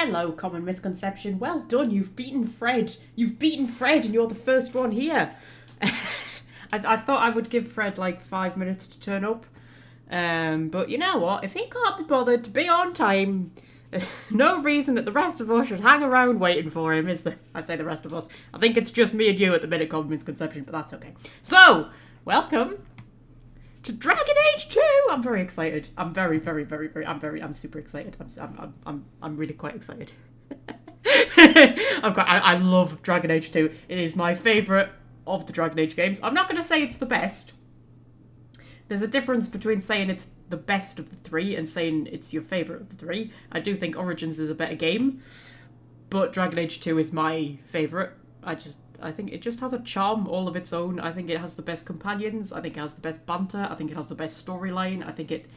Hello, common misconception. Well done, you've beaten Fred. You've beaten Fred and you're the first one here. I thought I would give Fred like 5 minutes to turn up. But you know what? If he can't be bothered to be on time, there's no reason that the rest of us should hang around waiting for him, is there? I say the rest of us. I think it's just me and you at the minute, common misconception, but that's okay. So, welcome to Dragon Age 2! I'm very excited. I'm I'm super excited. I'm really quite excited. I love Dragon Age 2. It is my favourite of the Dragon Age games. I'm not going to say it's the best. There's a difference between saying it's the best of the three and saying it's your favourite of the three. I do think Origins is a better game, but Dragon Age 2 is my favourite. I think it just has a charm all of its own. I think it has the best companions. I think it has the best banter. I think it has the best storyline. I think it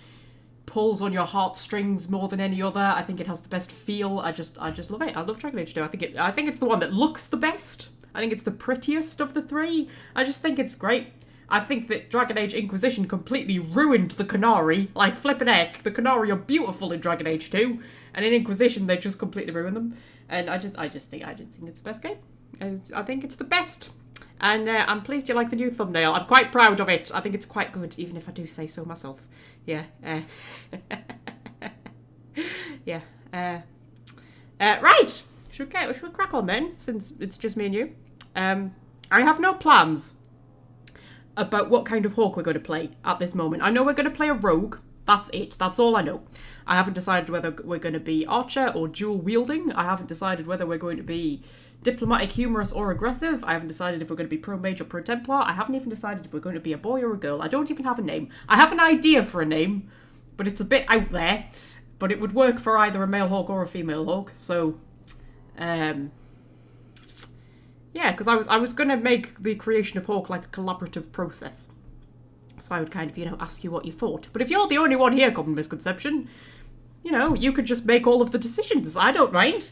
pulls on your heartstrings more than any other. I think it has the best feel. I just love it. I love Dragon Age 2. I think it's the one that looks the best. I think it's the prettiest of the three. I just think it's great. I think that Dragon Age Inquisition completely ruined the Canary. Like, flippin' heck, the Canary are beautiful in Dragon Age 2, and in Inquisition they just completely ruined them. And I just think it's the best game. I think it's the best. And I'm pleased you like the new thumbnail. I'm quite proud of it. I think it's quite good, even if I do say so myself. Yeah. Yeah. Right. Should we crack on then, since it's just me and you? I have no plans about what kind of Hawke we're going to play at this moment. I know we're going to play a rogue. That's it. That's all I know. I haven't decided whether we're going to be archer or dual wielding. I haven't decided whether we're going to be diplomatic, humorous, or aggressive. I haven't decided if we're going to be pro-mage or pro-templar. I haven't even decided if we're going to be a boy or a girl. I don't even have a name. I have an idea for a name, but it's a bit out there. But it would work for either a male Hawke or a female Hawke. So, yeah, because I was going to make the creation of Hawke like a collaborative process. So I would kind of, ask you what you thought. But if you're the only one here, common misconception, you could just make all of the decisions. I don't mind.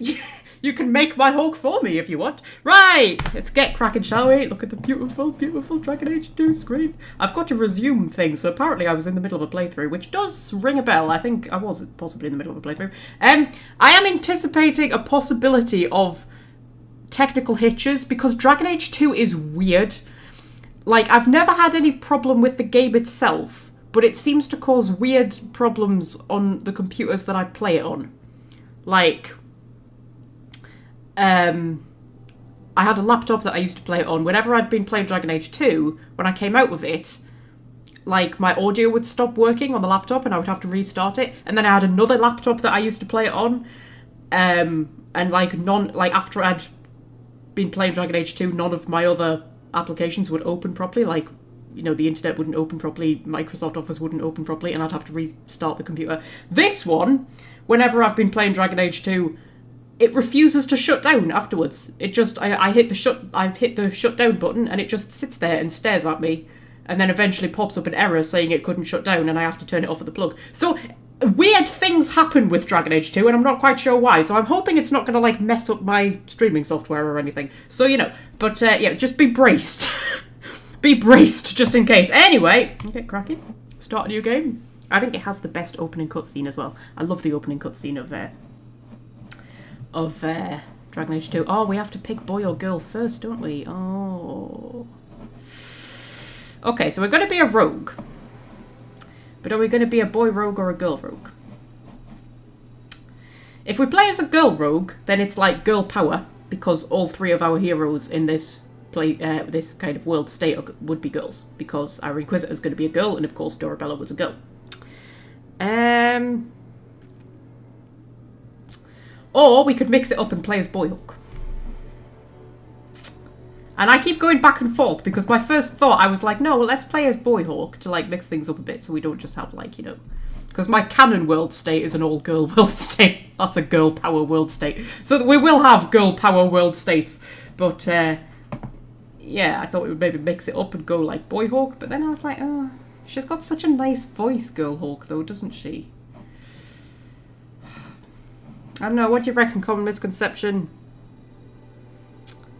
You can make my Hawke for me if you want. Right, let's get cracking, shall we? Look at the beautiful, beautiful Dragon Age 2 screen. I've got to resume things, so apparently I was in the middle of a playthrough, which does ring a bell. I think I was possibly in the middle of a playthrough. I am anticipating a possibility of technical hitches, because Dragon Age 2 is weird. Like, I've never had any problem with the game itself, but it seems to cause weird problems on the computers that I play it on. Like, I had a laptop that I used to play it on. Whenever I'd been playing Dragon Age 2, when I came out with it, like, my audio would stop working on the laptop and I would have to restart it. And then I had another laptop that I used to play it on, and, after I'd been playing Dragon Age 2, none of my other applications would open properly, like, the internet wouldn't open properly, Microsoft Office wouldn't open properly, and I'd have to restart the computer. This one, whenever I've been playing Dragon Age 2, it refuses to shut down afterwards. It just, I hit the shutdown button, and it just sits there and stares at me, and then eventually pops up an error saying it couldn't shut down, and I have to turn it off at the plug. So, weird things happen with Dragon Age 2, and I'm not quite sure why, so I'm hoping it's not going to, mess up my streaming software or anything. So, but, yeah, just be braced. Be braced, just in case. Anyway, get cracking. Start a new game. I think it has the best opening cutscene as well. I love the opening cutscene of Dragon Age 2. Oh, we have to pick boy or girl first, don't we? Oh. Okay, so we're going to be a rogue. But are we going to be a boy rogue or a girl rogue? If we play as a girl rogue, then it's like girl power, because all three of our heroes in this this kind of world state would be girls, because our Inquisitor is going to be a girl, and of course Dorabella was a girl. Or we could mix it up and play as boy Hawke. And I keep going back and forth, because my first thought, I was like, no, well, let's play as boy Hawke to, mix things up a bit, so we don't just have, because my canon world state is an all-girl world state. That's a girl power world state. So we will have girl power world states. But, yeah, I thought we would maybe mix it up and go, boy Hawke. But then I was like, oh, she's got such a nice voice, girl Hawke, though, doesn't she? I don't know, what do you reckon, common misconception?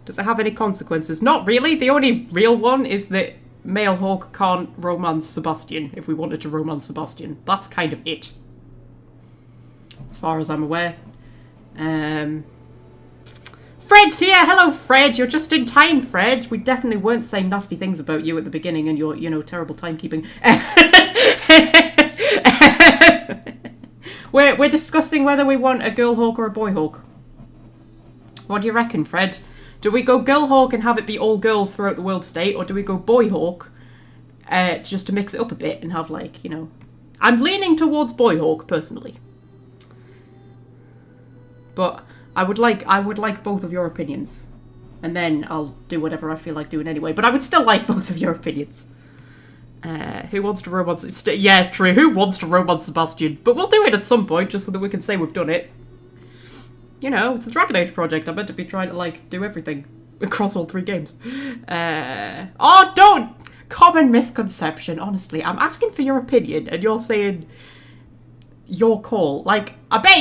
Does it have any consequences? Not really. The only real one is that male Hawke can't romance Sebastian if we wanted to romance Sebastian. That's kind of it. As far as I'm aware. Fred's here! Hello, Fred! You're just in time, Fred! We definitely weren't saying nasty things about you at the beginning and your, you know, terrible timekeeping. We're discussing whether we want a girl hawk or a boy hawk. What do you reckon, Fred? Do we go girl hawk and have it be all girls throughout the world state, or do we go boy hawk just to mix it up a bit and have, like, you know... I'm leaning towards boy hawk, personally. But... I would like both of your opinions. And then I'll do whatever I feel like doing anyway. But I would still like both of your opinions. Who wants to romance... Yeah, true. Who wants to romance Sebastian? But we'll do it at some point, just so that we can say we've done it. You know, it's a Dragon Age project. I'm meant to be trying to, like, do everything. Across all 3 games. Oh, don't! Common misconception, honestly. I'm asking for your opinion, and you're saying... your call. Like, I bet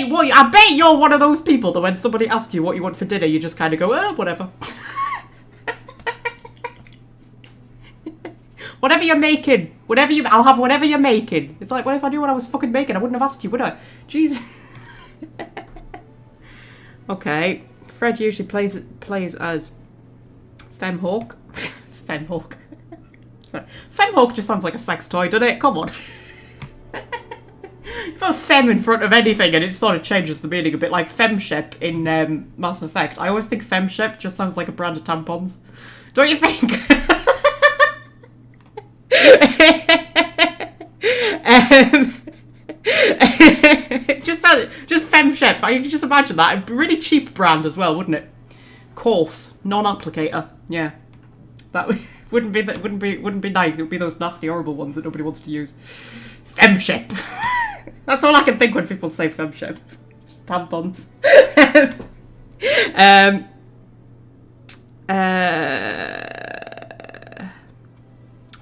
you're one of those people that when somebody asks you what you want for dinner, you just kind of go, whatever. Whatever you're making. I'll have whatever you're making. It's like, well, if I knew what I was fucking making, I wouldn't have asked you, would I? Jesus. Okay. Fred usually plays as Femhawk. Femhawk. Femhawk just sounds like a sex toy, doesn't it? Come on. Put fem in front of anything and it sort of changes the meaning a bit, like Femshep in Mass Effect. I always think Femshep just sounds like a brand of tampons. Don't you think? Just Femshep. I can just imagine that. A really cheap brand as well, wouldn't it? Coarse, non-applicator. Yeah, that wouldn't be nice. It would be those nasty, horrible ones that nobody wants to use. Femshep. That's all I can think when people say Femshep. Tampons.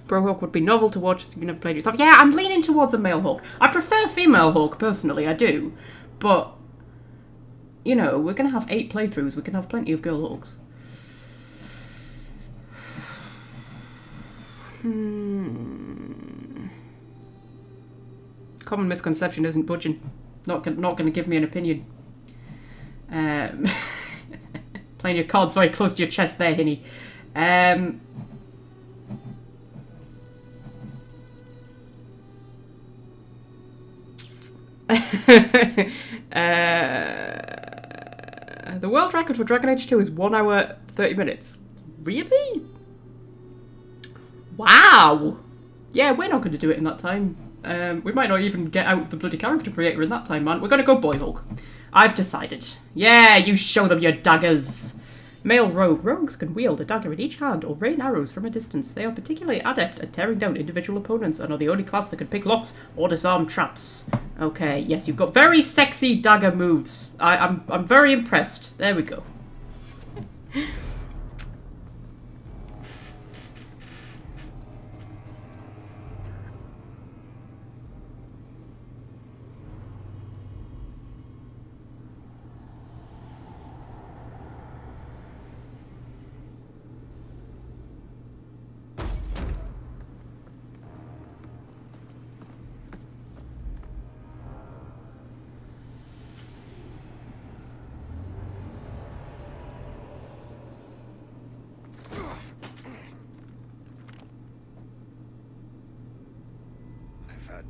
Bro Hawk would be novel to watch if you never played it yourself. Yeah, I'm leaning towards a male Hawk. I prefer female Hawk, personally, I do. But, you know, we're going to have 8 playthroughs. We can have plenty of girl Hawks. Common misconception isn't budging. Not going to give me an opinion. Playing your cards very close to your chest there, Hinny. The world record for Dragon Age 2 is 1 hour 30 minutes. Really? Wow! Yeah, we're not going to do it in that time. We might not even get out of the bloody character creator in that time, man. We're going to go Boy Hawk. I've decided. Yeah, you show them your daggers. Male rogue. Rogues can wield a dagger in each hand or rain arrows from a distance. They are particularly adept at tearing down individual opponents and are the only class that can pick locks or disarm traps. Okay, yes, you've got very sexy dagger moves. I'm very impressed. There we go.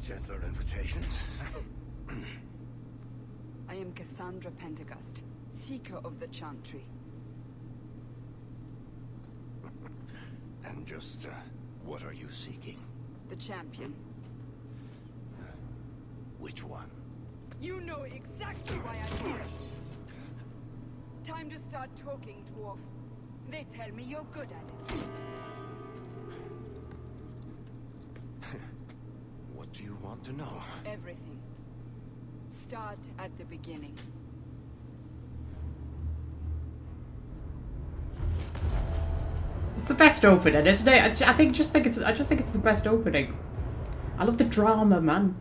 Gentler invitations. I am Cassandra Pentecost, Seeker of the Chantry. And just, what are you seeking? The champion. Which one? You know exactly why I'm here. Time to start talking, dwarf. They tell me you're good at it. What do you want to know? Everything. Start at the beginning. It's the best opening, isn't it? I just think it's the best opening. I love the drama, man.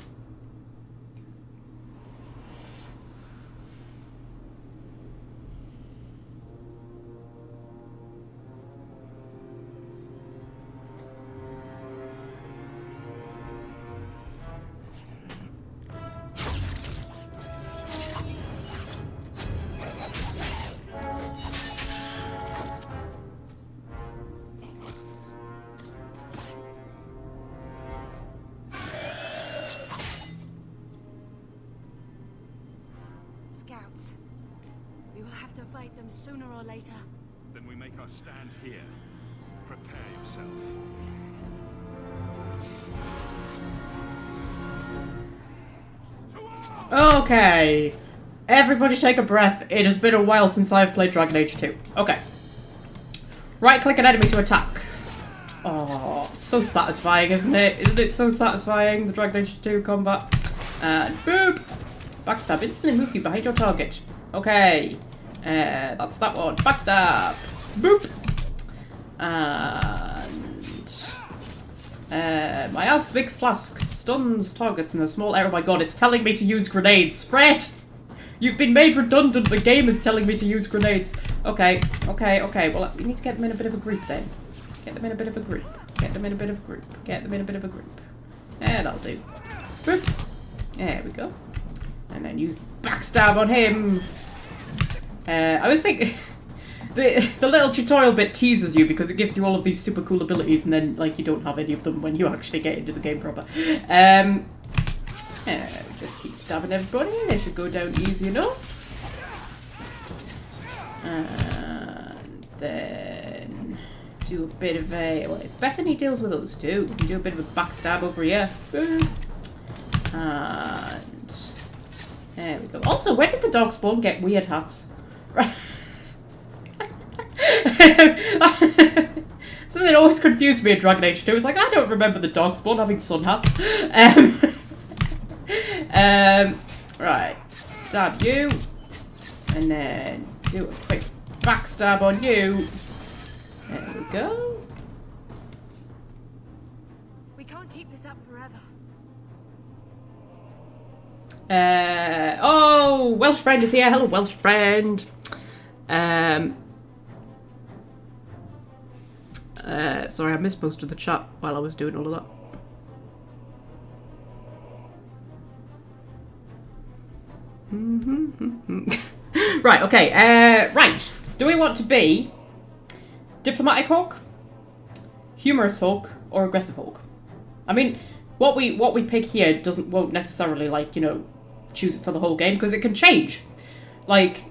have to fight them sooner or later. Then we make our stand here. Prepare yourself. Okay. Everybody take a breath. It has been a while since I've played Dragon Age 2. Okay. Right-click an enemy to attack. Oh, it's so satisfying, isn't it? Isn't it so satisfying, the Dragon Age 2 combat? And boop! Backstab instantly moves you behind your target. Okay. That's that one. Backstab! Boop! And... my Alsmic Flask stuns targets in a small area. Oh my god, it's telling me to use grenades. Fred! You've been made redundant. The game is telling me to use grenades. Okay. Well, we need to get them in a bit of a group then. Get them in a bit of a group. Get them in a bit of a group. Get them in a bit of a group. Yeah, that'll do. Boop. There we go. And then use backstab on him. I was thinking... The little tutorial bit teases you because it gives you all of these super cool abilities and then, like, you don't have any of them when you actually get into the game proper. Just keep stabbing everybody. They should go down easy enough. And then do a bit of a... Well, if Bethany deals with those two, we can do a bit of a backstab over here. Boom. And there we go. Also, when did the dog spawn get weird hats? Right. Something that always confused me in Dragon Age 2. It's like, I don't remember the dog spawn having sun hats. Right. Stab you. And then do a quick backstab on you. There we go. We can't keep this up forever. Oh, Welsh friend is here. Hello, Welsh friend. Sorry, I missed most of the chat while I was doing all of that. Right, okay. Right. Do we want to be diplomatic Hawke, humorous Hawke, or aggressive Hawke? I mean, what we pick here won't necessarily, like, you know, choose it for the whole game because it can change. Like,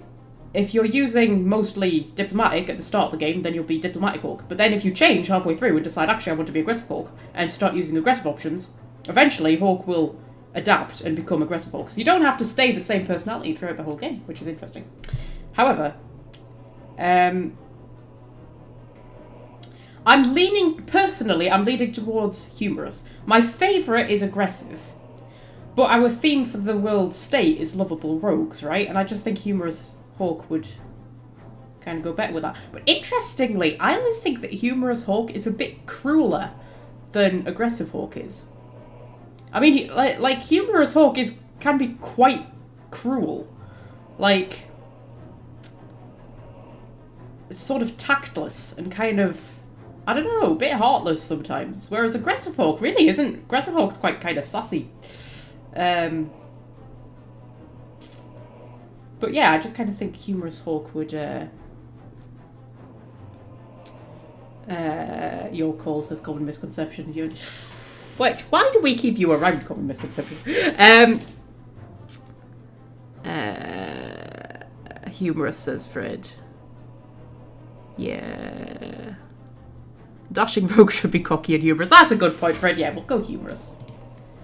if you're using mostly diplomatic at the start of the game, then you'll be diplomatic Hawke. But then if you change halfway through and decide, actually, I want to be aggressive Hawke, and start using aggressive options, eventually Hawke will adapt and become aggressive Hawke. So you don't have to stay the same personality throughout the whole game, which is interesting. However, I'm leaning towards humorous. My favourite is aggressive. But our theme for the world state is lovable rogues, right? And I just think humorous Hawke would kind of go better with that. But interestingly, I always think that humorous Hawke is a bit crueler than aggressive Hawke is. I mean, like humorous Hawke can be quite cruel. Like, sort of tactless and kind of, I don't know, a bit heartless sometimes. Whereas aggressive Hawke really isn't. Aggressive Hawke's quite kind of sassy. But yeah, I just kind of think humorous Hawke would, your call says common misconception. Wait, why do we keep you around, common misconception? Humorous, says Fred. Yeah. Dashing rogue should be cocky and humorous. That's a good point, Fred. Yeah, we'll go humorous.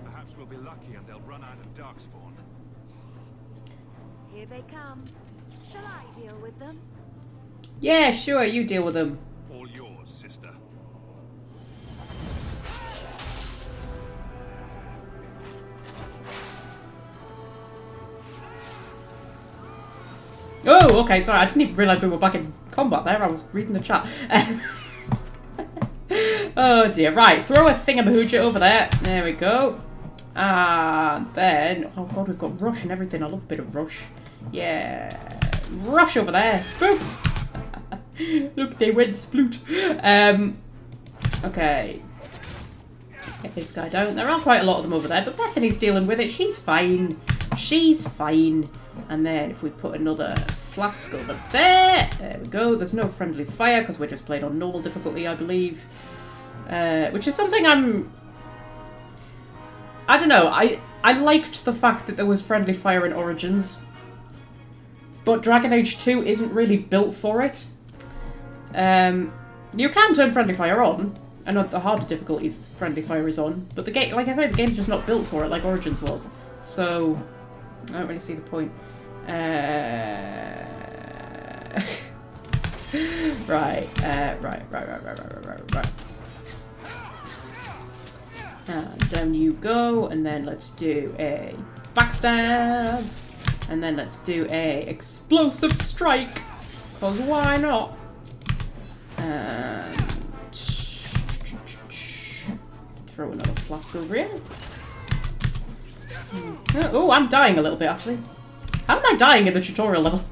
Perhaps we'll be lucky and they'll run out of darkspawn. Here they come. Shall I deal with them? Yeah, sure, you deal with them. All yours, sister. Oh, okay, sorry, I didn't even realise we were back in combat there. I was reading the chat. Oh dear, right, throw a thingamahooja over there. There we go. And then, oh god, we've got rush and everything. I love a bit of rush. Yeah, rush over there. Boop. Look, they went sploot. Okay. Get this guy down. There are quite a lot of them over there, but Bethany's dealing with it. She's fine. She's fine. And then if we put another flask over there. There we go. There's no friendly fire because we're just playing on normal difficulty, I believe. Which is something I don't know. I liked the fact that there was friendly fire in Origins. but Dragon Age 2 isn't really built for it. You can turn friendly fire on. I know the harder difficulties friendly fire is on, but the game, like I said, the game's just not built for it like Origins was. So I don't really see the point. Right. And down you go, and then let's do a backstab, and then let's do a explosive strike, cause why not? And throw another flask over here. Oh, I'm dying a little bit actually. How am I dying in the tutorial level?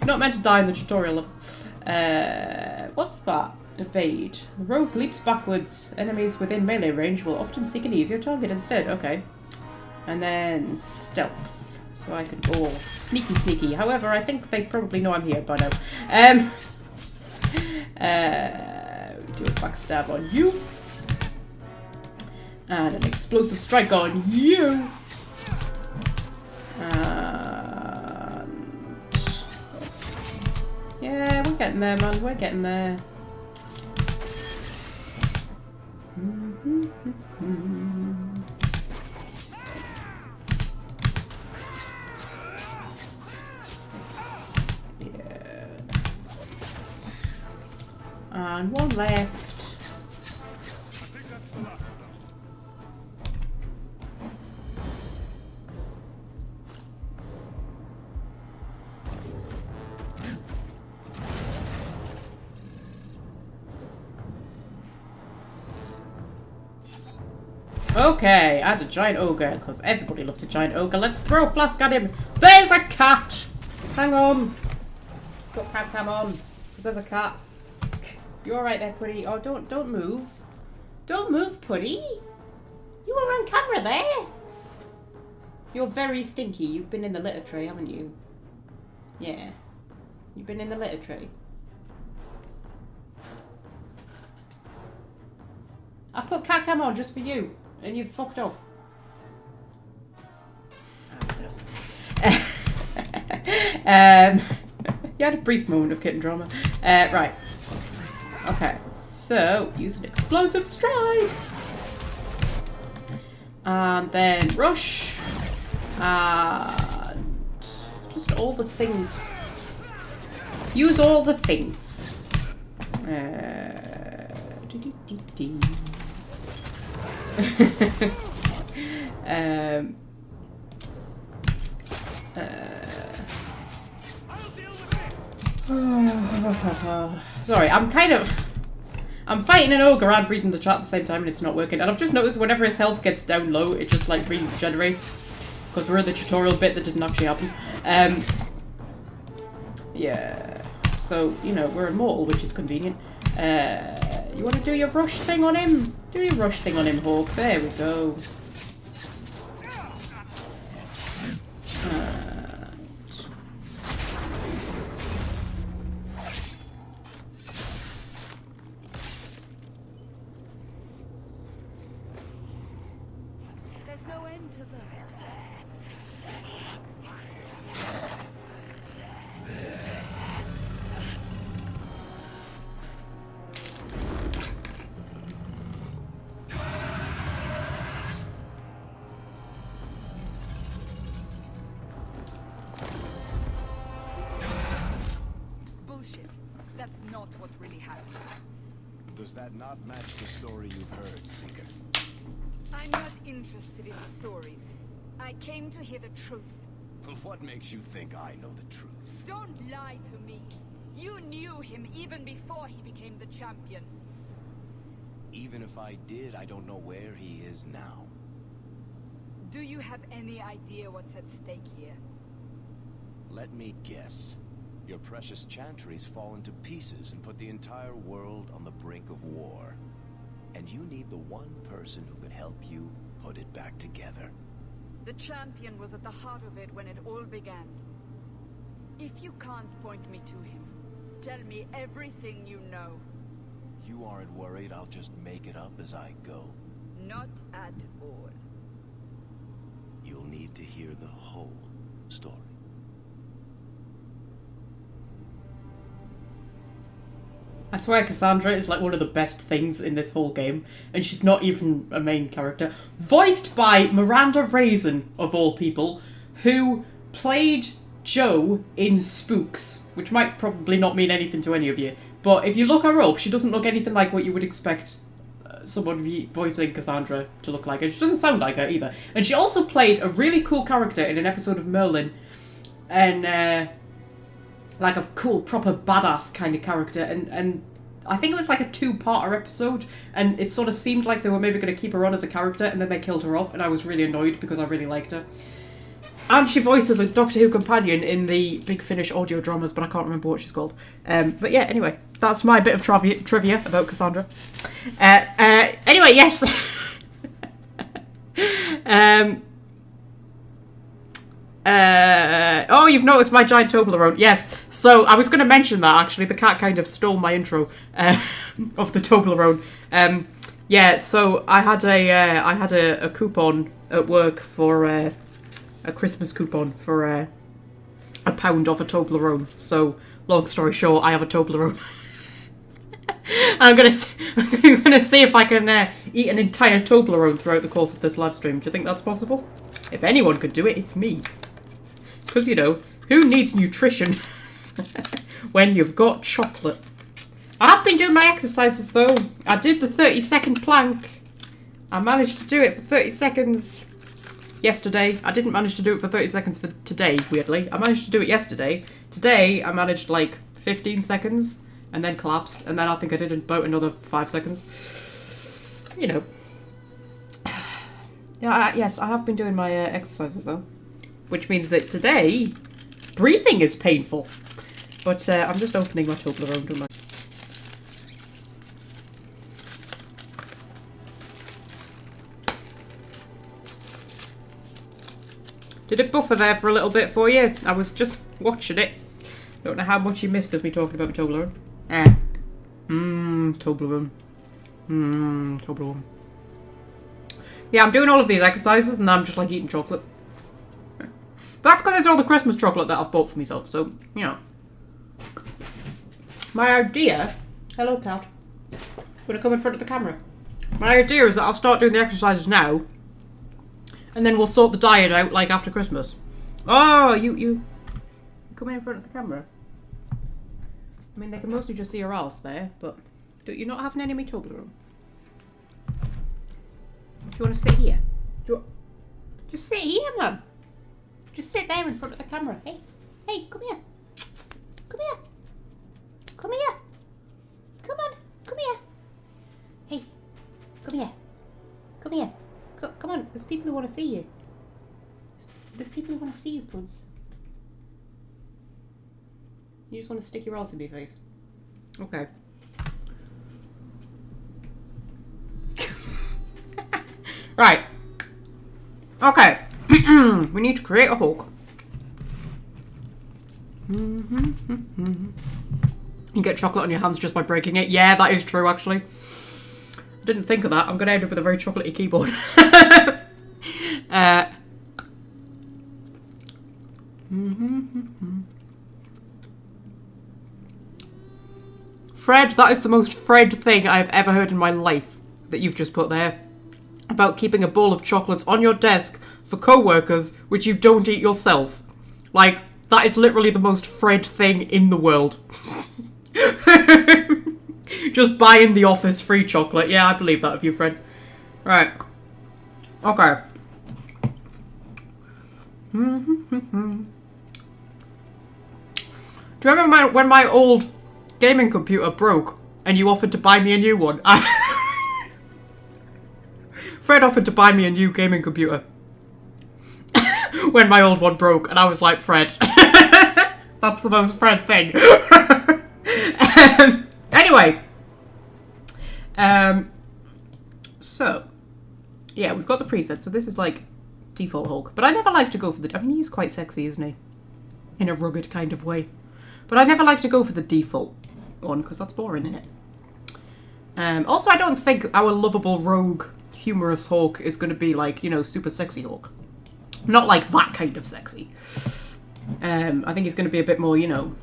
Not meant to die in the tutorial level. What's that? Evade. The rogue leaps backwards. Enemies within melee range will often seek an easier target instead. Okay. And then stealth. So I can go sneaky sneaky. However, I think they probably know I'm here by now. Do a backstab on you. And an explosive strike on you. Yeah, we're getting there, man. We're getting there. Yeah. And one left. Okay, add a giant ogre, because everybody loves a giant ogre. Let's throw a flask at him. There's a cat! Hang on. Put cam on, because there's a cat. You alright there, Putty? Oh, don't move. Don't move, Putty. You were on camera there. You're very stinky. You've been in the litter tray, haven't you? Yeah. You've been in the litter tray. I put cat cam on just for you. And you've fucked off. You had a brief moment of kitten drama. Right. Okay. So, use an explosive strike. And then rush. And just all the things. Use all the things. Sorry, I'm fighting an ogre and reading the chat at the same time and it's not working. And I've just noticed whenever his health gets down low, it just like regenerates. Because we're in the tutorial bit that didn't actually happen. Yeah. So, you know, we're immortal, which is convenient. You want to do your rush thing on him? Do your rush thing on him, Hawke. There we go. There's no end to them. That's not what really happened. Does that not match the story you've heard, Seeker? I'm not interested in stories. I came to hear the truth. Well, what makes you think I know the truth? Don't lie to me. You knew him even before he became the champion. Even if I did, I don't know where he is now. Do you have any idea what's at stake here? Let me guess. Your precious chantry's fallen to pieces and put the entire world on the brink of war. And you need the one person who could help you put it back together. The champion was at the heart of it when it all began. If you can't point me to him, tell me everything you know. You aren't worried I'll just make it up as I go? Not at all. You'll need to hear the whole story. I swear Cassandra is like one of the best things in this whole game, and she's not even a main character. Voiced by Miranda Raisin, of all people, who played Jo in Spooks, which might probably not mean anything to any of you, but if you look her up, she doesn't look anything like what you would expect someone voicing Cassandra to look like, and she doesn't sound like her either. And she also played a really cool character in an episode of Merlin, and like a cool, proper badass kind of character, and I think it was like a 2-parter episode, and it sort of seemed like they were maybe going to keep her on as a character, and then they killed her off, and I was really annoyed because I really liked her. And she voices a Doctor Who companion in the Big Finish audio dramas, but I can't remember what she's called. But yeah, anyway, that's my bit of trivia about Cassandra. Anyway, yes. Oh, you've noticed my giant Toblerone. Yes. So I was going to mention that, actually. The cat kind of stole my intro of the Toblerone. Yeah, so I had a coupon at work for a Christmas coupon for a pound off a Toblerone. So, long story short, I have a Toblerone. I'm gonna see if I can eat an entire Toblerone throughout the course of this live stream. Do you think that's possible? If anyone could do it, it's me. Because, you know, who needs nutrition when you've got chocolate? I've been doing my exercises, though. I did the 30-second plank. I managed to do it for 30 seconds yesterday. I didn't manage to do it for 30 seconds for today, weirdly. I managed to do it yesterday. Today, I managed, like, 15 seconds and then collapsed. And then I think I did about another 5 seconds. You know. Yeah, yes, I have been doing my exercises, though. Which means that today, breathing is painful. But I'm just opening my Toblerone, don't I? Did it buffer there for a little bit for you? I was just watching it. Don't know how much you missed of me talking about my Toblerone. Toblerone. Toblerone. Yeah, I'm doing all of these exercises and I'm just like eating chocolate. That's because it's all the Christmas chocolate that I've bought for myself, so, you know. My idea... Hello, cat. Wanna come in front of the camera? My idea is that I'll start doing the exercises now, and then we'll sort the diet out, like, after Christmas. Oh, you come in front of the camera? I mean, they can mostly just see your arse there, but... Do you not have any of my Toblerone? Do you want to sit here? Just sit here, man. Just sit there in front of the camera. Hey, come here. Come here. Come here. Come on, come here. Hey, come here. Come here. Come on, there's people who want to see you. There's people who want to see you, Puds. You just want to stick your arse in my face. Okay. Right. Okay. We need to create a Hawke. You get chocolate on your hands just by breaking it. Yeah, that is true, actually. I didn't think of that. I'm going to end up with a very chocolatey keyboard. Fred, that is the most Fred thing I've ever heard in my life that you've just put there. About keeping a bowl of chocolates on your desk for co-workers which you don't eat yourself. Like, that is literally the most Fred thing in the world. Just buying the office free chocolate. Yeah, I believe that of you, Fred. Right. Okay. Do you remember when my old gaming computer broke and you offered to buy me a new one? Fred offered to buy me a new gaming computer when my old one broke, and I was like, Fred, that's the most Fred thing. Anyway, so, yeah, we've got the preset, so this is like default Hawke, but I never like to go for the, I mean, he's quite sexy, isn't he? In a rugged kind of way. But I never like to go for the default one, because that's boring, isn't it? Also, I don't think our lovable rogue humorous Hawke is going to be like, you know, super sexy Hawke. Not like that kind of sexy. I think he's going to be a bit more, you know...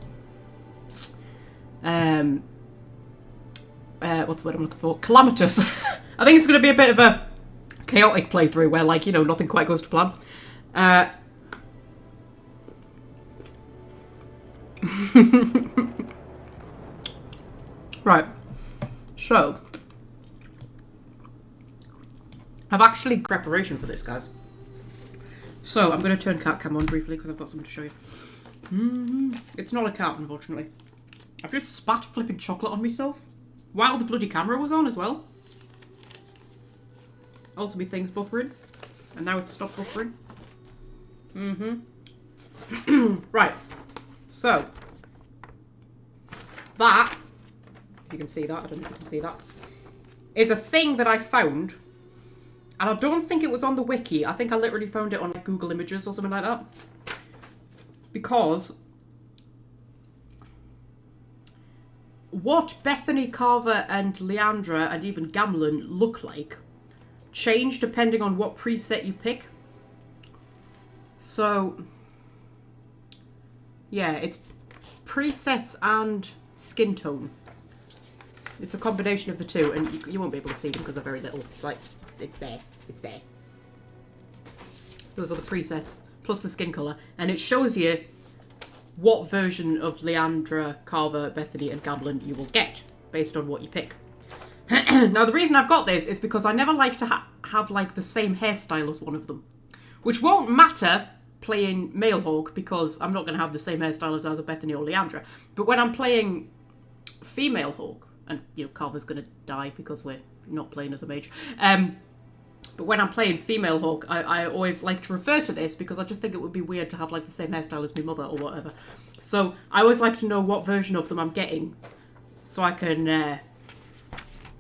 what's the word I'm looking for? Calamitous. I think it's going to be a bit of a chaotic playthrough where, like, you know, nothing quite goes to plan. Right. So, I've actually preparation for this, guys. So, I'm going to turn cat cam on briefly because I've got something to show you. It's not a cat, unfortunately. I've just spat flipping chocolate on myself while the bloody camera was on as well. Also, my thing's buffering. And now it's stopped buffering. Right. So, that, if you can see that, I don't know if you can see that, is a thing that I found. And I don't think it was on the wiki. I think I literally found it on like, Google Images or something like that. Because what Bethany, Carver, and Leandra, and even Gamlen look like change depending on what preset you pick. So, yeah, it's presets and skin tone. It's a combination of the two, and you won't be able to see them because they're very little. It's like, it's there. It's there. Those are the presets, plus the skin colour. And it shows you what version of Leandra, Carver, Bethany, and Gamlen you will get, based on what you pick. Now, the reason I've got this is because I never like to have, like, the same hairstyle as one of them. Which won't matter playing male Hawke, because I'm not going to have the same hairstyle as either Bethany or Leandra. But when I'm playing female Hawke, and, you know, Carver's going to die because we're not playing as a mage. But when I'm playing female Hawke, I always like to refer to this because I just think it would be weird to have, like, the same hairstyle as my mother or whatever. So I always like to know what version of them I'm getting so I can,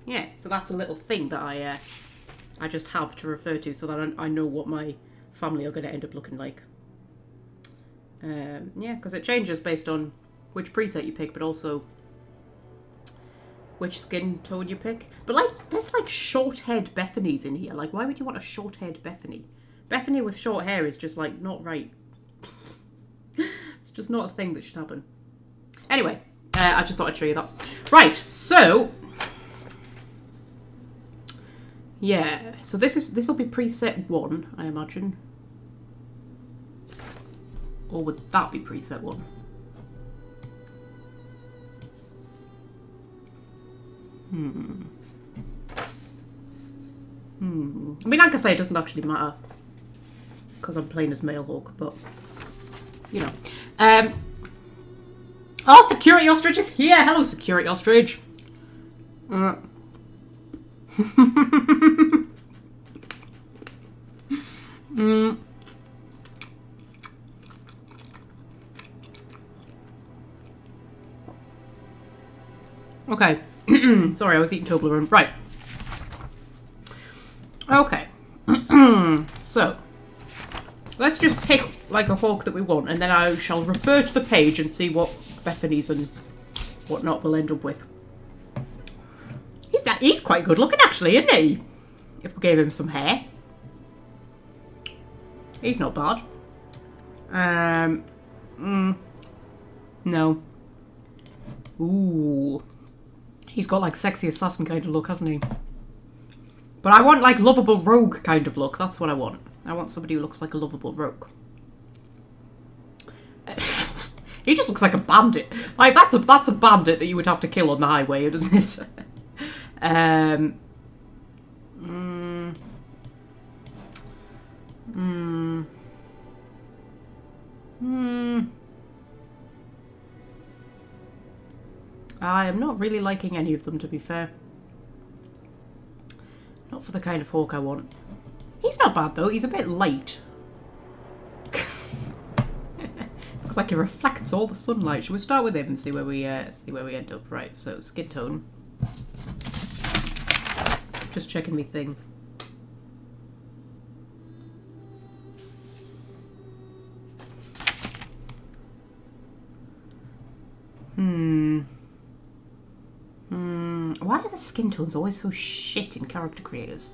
yeah, so that's a little thing that I just have to refer to so that I know what my family are going to end up looking like. Yeah, because it changes based on which preset you pick, but also which skin tone you pick. But, like, there's, like, short-haired Bethanies in here. Like, why would you want a short-haired Bethany? Bethany with short hair is just, like, not right. It's just not a thing that should happen. Anyway, I just thought I'd show you that. Right, so... yeah, so this will be preset 1, I imagine. Or would that be preset 1? I mean, like I say, it doesn't actually matter because I'm playing as male Hawke, but you know. Oh, Security Ostrich is here. Hello, Security Ostrich. Okay. Sorry, I was eating Toblerone. Right. Okay. So, let's just pick, like, a Hawke that we want, and then I shall refer to the page and see what Bethany's and whatnot we'll end up with. He's quite good looking, actually, isn't he? If we gave him some hair. He's not bad. No. Ooh. He's got, like, sexy assassin kind of look, hasn't he? But I want, like, lovable rogue kind of look. That's what I want. I want somebody who looks like a lovable rogue. He just looks like a bandit. Like, that's a bandit that you would have to kill on the highway, doesn't it? I am not really liking any of them, to be fair. Not for the kind of Hawke I want. He's not bad, though. He's a bit light. Looks like he reflects all the sunlight. Should we start with him and see where we end up? Right, so skin tone. Just checking me thing. Why are the skin tones always so shit in character creators?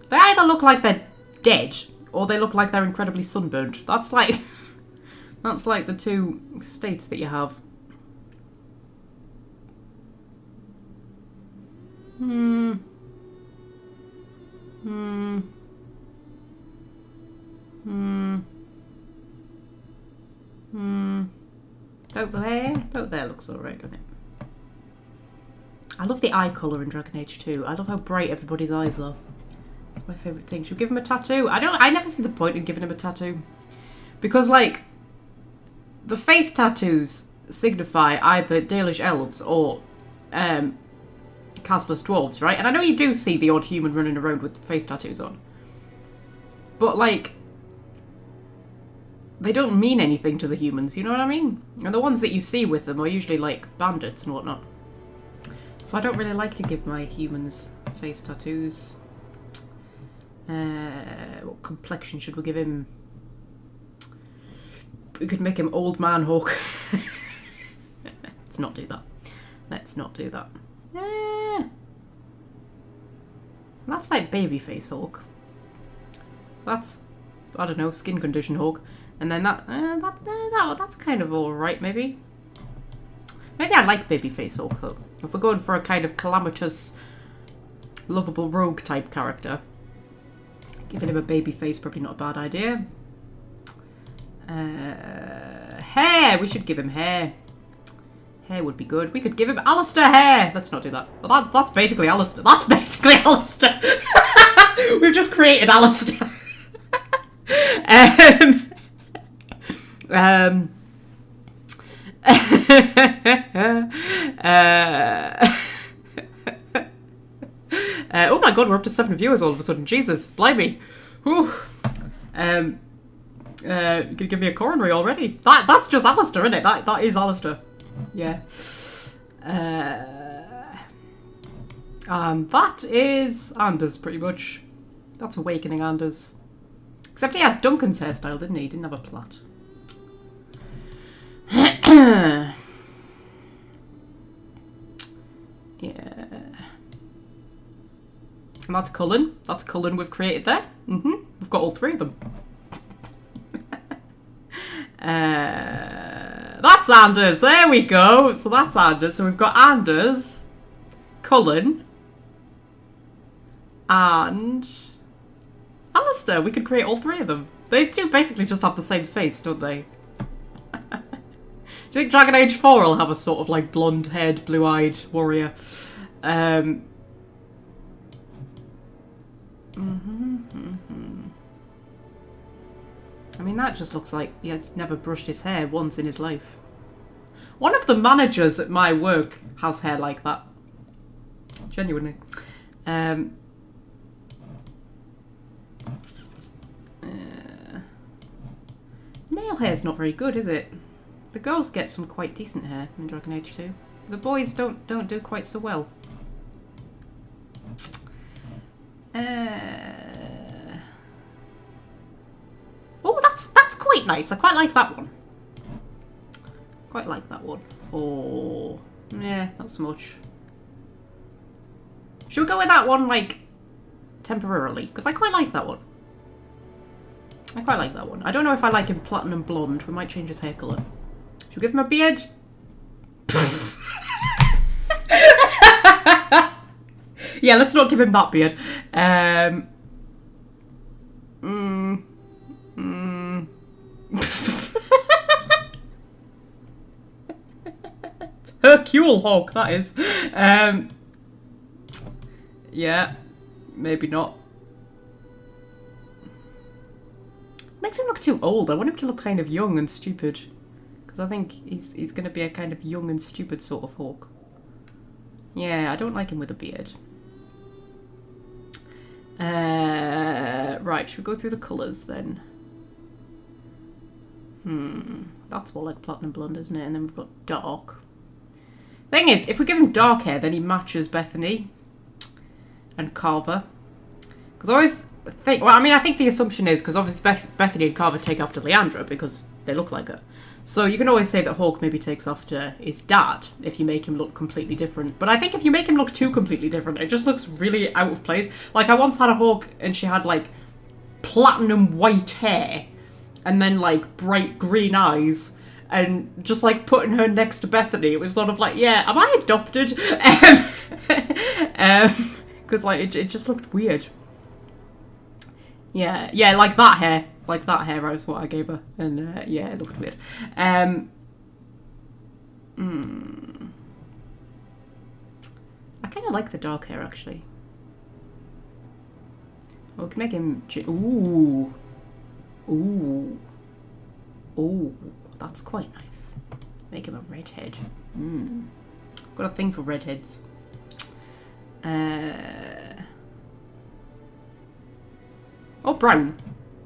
They either look like they're dead, or they look like they're incredibly sunburned. That's like that's like the two states that you have. About there looks alright, doesn't it? I love the eye colour in Dragon Age 2. I love how bright everybody's eyes are. It's my favourite thing. Should we give him a tattoo? I never see the point in giving him a tattoo. Because, like, the face tattoos signify either Dalish elves or casteless dwarves, right? And I know you do see the odd human running around with face tattoos on. But, like, they don't mean anything to the humans, you know what I mean? And the ones that you see with them are usually, like, bandits and whatnot. So I don't really like to give my humans face tattoos. What complexion should we give him? We could make him Old Man Hawke. Let's not do that. Let's not do that. That's like babyface Hawke. That's, I don't know, skin condition Hawke. And then that's kind of alright, maybe. Maybe I like babyface Hawke, though. If we're going for a kind of calamitous, lovable rogue type character, giving him a baby face probably not a bad idea. Hair! We should give him hair. Hair would be good. We could give him Alistair hair! Let's not do that. Well, that's basically Alistair. That's basically Alistair! We've just created Alistair. Oh my god, we're up to 7 viewers all of a sudden. Jesus, blimey. Whew. You could give me a coronary already. That's just Alistair, isn't it? That is Alistair. Yeah. And that is Anders, pretty much. That's Awakening Anders. Except he had Duncan's hairstyle, didn't he? He didn't have a plait. Yeah. And that's Cullen. That's Cullen we've created there. We've got all 3 of them. That's Anders. There we go. So that's Anders. So we've got Anders, Cullen, and Alistair. We could create all 3 of them. They do basically just have the same face, don't they? Do you think Dragon Age 4 will have a sort of like blonde-haired, blue-eyed warrior? I mean, that just looks like he has never brushed his hair once in his life. One of the managers at my work has hair like that. Genuinely. Male hair's not very good, is it? The girls get some quite decent hair in Dragon Age 2. The boys don't do quite so well. Oh, that's quite nice. I quite like that one. Quite like that one. Oh, yeah, not so much. Should we go with that one, like, temporarily? Because I quite like that one. I quite like that one. I don't know if I like him platinum blonde. We might change his hair colour. Should we give him a beard? Yeah, let's not give him that beard. Hercule Hawke, that is. Yeah, maybe not. Makes him look too old. I want him to look kind of young and stupid. Because I think he's going to be a kind of young and stupid sort of Hawke. Yeah, I don't like him with a beard. Right, should we go through the colours then? That's more like platinum blonde, isn't it? And then we've got dark. Thing is, if we give him dark hair, then he matches Bethany and Carver. Because I always think, well, I mean, I think the assumption is, because obviously Bethany and Carver take after Leandra because they look like her. So you can always say that Hawke maybe takes after his dad if you make him look completely different. But I think if you make him look too completely different, it just looks really out of place. Like, I once had a Hawke and she had, like, platinum white hair and then like bright green eyes and just like putting her next to Bethany. It was sort of like, yeah, am I adopted? Because like it just looked weird. Yeah, like that hair. Like that hair was what I gave her. And yeah, it looked weird. I kind of like the dark hair, actually. Oh, we can make him... Ooh. Ooh. Ooh. That's quite nice. Make him a redhead. Got a thing for redheads. Oh, brown.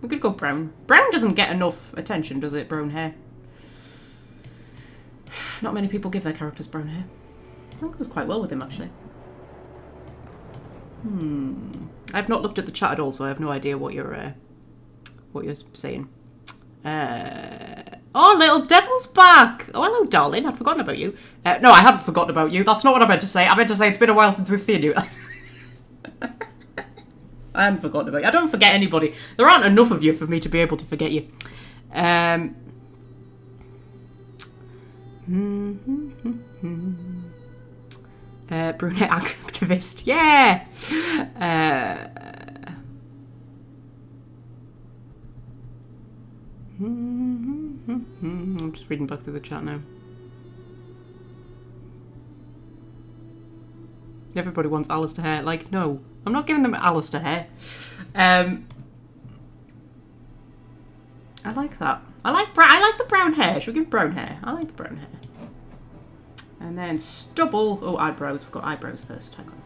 We could go brown. Brown doesn't get enough attention, does it? Brown hair. Not many people give their characters brown hair. I think it goes quite well with him, actually. I've not looked at the chat at all, so I have no idea what you're saying. Oh, little devil's back! Oh, hello, darling. I'd forgotten about you. No, I hadn't forgotten about you. That's not what I meant to say. I meant to say it's been a while since we've seen you. I hadn't forgotten about you. I don't forget anybody. There aren't enough of you for me to be able to forget you. Brunette activist. Yeah! I'm just reading back through the chat now. Everybody wants Alistair hair. Like, no. I'm not giving them Alistair hair. I like that. I like the brown hair. Should we give brown hair? I like the brown hair. And then stubble. Oh, eyebrows. We've got eyebrows first. Hang on.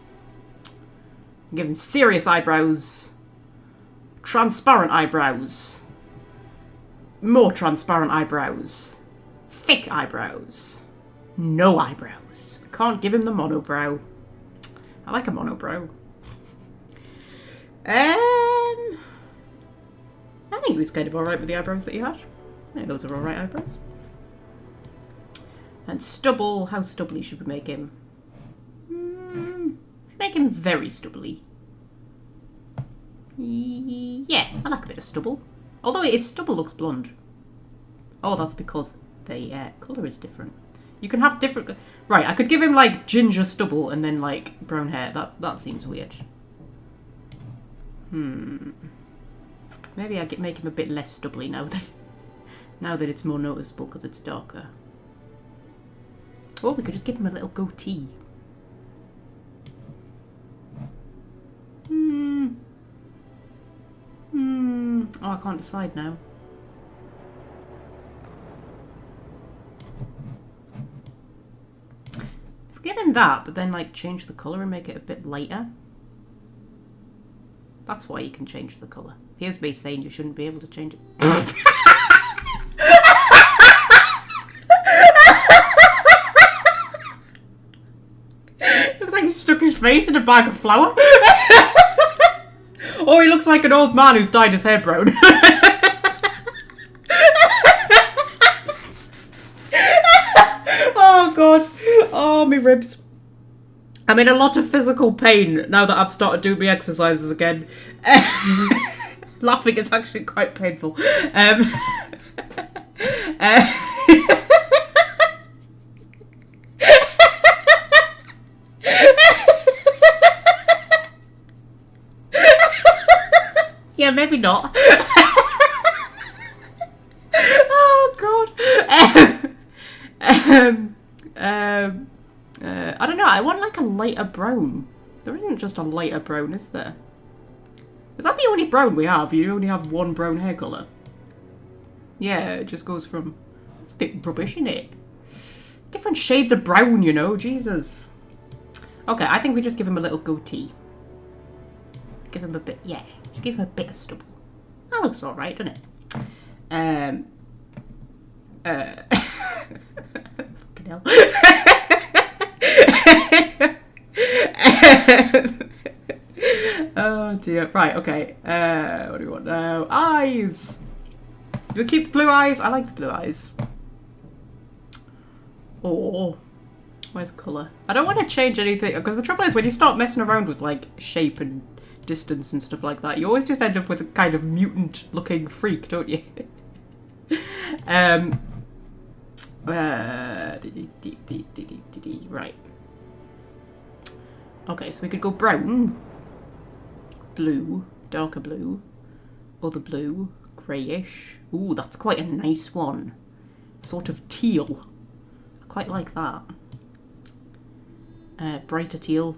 Give him serious eyebrows. Transparent eyebrows. More transparent eyebrows. Thick eyebrows. No eyebrows. Can't give him the monobrow. I like a monobrow. I think he was kind of alright with the eyebrows that he had. I think those are alright eyebrows. And stubble. How stubbly should we make him? Make him very stubbly. Yeah, I like a bit of stubble. Although his stubble looks blonde. Oh, that's because the colour is different. You can have different... Right, I could give him, like, ginger stubble and then, like, brown hair. That seems weird. Maybe I make him a bit less stubbly now that it's more noticeable because it's darker. Or we could just give him a little goatee. Oh, I can't decide now. If we give him that, but then like change the colour and make it a bit lighter. That's why you can change the colour. Here's me saying you shouldn't be able to change it. Looks like he stuck his face in a bag of flour. Oh, he looks like an old man who's dyed his hair brown. Oh, God. Oh, my ribs. I'm in a lot of physical pain now that I've started doing my exercises again. Laughing is actually quite painful. Yeah, maybe not. Oh, God. I don't know. I want like a lighter brown. There isn't just a lighter brown, is there? Is that the only brown we have? You only have one brown hair colour? Yeah, it just goes from... It's a bit rubbish, isn't it? Different shades of brown, you know. Jesus. Okay, I think we just give him a little goatee. Give him a bit... Yeah, just give him a bit of stubble. That looks alright, doesn't it? Fucking hell. Oh dear. Right, okay. What do we want now? Eyes! Do we keep the blue eyes? I like the blue eyes. Oh. Where's colour? I don't want to change anything, because the trouble is when you start messing around with like shape and distance and stuff like that. You always just end up with a kind of mutant-looking freak, don't you? Right. Okay, so we could go brown, blue, darker blue, other blue, greyish. Ooh, that's quite a nice one. Sort of teal. I quite like that. Brighter teal,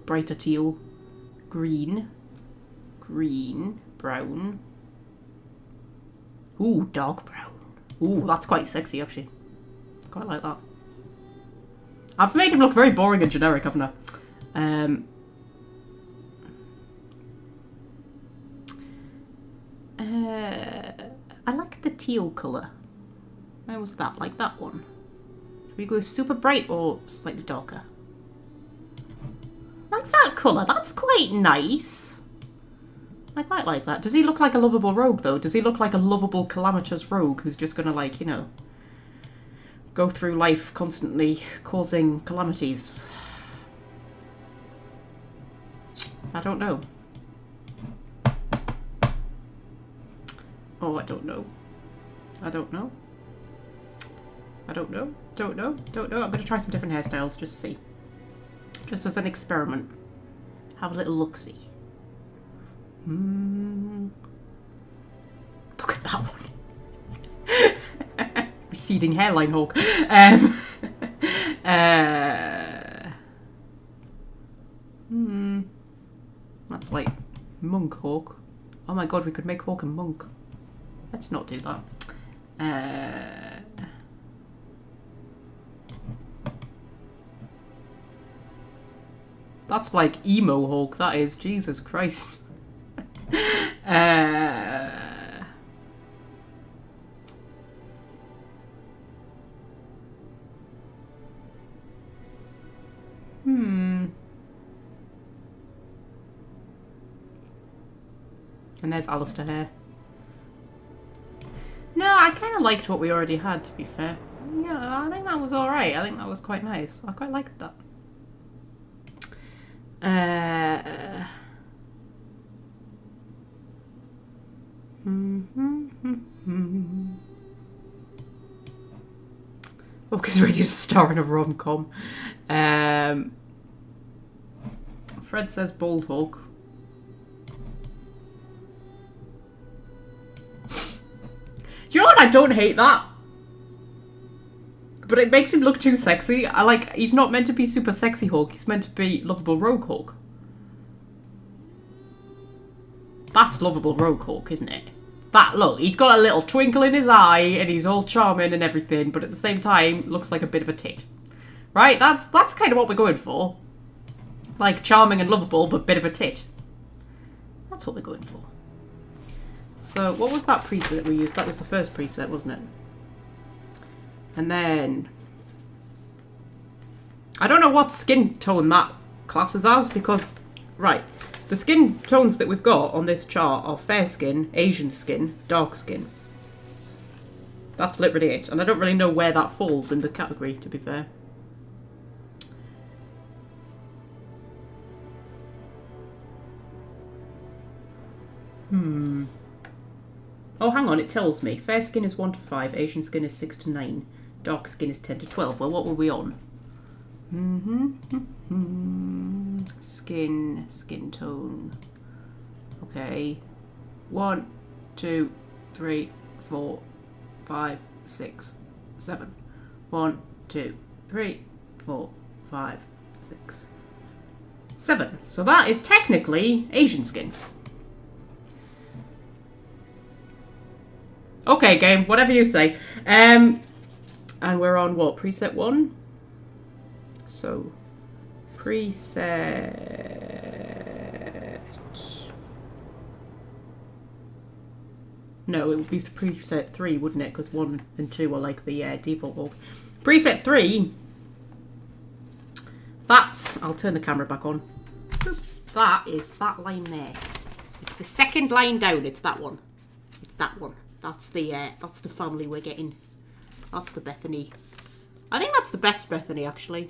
green, brown. Ooh, dark brown. Ooh, that's quite sexy, actually. Quite like that. I've made him look very boring and generic, haven't I? I like the teal colour. Where was that? Like that one. Should we go super bright or slightly darker? Like that colour. That's quite nice. I quite like that. Does he look like a lovable rogue, though? Does he look like a lovable, calamitous rogue who's just gonna, like, you know, go through life constantly causing calamities? I don't know. Oh, I don't know. I don't know. I don't know. Don't know. Don't know. I'm going to try some different hairstyles just to see. Just as an experiment. Have a little look-see. Look at that one. Receding hairline, Hawke. That's like monk Hawke. Oh my god, we could make Hawke a monk. Let's not do that. That's like emo Hawke, that is. Jesus Christ. And there's Alistair here. No, I kind of liked what we already had, to be fair. Yeah, I think that was alright. I think that was quite nice. I quite liked that. Hawke's ready to star in a rom-com. Fred says bald Hawke. You know what? I don't hate that. But it makes him look too sexy. He's not meant to be super sexy Hawke. He's meant to be lovable rogue Hawke. That's lovable rogue Hawke, isn't it? That, look, he's got a little twinkle in his eye and he's all charming and everything, but at the same time, looks like a bit of a tit. Right? That's kind of what we're going for. Like, charming and lovable, but bit of a tit. That's what we're going for. So, what was that preset that we used? That was the first preset, wasn't it? And then... I don't know what skin tone that classes as, because... Right. The skin tones that we've got on this chart are fair skin, Asian skin, dark skin. That's literally it. And I don't really know where that falls in the category, to be fair. Oh, hang on, it tells me. Fair skin is 1 to 5, Asian skin is 6 to 9, dark skin is 10 to 12. Well, what were we on? Skin tone. Okay. 1, 2, 3, 4, 5, 6, 7. 1, 2, 3, 4, 5, 6, 7. So that is technically Asian skin. Okay, game, whatever you say. And we're on what? Preset 1? So, preset... No, it would be preset 3, wouldn't it? Because 1 and 2 are like the default Hawke. Preset 3... That's... I'll turn the camera back on. That is that line there. It's the second line down, it's that one. It's that one. That's the family we're getting. That's the Bethany. I think that's the best Bethany, actually.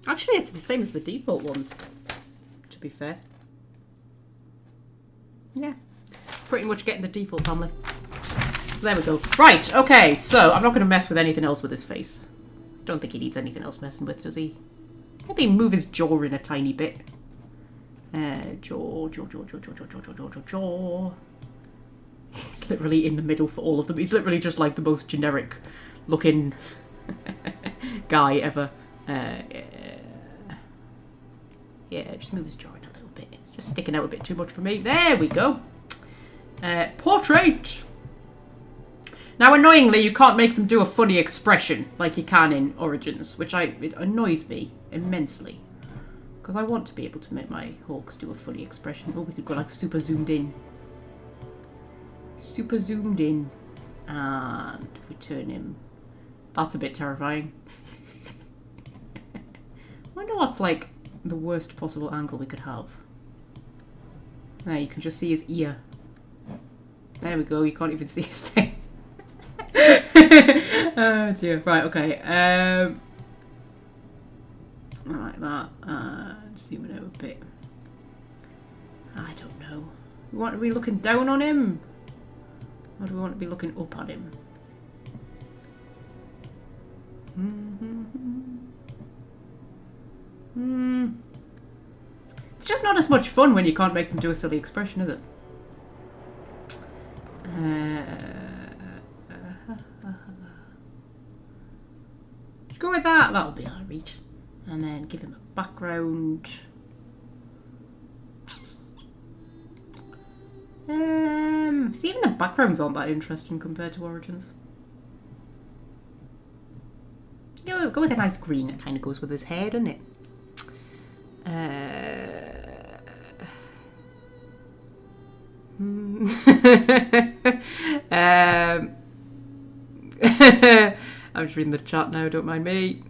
Actually, it's the same as the default ones, to be fair. Yeah, pretty much getting the default family. So there we go. Right, okay, so I'm not going to mess with anything else with his face. Don't think he needs anything else messing with, does he? Maybe move his jaw in a tiny bit. Jaw. He's literally in the middle for all of them. He's literally just like the most generic looking guy ever. Yeah, just move his jaw in a little bit. It's just sticking out a bit too much for me. There we go. Portrait! Now, annoyingly, you can't make them do a funny expression like you can in Origins, which it annoys me immensely. Because I want to be able to make my Hawks do a funny expression. Oh, we could go like super zoomed in. Super zoomed in. And if we turn him... That's a bit terrifying. I wonder what's like the worst possible angle we could have. There, you can just see his ear. There we go, you can't even see his face. Oh dear. Right, okay. Like that. Zoom it out a bit. I don't know. We want to be looking down on him? Or do we want to be looking up at him? It's just not as much fun when you can't make them do a silly expression, is it? Go with that. That'll be alright. And then give him a background. See, even the backgrounds aren't that interesting compared to Origins. Go with a nice green. It kind of goes with his hair, doesn't it? I'm just reading the chat now, don't mind me.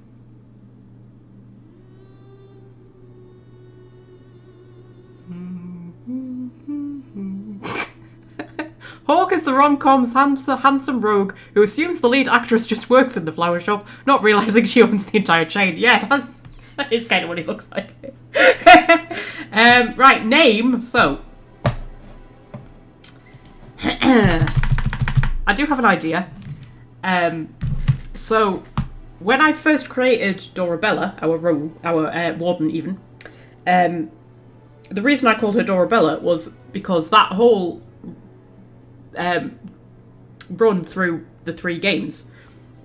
Hawke is the rom-com's handsome rogue who assumes the lead actress just works in the flower shop, not realising she owns the entire chain. Yeah, that is kind of what he looks like. Right, name. So, I do have an idea. So, when I first created Dorabella, our rogue, our warden even, the reason I called her Dorabella was because that whole run through the 3 games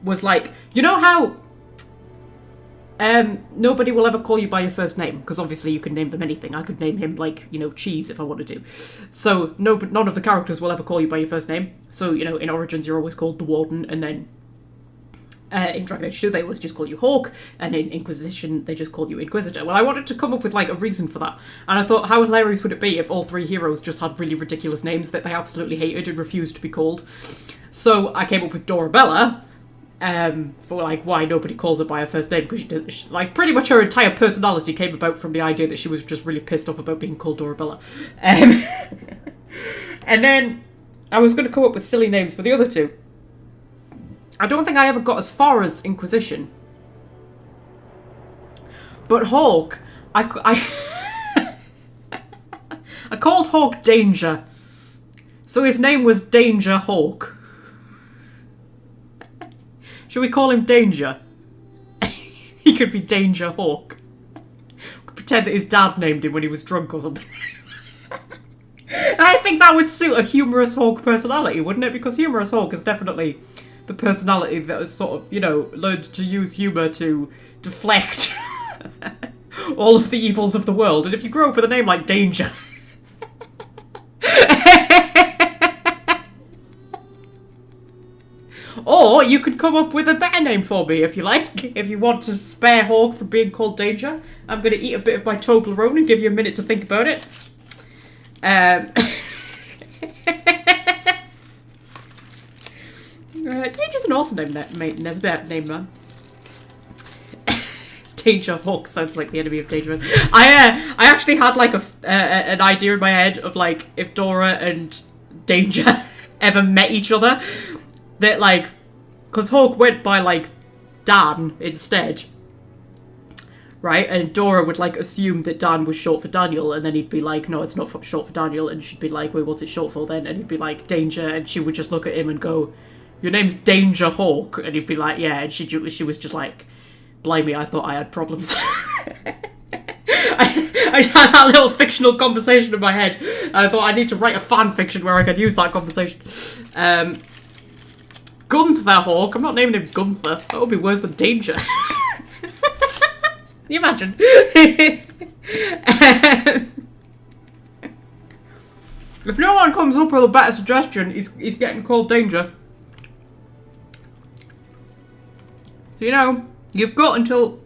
was like, you know how nobody will ever call you by your first name, because obviously you can name them anything. I could name him like, you know, Cheese if I wanted to. So none of the characters will ever call you by your first name. So, you know, in Origins you're always called the Warden, and then in Dragon Age 2 they always just call you Hawke, and in Inquisition they just call you Inquisitor. Well, I wanted to come up with like a reason for that, and I thought, how hilarious would it be if all 3 heroes just had really ridiculous names that they absolutely hated and refused to be called. So I came up with Dorabella, for like why nobody calls her by her first name, because she, like, pretty much her entire personality came about from the idea that she was just really pissed off about being called Dorabella. And then I was going to come up with silly names for the other 2. I don't think I ever got as far as Inquisition. But Hawke, I called Hawke Danger. So his name was Danger Hawke. Should we call him Danger? He could be Danger Hawke. Pretend that his dad named him when he was drunk or something. And I think that would suit a humorous Hawke personality, wouldn't it? Because humorous Hawke is definitely the personality that has sort of, you know, learned to use humour to deflect all of the evils of the world. And if you grow up with a name like Danger... Or you could come up with a better name for me, if you like. If you want to spare Hawke from being called Danger. I'm going to eat a bit of my Toblerone and give you a minute to think about it. Danger's an awesome name, man. Danger Hawke sounds like the enemy of Danger. I actually had like an idea in my head of like if Dora and Danger ever met each other. That, like, because Hawke went by, like, Dan instead. right? And Dora would, like, assume that Dan was short for Daniel, and then he'd be like, no, it's not short for Daniel, and she'd be like, wait, what's it short for then? And he'd be like, Danger, and she would just look at him and go, your name's Danger Hawke, and he'd be like, yeah, and she was just like, blimey, I thought I had problems. I had that little fictional conversation in my head. I thought I need to write a fan fiction where I could use that conversation. Gunther Hawke. I'm not naming him Gunther. That would be worse than Danger. Can you imagine? If no one comes up with a better suggestion, he's getting called Danger. So, you know, you've got until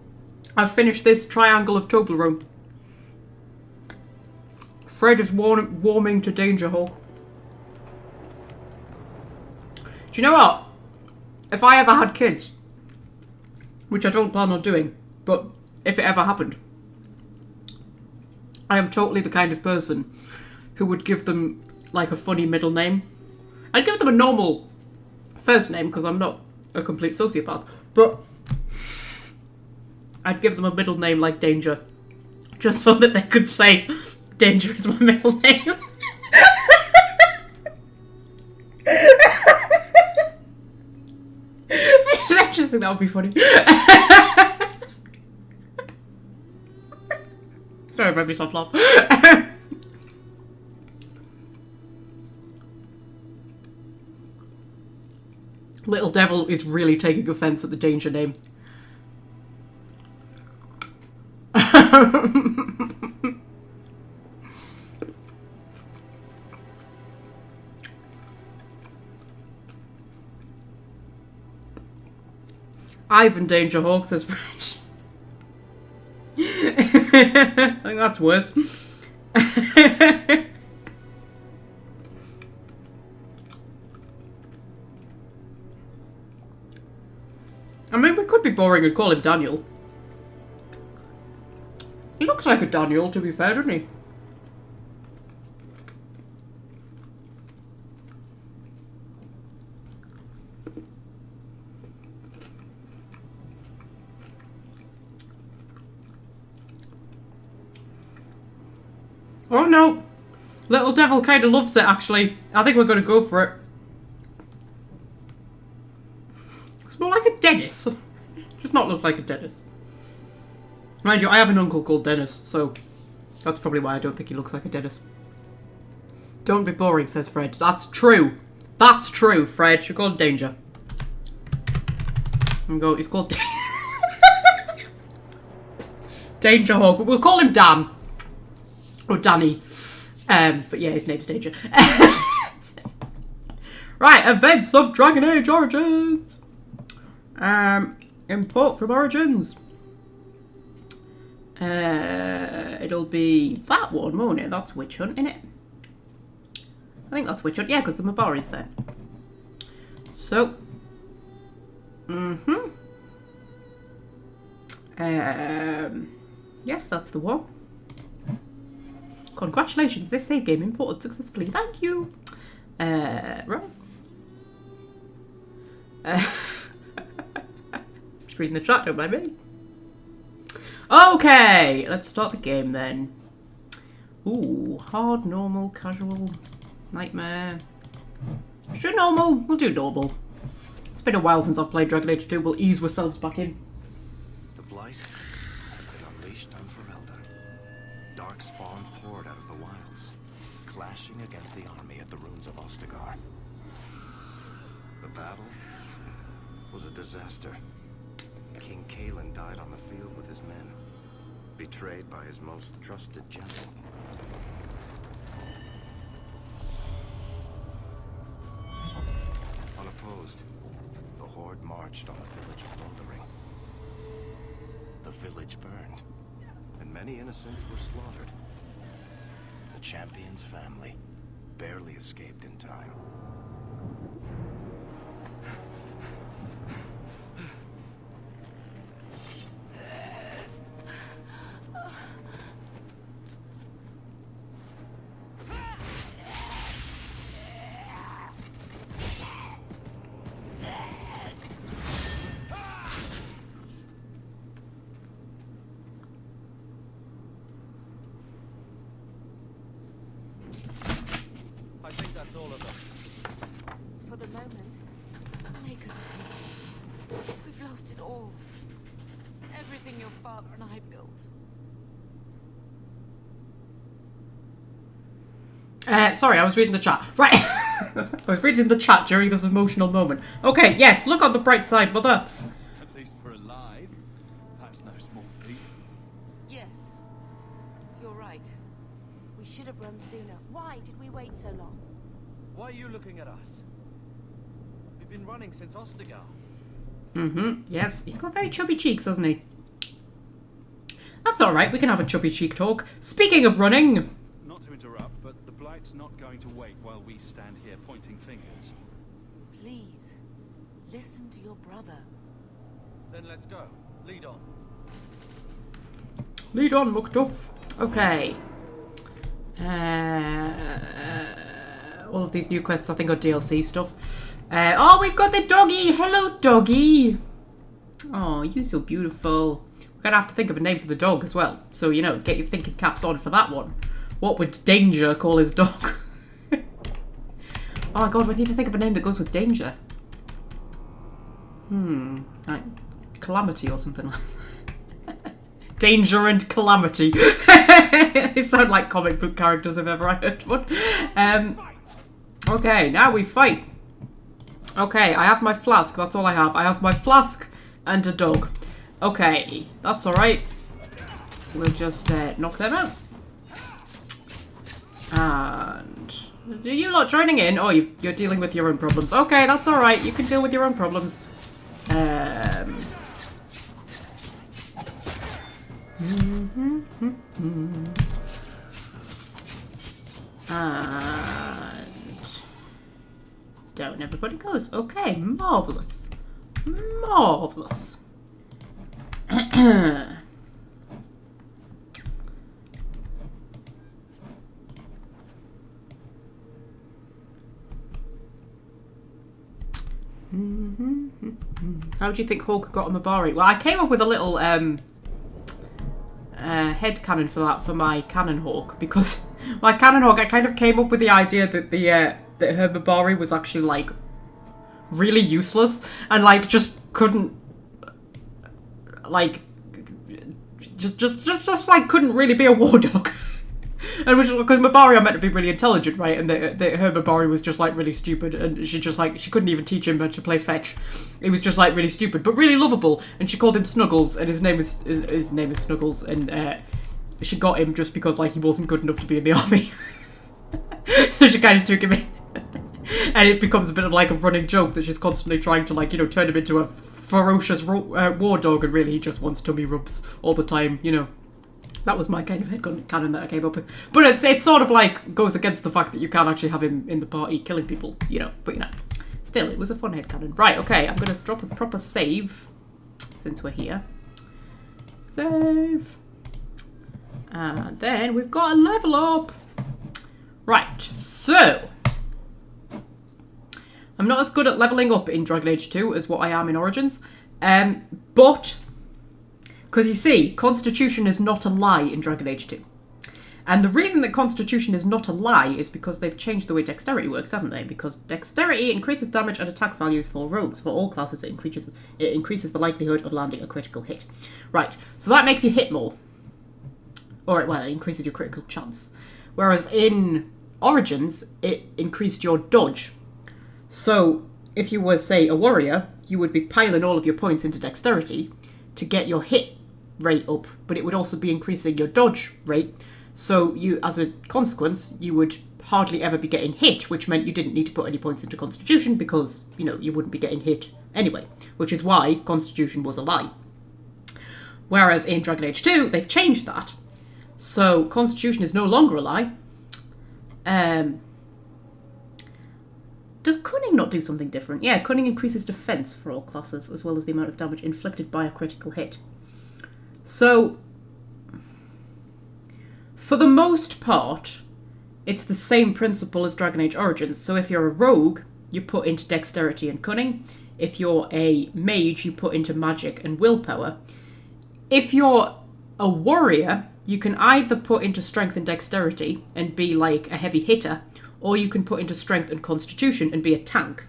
I've finished this triangle of Toblerone. Fred is warming to Danger Hawke. Do you know what? If I ever had kids, which I don't plan on doing, but if it ever happened, I am totally the kind of person who would give them, like, a funny middle name. I'd give them a normal first name, because I'm not a complete sociopath, but I'd give them a middle name like Danger, just so that they could say, Danger is my middle name. I just think that would be funny. Sorry, made me stop laughing. Little Devil is really taking offence at the Danger name. Ivan Danger Hawke, says Fred. I think that's worse. I mean, we could be boring and call him Daniel. He looks like a Daniel, to be fair, doesn't he? Oh no! Little Devil kind of loves it, actually. I think we're going to go for it. It's more like a Dennis. Does not look like a Dennis. Mind you, I have an uncle called Dennis, so that's probably why I don't think he looks like a Dennis. Don't be boring, says Fred. That's true. That's true, Fred. You're called Danger. He's called Danger Hawke, but we'll call him Dan. Or Danny. But yeah, his name's Danger. Right, events of Dragon Age Origins. Import from Origins. It'll be that one, won't it? That's Witch Hunt, innit? I think that's Witch Hunt. Yeah, because the Mabari's there. So. Yes, that's the one. Congratulations, this save game imported successfully. Thank you. Right. Just reading the chat, don't mind me. Okay, let's start the game then. Ooh, hard, normal, casual, nightmare. Should normal? We'll do normal. It's been a while since I've played Dragon Age 2. We'll ease ourselves back in. The Blight had been unleashed on Ferelden. Darkspawn poured out of the wilds, clashing against the army at the ruins of Ostagar. The battle was a disaster. King Kalen died on the field with his men, betrayed by his most trusted general. Unopposed, the Horde marched on the village of Lothering. The village burned, and many innocents were slaughtered. The champion's family barely escaped in time. brother? For the moment, make us safe. We've lost it all. Everything your father and I built. Sorry, I was reading the chat. Right. I was reading the chat during this emotional moment. Okay, yes, look on the bright side, mother. At least we're alive. That's no small feat. Yes, you're right. We should have run sooner. Why did we wait so long? Why are you looking at us? We've been running since Ostergar. Yes, he's got very chubby cheeks, hasn't he? That's alright, we can have a chubby cheek talk. Speaking of running... Not to interrupt, but the Blight's not going to wait while we stand here pointing fingers. Please, listen to your brother. Then let's go. Lead on. Lead on, Macduff. Okay. All of these new quests, I think, are DLC stuff. Oh, we've got the doggy! Hello, doggy! Oh, you're so beautiful. We're going to have to think of a name for the dog as well. So, you know, get your thinking caps on for that one. What would Danger call his dog? Oh my god, we need to think of a name that goes with Danger. Like Calamity or something like that. Danger and Calamity. They sound like comic book characters if ever I heard one. Okay, now we fight. Okay, I have my flask. That's all I have. I have my flask and a dog. Okay, that's alright. We'll just knock them out. And... Are you lot joining in? Oh, you're dealing with your own problems. Okay, that's alright. You can deal with your own problems. And... down everybody goes. Okay, marvellous. Marvellous. How do you think Hawke got a Mabari? Well, I came up with a little headcanon for that for my Cannon Hawk, because my Cannon Hawk, I kind of came up with the idea that that her Mabari was actually like really useless and like just couldn't like just like couldn't really be a war dog. And which because Mabari are meant to be really intelligent, right? And her Mabari was just like really stupid, and she couldn't even teach him to play fetch. It was just like really stupid, but really lovable. And she called him Snuggles, and his name is Snuggles, and she got him just because like he wasn't good enough to be in the army. So she kind of took him in, and it becomes a bit of like a running joke that she's constantly trying to like turn him into a ferocious war dog, and really he just wants tummy rubs all the time, That was my kind of headcanon that I came up with. But it's sort of like goes against the fact that you can't actually have him in the party killing people, But still, it was a fun headcanon. Right, okay, I'm going to drop a proper save since we're here. Save. And then we've got a level up. Right, so. I'm not as good at leveling up in Dragon Age 2 as what I am in Origins. But... Because you see, Constitution is not a lie in Dragon Age 2. And the reason that Constitution is not a lie is because they've changed the way Dexterity works, haven't they? Because Dexterity increases damage and attack values for rogues. For all classes, it increases the likelihood of landing a critical hit. Right, so that makes you hit more. Or, well, it increases your critical chance. Whereas in Origins, it increased your dodge. So, if you were, say, a warrior, you would be piling all of your points into Dexterity to get your hit rate up, but it would also be increasing your dodge rate, so you, as a consequence, you would hardly ever be getting hit, which meant you didn't need to put any points into Constitution because, you wouldn't be getting hit anyway, which is why Constitution was a lie. Whereas in Dragon Age 2, they've changed that, so Constitution is no longer a lie. Does Cunning not do something different? Yeah, Cunning increases defense for all classes, as well as the amount of damage inflicted by a critical hit. So, for the most part, it's the same principle as Dragon Age Origins. So if you're a rogue, you put into Dexterity and Cunning. If you're a mage, you put into Magic and Willpower. If you're a warrior, you can either put into Strength and Dexterity and be like a heavy hitter, or you can put into strength and constitution and be a tank.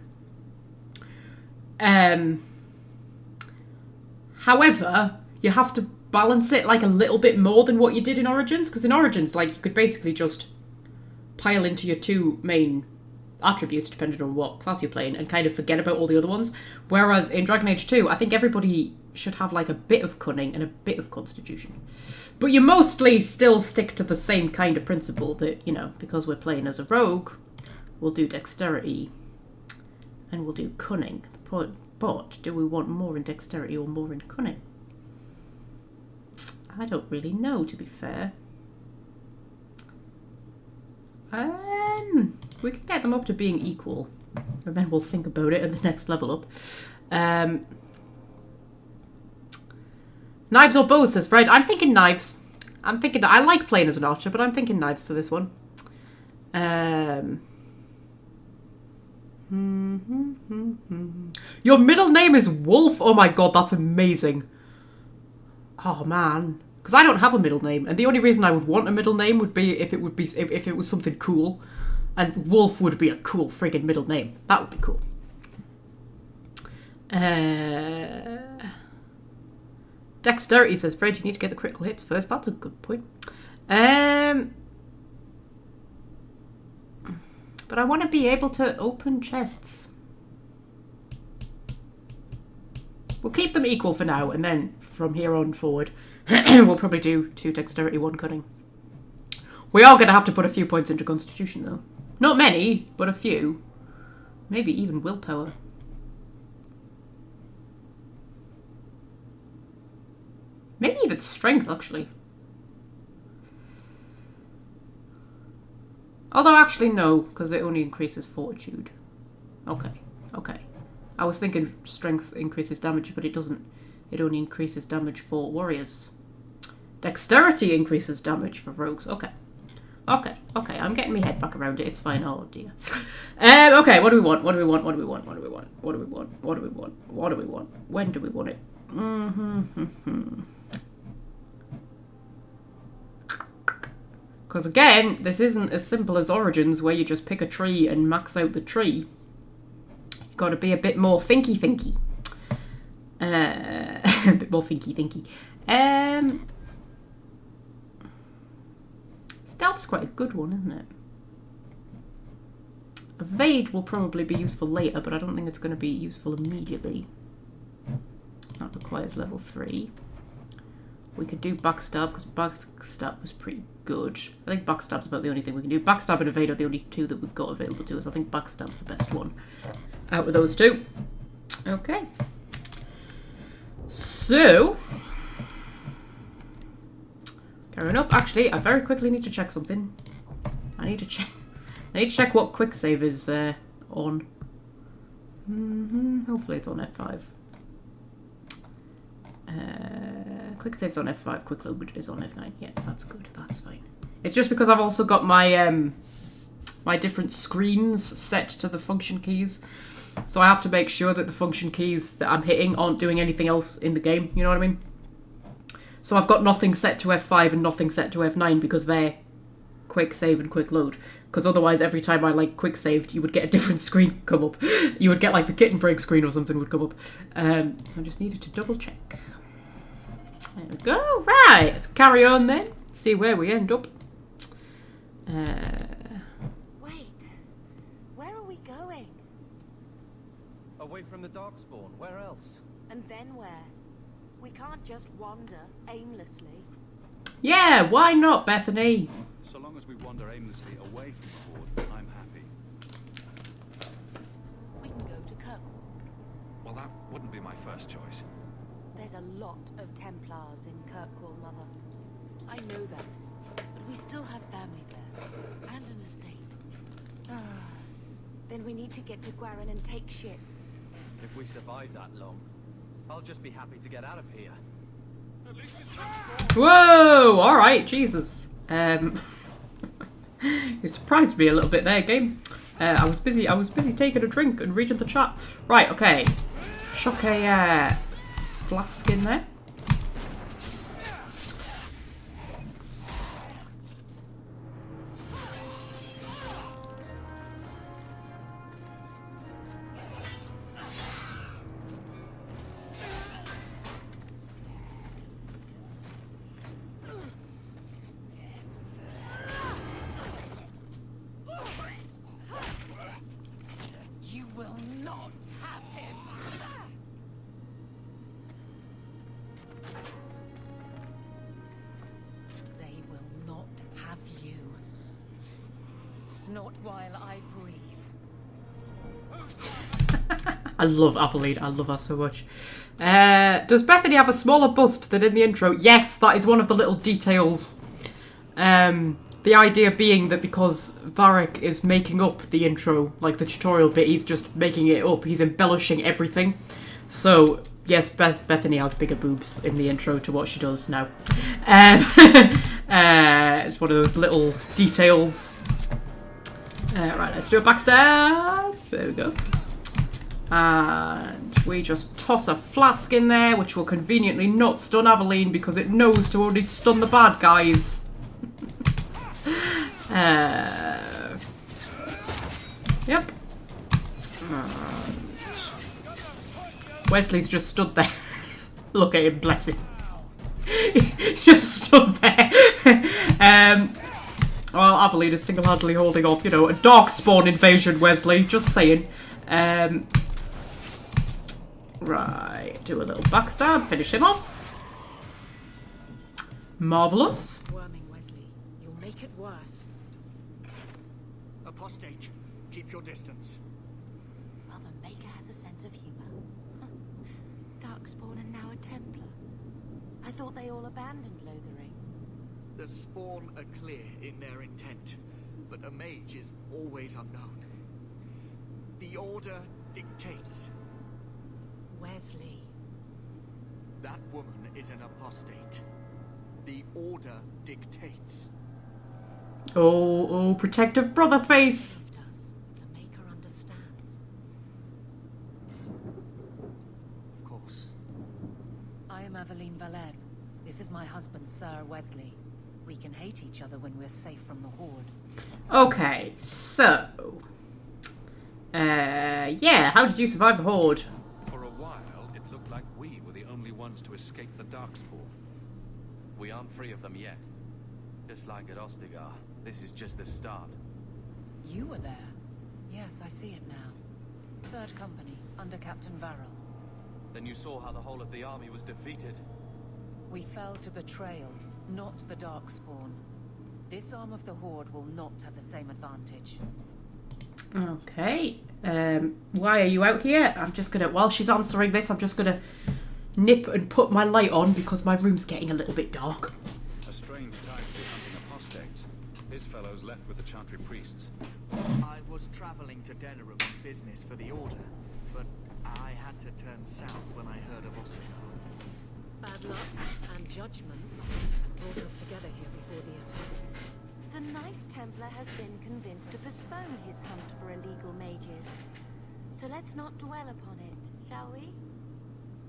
However, you have to balance it like a little bit more than what you did in Origins, because in Origins, like, you could basically just pile into your 2 main attributes depending on what class you're playing and kind of forget about all the other ones. Whereas in Dragon Age 2, I think everybody should have like a bit of cunning and a bit of constitution. But you mostly still stick to the same kind of principle that, you know, because we're playing as a rogue, we'll do dexterity and we'll do cunning. But do we want more in dexterity or more in cunning? I don't really know, to be fair. We can get them up to being equal, and then we'll think about it at the next level up. Knives or bows, says Fred. I'm thinking knives. I like playing as an archer, but I'm thinking knives for this one. Your middle name is Wolf? Oh my god, that's amazing. Oh man. Because I don't have a middle name, and the only reason I would want a middle name would be if it was something cool. And Wolf would be a cool friggin' middle name. That would be cool. Dexterity, says Fred. You need to get the critical hits first. That's a good point. But I want to be able to open chests. We'll keep them equal for now, and then from here on forward, we'll probably do 2 dexterity, 1 cunning. We are going to have to put a few points into constitution, though. Not many, but a few. Maybe even willpower. Maybe even strength, actually. Although, actually, no, because it only increases fortitude. Okay, okay. I was thinking strength increases damage, but it doesn't. It only increases damage for warriors. Dexterity increases damage for rogues. Okay. Okay, okay, I'm getting my head back around it. It's fine. Oh dear. Okay, what do we want? What do we want? What do we want? What do we want? What do we want? What do we want? What do we want? When do we want it? Because again, this isn't as simple as Origins, where you just pick a tree and max out the tree. You've got to be a bit more thinky. A bit more thinky. Stealth's quite a good one, isn't it? Evade will probably be useful later, but I don't think it's going to be useful immediately. That requires level 3. We could do backstab, because backstab was pretty good. I think backstab's about the only thing we can do. Backstab and evade are the only 2 that we've got available to us. I think backstab's the best one out of those 2. Okay. So, carrying up. Actually, I very quickly need to check something. I need to check what quick save is on. Hopefully it's on F5. Quick save's on F5, quick load is on F9. Yeah, that's good, that's fine. It's just because I've also got my my different screens set to the function keys. So I have to make sure that the function keys that I'm hitting aren't doing anything else in the game, you know what I mean? So I've got nothing set to F5 and nothing set to F9 because they're quick save and quick load. Because otherwise every time I like quick saved, you would get a different screen come up. You would get like the kitten break screen or something would come up. So I just needed to double check. There we go. Right, let's carry on then. See where we end up. Wait, where are we going? Away from the Darkspawn. Where else? And then where? We can't just wander aimlessly. Yeah, why not, Bethany? So long as we wander aimlessly away from the Horde, I'm happy. We can go to Kirkwall. Well, that wouldn't be my first choice. There's a lot of Templars in Kirkwall, Mother. I know that, but we still have family there, and an estate. Then we need to get to Guarin and take ship. If we survive that long, I'll just be happy to get out of here. Whoa! Alright, Jesus. You surprised me a little bit there, game. I was busy taking a drink and reading the chat. Right, okay. Chuck a flask in there. Not while I breathe. I love Appeline. I love her so much. Does Bethany have a smaller bust than in the intro? Yes, that is one of the little details. The idea being that because Varric is making up the intro, like the tutorial bit, he's just making it up. He's embellishing everything. So, yes, Bethany has bigger boobs in the intro to what she does now. It's one of those little details. Right, let's do a backstab. There we go. And we just toss a flask in there, which will conveniently not stun Aveline because it knows to only stun the bad guys. Yep. And Wesley's just stood there. Look at him, bless him. Just stood there. Well, Aveline is single-handedly holding off, you know, a darkspawn invasion, Wesley. Just saying. Right, do a little backstab, finish him off. Marvellous. Worming, Wesley. You'll make it worse. Apostate, keep your distance. Well, the Maker has a sense of humor. Darkspawn and now a Templar. I thought they all abandoned Lothering. The spawn are clear in their intent, but a mage is always unknown. The Order dictates. Wesley. That woman is an apostate. The Order dictates. Oh, protective brother face. Us. The Maker understands. Of course. I am Aveline Valeb. This is my husband, Sir Wesley. We can hate each other when we're safe from the Horde. Okay, so... yeah, how did you survive the Horde? For a while, it looked like we were the only ones to escape the Darkspawn. We aren't free of them yet. Just like at Ostagar, this is just the start. You were there? Yes, I see it now. Third Company, under Captain Varrel. Then you saw how the whole of the army was defeated. We fell to betrayal, not the Darkspawn. This arm of the Horde will not have the same advantage. Okay, why are you out here? I'm just gonna, while she's answering this, I'm just gonna nip and put my light on because my room's getting a little bit dark. A strange time to be hunting apostates. His fellows left with the Chantry priests. I was traveling to Denerim on business for the Order, but I had to turn south when I heard of Ostagar. Bad luck and judgment brought us together here before the attack. The nice Templar has been convinced to postpone his hunt for illegal mages. So let's not dwell upon it, shall we?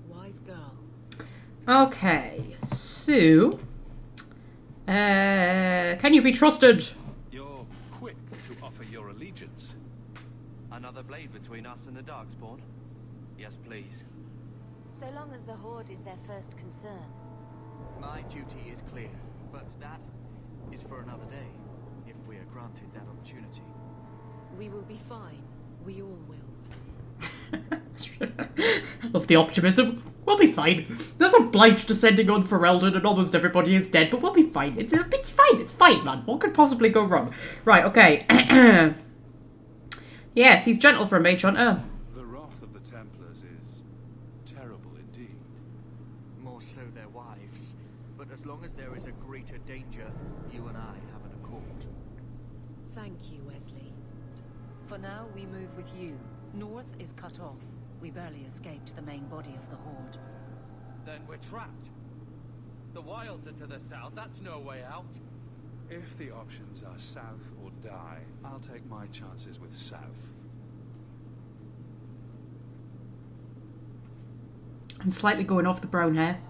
Wise girl. Okay, so... can you be trusted? You're quick to offer your allegiance. Another blade between us and the Darkspawn? Yes, please. So long as the Horde is their first concern. My duty is clear, but that is for another day, if we are granted that opportunity. We will be fine. We all will. Love the optimism. We'll be fine. There's a blight descending on Ferelden and almost everybody is dead, but we'll be fine. It's fine. It's fine, man. What could possibly go wrong? Right, okay. Yes, he's gentle for a mage hunter. The wrath of the Templars is terrible indeed. More so their wives. But as long as there is a greater danger, you and I have an accord. Thank you, Wesley. For now, we move with you. North is cut off. We barely escaped the main body of the Horde. Then we're trapped. The wilds are to the south. That's no way out. If the options are south or die, I'll take my chances with south. I'm slightly going off the brown hair.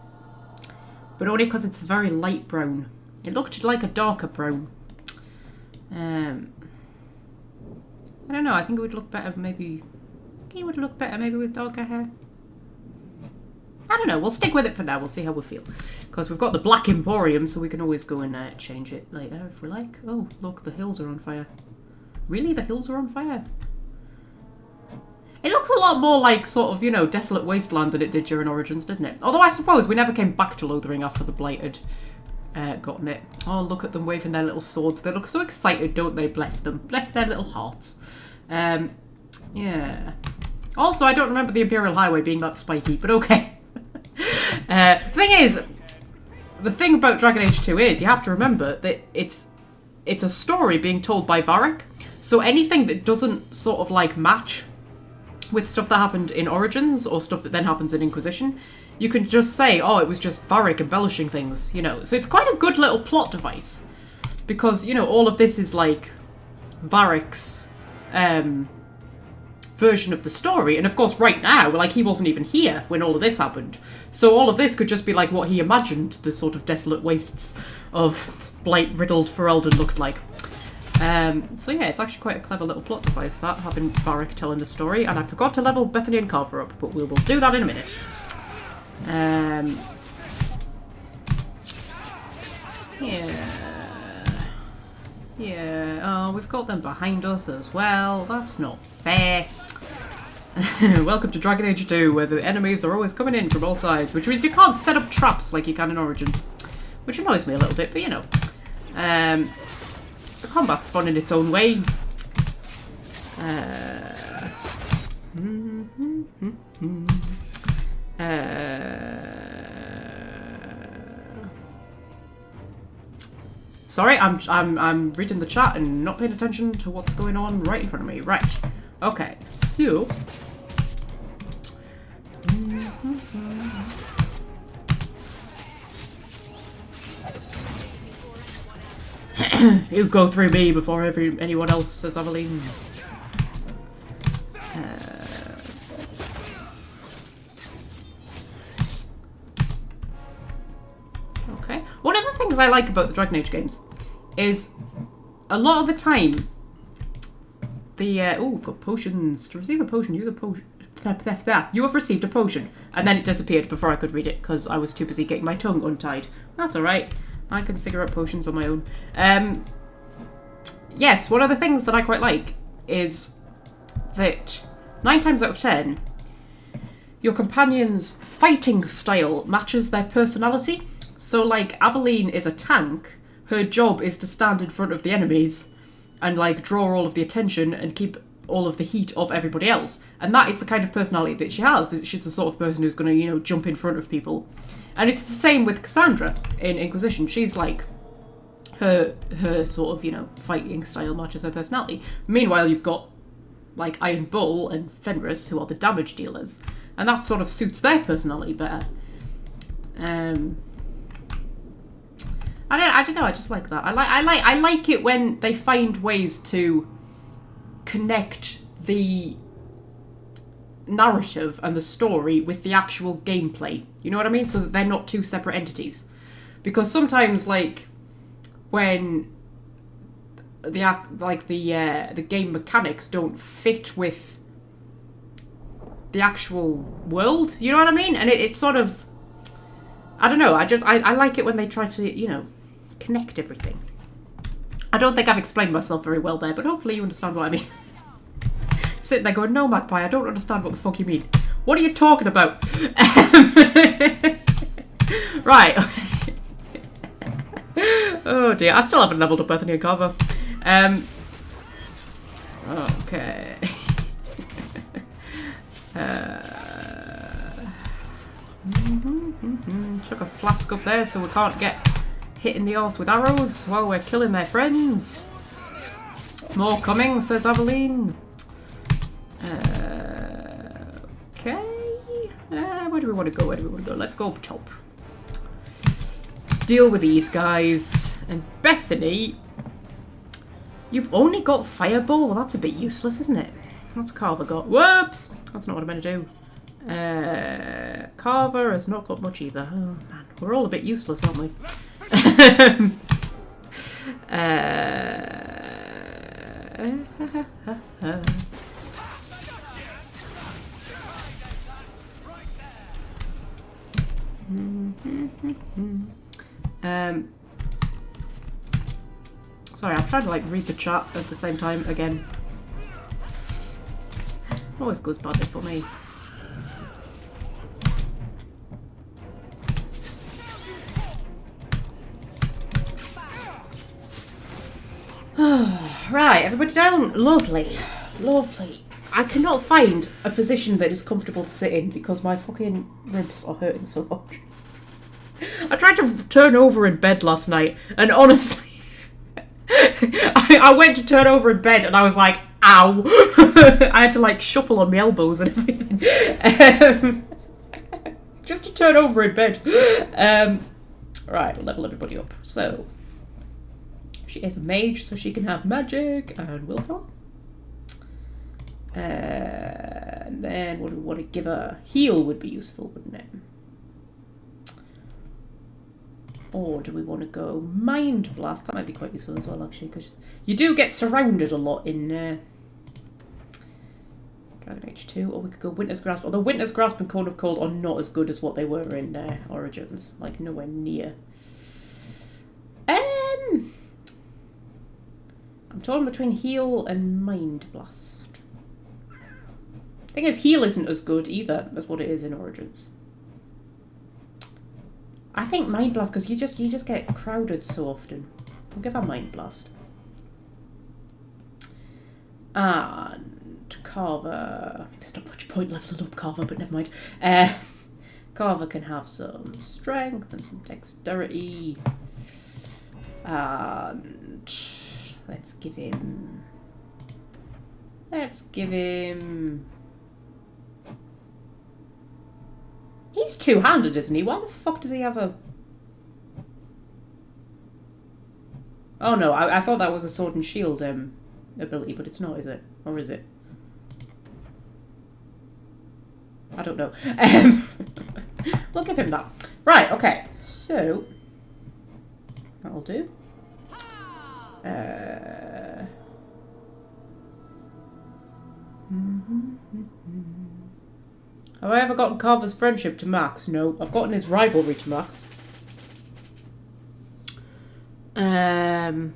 But only because it's very light brown. It looked like a darker brown. I don't know, I think it would look better maybe... I think it would look better maybe with darker hair. I don't know, we'll stick with it for now, we'll see how we feel. Because we've got the Black Emporium, so we can always go and change it later if we like. Oh, look, the hills are on fire. Really? The hills are on fire? It looks a lot more like sort of, you know, Desolate Wasteland than it did during Origins, didn't it? Although I suppose we never came back to Lothering after the Blight had gotten it. Oh, look at them waving their little swords. They look so excited, don't they? Bless them. Bless their little hearts. Yeah. Also, I don't remember the Imperial Highway being that spiky, but okay. The thing about Dragon Age 2 is you have to remember that it's a story being told by Varric. So anything that doesn't sort of like match with stuff that happened in Origins or stuff that then happens in Inquisition, you can just say, oh, it was just Varric embellishing things, you know. So it's quite a good little plot device because, you know, all of this is like Varric's version of the story. And of course, right now, like, he wasn't even here when all of this happened. So all of this could just be like what he imagined the sort of desolate wastes of Blight-riddled Ferelden looked like. So yeah, it's actually quite a clever little plot device, that, having Varric telling the story. And I forgot to level Bethany and Carver up, but we will do that in a minute. Yeah, oh, we've got them behind us as well. That's not fair. Welcome to Dragon Age 2, where the enemies are always coming in from all sides, which means you can't set up traps like you can in Origins. Which annoys me a little bit, but you know. The combat's fun in its own way. Sorry, I'm reading the chat and not paying attention to what's going on right in front of me. Right. Okay, so you go through me before anyone else, says Aveline. Okay. One of the things I like about the Dragon Age games is a lot of the time we've got potions. To receive a potion, use a potion. You have received a potion. And then it disappeared before I could read it because I was too busy getting my tongue untied. That's alright. I can figure out potions on my own. Yes, one of the things that I quite like is that 9 times out of 10, your companion's fighting style matches their personality. So, like, Aveline is a tank. Her job is to stand in front of the enemies and, like, draw all of the attention and keep all of the heat off everybody else. And that is the kind of personality that she has. She's the sort of person who's going to, you know, jump in front of people. And it's the same with Cassandra in Inquisition. She's like, her sort of, you know, fighting style matches her personality. Meanwhile, you've got, like, Iron Bull and Fenris, who are the damage dealers. And that sort of suits their personality better. I don't know, I just like that. I like it when they find ways to connect the narrative and the story with the actual gameplay. You know what I mean? So that they're not two separate entities. Because sometimes, like, when the game mechanics don't fit with the actual world, you know what I mean? And it's sort of, I don't know, I like it when they try to, you know, connect everything. I don't think I've explained myself very well there, but hopefully you understand what I mean. Sitting there going, no, Magpie, I don't understand what the fuck you mean. What are you talking about? Right. Oh dear, I still haven't leveled up Bethany and Carver. Okay. Chuck a flask up there so we can't get hit in the arse with arrows while we're killing their friends. More coming, says Aveline. Okay. Where do we want to go? Where do we want to go? Let's go up top. Deal with these guys. And Bethany, you've only got Fireball? Well, that's a bit useless, isn't it? What's Carver got? Whoops! That's not what I meant to do. Carver has not got much either. Oh, man. We're all a bit useless, aren't we? Sorry, I'm trying to like read the chat at the same time again. Always goes badly for me. Right, everybody down. Lovely. Lovely. I cannot find a position that is comfortable to sit in because my fucking ribs are hurting so much. I tried to turn over in bed last night, and honestly, I went to turn over in bed and I was like, ow. I had to like shuffle on my elbows and everything. Just to turn over in bed. Right, we'll level everybody up. So, she is a mage, so she can have magic and willpower. And then what do we want to give her? Heal would be useful, wouldn't it? Or do we want to go Mind Blast? That might be quite useful as well, actually, because you do get surrounded a lot in Dragon Age 2. Or we could go Winter's Grasp. Although Winter's Grasp and Cone of Cold are not as good as what they were in Origins. Like, nowhere near. I'm torn between Heal and Mind Blast. Thing is, Heal isn't as good either as what it is in Origins. I think Mind Blast, because you just get crowded so often. I'll give her Mind Blast. And Carver. I mean, there's not much point leveling up Carver, but never mind. Carver can have some strength and some dexterity. And let's give him. He's two-handed, isn't he? Why the fuck does he have a... Oh no, I thought that was a sword and shield ability, but it's not, is it? Or is it? I don't know. We'll give him that. Right, okay. So, that'll do. Have I ever gotten Carver's friendship to max? No. I've gotten his rivalry to max. I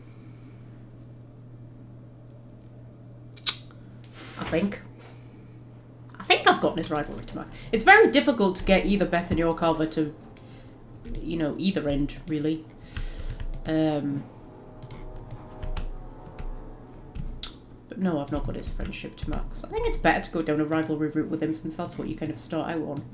think I've gotten his rivalry to max. It's very difficult to get either Bethany or Carver to, you know, either end, really. But no, I've not got his friendship to max. I think it's better to go down a rivalry route with him since that's what you kind of start out on.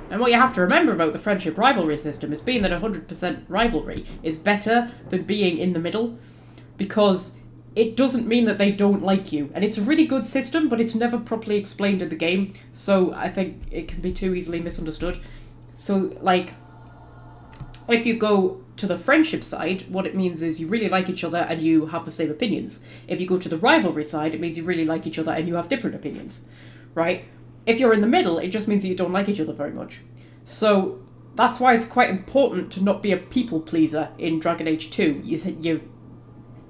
And what you have to remember about the friendship rivalry system is being that 100% rivalry is better than being in the middle, because it doesn't mean that they don't like you. And it's a really good system, but it's never properly explained in the game, so I think it can be too easily misunderstood. So, like, if you go to the friendship side, what it means is you really like each other and you have the same opinions. If you go to the rivalry side, it means you really like each other and you have different opinions, right? If you're in the middle, it just means that you don't like each other very much. So that's why it's quite important to not be a people pleaser in Dragon Age 2. You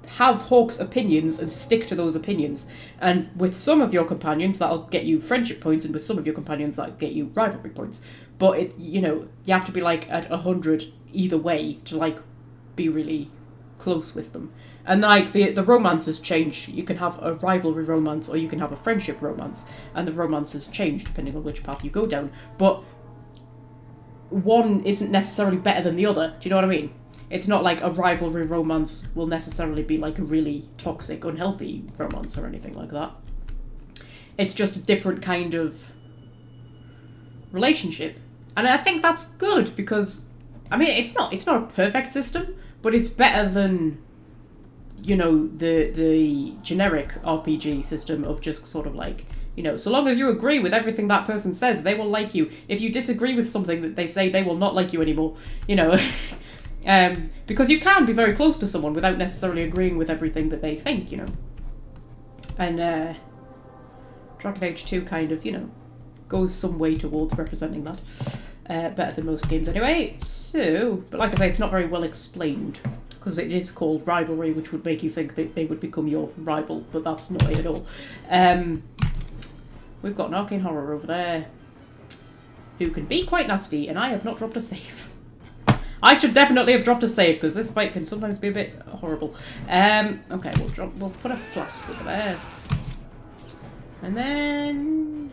have Hawke's opinions and stick to those opinions. And with some of your companions, that'll get you friendship points, and with some of your companions, that'll get you rivalry points. But, it, you know, you have to be, like, at 100 either way to, like, be really close with them. And, like, the romances change. You can have a rivalry romance or you can have a friendship romance. And the romances change depending on which path you go down. But one isn't necessarily better than the other. Do you know what I mean? It's not like a rivalry romance will necessarily be, like, a really toxic, unhealthy romance or anything like that. It's just a different kind of relationship. And I think that's good because, I mean, it's not a perfect system, but it's better than, you know, the generic RPG system of just sort of like, you know, so long as you agree with everything that person says, they will like you. If you disagree with something that they say, they will not like you anymore, you know. Because you can be very close to someone without necessarily agreeing with everything that they think, you know. And Dragon Age 2 kind of, you know, goes some way towards representing that. Better than most games anyway. So, but like I say, it's not very well explained. Because it is called rivalry, which would make you think that they would become your rival, but that's not it at all. We've got an arcane horror over there, who can be quite nasty, and I have not dropped a save. I should definitely have dropped a save, because this fight can sometimes be a bit horrible. Okay, we'll put a flask over there. And then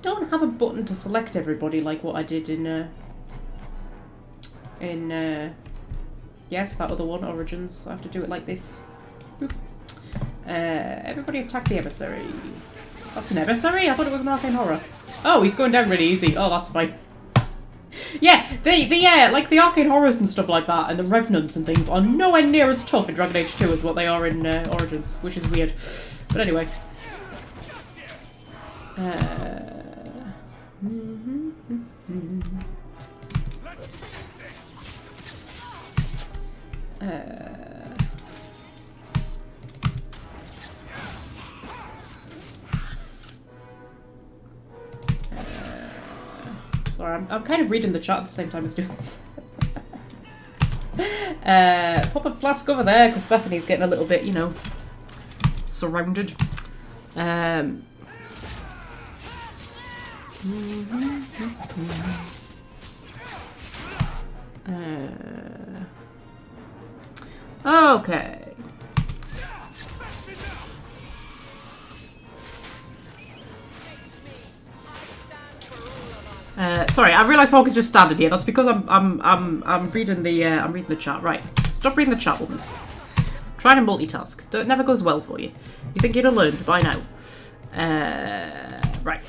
don't have a button to select everybody like what I did in Yes, that other one, Origins. I have to do it like this. Boop. Everybody attack the emissary. That's an emissary? I thought it was an arcane horror. Oh, he's going down really easy. Oh, that's fine. Yeah, like the arcane horrors and stuff like that, and the revenants and things are nowhere near as tough in Dragon Age 2 as what they are in Origins, which is weird. But anyway. Sorry, I'm kind of reading the chat at the same time as doing this. Pop a flask over there, because Bethany's getting a little bit, you know, surrounded. Okay. Sorry, I realise Hawke is just standing here. That's because I'm reading the chat. Right, stop reading the chat, woman. Trying to multitask. It never goes well for you. You think you'd have learned by now? Right.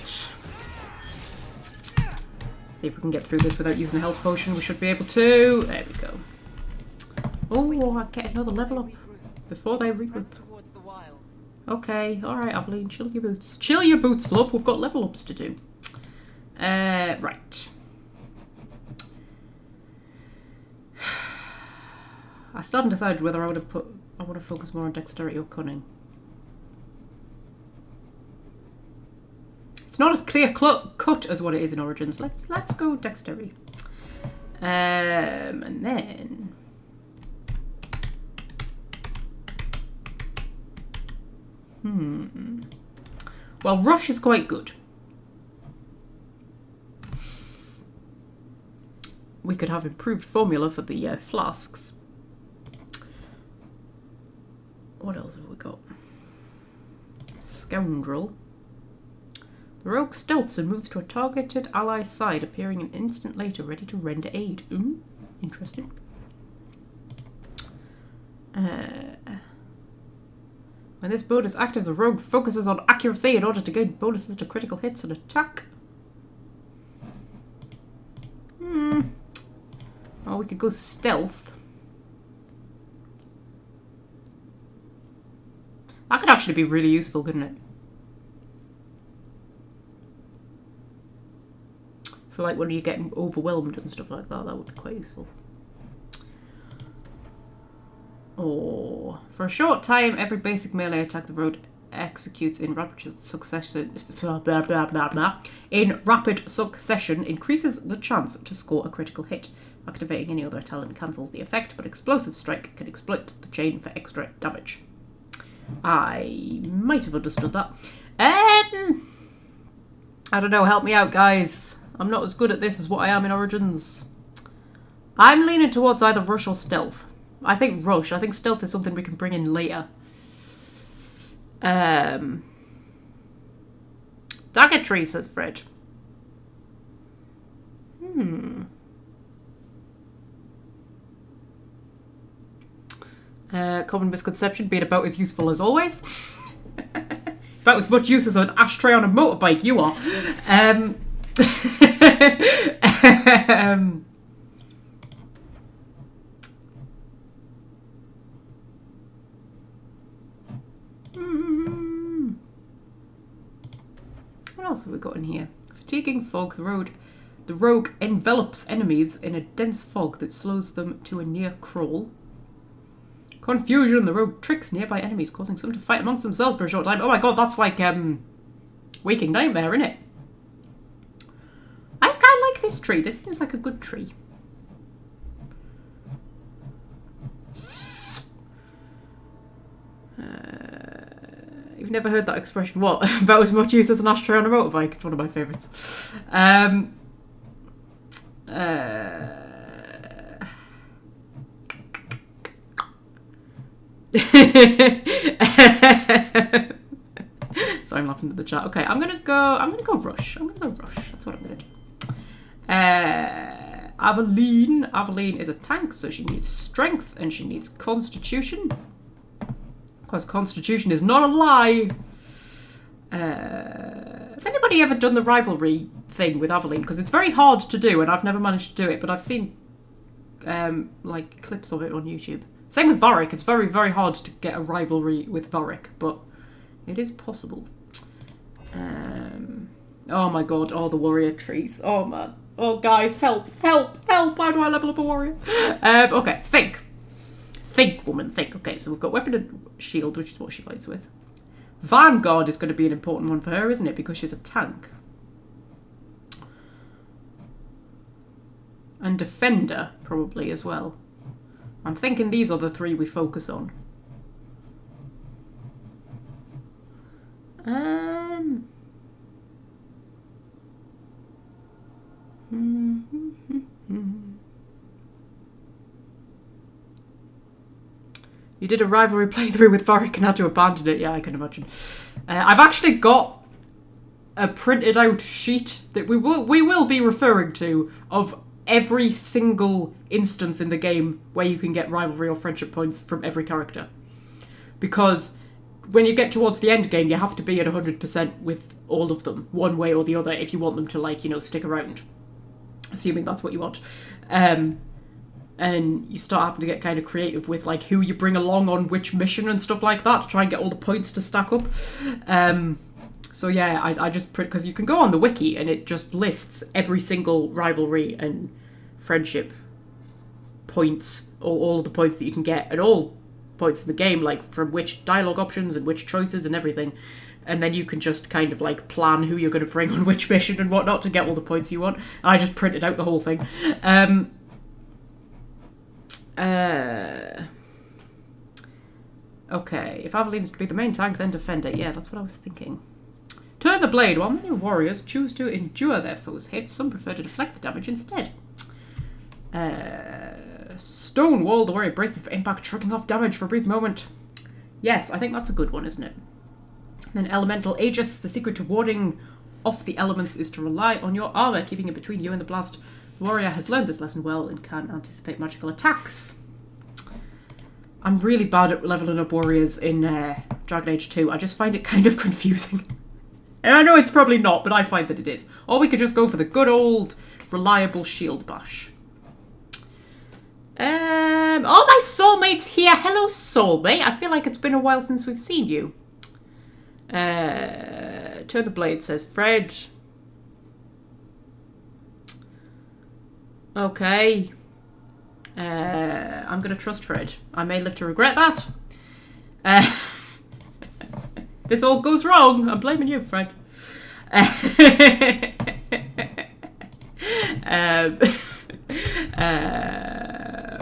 See if we can get through this without using a health potion. We should be able to. There we go. Oh, I get another level up before they regroup. Okay, alright, Aveline, chill your boots. Chill your boots, love. We've got level ups to do. Right. I still haven't decided whether I want to focus more on dexterity or cunning. It's not as clear cut as what it is in Origins. Let's go dexterity. And then well, rush is quite good. We could have improved formula for the flasks. What else have we got? Scoundrel. The rogue stealths and moves to a targeted ally's side, appearing an instant later, ready to render aid. Interesting. When this mode is active, the rogue focuses on accuracy in order to gain bonuses to critical hits and attack. Or we could go stealth. That could actually be really useful, couldn't it? For like when you're getting overwhelmed and stuff like that, that would be quite useful. Or for a short time, every basic melee attack the rogue executes in rapid succession increases the chance to score a critical hit. Activating any other talent cancels the effect, but explosive strike can exploit the chain for extra damage. I might have understood that. I don't know, help me out, guys. I'm not as good at this as what I am in Origins. I'm leaning towards either rush or stealth. I think rush. I think stealth is something we can bring in later. Dagger tree, says Fred. Common misconception, being about as useful as always. About as much use as an ashtray on a motorbike you are. What else have we got in here? Fatiguing fog. The rogue envelops enemies in a dense fog that slows them to a near crawl. Confusion. The rogue tricks nearby enemies, causing some to fight amongst themselves for a short time. Oh my god, that's like Waking Nightmare, isn't it? I kind of like this tree. This seems like a good tree. You've never heard that expression? What? About as much use as an ashtray on a motorbike? It's one of my favourites. Sorry, I'm laughing at the chat. Okay, I'm gonna go rush. That's what I'm gonna do. Aveline. Aveline is a tank, so she needs strength and she needs constitution. Because constitution is not a lie. Has anybody ever done the rivalry thing with Aveline? Because it's very hard to do and I've never managed to do it, but I've seen like clips of it on YouTube. Same with Varric. It's very, very hard to get a rivalry with Varric, but it is possible. Oh my god, oh, the warrior trees. Oh man. Oh guys, help, help, help. How do I level up a warrior? Okay, think. Think, woman, think. Okay, so we've got weapon and shield, which is what she fights with. Vanguard is going to be an important one for her, isn't it? Because she's a tank. And defender, probably, as well. I'm thinking these are the three we focus on. You did a rivalry playthrough with Varric and had to abandon it. Yeah, I can imagine. I've actually got a printed out sheet that we will be referring to of every single instance in the game where you can get rivalry or friendship points from every character. Because when you get towards the end game, you have to be at 100% with all of them, one way or the other, if you want them to, like, you know, stick around. Assuming that's what you want. And you start having to get kind of creative with, like, who you bring along on which mission and stuff like that to try and get all the points to stack up. So yeah, I just print, because you can go on the wiki and it just lists every single rivalry and friendship points, all the points that you can get at all points in the game, like from which dialogue options and which choices and everything. And then you can just kind of like plan who you're going to bring on which mission and whatnot to get all the points you want. I just printed out the whole thing. Okay, if Aveline is to be the main tank, then defender. Yeah, that's what I was thinking. Turn the blade. While many warriors choose to endure their foes' hits, some prefer to deflect the damage instead. Stonewall. The warrior braces for impact, shrugging off damage for a brief moment. Yes, I think that's a good one, isn't it? Then Elemental Aegis. The secret to warding off the elements is to rely on your armor, keeping it between you and the blast. The warrior has learned this lesson well and can anticipate magical attacks. I'm really bad at leveling up warriors in Dragon Age 2. I just find it kind of confusing. And I know it's probably not, but I find that it is. Or we could just go for the good old reliable shield bash. Oh, my soulmate's here. Hello, soulmate. I feel like it's been a while since we've seen you. Turn the blade, says Fred. Okay. I'm going to trust Fred. I may live to regret that. This all goes wrong. I'm blaming you, Fred.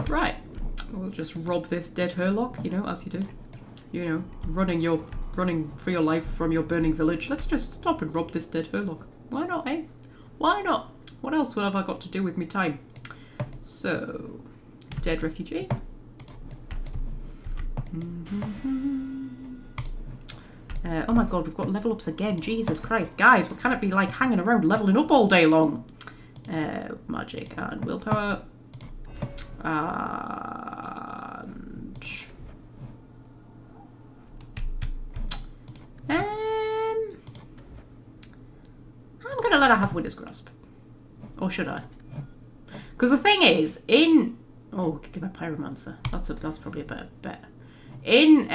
Right. We'll just rob this dead Hurlock, you know, as you do. You know, running for your life from your burning village. Let's just stop and rob this dead Hurlock. Why not, eh? Why not? What else have I got to do with me time? So, dead refugee. Oh my god, we've got level ups again. Jesus Christ. Guys, we can't be like hanging around leveling up all day long. Magic and willpower. And... I'm going to let her have Winter's Grasp. Or should I? Because the thing is, in... Oh, we could give her Pyromancer. That's probably a better bet. In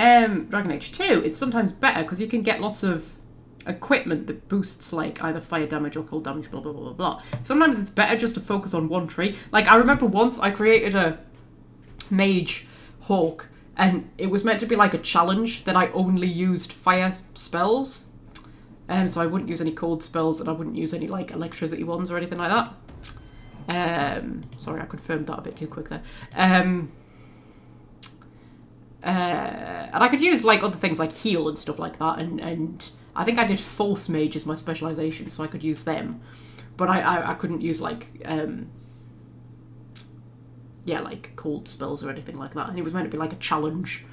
Dragon Age 2, it's sometimes better because you can get lots of equipment that boosts like either fire damage or cold damage, blah, blah, blah, blah, blah. Sometimes it's better just to focus on one tree. Like, I remember once I created a mage Hawke, and it was meant to be like a challenge that I only used fire spells. So I wouldn't use any cold spells and I wouldn't use any like electricity ones or anything like that. Sorry, I confirmed that a bit too quick there. And I could use like other things like heal and stuff like that, and I think I did Force Mage as my specialisation, so I could use them. But I couldn't use like like cold spells or anything like that. And it was meant to be like a challenge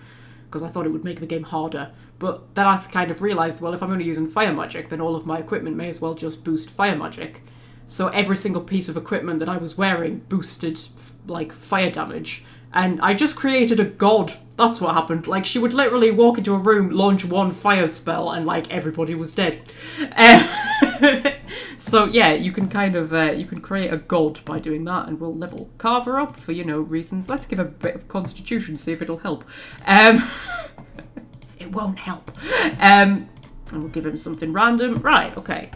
because I thought it would make the game harder. But then I kind of realised, well, if I'm only using fire magic, then all of my equipment may as well just boost fire magic. so every single piece of equipment that I was wearing boosted like fire damage. And I just created a god. That's what happened. Like, she would literally walk into a room, launch one fire spell, and like everybody was dead. So yeah, you can kind of you can create a god by doing that, and we'll level Carver up for, you know, reasons. Let's give a bit of Constitution, see if it'll help. It won't help. And we'll give him something random. Right, okay.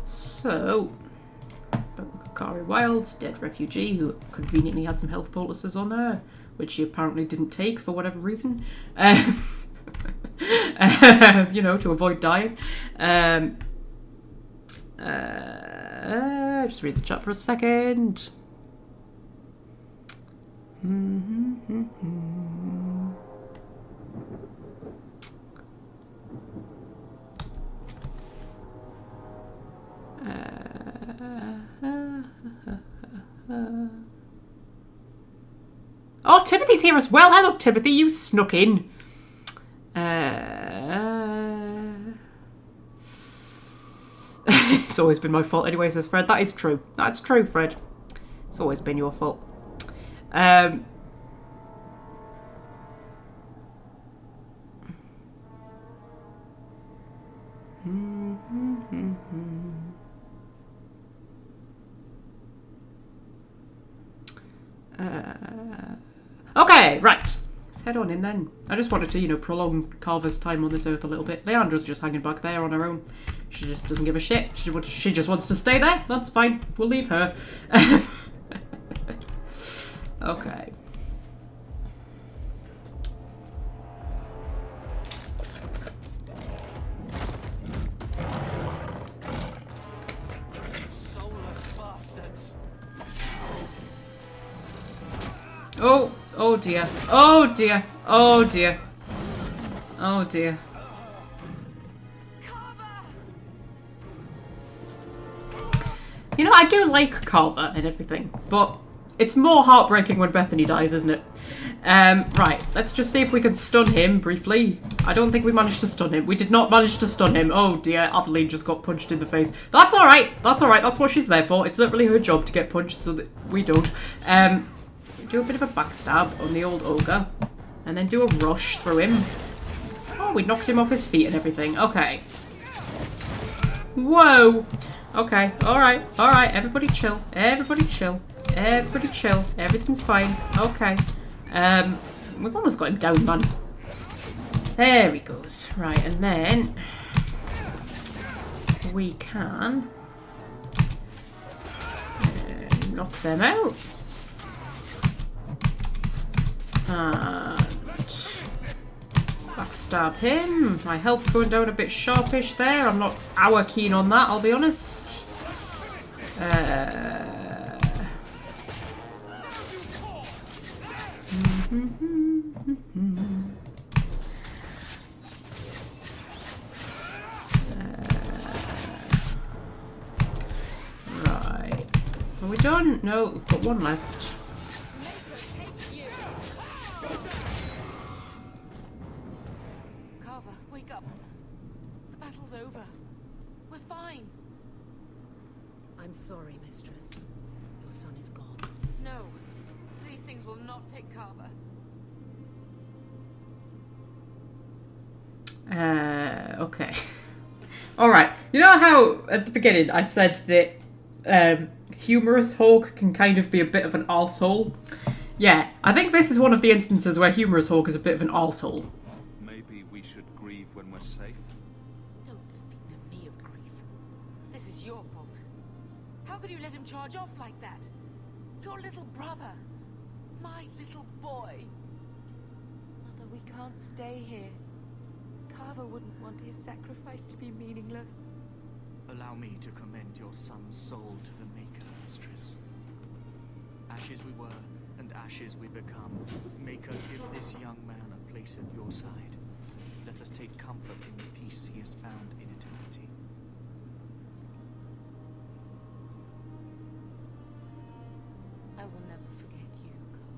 So, Kari Wilds, dead refugee, who conveniently had some health poultices on there, which she apparently didn't take for whatever reason. You know, to avoid dying. Just read the chat for a second. Oh, Timothy's here as well. Hello, Timothy. You snuck in. It's always been my fault anyway, says Fred. That is true. That's true, Fred. It's always been your fault. Okay, right. Let's head on in then. I just wanted to, you know, prolong Carver's time on this earth a little bit. Leandra's just hanging back there on her own. She just doesn't give a shit. She just wants to stay there. That's fine. We'll leave her. Okay. Oh, oh dear. Oh dear. Oh dear. Oh dear. You know, I do like Carver and everything, but it's more heartbreaking when Bethany dies, isn't it? Right, let's just see if we can stun him briefly. I don't think we managed to stun him. We did not manage to stun him. Oh dear, Adeline just got punched in the face. That's alright. That's alright. That's what she's there for. It's literally her job to get punched so that we don't. Do a bit of a backstab on the old ogre. And then do a rush through him. Oh, we knocked him off his feet and everything. Okay. Whoa. Okay, alright, alright, everybody chill, everybody chill, everybody chill, everything's fine, okay. We've almost got him down, man. There he goes. Right, and then we can knock them out. And backstab him. My health's going down a bit sharpish there. I'm not keen on that, I'll be honest. Right. Are we done? No, we've got one left. Carver, wake up. The battle's over. We're fine. I'm sorry, mistress. Your son is gone. No, these things will not take Carver. Okay. Alright. You know how at the beginning I said that humorous Hawke can kind of be a bit of an arsehole? Yeah, I think this is one of the instances where humorous Hawke is a bit of an arsehole. Maybe we should grieve when we're safe. Don't speak to me of grief. This is your fault. How could you let him charge off like that? Your little brother. My little boy. Mother, we can't stay here. Carver wouldn't want his sacrifice to be meaningless. Allow me to commend your son's soul to the Maker, mistress. Ashes we were, and ashes we become. Maker, give this young man a place at your side. Let us take comfort in the peace he has found in eternity. I will never forget you, Carver.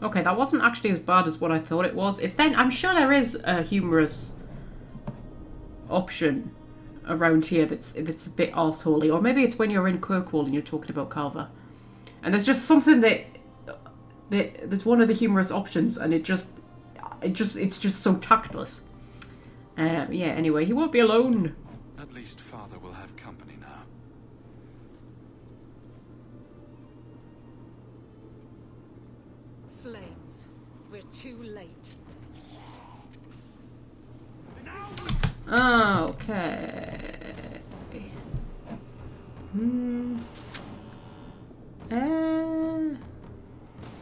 Okay, that wasn't actually as bad as what I thought it was. It's then, I'm sure there is a humorous option around here that's a bit arseholey. Or maybe it's when you're in Kirkwall and you're talking about Carver. And there's just something that there's one of the humorous options and it's just so tactless. Yeah, anyway, he won't be alone. At least Father will have company now. Flames. We're too late. Okay.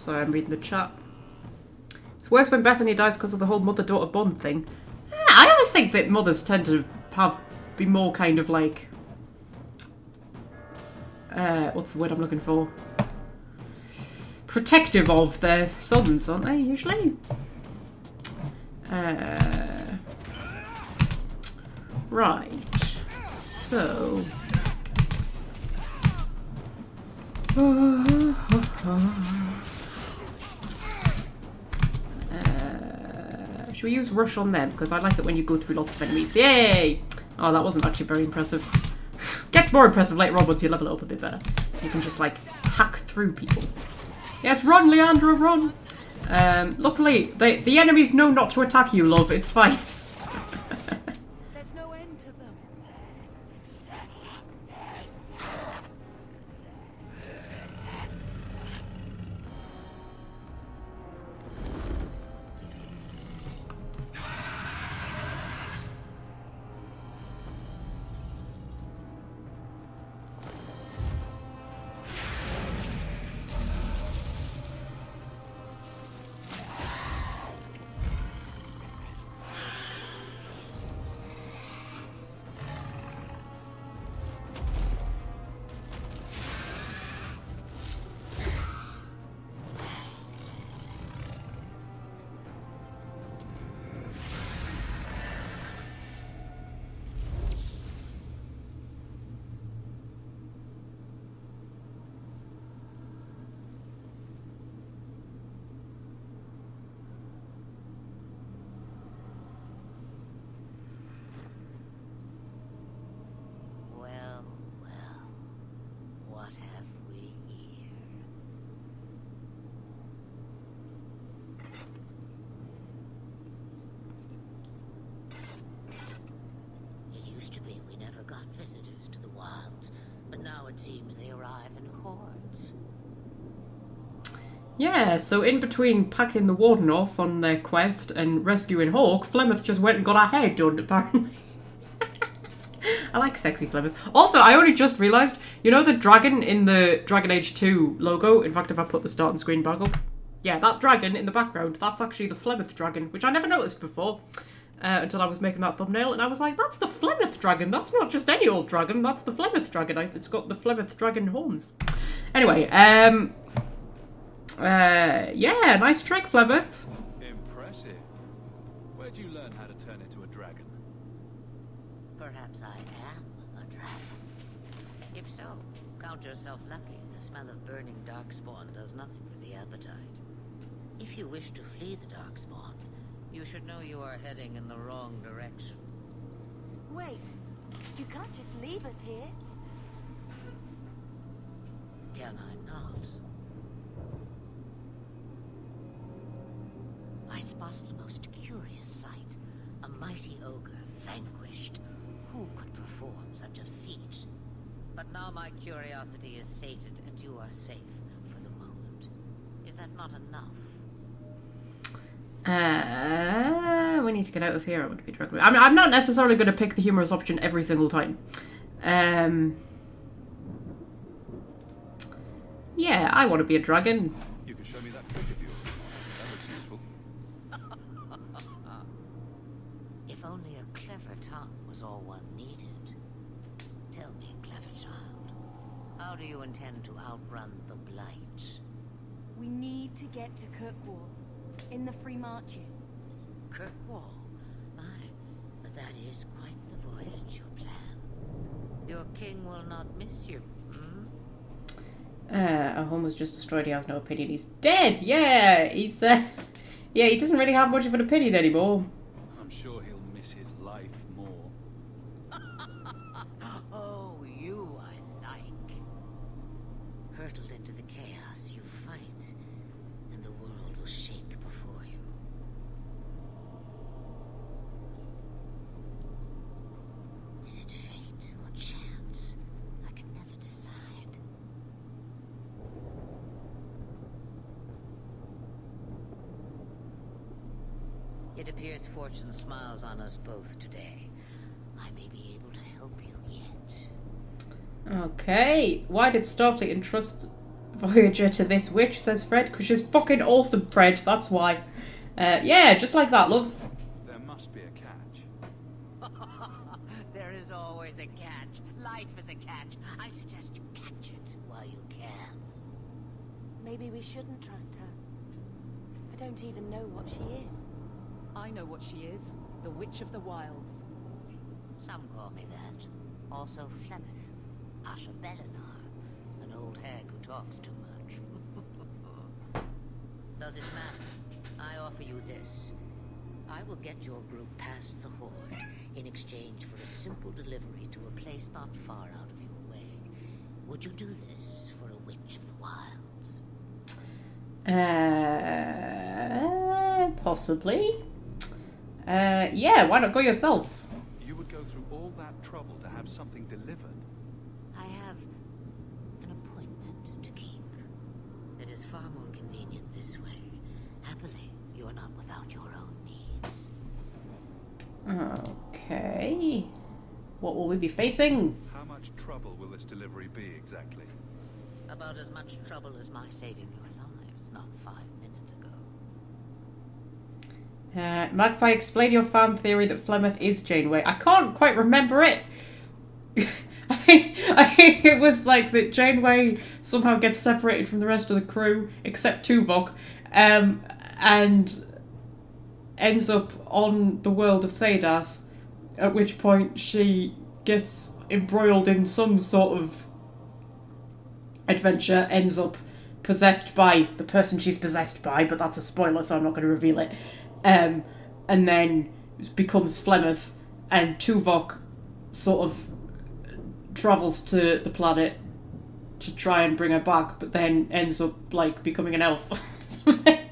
Sorry, I'm reading the chat. It's worse when Bethany dies because of the whole mother-daughter bond thing. I always think that mothers tend to be more kind of like... what's the word I'm looking for? Protective of their sons, aren't they, usually? Right. So... should we use rush on them? Because I like it when you go through lots of enemies. Yay! Oh, that wasn't actually very impressive. Gets more impressive later on once you level it up a bit better. You can just, like, hack through people. Yes, run, Leandra, run! Luckily, the enemies know not to attack you, love. It's fine. There's no end to them. Yeah, so in between packing the warden off on their quest and rescuing Hawke, Flemeth just went and got our hair done, apparently. I like sexy Flemeth. Also, I only just realised, you know the dragon in the Dragon Age 2 logo? In fact, if I put the starting screen back up. Yeah, that dragon in the background, that's actually the Flemeth dragon, which I never noticed before. Until I was making that thumbnail, and I was like, that's the Flemeth dragon. That's not just any old dragon, that's the Flemeth dragon. It's got the Flemeth dragon horns. Anyway, yeah, nice trick, Flemeth. Impressive. Where'd you learn how to turn into a dragon? Perhaps I am a dragon. If so, count yourself lucky. The smell of burning darkspawn does nothing for the appetite. If you wish to flee the darkspawn, you should know you are heading in the wrong direction. Wait, you can't just leave us here. Can I not? I spotted a most curious sight. A mighty ogre vanquished. Who could perform such a feat? But now my curiosity is sated and you are safe for the moment. Is that not enough? We need to get out of here. I want to be dragon. I'm not necessarily going to pick the humorous option every single time. Yeah, I want to be a dragon. You can show me that trick of yours. That looks useful. If only a clever tongue was all one needed. Tell me, clever child, how do you intend to outrun the Blight? We need to get to Kirkwall, in the Free Marches. Kirkwall? My, but that is quite the voyage you plan. Your king will not miss you, hmm? Our home was just destroyed. He has no opinion. He's dead. Yeah, he's yeah, he doesn't really have much of an opinion anymore. I'm sure he'll miss his life more. Oh, you I like. Hurtled into the chaos you fight, and the world will shake before you. Is it fate or chance? I can never decide. It appears fortune smiles on us both today. I may be able to help you yet. Okay. Why did Starfleet entrust Voyager to this witch, says Fred? Because she's fucking awesome, Fred. That's why. Yeah, just like that, love. There must be a catch. There is always a catch. Life is a catch. I suggest you catch it while you can. Maybe we shouldn't trust her. I don't even know what she is. I know what she is. The Witch of the Wilds. Some call me that. Also Flemeth. Asha Belinar. An old hag who talks too much. Does it matter? I offer you this. I will get your group past the Horde in exchange for a simple delivery to a place not far out of your way. Would you do this for a Witch of the Wilds? Possibly. Yeah, why not go yourself? You would go through all that trouble to have something delivered? I have an appointment to keep. It is far more convenient this way. Happily, you're not without your own needs. Okay. What will we be facing? How much trouble will this delivery be exactly? About as much trouble as my saving your lives not 5 minutes ago. Magpie, explain your fan theory that Flemeth is Janeway. I can't quite remember it. I think it was like that Janeway somehow gets separated from the rest of the crew, except Tuvok, and ends up on the world of Thedas, at which point she gets embroiled in some sort of adventure, ends up possessed by the person she's possessed by, but that's a spoiler, so I'm not going to reveal it. And then becomes Flemeth, and Tuvok sort of travels to the planet to try and bring her back, but then ends up like becoming an elf. I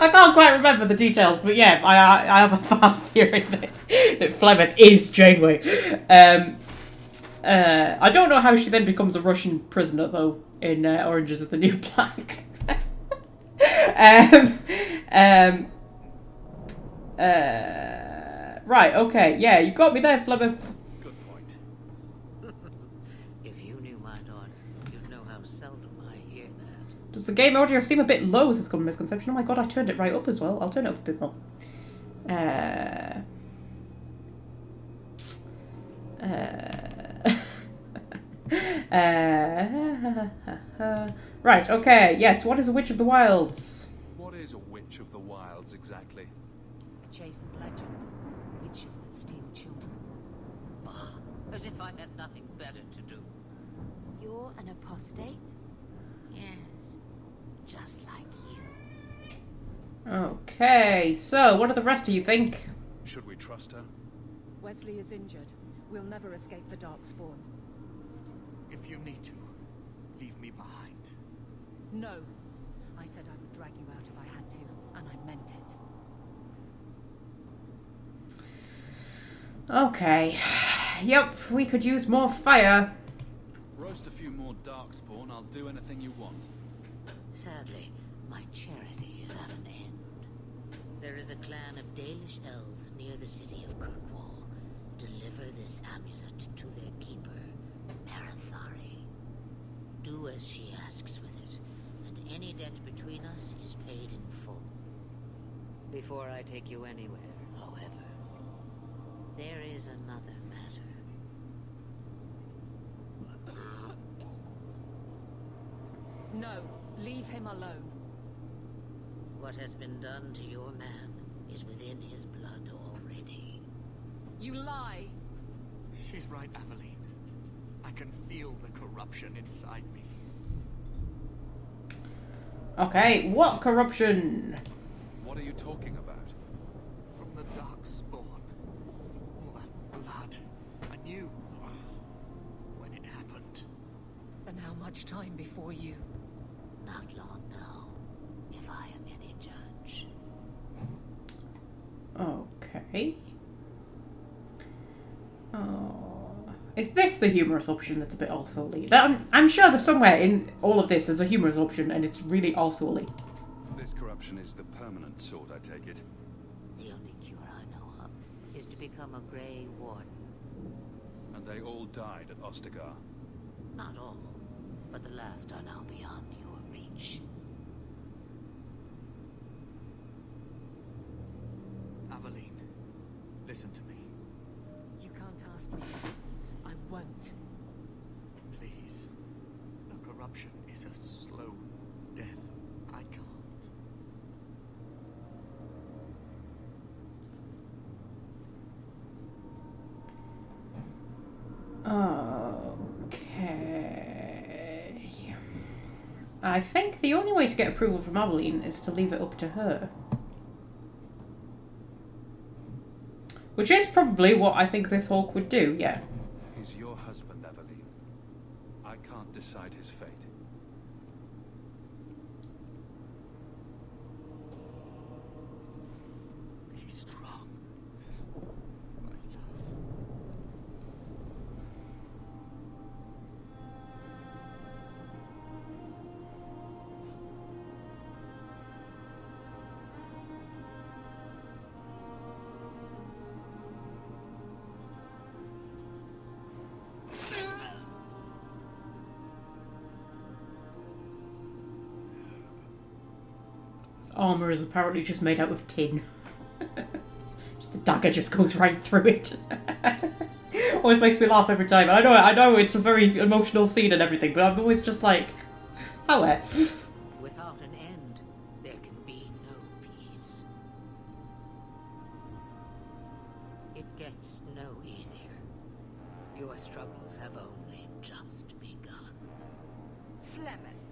can't quite remember the details, but yeah, I have a fan theory that Flemeth is Janeway. I don't know how she then becomes a Russian prisoner though in Orange is the New Black. Right, okay, yeah, you got me there, Flemeth. Good point. If you knew my daughter, you'd know how seldom I hear that. Does the game audio seem a bit low, as this common misconception? Oh my god, I turned it right up as well. I'll turn it up a bit more. Right, okay, yes, what is a Witch of the Wilds? What is a Witch of the Wilds exactly? A chastened legend. Witches that steal children. As if I had nothing better to do. You're an apostate? Yes, just like you. Okay, so what do the rest of you think? Should we trust her? Wesley is injured. We'll never escape the Darkspawn. If you need to, leave me behind. No. I said I would drag you out if I had to, and I meant it. Okay. Yep, we could use more fire. Roast a few more darkspawn, I'll do anything you want. Sadly, my charity is at an end. There is a clan of Dalish elves near the city of Kirkwall. Deliver this amulet to their keeper, Parathari. Do as she asks with it, and any debt between us is paid in full. Before I take you anywhere, however, there is another matter. No, leave him alone. What has been done to your man is within his blood already. You lie! She's right, Aveline. I can feel the corruption inside me. Okay, what corruption? What are you talking about? From the Darkspawn. All that blood. I knew when it happened. And how much time before you? Not long now, if I am any judge. Okay. Oh. Is this the humorous option that's a bit arsehole-y? I'm sure there's somewhere in all of this there's a humorous option and it's really arsehole-y. This corruption is the permanent sort, I take it. The only cure I know of is to become a Grey Warden. And they all died at Ostagar. Not all, but the last are now beyond your reach. Aveline, listen to me. You can't ask me this. I won't. Please. The corruption is a slow death. I can't. Okay. I think the only way to get approval from Aveline is to leave it up to her. Which is probably what I think this Hawke would do, yeah. He's your husband, Aveline. I can't decide his fate. Be strong. My love. His armour is apparently just made out of tin. Just the dagger just goes right through it. Always makes me laugh every time. I know it's a very emotional scene and everything, but I'm always just like, how? Without an end, there can be no peace. It gets no easier. Your struggles have only just begun. Flemeth,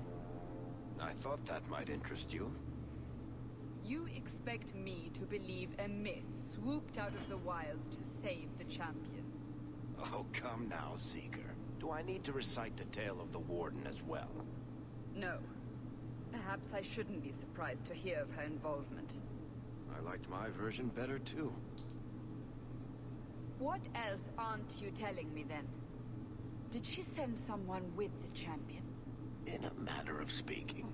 I thought that might interest you. you expect me to believe a myth swooped out of the wild to save the champion? Oh, come now, Seeker. Do I need to recite the tale of the Warden as well? No. Perhaps I shouldn't be surprised to hear of her involvement. I liked my version better, too. What else aren't you telling me, then? Did she send someone with the champion? In a manner of speaking.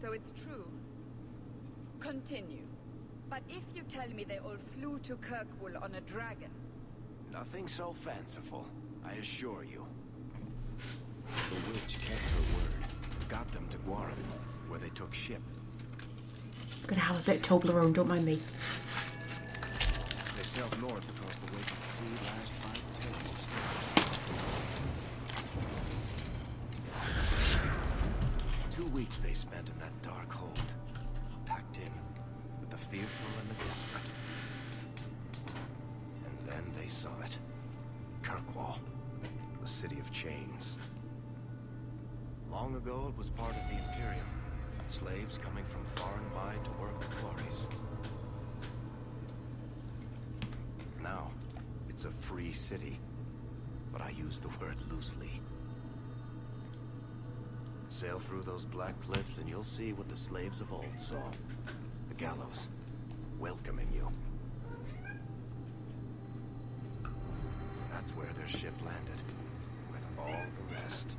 So it's true. Continue. But if you tell me they all flew to Kirkwall on a dragon... Nothing so fanciful, I assure you. The witch kept her word. Got them to Guaran, where they took ship. I'm gonna have a bit of Toblerone, don't mind me. They sailed north across the Waking Sea lashed by terrible storms. 2 weeks they spent in that dark hold, packed in with the fearful and the desperate. And then they saw it. Kirkwall, the city of chains. Long ago it was part of the Imperium. Slaves coming from far and wide to work the quarries. Now, it's a free city, but I use the word loosely. Sail through those black cliffs and you'll see what the slaves of old saw. The gallows, welcoming you. That's where their ship landed, with all the rest.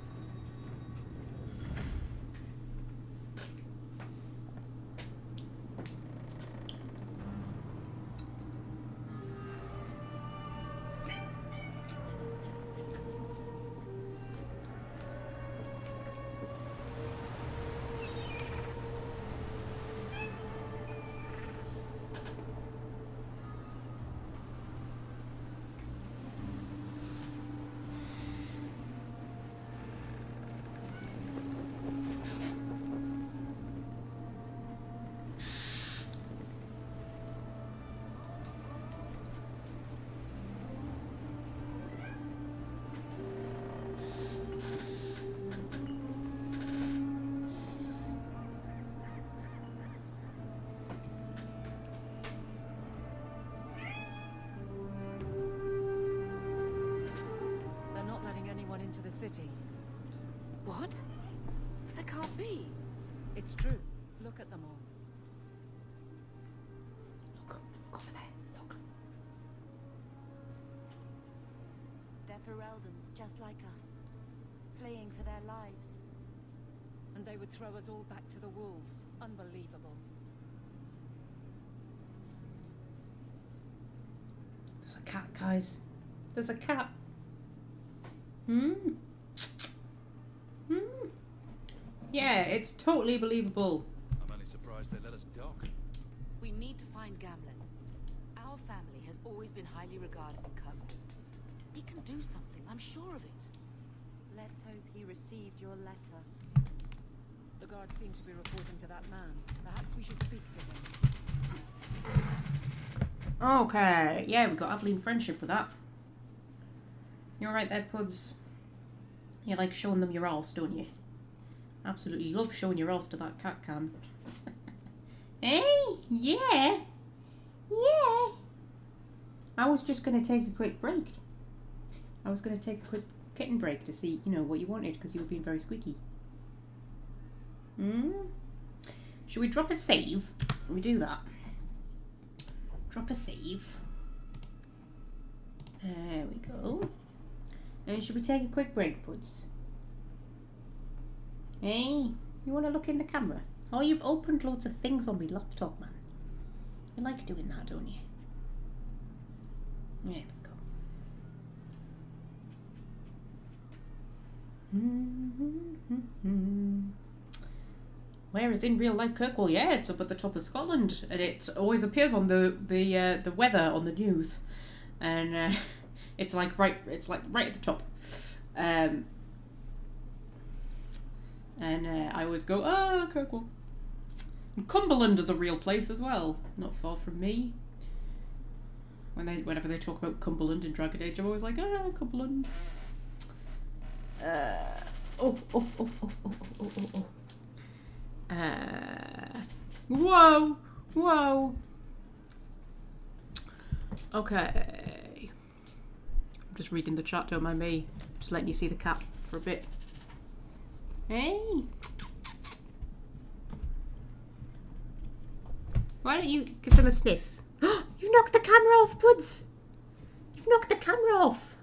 city. What? That can't be. It's true. Look at them all. Look over there. Look. They're Fereldans, just like us, fleeing for their lives. And they would throw us all back to the wolves. Unbelievable. There's a cat, guys. There's a cat. Yeah, it's totally believable. I'm only surprised they let us dock. We need to find Gamlen. Our family has always been highly regarded in Kirkwall. He can do something, I'm sure of it. Let's hope he received your letter. The guards seem to be reporting to that man. Perhaps we should speak to him. Okay, yeah, we've got Aveline friendship with that. You're right there, Puds. You like showing them your arse, don't you? Absolutely love showing your arse to that cat cam. Hey, yeah. Yeah. I was just going to take a quick break. I was going to take a quick kitten break to see, you know, what you wanted, because you were being very squeaky. Should we drop a save? Let me do that. Drop a save. There we go. And should we take a quick break, Puds? Hey, you want to look in the camera? Oh, you've opened loads of things on my laptop, man. You like doing that, don't you? There we go. Where is in real life Kirkwall? Yeah, it's up at the top of Scotland, and it always appears on the weather on the news, and it's like right at the top, and I always go, oh, Kirkwall. And Cumberland is a real place as well, not far from me. Whenever they talk about Cumberland in Dragon Age, I'm always like, ah, Cumberland. Whoa! Whoa! Okay. I'm just reading the chat, don't mind me. Just letting you see the cat for a bit. Hey! Why don't you give them a sniff? You knocked the camera off, Puds! You've knocked the camera off!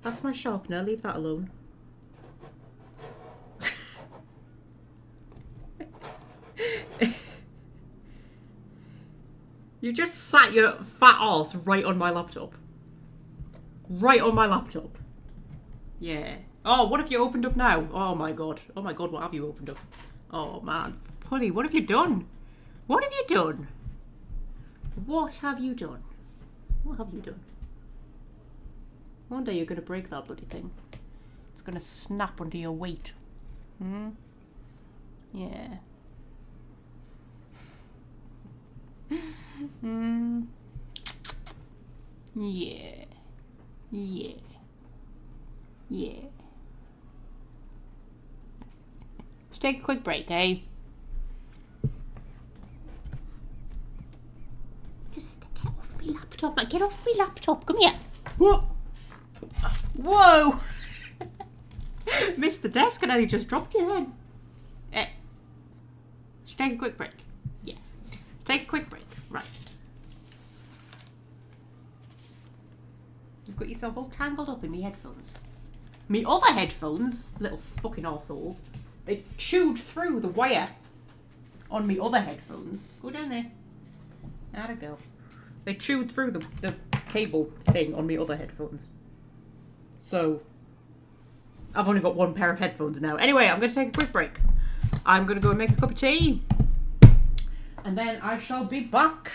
That's my sharpener, leave that alone. You just sat your fat arse right on my laptop. Right on my laptop. Yeah. Oh, what have you opened up now? Oh my god. Oh my god, what have you opened up? Oh man. Pully, what have you done? What have you done? What have you done? What have you done? One day you're going to break that bloody thing. It's going to snap under your weight. Yeah. Yeah. Yeah. Yeah. Just take a quick break, eh? Just get off me laptop. Get off me laptop. Come here. Whoa. Whoa. Missed the desk and I just dropped your head. Just take a quick break. Yeah. Just take a quick break. Right. You've got yourself all tangled up in me headphones. Me other headphones, little fucking arseholes, they chewed through the wire on me other headphones. Go down there. How'd it go? They chewed through the cable thing on me other headphones. So, I've only got one pair of headphones now. Anyway, I'm going to take a quick break. I'm going to go and make a cup of tea. And then I shall be back.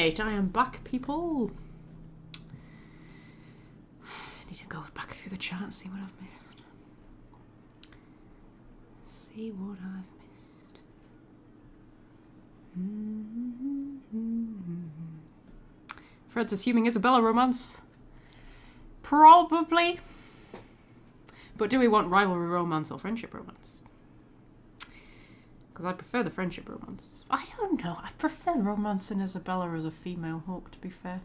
Right, I am back, people. Need to go back through the chat and see what I've missed. See what I've missed. Fred's assuming Isabella romance. Probably. But do we want rivalry romance or friendship romance? Because I prefer the friendship romance. I don't know. I prefer romancing Isabella as a female Hawke, to be fair.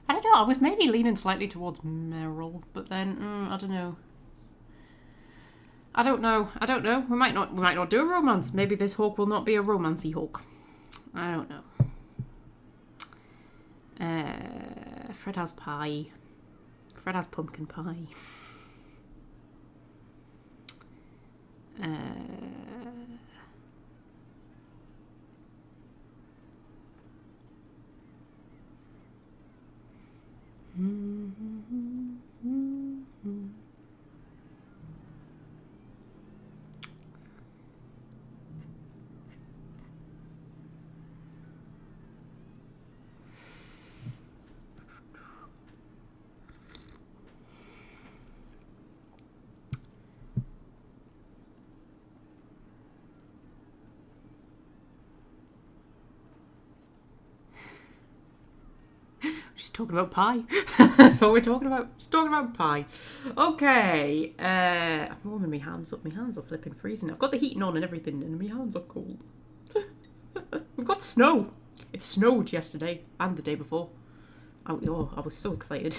I don't know. I was maybe leaning slightly towards Meryl, but then I don't know. I don't know. We might not do a romance. Maybe this Hawke will not be a romancy Hawke. I don't know. Fred has pie. Fred has pumpkin pie. Just talking about pie. That's what we're talking about. Just talking about pie. Okay. I'm warming my hands up. My hands are flipping freezing. I've got the heating on and everything, and my hands are cold. We've got snow. It snowed yesterday and the day before. I was so excited.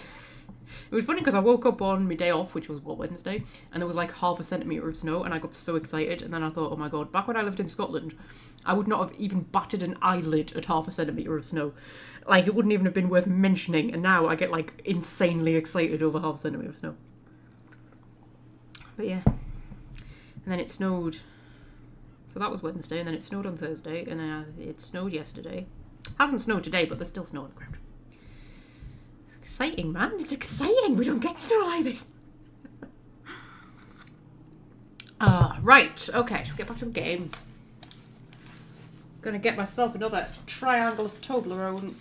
It was funny because I woke up on my day off, which was Wednesday, and there was like half a centimetre of snow, and I got so excited, and then I thought, oh my god, back when I lived in Scotland, I would not have even batted an eyelid at half a centimetre of snow. Like, it wouldn't even have been worth mentioning, and now I get like insanely excited over half a centimetre of snow. But yeah. And then it snowed. So that was Wednesday, and then it snowed on Thursday, and then it snowed yesterday. Hasn't snowed today, but there's still snow on the ground. Exciting, man. It's exciting. We don't get snow like this. Right. Okay, should we get back to the game? Gonna get myself another triangle of Toblerone.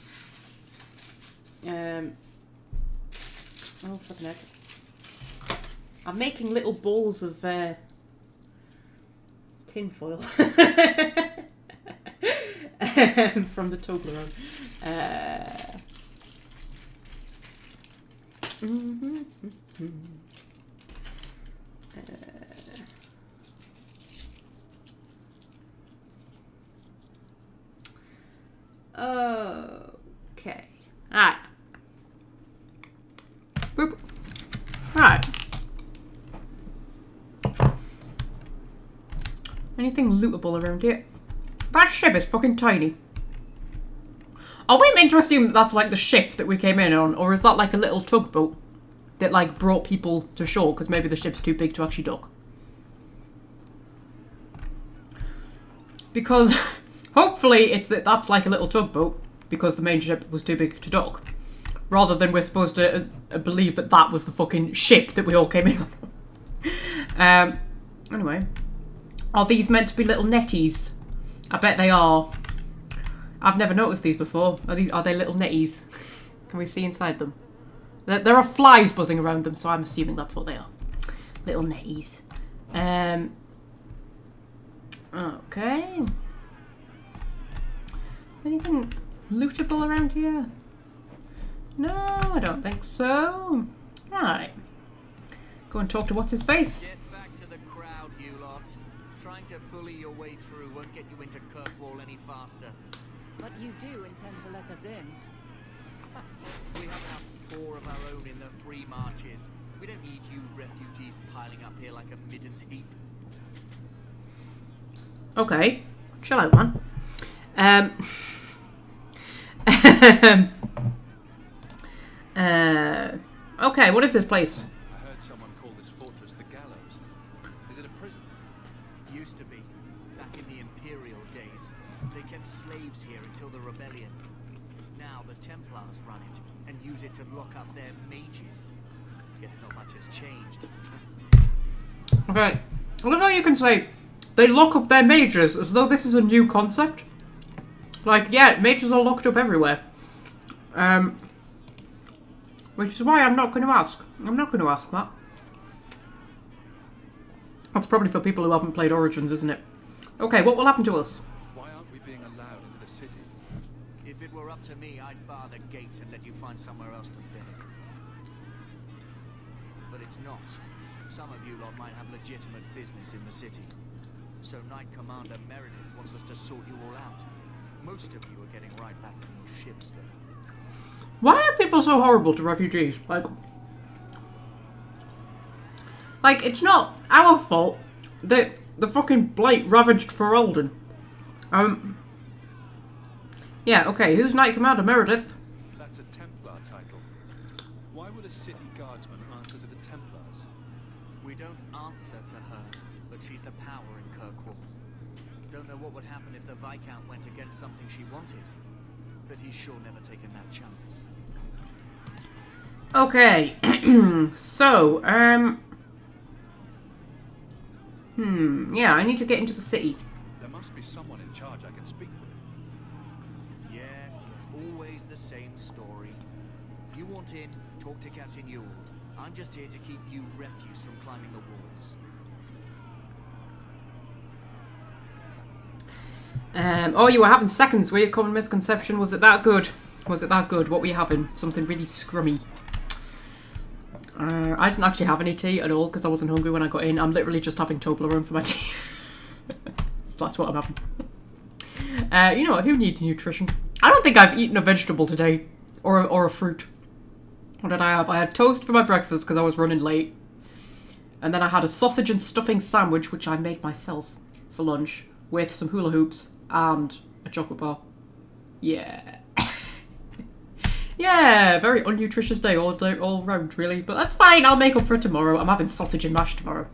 Oh, flipping heck. I'm making little balls of tin foil from the Toblerone. Okay. Alright. Boop. Alright. Anything lootable around here? That ship is fucking tiny. Are we meant to assume that that's like the ship that we came in on, or is that like a little tugboat that like brought people to shore because maybe the ship's too big to actually dock? Because hopefully it's that's like a little tugboat because the main ship was too big to dock, rather than we're supposed to believe that that was the fucking ship that we all came in on. Anyway, are these meant to be little netties? I bet they are. I've never noticed these before. Are they little netties? Can we see inside them? There are flies buzzing around them, so I'm assuming that's what they are. Little netties. Okay. Anything lootable around here? No, I don't think so. Right. Go and talk to what's his face. Get back to the crowd, you lot. Trying to bully your way through won't get you into Kirkwall any faster. But you do intend to let us in. We have enough poor of our own in the free marches. We don't need you refugees piling up here like a middens heap. Okay. Chill out, man. Okay, what is this place? I heard someone call this fortress the Gallows. Is it a prison? Used to be. Back in the Imperial days. They kept slaves here until the rebellion. Now the Templars run it and use it to lock up their mages. Guess not much has changed. Okay. I love how you can say they lock up their mages as though this is a new concept. Like, yeah, mages are locked up everywhere. Which is why I'm not going to ask. I'm not going to ask that. That's probably for people who haven't played Origins, isn't it? Okay, what will happen to us? Why aren't we being allowed into the city? If it were up to me, I'd bar the gates and let you find somewhere else to beg. But it's not. Some of you lot might have legitimate business in the city. So Knight Commander Meredith wants us to sort you all out. Most of you are getting right back on your ships, though. Why are people so horrible to refugees? Like, it's not our fault that the fucking Blight ravaged Ferelden. Yeah, okay, who's Knight Commander Meredith? That's a Templar title. Why would a city guardsman answer to the Templars? We don't answer to her, but she's the power in Kirkwall. Don't know what would happen if the Viscount went against something she wanted, but he's sure never taken that chance. Okay, so, yeah, I need to get into the city. There must be someone in charge I can speak with. Yes, it's always the same story. You want in, talk to Captain Ewald. I'm just here to keep you refuse from climbing the walls. Oh, you were having seconds, were you? Common misconception. Was it that good? Was it that good? What were you having? Something really scrummy. I didn't actually have any tea at all because I wasn't hungry when I got in. I'm literally just having Toblerone for my tea. So that's what I'm having. You know what? Who needs nutrition? I don't think I've eaten a vegetable today. Or a fruit. What did I have? I had toast for my breakfast because I was running late. And then I had a sausage and stuffing sandwich, which I made myself for lunch, with some hula hoops and a chocolate bar. Yeah. Yeah, very unnutritious day all round, really. But that's fine, I'll make up for it tomorrow. I'm having sausage and mash tomorrow.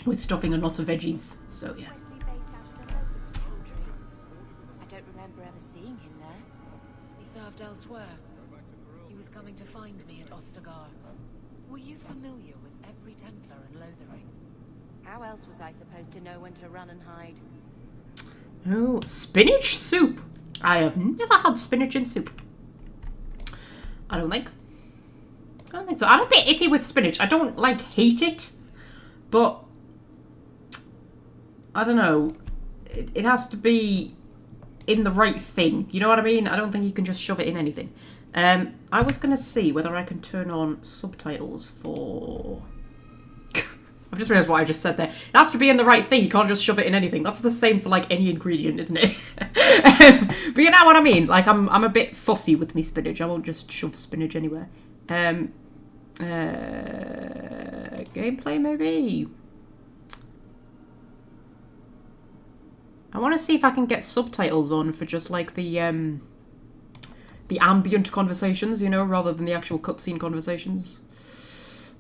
With stuffing and lots of veggies, so yeah. I don't remember ever seeing him there. He served elsewhere. He was coming to find me at Ostagar. Were you familiar with every Templar in Lothering? How else was I supposed to know when to run and hide? Oh, spinach soup. I have never had spinach in soup. I don't think so. I'm a bit iffy with spinach. I don't, like, hate it. But, I don't know. It has to be in the right thing. You know what I mean? I don't think you can just shove it in anything. I was going to see whether I can turn on subtitles for... I've just realised what I just said there. It has to be in the right thing. You can't just shove it in anything. That's the same for, like, any ingredient, isn't it? But you know what I mean? Like, I'm a bit fussy with me spinach. I won't just shove spinach anywhere. Gameplay, maybe? I want to see if I can get subtitles on for just, like, the ambient conversations, you know, rather than the actual cutscene conversations.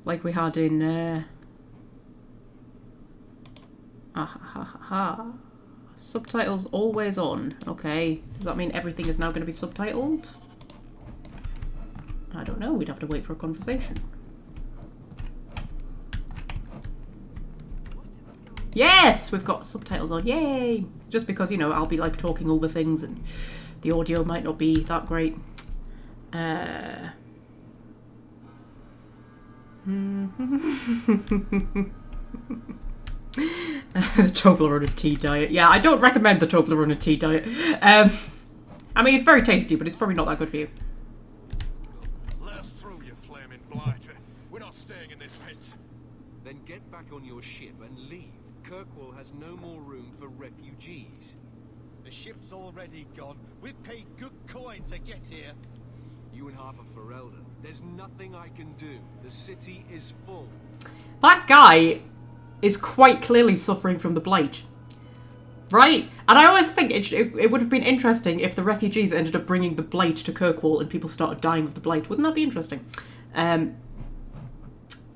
Like we had in... Subtitles always on. Okay. Does that mean everything is now going to be subtitled? I don't know. We'd have to wait for a conversation. Yes! We've got subtitles on. Yay! Just because, you know, I'll be like talking over things and the audio might not be that great. The Toblerone and tea diet. Yeah, I don't recommend the Toblerone and tea diet. I mean, it's very tasty, but it's probably not that good for you. Let us through, you flaming blighter. We're not staying in this pit. Then get back on your ship and leave. Kirkwall has no more room for refugees. The ship's already gone. We've paid good coin to get here. You and half of Ferelden. There's nothing I can do. The city is full. That guy is quite clearly suffering from the Blight. Right? And I always think it would have been interesting if the refugees ended up bringing the Blight to Kirkwall and people started dying of the Blight. Wouldn't that be interesting?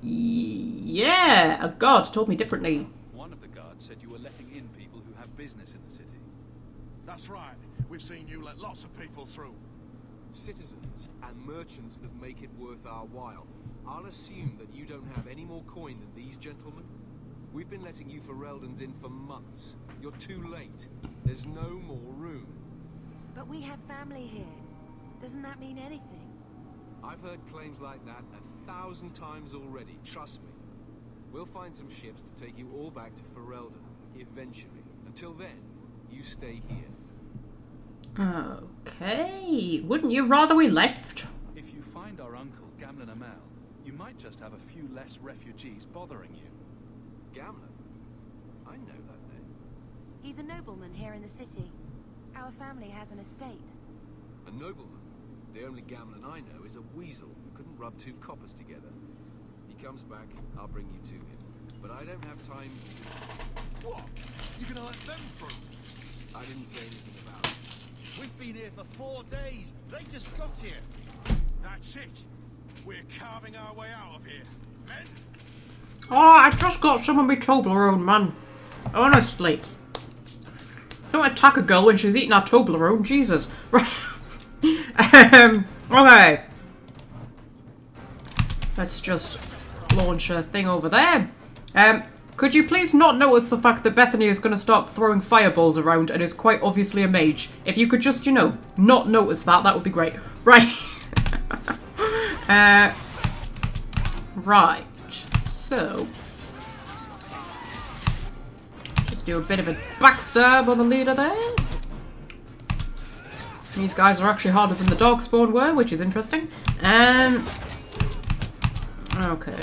Yeah, a guard told me differently. One of the guards said you were letting in people who have business in the city. That's right. We've seen you let lots of people through. Citizens and merchants that make it worth our while. I'll assume that you don't have any more coin than these gentlemen. We've been letting you Ferelden's in for months. You're too late. There's no more room. But we have family here. Doesn't that mean anything? I've heard claims like that 1,000 times already, trust me. We'll find some ships to take you all back to Ferelden, eventually. Until then, you stay here. Okay. Wouldn't you rather we left? If you find our uncle, Gamlen Amel, you might just have a few less refugees bothering you. Gamlen? I know that name. He's a nobleman here in the city. Our family has an estate. A nobleman? The only Gamlen I know is a weasel who couldn't rub 2 coppers together. He comes back, I'll bring you to him. But I don't have time to... What? You gonna let them through? I didn't say anything about it. We've been here for 4 days. They just got here. That's it. We're carving our way out of here. Men? Oh, I just got some of my Toblerone, man. Honestly. Don't attack a girl when she's eating our Toblerone, Jesus. Right. Okay. Let's just launch a thing over there. Could you please not notice the fact that Bethany is going to start throwing fireballs around and is quite obviously a mage? If you could just, you know, not notice that, that would be great. Right. Right. So. Just do a bit of a backstab on the leader there. These guys are actually harder than the Darkspawn were, which is interesting. Okay.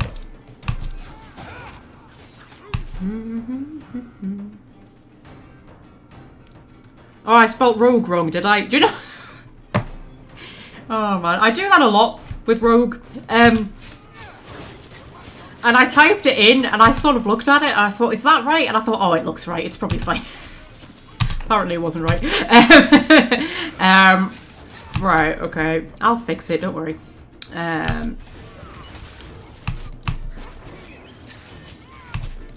Oh, I spelt rogue wrong, did I? Do you know? Oh man, I do that a lot with rogue. And I typed it in and I sort of looked at it and I thought, is that right? And I thought, oh, it looks right. It's probably fine. Apparently it wasn't right. Right, okay. I'll fix it, don't worry.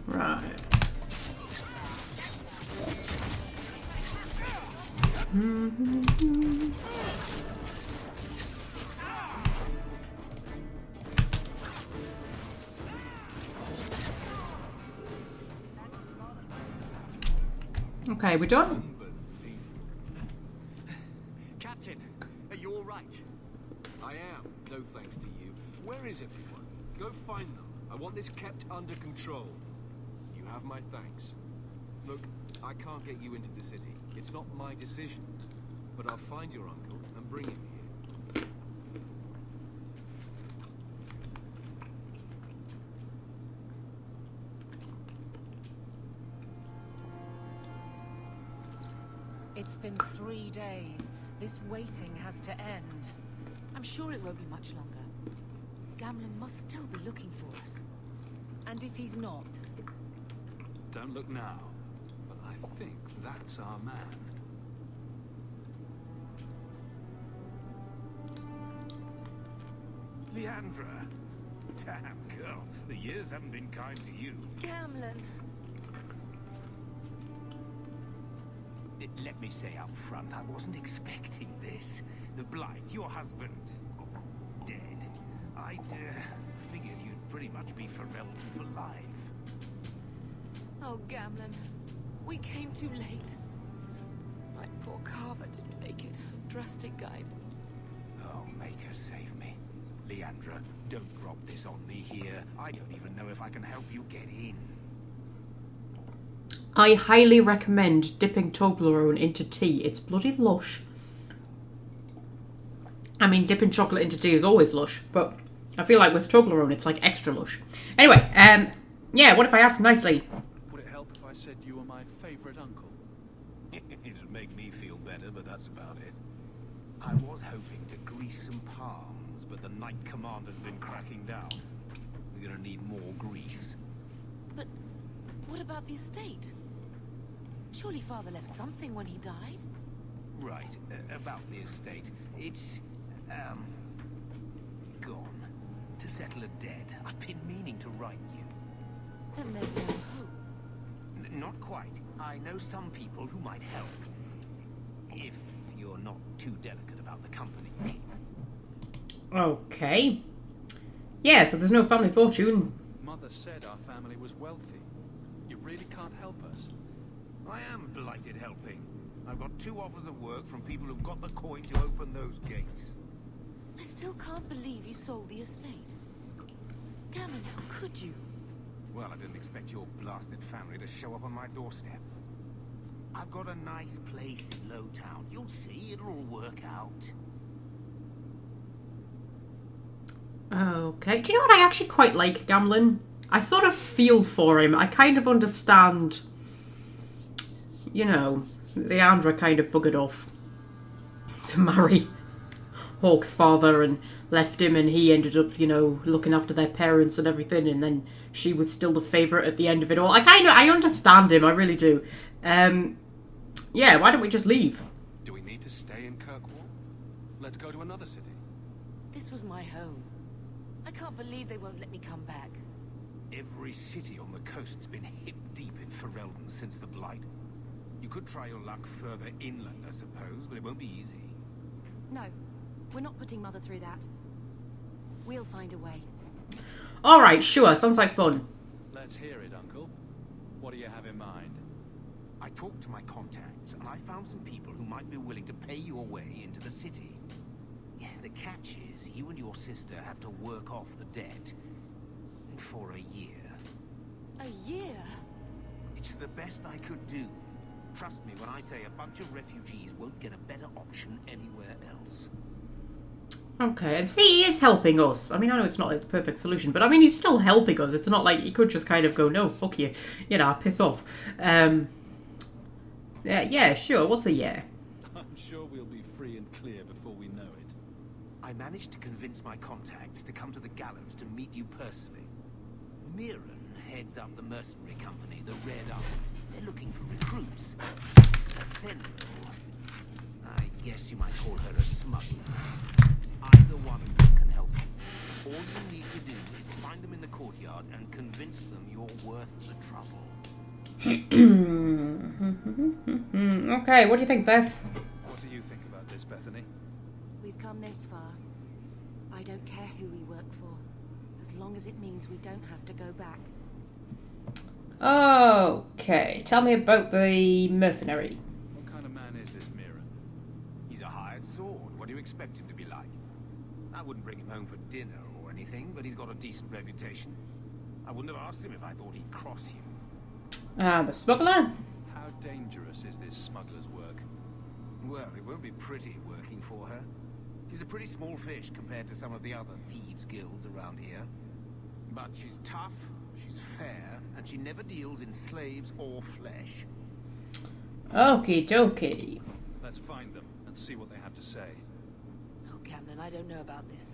Right. Okay, we done? Captain, are you all right? I am, no thanks to you. Where is everyone? Go find them. I want this kept under control. You have my thanks. Look, I can't get you into the city. It's not my decision. But I'll find your uncle and bring him here. It's been 3 days. This waiting has to end. I'm sure it won't be much longer. Gamlen must still be looking for us. And if he's not? Don't look now, but I think that's our man. Leandra. Damn, girl. The years haven't been kind to you. Gamlen. Let me say up front, I wasn't expecting this. The Blight, your husband, dead. I'd figured you'd pretty much be Ferelden for life. Oh, Gamlen. We came too late. My poor carver didn't make it. A drastic guide. Oh, make her save me. Leandra, don't drop this on me here. I don't even know if I can help you get in. I highly recommend dipping Toblerone into tea. It's bloody lush. I mean, dipping chocolate into tea is always lush, but I feel like with Toblerone it's like extra lush. Anyway, yeah, what if I ask nicely? Would it help if I said you were my favourite uncle? It'd make me feel better, but that's about it. I was hoping to grease some palms, but the Knight Commander's been cracking down. We're gonna need more grease. But what about the estate? Surely Father left something when he died? Right, about the estate. It's, gone. To settle a debt. I've been meaning to write you. Then there's no hope. Not quite. I know some people who might help. If you're not too delicate about the company you keep. Okay. Yeah, so there's no family fortune. Mother said our family was wealthy. really can't help us? I am blighted helping. I've got 2 offers of work from people who've got the coin to open those gates. I still can't believe you sold the estate. Gammon, how could you? Well, I didn't expect your blasted family to show up on my doorstep. I've got a nice place in Lowtown. You'll see, it'll all work out. Okay. Do you know what I actually quite like, Gamlin? I sort of feel for him. I kind of understand, you know, Leandra kind of buggered off to marry Hawke's father and left him, and he ended up, you know, looking after their parents and everything, and then she was still the favourite at the end of it all. I understand him, I really do. Yeah, why don't we just leave? Do we need to stay in Kirkwall? Let's go to another city. This was my home. I can't believe they won't let me come back. Every city on the coast's been hip deep in Ferelden since the Blight. You could try your luck further inland, I suppose, but it won't be easy. No, we're not putting Mother through that. We'll find a way. Alright, sure, sounds like fun. Let's hear it, Uncle. What do you have in mind? I talked to my contacts, and I found some people who might be willing to pay your way into the city. Yeah, the catch is, you and your sister have to work off the debt. For a year. A year? It's the best I could do. Trust me when I say a bunch of refugees won't get a better option anywhere else. Okay, and see, he is helping us. I mean, I know it's not like the perfect solution, but I mean, he's still helping us. It's not like he could just kind of go, no, fuck you, you know, piss off. Yeah, sure, what's a year? I'm sure we'll be free and clear before we know it. I managed to convince my contacts to come to the gallows to meet you personally. Mirren heads up the mercenary company, the Red Army. They're looking for recruits. Fenrir, I guess you might call her a smuggler. Either one of them can help you. All you need to do is find them in the courtyard and convince them you're worth the trouble. Okay, what do you think, Beth? What do you think about this, Bethany? We've come this far. I don't care who we work for, as long as it means we don't have to go back. Okay, tell me about the mercenary. What kind of man is this Mirren? He's a hired sword. What do you expect him to be like? I wouldn't bring him home for dinner or anything, but he's got a decent reputation. I wouldn't have asked him if I thought he'd cross you. The smuggler? How dangerous is this smuggler's work? Well, it won't be pretty working for her. She's a pretty small fish compared to some of the other thieves' guilds around here. But she's tough, she's fair, and she never deals in slaves or flesh. Okie dokie. Let's find them and see what they have to say. Oh, Camden, I don't know about this.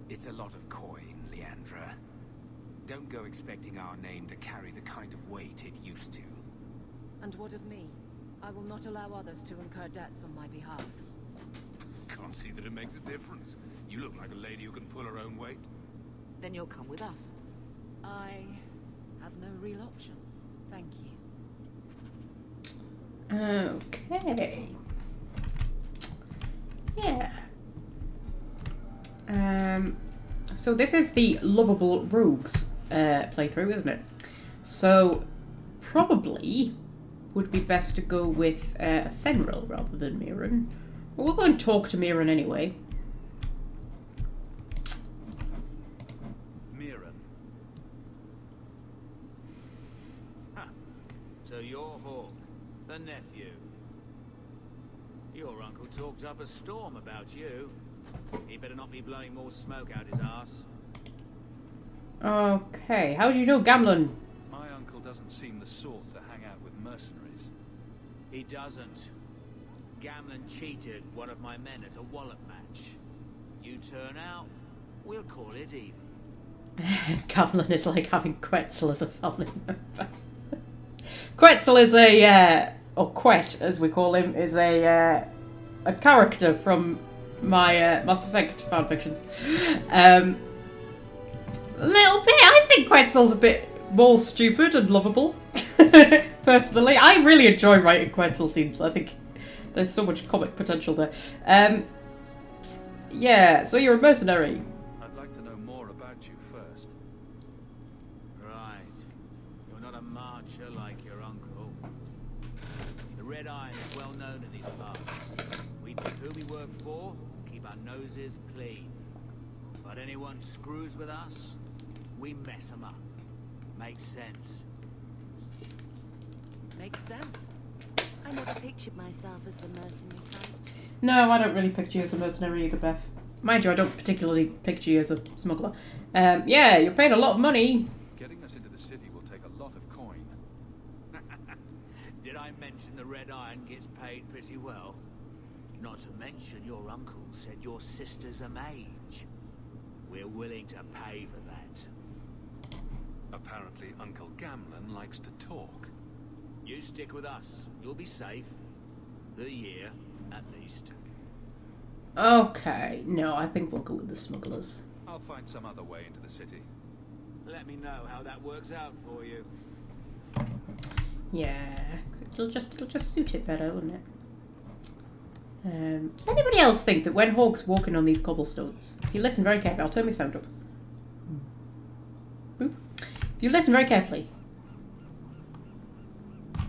It's a lot of coin, Leandra. Don't go expecting our name to carry the kind of weight it used to. And what of me? I will not allow others to incur debts on my behalf. Can't see that it makes a difference. You look like a lady who can pull her own weight. Then you'll come with us. I have no real option. Thank you. Okay. Yeah. So this is the Lovable Rogues playthrough, isn't it? So probably would be best to go with Fenrir rather than Mirren. Well, we'll go and talk to Mirren anyway. Mirren. Huh. So you're Hawke, the nephew. Your uncle talked up a storm about you. He better not be blowing more smoke out his arse. Okay, how do you know Gamlin? My uncle doesn't seem the sort to hang out with mercenaries. He doesn't. Gamlin cheated one of my men at a wallop match. You turn out, we'll call it even. Gamlin is like having Quetzal as a family member. Quetzal is a, or Quet as we call him, is a character from my Mass Effect fanfictions. A little bit. I think Quetzal's a bit more stupid and lovable. Personally, I really enjoy writing Quetzal scenes. I think there's so much comic potential there. Yeah, so you're a mercenary. I'd like to know more about you first. Right. You're not a marcher work for, keep our noses clean. But anyone screws with us, we mess them up. Makes sense. Makes sense. I never pictured myself as the mercenary type. No, I don't really picture you as a mercenary either, Beth. Mind you, I don't particularly picture you as a smuggler. Yeah, you're paying a lot of money. Getting us into the city will take a lot of coin. Did I mention the Red Iron gets paid pretty well? Not to mention your uncle said your sister's a mage. We're willing to pay for that. Apparently Uncle Gamlen likes to talk. You stick with us. You'll be safe. The year, at least. Okay, no, I think we'll go with the smugglers. I'll find some other way into the city. Let me know how that works out for you. Yeah, it'll just suit it better, wouldn't it? Does anybody else think that when Hawke's walking on these cobblestones, if you listen very carefully, I'll turn my sound up. Boop. If you listen very carefully,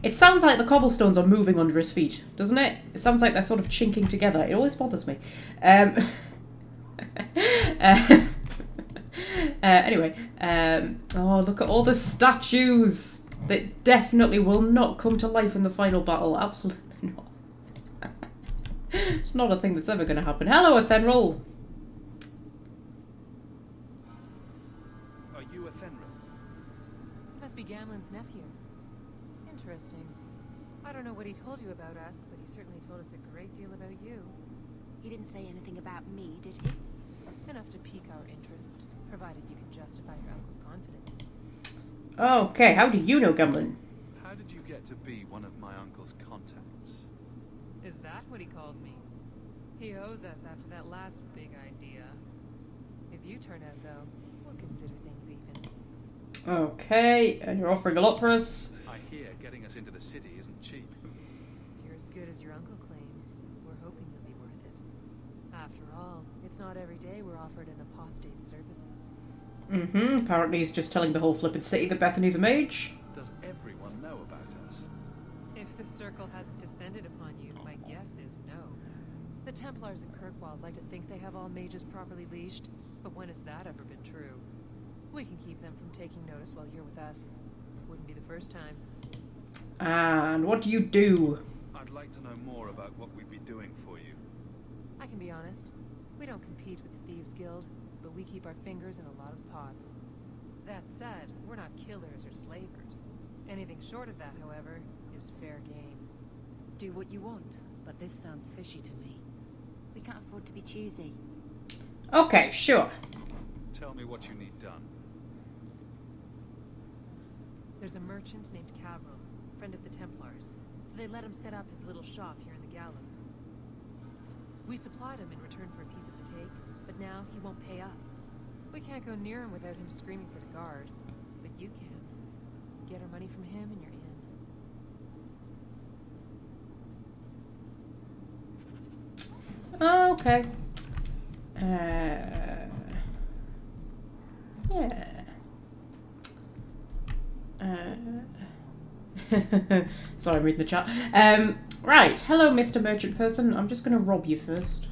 it sounds like the cobblestones are moving under his feet, doesn't it? It sounds like they're sort of chinking together. It always bothers me. Anyway, oh, look at all the statues that definitely will not come to life in the final battle. Absolutely not. It's not a thing that's ever going to happen. Hello, Athenril. Are you Athenril? Must be Gamlen's nephew. Interesting. I don't know what he told you about us, but he certainly told us a great deal about you. He didn't say anything about me, did he? Enough to pique our interest, provided you can justify your uncle's confidence. Okay, how do you know Gamlen? How did you get to be one of my uncle's contacts? Is that what he calls me? He owes us after that last big idea. If you turn out, though, we'll consider things even. Okay, and you're offering a lot for us. I hear getting us into the city isn't cheap. If you're as good as your uncle claims, we're hoping you'll be worth it. After all, it's not every day we're offered an apostate's services. Apparently he's just telling the whole flippin' city that Bethany's a mage. Does everyone know about us? If the circle hasn't descended upon you, my guess is no. The Templars in Kirkwall like to think they have all mages properly leashed, but when has that ever been true? We can keep them from taking notice while you're with us. Wouldn't be the first time. And what do you do? I'd like to know more about what we'd be doing for you. I can be honest. We don't compete with the Thieves Guild, but we keep our fingers in a lot of pots. That said, we're not killers or slavers. Anything short of that, however, is fair game. Do what you want, but this sounds fishy to me. We can't afford to be choosy. Okay, sure. Tell me what you need done. There's a merchant named Cavron, friend of the Templars, so they let him set up his little shop here in the gallows. We supplied him in return for a piece of the take, but now he won't pay up. We can't go near him without him screaming for the guard, but you can. Get our money from him and you're in. Okay. Yeah. Sorry, I'm reading the chat. Right. Hello, Mr. Merchant Person. I'm just going to rob you first.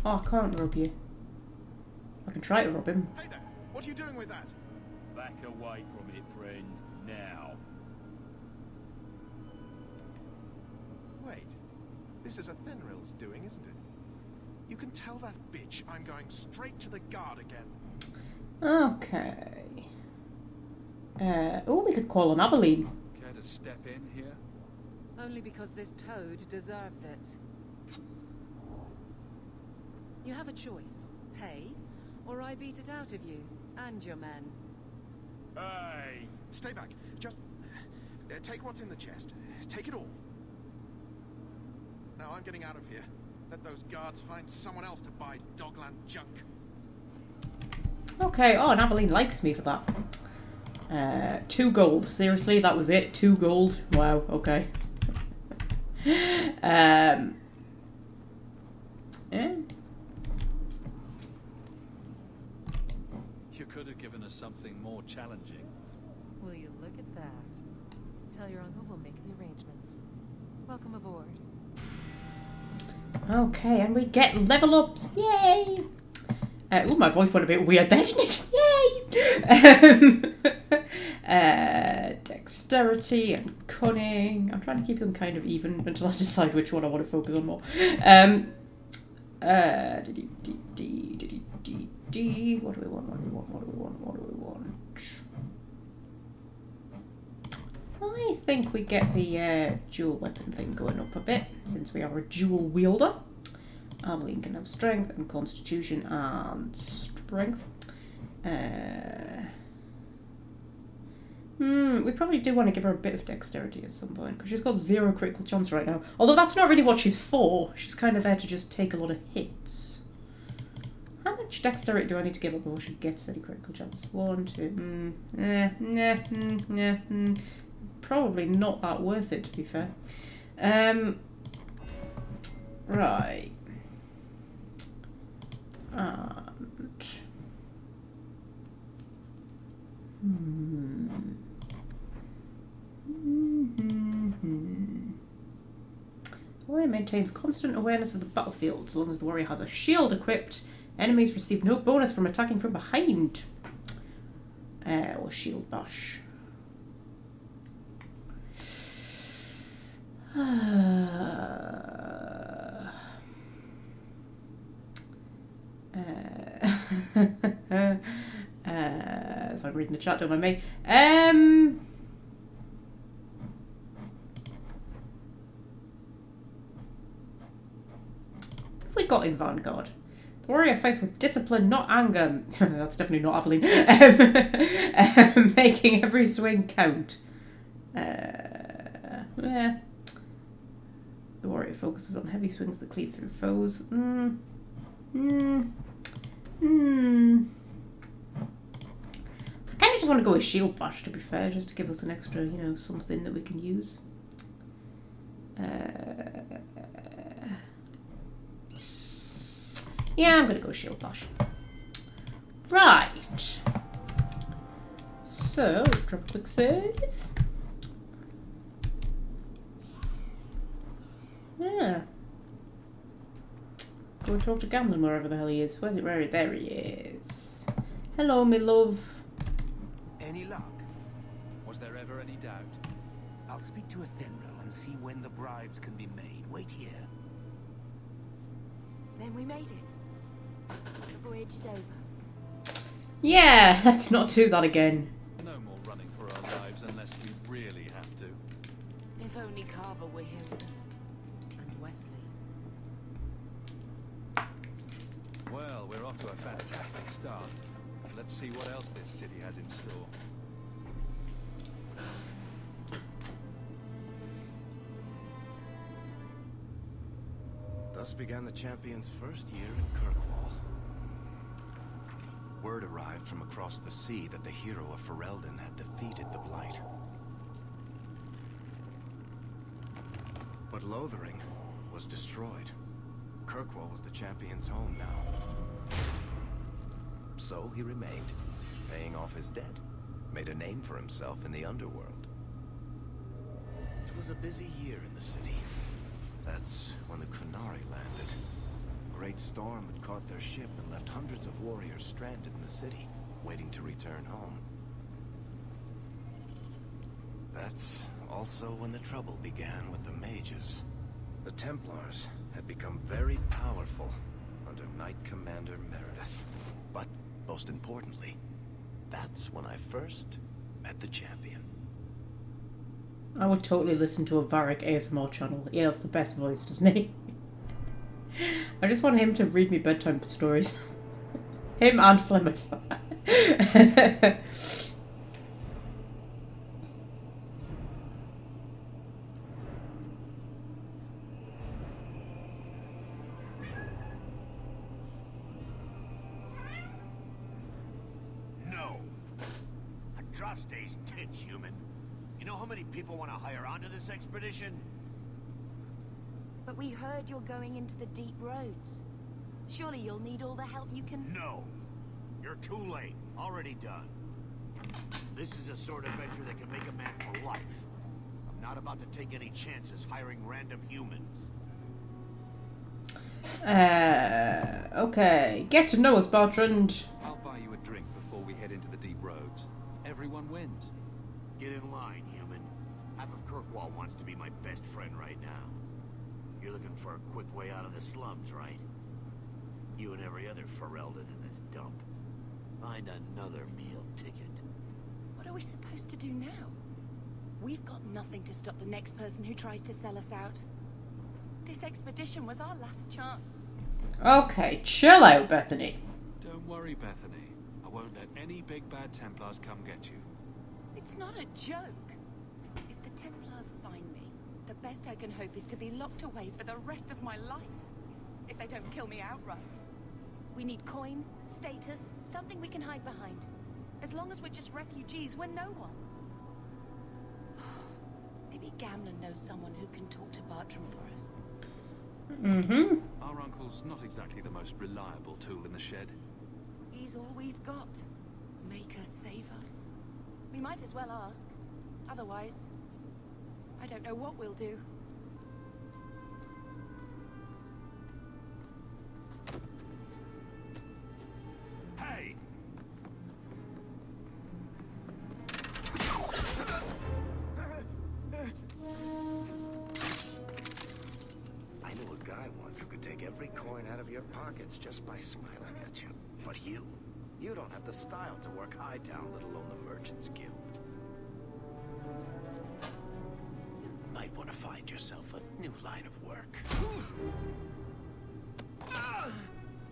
Oh, I can't rob you. I can try to rob him. Hey there. What are you doing with that? Back away from it, friend. Now. Wait. This is Athenril's doing, isn't it? You can tell that bitch I'm going straight to the guard again. Okay. Oh, we could call on Aveline. Care to step in here? Only because this toad deserves it. You have a choice. Pay, or I beat it out of you and your men. Hey! Stay back. Just take what's in the chest. Take it all. Now I'm getting out of here. Let those guards find someone else to buy Dogland junk. Okay, oh, and Aveline likes me for that. 2 gold. Seriously, that was it? 2 gold? Wow, okay. Yeah. You could have given us something more challenging. Will you look at that? Tell your uncle we'll make the arrangements. Welcome aboard. Okay, and we get level ups. Yay! Oh, my voice went a bit weird there, didn't it? Yay! Dexterity and cunning. I'm trying to keep them kind of even until I decide which one I want to focus on more. What do we want? I think we get the dual weapon thing going up a bit, since we are a dual wielder. Armeline can have strength and constitution and strength. We probably do want to give her a bit of dexterity at some point, because she's got 0 critical chance right now. Although that's not really what she's for. She's kind of there to just take a lot of hits. How much dexterity do I need to give her before she gets any critical chance? 1, 2, probably not that worth it, to be fair. Right. The warrior maintains constant awareness of the battlefield. As long as the warrior has a shield equipped, enemies receive no bonus from attacking from behind. Or shield bash. So I'm reading the chat, don't mind me. What have we got in Vanguard? The warrior fights with discipline, not anger. That's definitely not Aveline. Making every swing count. The warrior focuses on heavy swings that cleave through foes. I kind of just want to go with shield bash, to be fair, just to give us an extra, you know, something that we can use. Yeah, I'm going to go shield bash. Right. So, drop a quick save. Yeah. Go and talk to Gamblin wherever the hell he is. Where's it? Where? There he is. Hello, me love. Any luck? Was there ever any doubt? I'll speak to Athenril and see when the bribes can be made. Wait here. Then we made it. The voyage is over. Yeah, let's not do that again. No more running for our lives unless we really have to. If only Carver were here with us. And Wesley. Well, we're off to a fantastic start. Let's see what else this city has in store. Thus began the champion's first year in Kirkwall. Word arrived from across the sea that the hero of Ferelden had defeated the Blight. But Lothering was destroyed. Kirkwall was the champion's home now. So he remained, paying off his debt, made a name for himself in the underworld. It was a busy year in the city. That's when the Kunari landed. A great storm had caught their ship and left hundreds of warriors stranded in the city, waiting to return home. That's also when the trouble began with the mages. The Templars had become very powerful under Knight Commander Meredith. But most importantly, that's when I first met the champion. I would totally listen to a Varric ASMR channel. He has the best voice, doesn't he? I just want him to read me bedtime stories. Him and Flemeth. No. Atrocity's tits, human. You know how many people want to hire onto this expedition? But we heard you're going into the deep roads. Surely you'll need all the help you can... No. You're too late. Already done. This is a sort of venture that can make a man for life. I'm not about to take any chances hiring random humans. Okay. Get to know us, Bertrand. I'll buy you a drink before we head into the deep roads. Everyone wins. Get in line, human. Half of Kirkwall wants to be my best friend right now. You're looking for a quick way out of the slums, right? You and every other Ferelden in this dump. Find another meal ticket. What are we supposed to do now? We've got nothing to stop the next person who tries to sell us out. This expedition was our last chance. Okay, chill out, Bethany. Don't worry, Bethany. I won't let any big bad Templars come get you. It's not a joke. If the Templars find me, the best I can hope is to be locked away for the rest of my life. If they don't kill me outright. We need coin, status, something we can hide behind. As long as we're just refugees, we're no one. Maybe Gamlen knows someone who can talk to Bartram for us. Mm-hmm. Our uncle's not exactly the most reliable tool in the shed. He's all we've got. Make us save us. We might as well ask. Otherwise, I don't know what we'll do. Hey! I knew a guy once who could take every coin out of your pockets just by smiling at you. But you don't have the style to work Hightown, let alone the Merchants Guild. You might want to find yourself a new line of work.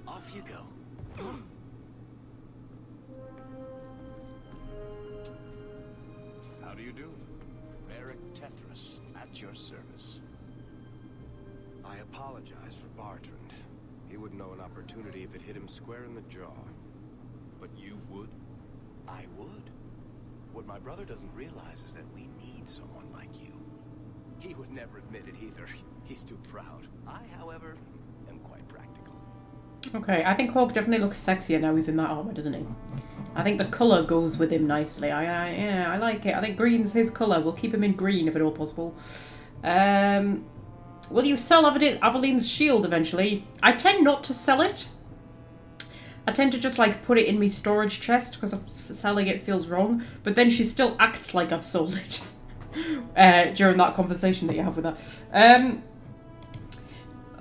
Off you go. How do you do? Frederick Tetris, at your service. I apologize for Bertrand. He wouldn't know an opportunity if it hit him square in the jaw. But you would? I would. What my brother doesn't realize is that we need someone like you. He would never admit it either. He's too proud. I, however, am quite practical. Okay, I think Hawke definitely looks sexier now he's in that armor, doesn't he? I think the colour goes with him nicely. Yeah, I like it. I think green's his colour. We'll keep him in green if at all possible. Will you sell Aveline's shield eventually? I tend not to sell it. I tend to just like put it in my storage chest because selling it feels wrong. But then she still acts like I've sold it during that conversation that you have with her.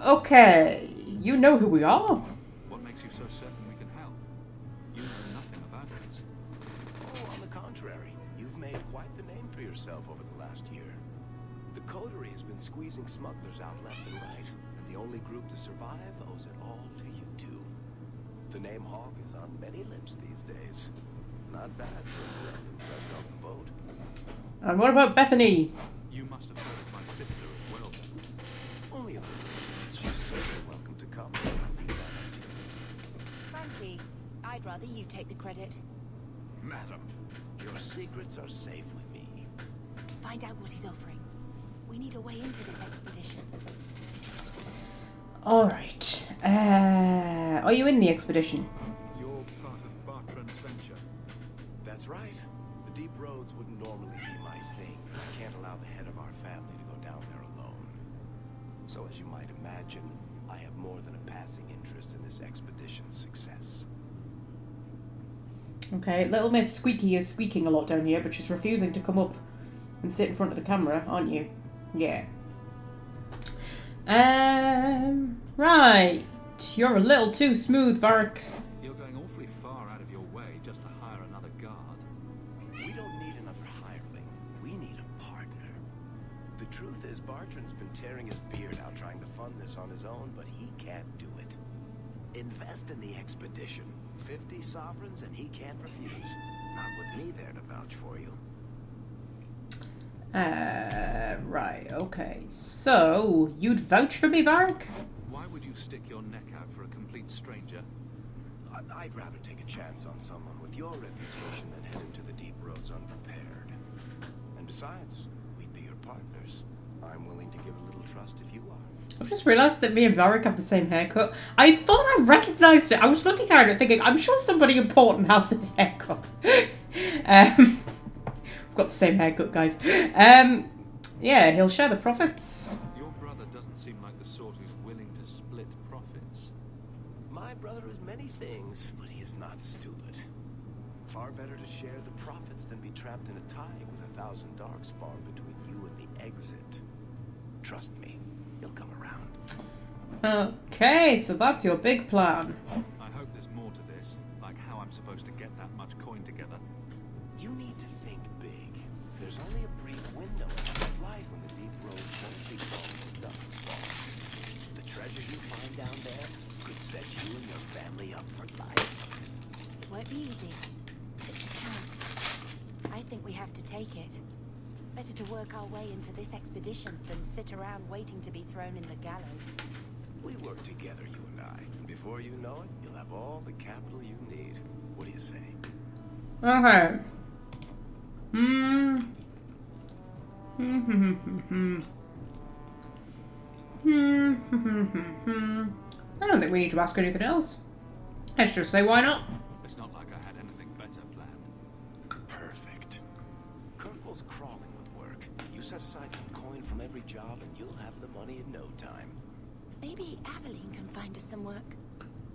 Okay, you know who we are. What makes you so certain we can help? You know nothing about this. Oh, on the contrary, you've made quite the name for yourself over the last year. The coterie has been squeezing smugglers out left and right, and the only group to survive owes it all to you two. The name Hawke is on many lips these days. Not bad for a Ferelden fresh off the boat. And what about Bethany? You must have heard of my sister as well, then. Only a little. She's certainly welcome to come. Frankly, I'd rather you take the credit. Madam, your secrets are safe with me. Find out what he's offering. We need a way into this expedition. Alright. Are you in the expedition? You're part of Bertrand's venture. That's right. The deep roads wouldn't normally be my thing. I can't allow the head of our family to go down there alone. So as you might imagine, I have more than a passing interest in this expedition's success. Okay, little Miss Squeaky is squeaking a lot down here, but she's refusing to come up and sit in front of the camera, aren't you? Yeah. Right. You're a little too smooth, Varric. You're going awfully far out of your way just to hire another guard. We don't need another hireling. We need a partner. The truth is, Bertrand's been tearing his beard out trying to fund this on his own, but he can't do it. Invest in the expedition. 50 sovereigns and he can't refuse. Not with me there to vouch for you. Right, okay. So, you'd vouch for me, Varric? Why would you stick your neck out for a complete stranger? I'd rather take a chance on someone with your reputation than head into the deep roads unprepared. And besides, we'd be your partners. I'm willing to give a little trust if you are. I've just realised that me and Varric have the same haircut. I thought I recognised it. I was looking at it thinking, I'm sure somebody important has this haircut. We've got the same haircut, guys. Yeah, he'll share the profits. Your brother doesn't seem like the sort who's willing to split profits. profits. My brother is many things, but he is not stupid. Far better to share the profits than be trapped in a tie with 1,000 darkspawn between you and the exit. Trust me, he'll come around. Okay, so that's your big plan. I hope there's more to this, like how I'm supposed to get that much coin together. You need to think big. There's only a brief window in life when the deep road won't be called the darkspawn. The treasure you find down there could set you and your family up for life. It won't be easy. It's a chance. I think we have to take it. Better to work our way into this expedition than sit around waiting to be thrown in the gallows. We work together, you and I. And before you know it, you'll have all the capital you need. What do you say? Okay. I don't think we need to ask anything else. Let's just say why not. It's not like I had anything better planned. Perfect. Kirkwall's crawling with work. You set aside some coin from every job and you'll have the money in no time. Maybe Aveline can find us some work.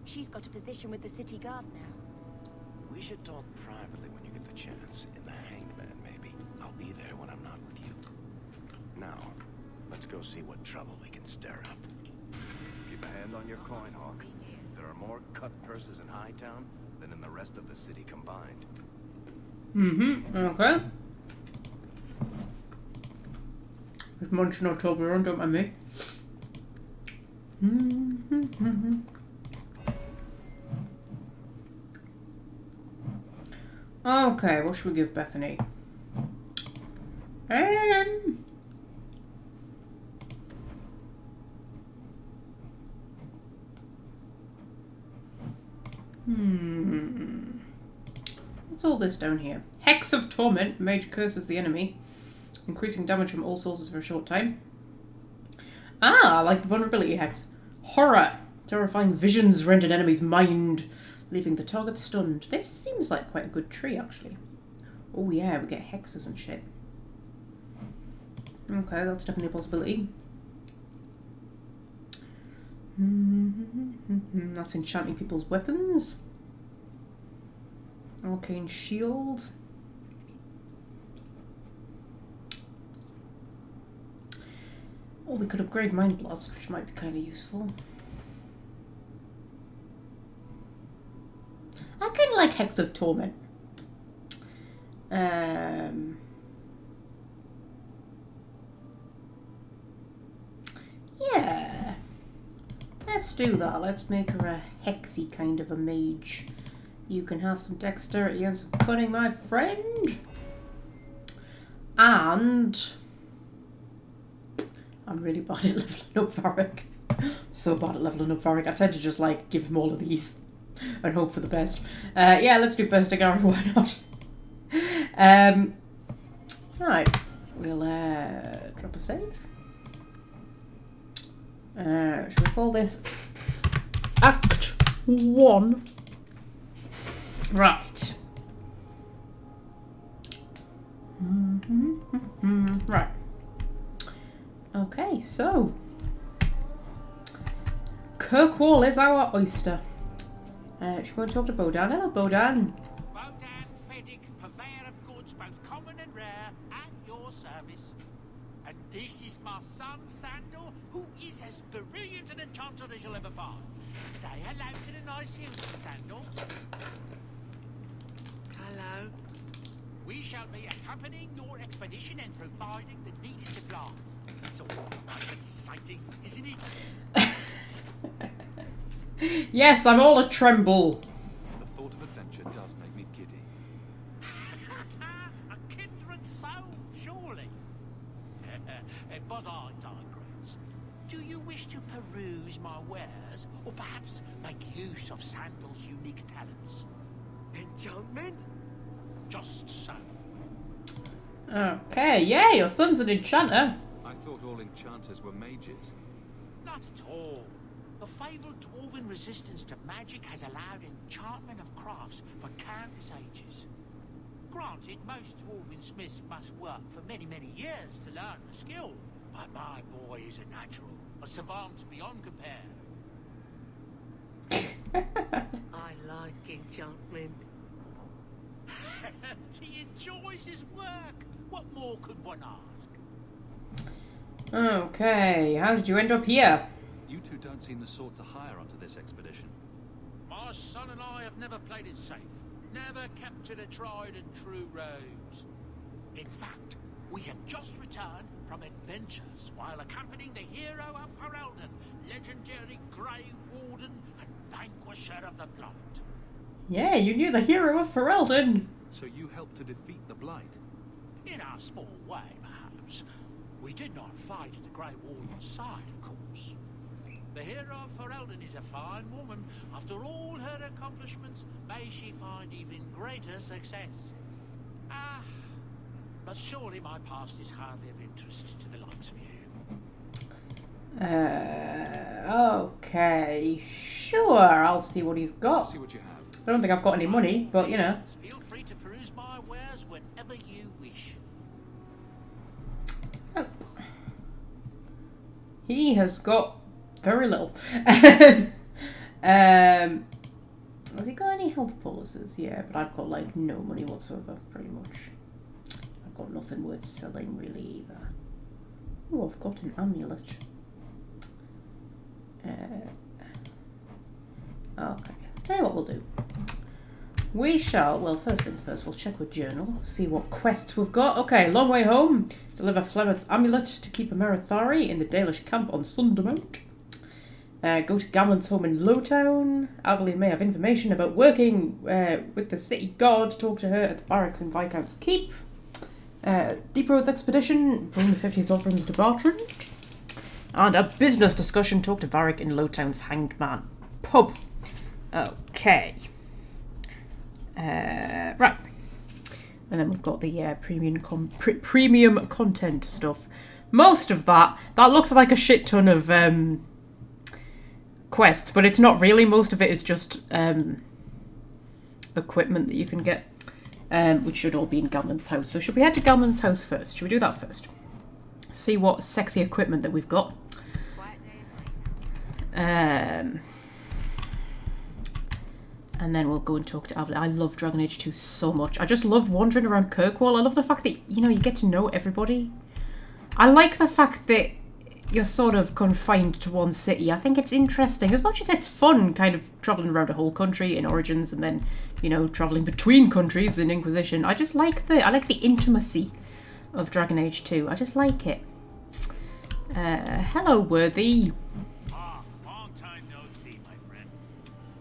She's got a position with the city guard now. We should talk privately when you get the chance. In the hangman, maybe. I'll be there when I'm not with you. Now, let's go see what trouble we can stir up. Keep a hand on your coin, Hawke. There are more cut purses in Hightown than in the rest of the city combined. Okay. Just munching on Toblerone, don't mind me. Okay, what should we give Bethany? What's all this down here? Hex of Torment. Mage curses the enemy, increasing damage from all sources for a short time. Ah, like the vulnerability hex. Horror. Terrifying visions rend an enemy's mind, leaving the target stunned. This seems like quite a good tree, actually. Oh yeah, we get hexes and shit. Okay, that's definitely a possibility. That's enchanting people's weapons. Arcane shield. Or we could upgrade Mind Blast, which might be kind of useful. I kind of like Hex of Torment. Yeah. Let's do that. Let's make her a hexy kind of a mage. You can have some dexterity and some cunning, my friend. And I'm really bad at leveling up Frederick. So bad at leveling up Frederick. I tend to just like give him all of these and hope for the best. Yeah, let's do Bestigari, why not? Right, we'll drop a save. Should we call this Act 1? Right. Right. Okay, so Kirkwall is our oyster. Should we go and talk to Bodan? Hello, Bodan. Bodan, Frederick, purveyor of goods both common and rare, at your service. And this is my son, Sandal, who is as brilliant an enchanter as you'll ever find. Say hello to the nice Hilton, Sandal. Hello. We shall be accompanying your expedition and providing the needed supplies. It's all quite exciting, isn't it? Yes, I'm all a tremble. The thought of adventure does make me giddy. A kindred soul, surely. But I digress. Do you wish to peruse my wares, or perhaps make use of Sandal's unique talents? Enchantment? Just so. Okay, yeah, your son's an enchanter. I thought all enchanters were mages. Not at all. The fabled dwarven resistance to magic has allowed enchantment of crafts for countless ages. Granted, most dwarven smiths must work for many, many years to learn the skill, but my boy is a natural, a savant beyond compare. enjoys his work. What more could one ask? Okay, how did you end up here? You two don't seem the sort to hire onto this expedition. My son and I have never played it safe. Never kept to the tried and true roads. In fact, we have just returned from adventures while accompanying the hero of Ferelden, legendary Grey Warden and vanquisher of the Blight. Yeah, you knew the hero of Ferelden. So you helped to defeat the Blight? In our small way, perhaps. We did not fight at the Grey Warden's side, of course. The hero of Ferelden is a fine woman. After all her accomplishments, may she find even greater success. But surely my past is hardly of interest to the likes of you. Okay, sure, I'll see what he's got. See what you have. I don't think I've got any money, but you know. Feel free to peruse my wares whenever you wish. Oh. He has got very little. Has he got any health policies? Yeah, but I've got like no money whatsoever, pretty much. I've got nothing worth selling really either. Oh, I've got an amulet. Okay, tell you what we'll do. We shall, well, first things first, we'll check with Journal, see what quests we've got. Okay, long way home. Deliver Flemeth's amulet to keep a Marathari in the Dalish camp on Sundermount. Go to Gamlen's home in Lowtown. Aveline may have information about working with the city guard. Talk to her at the barracks in Viscount's Keep. Deep Roads Expedition. Bring the 50 sovereigns to Bartrand. And a business discussion. Talk to Varric in Lowtown's Hanged Man pub. Okay. Right. And then we've got the premium content stuff. Most of that looks like a shit ton of quests, but it's not really. Most of it is just equipment that you can get, which should all be in Gamlen's house. So should we head to Gamlen's house first? Should we do that first? See what sexy equipment that we've got. And then we'll go and talk to Aveline. I love Dragon Age 2 so much. I just love wandering around Kirkwall. I love the fact that, you know, you get to know everybody. I like the fact that you're sort of confined to one city. I think it's interesting. As much as it's fun kind of travelling around a whole country in Origins and then, you know, travelling between countries in Inquisition. I just like the intimacy of Dragon Age 2. I just like it. Hello, Worthy. Long time no see, my friend.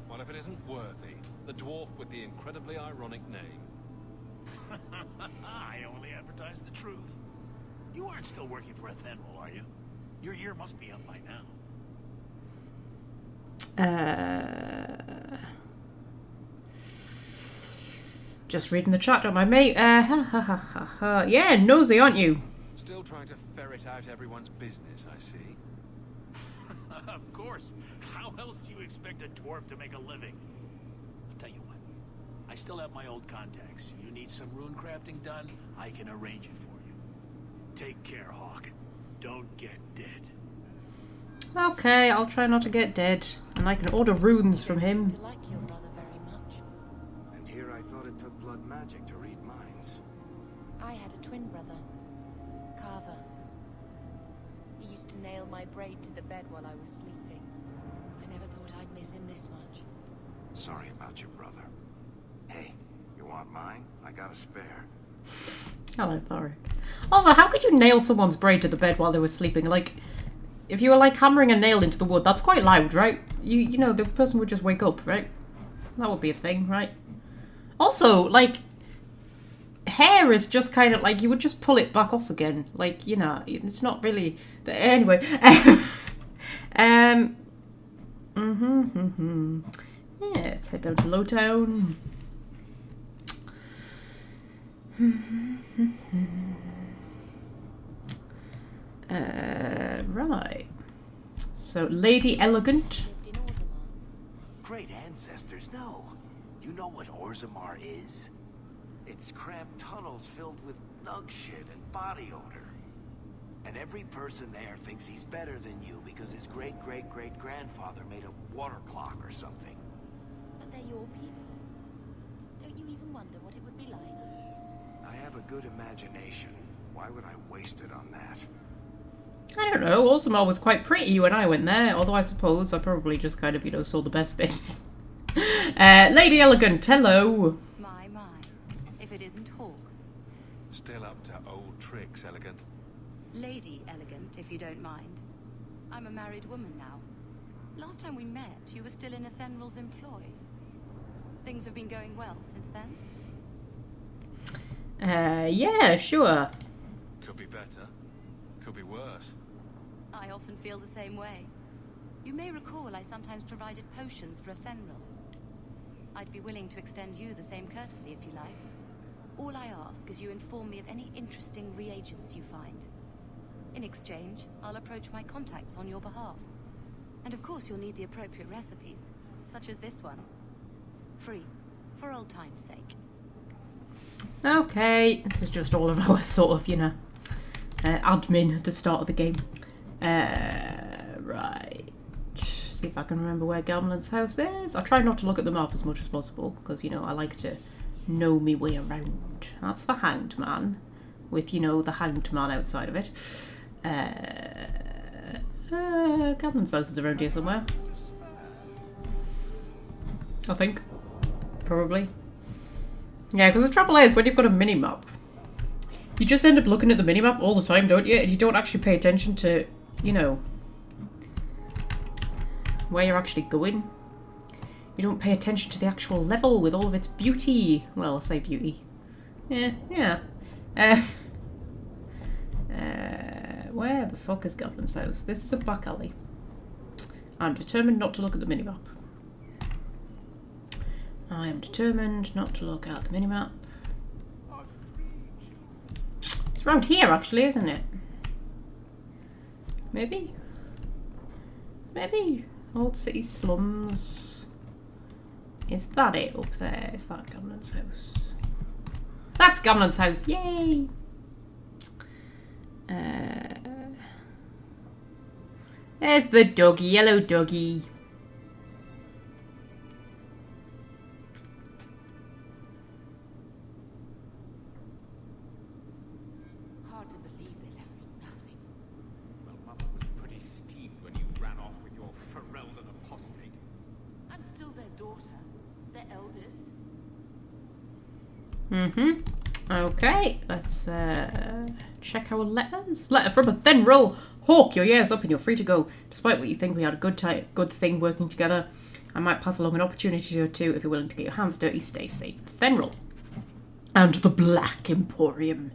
Well, if it isn't Worthy, the dwarf with the incredibly ironic name. I only advertise the truth. You aren't still working for a Thenwell, are you? Your year must be up by now. Just reading the chat, don't mind me. Yeah, nosy, aren't you? Still trying to ferret out everyone's business, I see. Of course. How else do you expect a dwarf to make a living? I'll tell you what. I still have my old contacts. You need some rune crafting done, I can arrange it for you. Take care, Hawke. Don't get dead. Okay, I'll try not to get dead. And I can order runes from him. I like your brother very much. And here I thought it took blood magic to read minds. I had a twin brother, Carver. He used to nail my braid to the bed while I was sleeping. I never thought I'd miss him this much. Sorry about your brother. Hey, you want mine? I got a spare. Hello, Thoric. Also, how could you nail someone's braid to the bed while they were sleeping? Like, if you were like hammering a nail into the wood, that's quite loud, right? You know, the person would just wake up, right? That would be a thing, right? Also, like, hair is just kind of like, you would just pull it back off again. Like, you know, it's not really... Anyway. Yeah, let's head down to Lowtown. Right. So, Lady Elegant. Great ancestors, no. You know what Orzammar is? It's cramped tunnels filled with nug shit and body odor. And every person there thinks he's better than you because his great-great-great-grandfather made a water clock or something. But they're your people. Don't you even wonder what it would be like? I have a good imagination. Why would I waste it on that? I don't know, Orsamar was quite pretty when I went there, although I suppose I probably just kind of, you know, saw the best bits. Lady Elegant, hello! My, if it isn't Hawke. Still up to old tricks, Elegant. Lady Elegant, if you don't mind. I'm a married woman now. Last time we met, you were still in Athenral's employ. Things have been going well since then? Yeah, sure. Could be better. Could be worse. I often feel the same way. You may recall I sometimes provided potions for Athenral. I'd be willing to extend you the same courtesy if you like. All I ask is you inform me of any interesting reagents you find. In exchange, I'll approach my contacts on your behalf. And of course you'll need the appropriate recipes, such as this one. Free, for old time's sake. Okay, this is just all of our sort of, you know, admin at the start of the game. Right. See if I can remember where Gamlen's house is. I try not to look at the map as much as possible, because, you know, I like to know me way around. That's the Hanged Man, with, you know, the Hanged Man outside of it. Gamlen's house is around here somewhere. I think. Probably. Yeah, because the trouble is, when you've got a mini-map, you just end up looking at the mini-map all the time, don't you? And you don't actually pay attention to, you know, where you're actually going. You don't pay attention to the actual level with all of its beauty. Well, I say beauty. Yeah. Where the fuck is Gamlen's house? This is a back alley. I'm determined not to look at the minimap. I am determined not to look at the minimap. It's around here, actually, isn't it? Maybe? Maybe? Old City Slums. Is that it up there? Is that Gamlen's house? That's Gamlen's house! Yay! There's the doggy, yellow doggy. Hard to believe they left me nothing. Well, Mother was pretty steamed when you ran off with your Ferelden apostate. I'm still their daughter, their eldest. Okay, let's check our letters. Letter from Athenril. Hawke, your year's up and you're free to go. Despite what you think we had a good thing working together, I might pass along an opportunity or two if you're willing to get your hands dirty. Stay safe. Athenril. And the Black Emporium.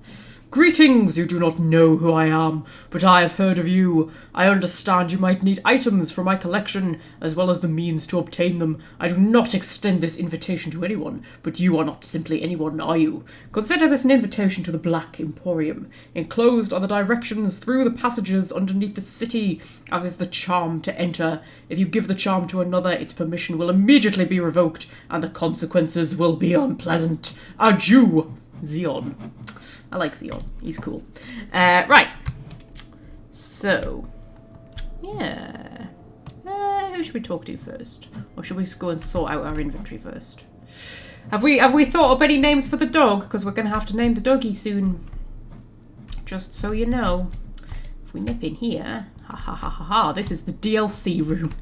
Greetings, you do not know who I am, but I have heard of you. I understand you might need items for my collection, as well as the means to obtain them. I do not extend this invitation to anyone, but you are not simply anyone, are you? Consider this an invitation to the Black Emporium. Enclosed are the directions through the passages underneath the city, as is the charm to enter. If you give the charm to another, its permission will immediately be revoked, and the consequences will be unpleasant. Adieu, Xeon. I like Xeon. He's cool. Right. So, yeah. Who should we talk to first? Or should we go and sort out our inventory first? Have we thought up any names for the dog? Because we're going to have to name the doggy soon. Just so you know. If we nip in here... Ha, this is the DLC room.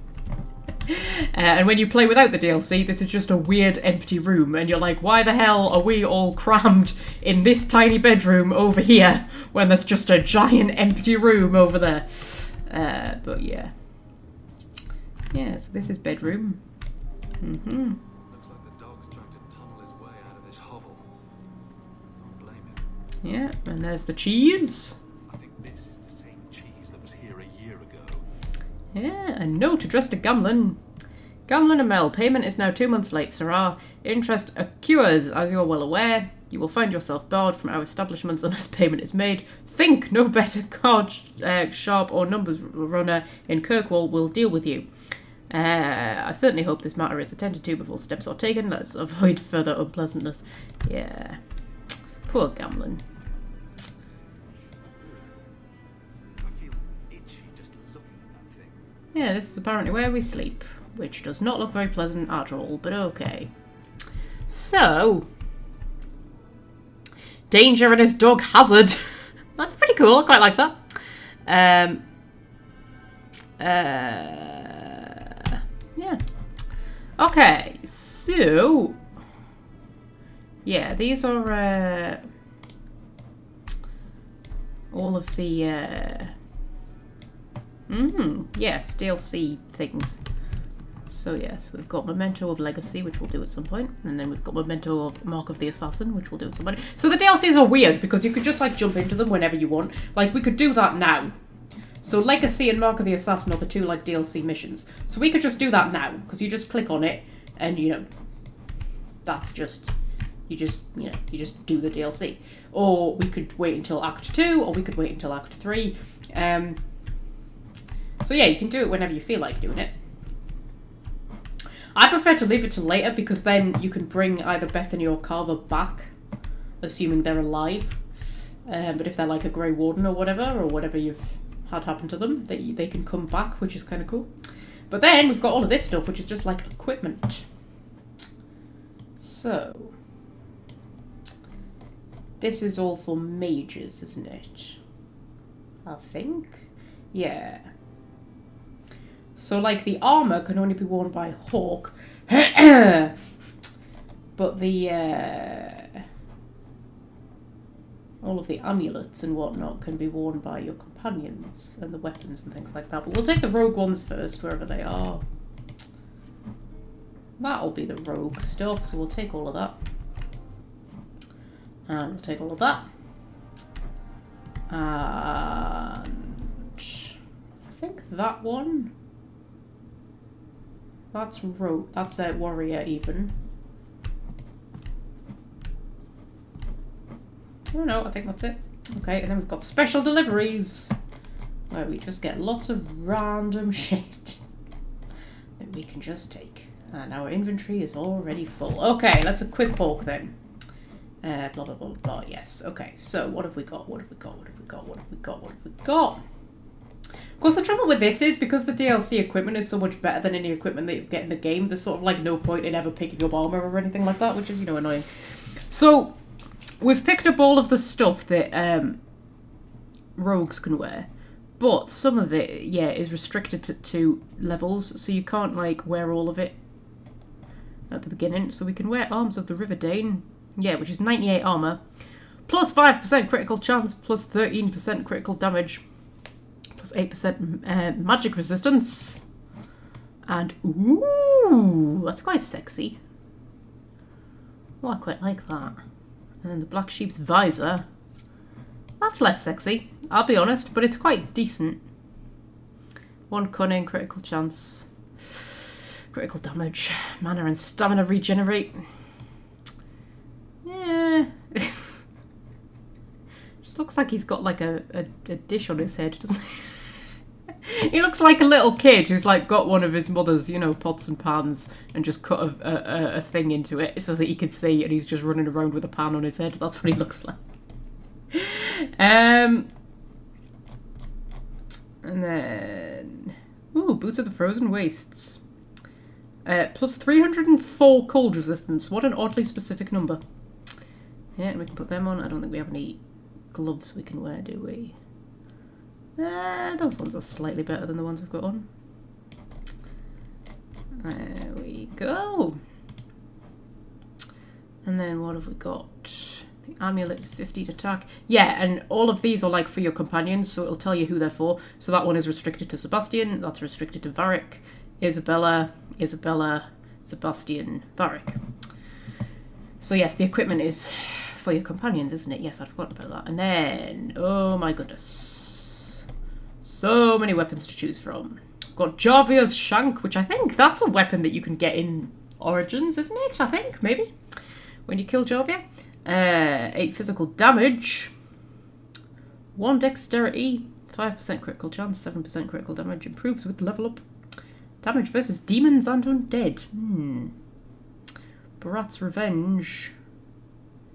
And when you play without the DLC, this is just a weird empty room, and you're like, why the hell are we all crammed in this tiny bedroom over here when there's just a giant empty room over there? But yeah. Yeah, so this is bedroom. Looks like the dog's trying to tunnel his way out of this hovel. Don't blame him. Yeah, and there's the cheese. I think this is the same cheese that was here a year ago. Yeah, a note addressed to Gamlen. Gamlen and Mel, payment is now 2 months late, Sarah. Interest accrues, as you are well aware. You will find yourself barred from our establishments unless payment is made. Think no better card, sharp or numbers runner in Kirkwall will deal with you. I certainly hope this matter is attended to before steps are taken. Let's avoid further unpleasantness. Yeah. Poor Gamlen. Yeah, this is apparently where we sleep, which does not look very pleasant at all, but okay. So, Danger and his dog Hazard. That's pretty cool. I quite like that. Yeah. Okay, so yeah, these are all of the yes, DLC things. So yes, we've got Memento of Legacy, which we'll do at some point, and then we've got Memento of Mark of the Assassin, which we'll do at some point. So the DLCs are weird because you could just like jump into them whenever you want. Like we could do that now. So Legacy and Mark of the Assassin are the two like DLC missions. So we could just do that now because you just click on it and you know that's just you just do the DLC. Or we could wait until Act 2 or we could wait until Act 3. So yeah, you can do it whenever you feel like doing it. I prefer to leave it till later because then you can bring either Bethany or Carver back, assuming they're alive. But if they're like a Grey Warden or whatever you've had happen to them, they can come back, which is kind of cool. But then we've got all of this stuff, which is just like equipment. So this is all for mages, isn't it? I think. Yeah. So, like, the armour can only be worn by Hawke, but the, all of the amulets and whatnot can be worn by your companions, and the weapons and things like that. But we'll take the rogue ones first, wherever they are. That'll be the rogue stuff, so we'll take all of that. And we'll take all of that. And I think that one... That's rogue. That's a warrior even. Oh no, I think that's it. Okay, and then we've got special deliveries, where we just get lots of random shit that we can just take. And our inventory is already full. Okay, let's equip Hawke then. Blah blah blah blah. Yes. Okay. So what have we got? What have we got? What have we got? What have we got? What have we got? Of course, the trouble with this is because the DLC equipment is so much better than any equipment that you get in the game, there's sort of like no point in ever picking up armor or anything like that, which is, you know, annoying. So, we've picked up all of the stuff that rogues can wear, but some of it, yeah, is restricted to levels, so you can't, like, wear all of it at the beginning. So we can wear Arms of the Riverdane, yeah, which is 98 armor, plus 5% critical chance, plus 13% critical damage, plus 8% magic resistance. And, ooh, that's quite sexy. Well, I quite like that. And then the Black Sheep's Visor. That's less sexy, I'll be honest, but it's quite decent. 1 cunning, critical chance, critical damage, mana and stamina regenerate. Yeah. Just looks like he's got like a dish on his head, doesn't he? He looks like a little kid who's like got one of his mother's, you know, pots and pans and just cut a thing into it so that he can see, and he's just running around with a pan on his head. That's what he looks like. And then, ooh, Boots of the Frozen Wastes. Plus 304 cold resistance. What an oddly specific number. Yeah, and we can put them on. I don't think we have any gloves we can wear, do we? Those ones are slightly better than the ones we've got on. There we go. And then what have we got? The amulet's 15 attack. Yeah, and all of these are like for your companions, so it'll tell you who they're for. So that one is restricted to Sebastian, that's restricted to Varric, Isabella, Sebastian, Varric. So yes, the equipment is for your companions, isn't it? Yes, I forgot about that. And then, oh my goodness. So many weapons to choose from. We've got Jarvia's Shank, which I think that's a weapon that you can get in Origins, isn't it? I think, maybe. When you kill Jarvia. 8 physical damage. 1 dexterity. 5% critical chance. 7% critical damage. Improves with level up. Damage versus demons and undead. Barat's Revenge.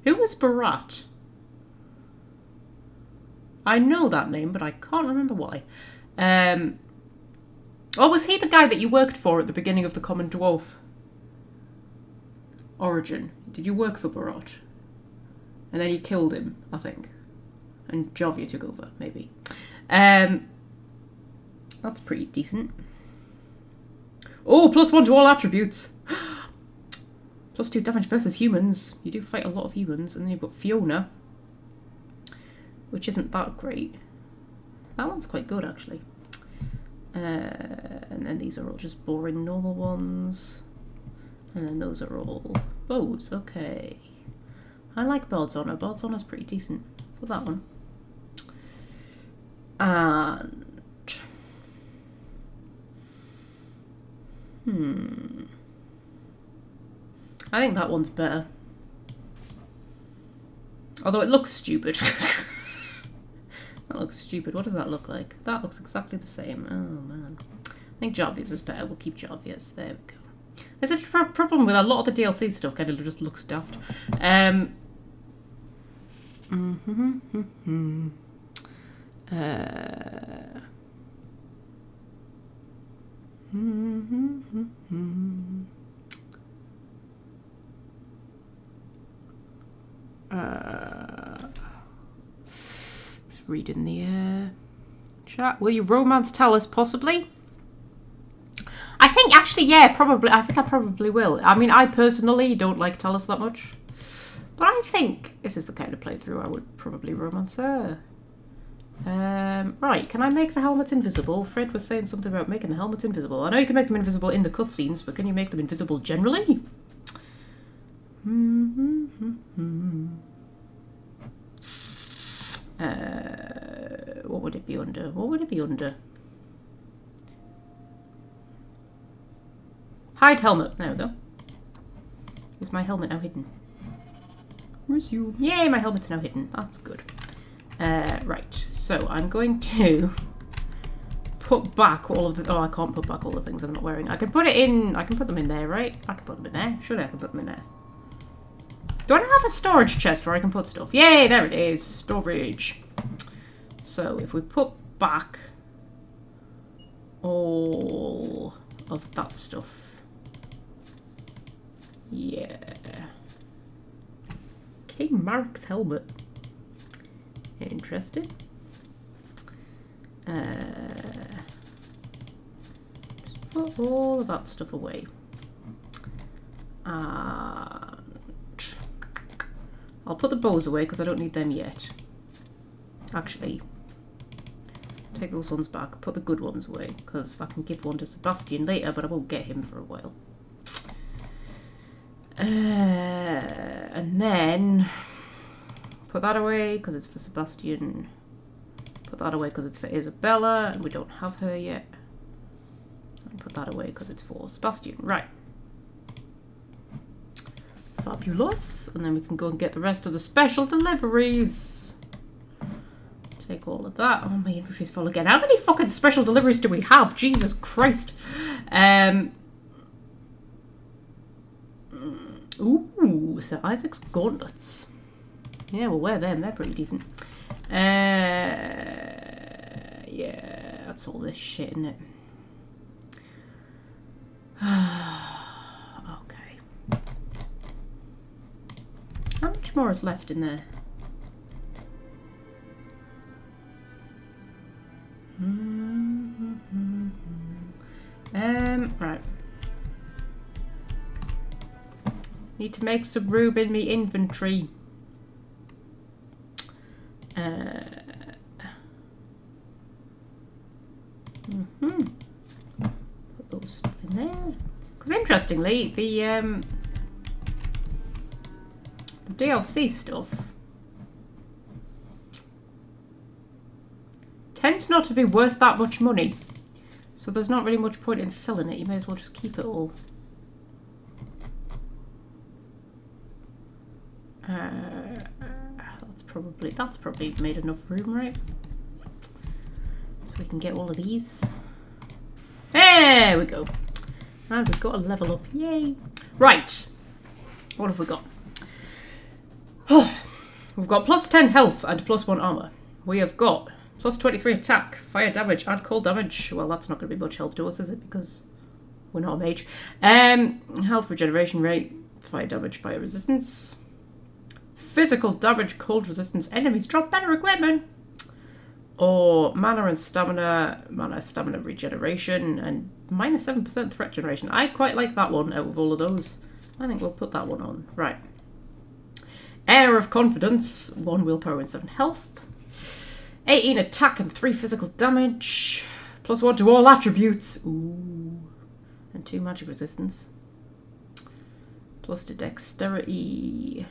Who was Barat? I know that name, but I can't remember why. Oh, was he the guy that you worked for at the beginning of the Common Dwarf Origin? Did you work for Barat? And then you killed him, I think. And Javia took over, maybe. That's pretty decent. Oh, +1 to all attributes. +2 damage versus humans. You do fight a lot of humans. And then you've got Fiona, which isn't that great. That one's quite good, actually. And then these are all just boring normal ones. And then those are all bows. Okay. I like Bard's Honor. Bard's Honor's pretty decent. Put that one. And... I think that one's better. Although it looks stupid. That looks stupid. What does that look like? That looks exactly the same. Oh, man. I think Javia's is better. We'll keep Javia's. There we go. There's a problem with a lot of the DLC stuff. Kind of just looks daft. Just reading the chat. Will you romance Talus? Possibly. I think actually, yeah, probably. I think I probably will. I mean, I personally don't like Talus that much, but I think this is the kind of playthrough I would probably romance her. Right, can I make the helmets invisible? Fred was saying something about making the helmets invisible. I know you can make them invisible in the cutscenes, but can you make them invisible generally? What would it be under? What would it be under? Hide helmet. There we go. Is my helmet now hidden? Resume. Yay, my helmet's now hidden. That's good. Right, so I'm going to put back all of the... Oh, I can't put back all the things I'm not wearing. I can put it in... I can put them in there, right? I can put them in there. Surely I can put them in there. Do I not have a storage chest where I can put stuff? Yay, there it is. Storage. So if we put back all of that stuff... Yeah. King Mark's helmet. Interesting. Just put all of that stuff away. And I'll put the bows away because I don't need them yet. Actually, take those ones back. Put the good ones away because I can give one to Sebastian later, but I won't get him for a while. And then put that away because it's for Sebastian. Put that away because it's for Isabella, and we don't have her yet. And put that away because it's for Sebastian. Right. Fabulous. And then we can go and get the rest of the special deliveries. Take all of that. Oh, my inventory's full again. How many fucking special deliveries do we have? Jesus Christ. Ooh, Sir Isaac's gauntlets. Yeah, we'll wear them. They're pretty decent. Yeah, that's all this shit, isn't it? Okay. How much more is left in there? Right. Need to make some room in me inventory. Put those stuff in there. Because interestingly, the DLC stuff tends not to be worth that much money. So there's not really much point in selling it. You may as well just keep it all. That's probably made enough room, right? So we can get all of these. There we go. And we've got a level up. Yay. Right. What have we got? Oh, we've got +10 health and +1 armor. We have got +23 attack, fire damage, and cold damage. Well, that's not going to be much help to us, is it? Because we're not a mage. Health regeneration rate, fire damage, fire resistance. Physical damage, cold resistance, enemies drop better equipment. Or mana, stamina regeneration, and minus 7% threat generation. I quite like that one out of all of those. I think we'll put that one on. Right. Air of confidence, 1 willpower and 7 health. 18 attack and 3 physical damage. +1 to all attributes. Ooh. And 2 magic resistance. Plus to dexterity.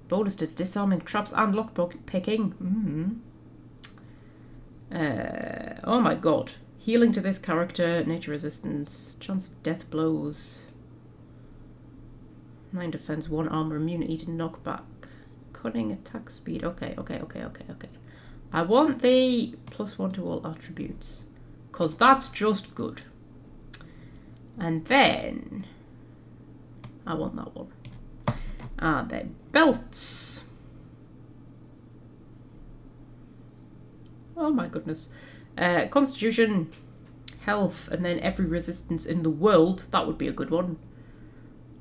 Bonus to disarming traps and lockpick picking. Oh my god. Healing to this character, nature resistance, chance of death blows, 9 defense, 1 armor, immunity to knockback, cunning attack speed. Okay. I want the +1 to all attributes, because that's just good. And then I want that one. And then belts. Oh my goodness. Constitution, health, and then every resistance in the world. That would be a good one.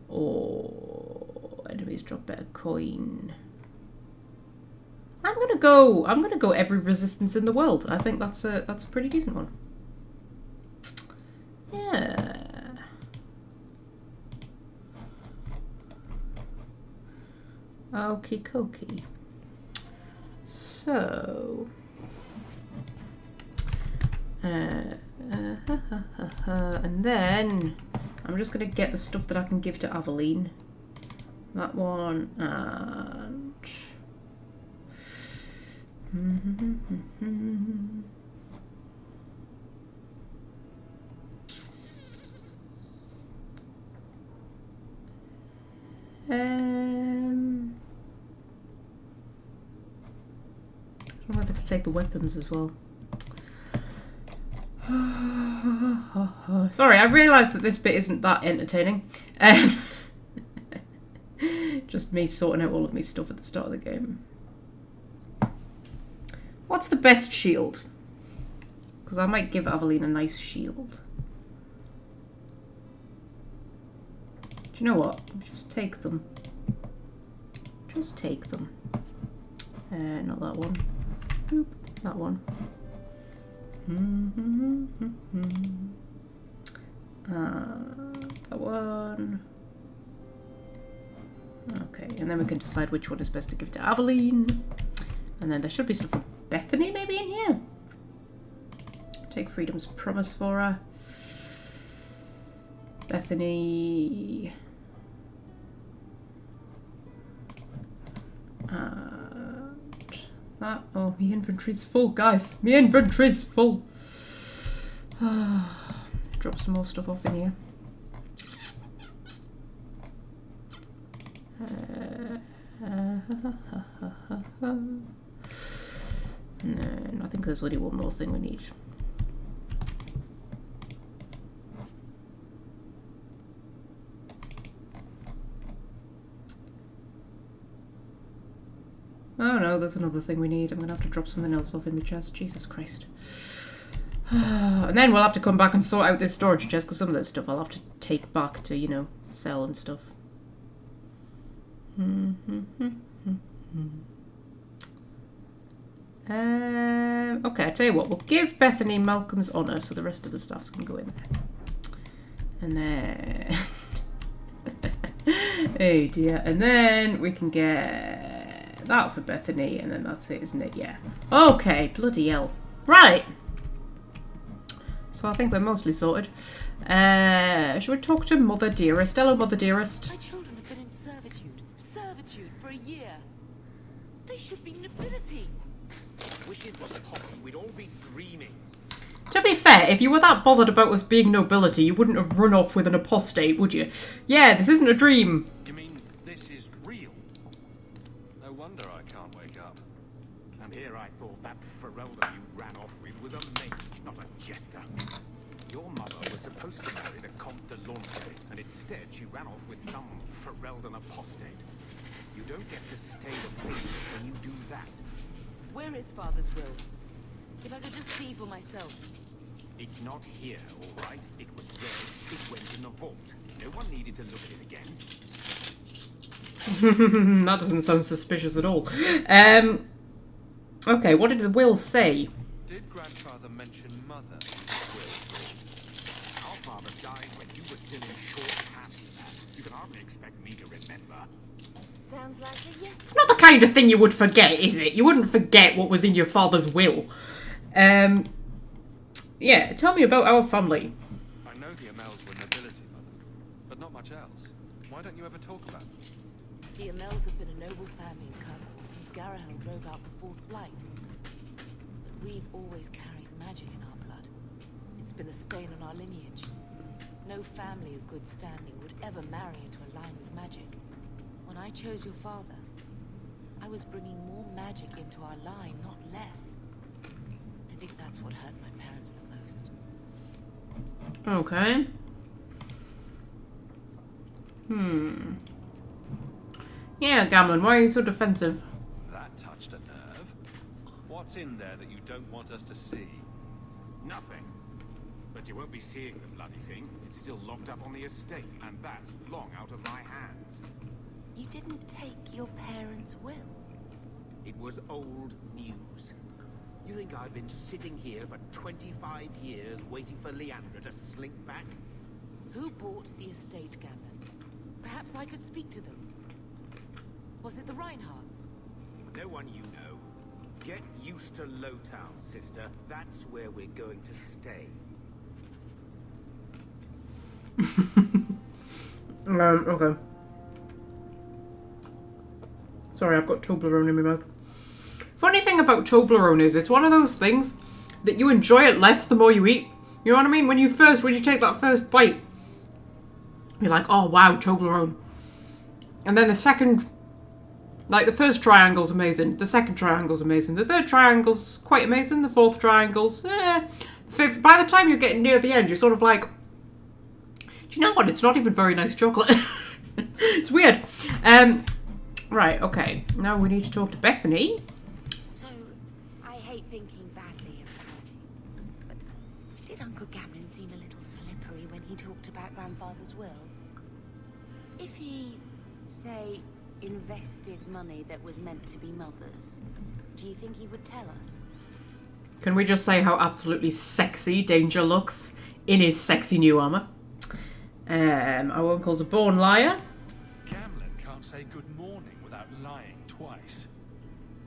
Or enemies drop better coin. I'm gonna go every resistance in the world. I think that's a pretty decent one. Yeah. Okie dokie. So and then I'm just gonna get the stuff that I can give to Aveline. That one and I don't know if to take the weapons as well. Sorry, I realised that this bit isn't that entertaining. Just me sorting out all of my stuff at the start of the game. What's the best shield? Because I might give Aveline a nice shield. Do you know what? Just take them. Just take them. Not that one. Boop. That one. That one. Okay, and then we can decide which one is best to give to Aveline. And then there should be stuff for Bethany maybe in here. Take Freedom's Promise for her. Bethany. That. Oh, my inventory's full, guys. My inventory's full. Drop some more stuff off in here. No, I think there's only one more thing we need. Oh no, there's another thing we need. I'm gonna have to drop something else off in the chest. Jesus Christ. And then we'll have to come back and sort out this storage chest, because some of this stuff I'll have to take back to, you know, sell and stuff. Okay, I tell you what, we'll give Bethany Malcolm's Honour, so the rest of the stuff's gonna go in there. And then... oh dear. And then we can get that for Bethany, and then that's it, isn't it? Yeah. Okay, bloody hell. Right. So I think we're mostly sorted. Should we talk to Mother Dearest? Hello, Mother Dearest. My children have been in servitude for a year. They should be nobility. Wishes were poppy, we'd all be dreaming. To be fair, if you were that bothered about us being nobility, you wouldn't have run off with an apostate, would you? Yeah, this isn't a dream. You mean this is real? No wonder I can't wake up. And here I thought that Ferelda you ran off with was a mage, not a jester. Your mother was supposed to marry the Comte de Lancre, and instead she ran off with some Fereldan apostate. You don't get to stay the faith when you do that. Where is Father's will? If I could just see for myself. It's not here, all right? It was there. It went in the vault. No one needed to look at it again. That doesn't sound suspicious at all. Okay, what did the will say? Did grandfather mention mother? Our father died when you were still in short pants. You can hardly expect me to remember. Sounds like a yes. It's not the kind of thing you would forget, is it? You wouldn't forget what was in your father's will. Yeah, tell me about our family. I know the Amels were nobility, mother, but not much else. Why don't you ever talk about them? The Amels have been a noble family in Kirkwall since Garahel drove out the fourth Blight. But we've always carried magic in our blood. It's been a stain on our lineage. No family of good standing would ever marry into a line with magic. When I chose your father, I was bringing more magic into our line, not less. I think that's what hurt my parents the most. Okay. Yeah, Gamlen, why are you so defensive? That touched a nerve. What's in there that you don't want us to see? Nothing. But you won't be seeing the bloody thing. It's still locked up on the estate, and that's long out of my hands. You didn't take your parents' will. It was old news. You think I've been sitting here for 25 years waiting for Leandra to slink back? Who bought the estate, Gamlen? Perhaps I could speak to them. Was it the Reinhardts? No one you know. Get used to Lowtown, sister. That's where we're going to stay. Okay. Sorry, I've got Toblerone in my mouth. Funny thing about Toblerone is it's one of those things that you enjoy it less the more you eat. You know what I mean? When you take that first bite, you're like, oh wow, Toblerone. And then the second, like the first triangle's amazing, the second triangle's amazing, the third triangle's quite amazing, the fourth triangle's, fifth. By the time you're getting near the end, you're sort of like, do you know what? It's not even very nice chocolate. It's weird. Right, okay. Now we need to talk to Bethany. So, I hate thinking badly about it, but did Uncle Gamlen seem a little slippery when he talked about Grandfather's will? If he, say, invested money that was meant to be Mother's, do you think he would tell us? Can we just say how absolutely sexy Danger looks in his sexy new armour? Our uncle's a born liar. Gamlen can't say good morning without lying twice.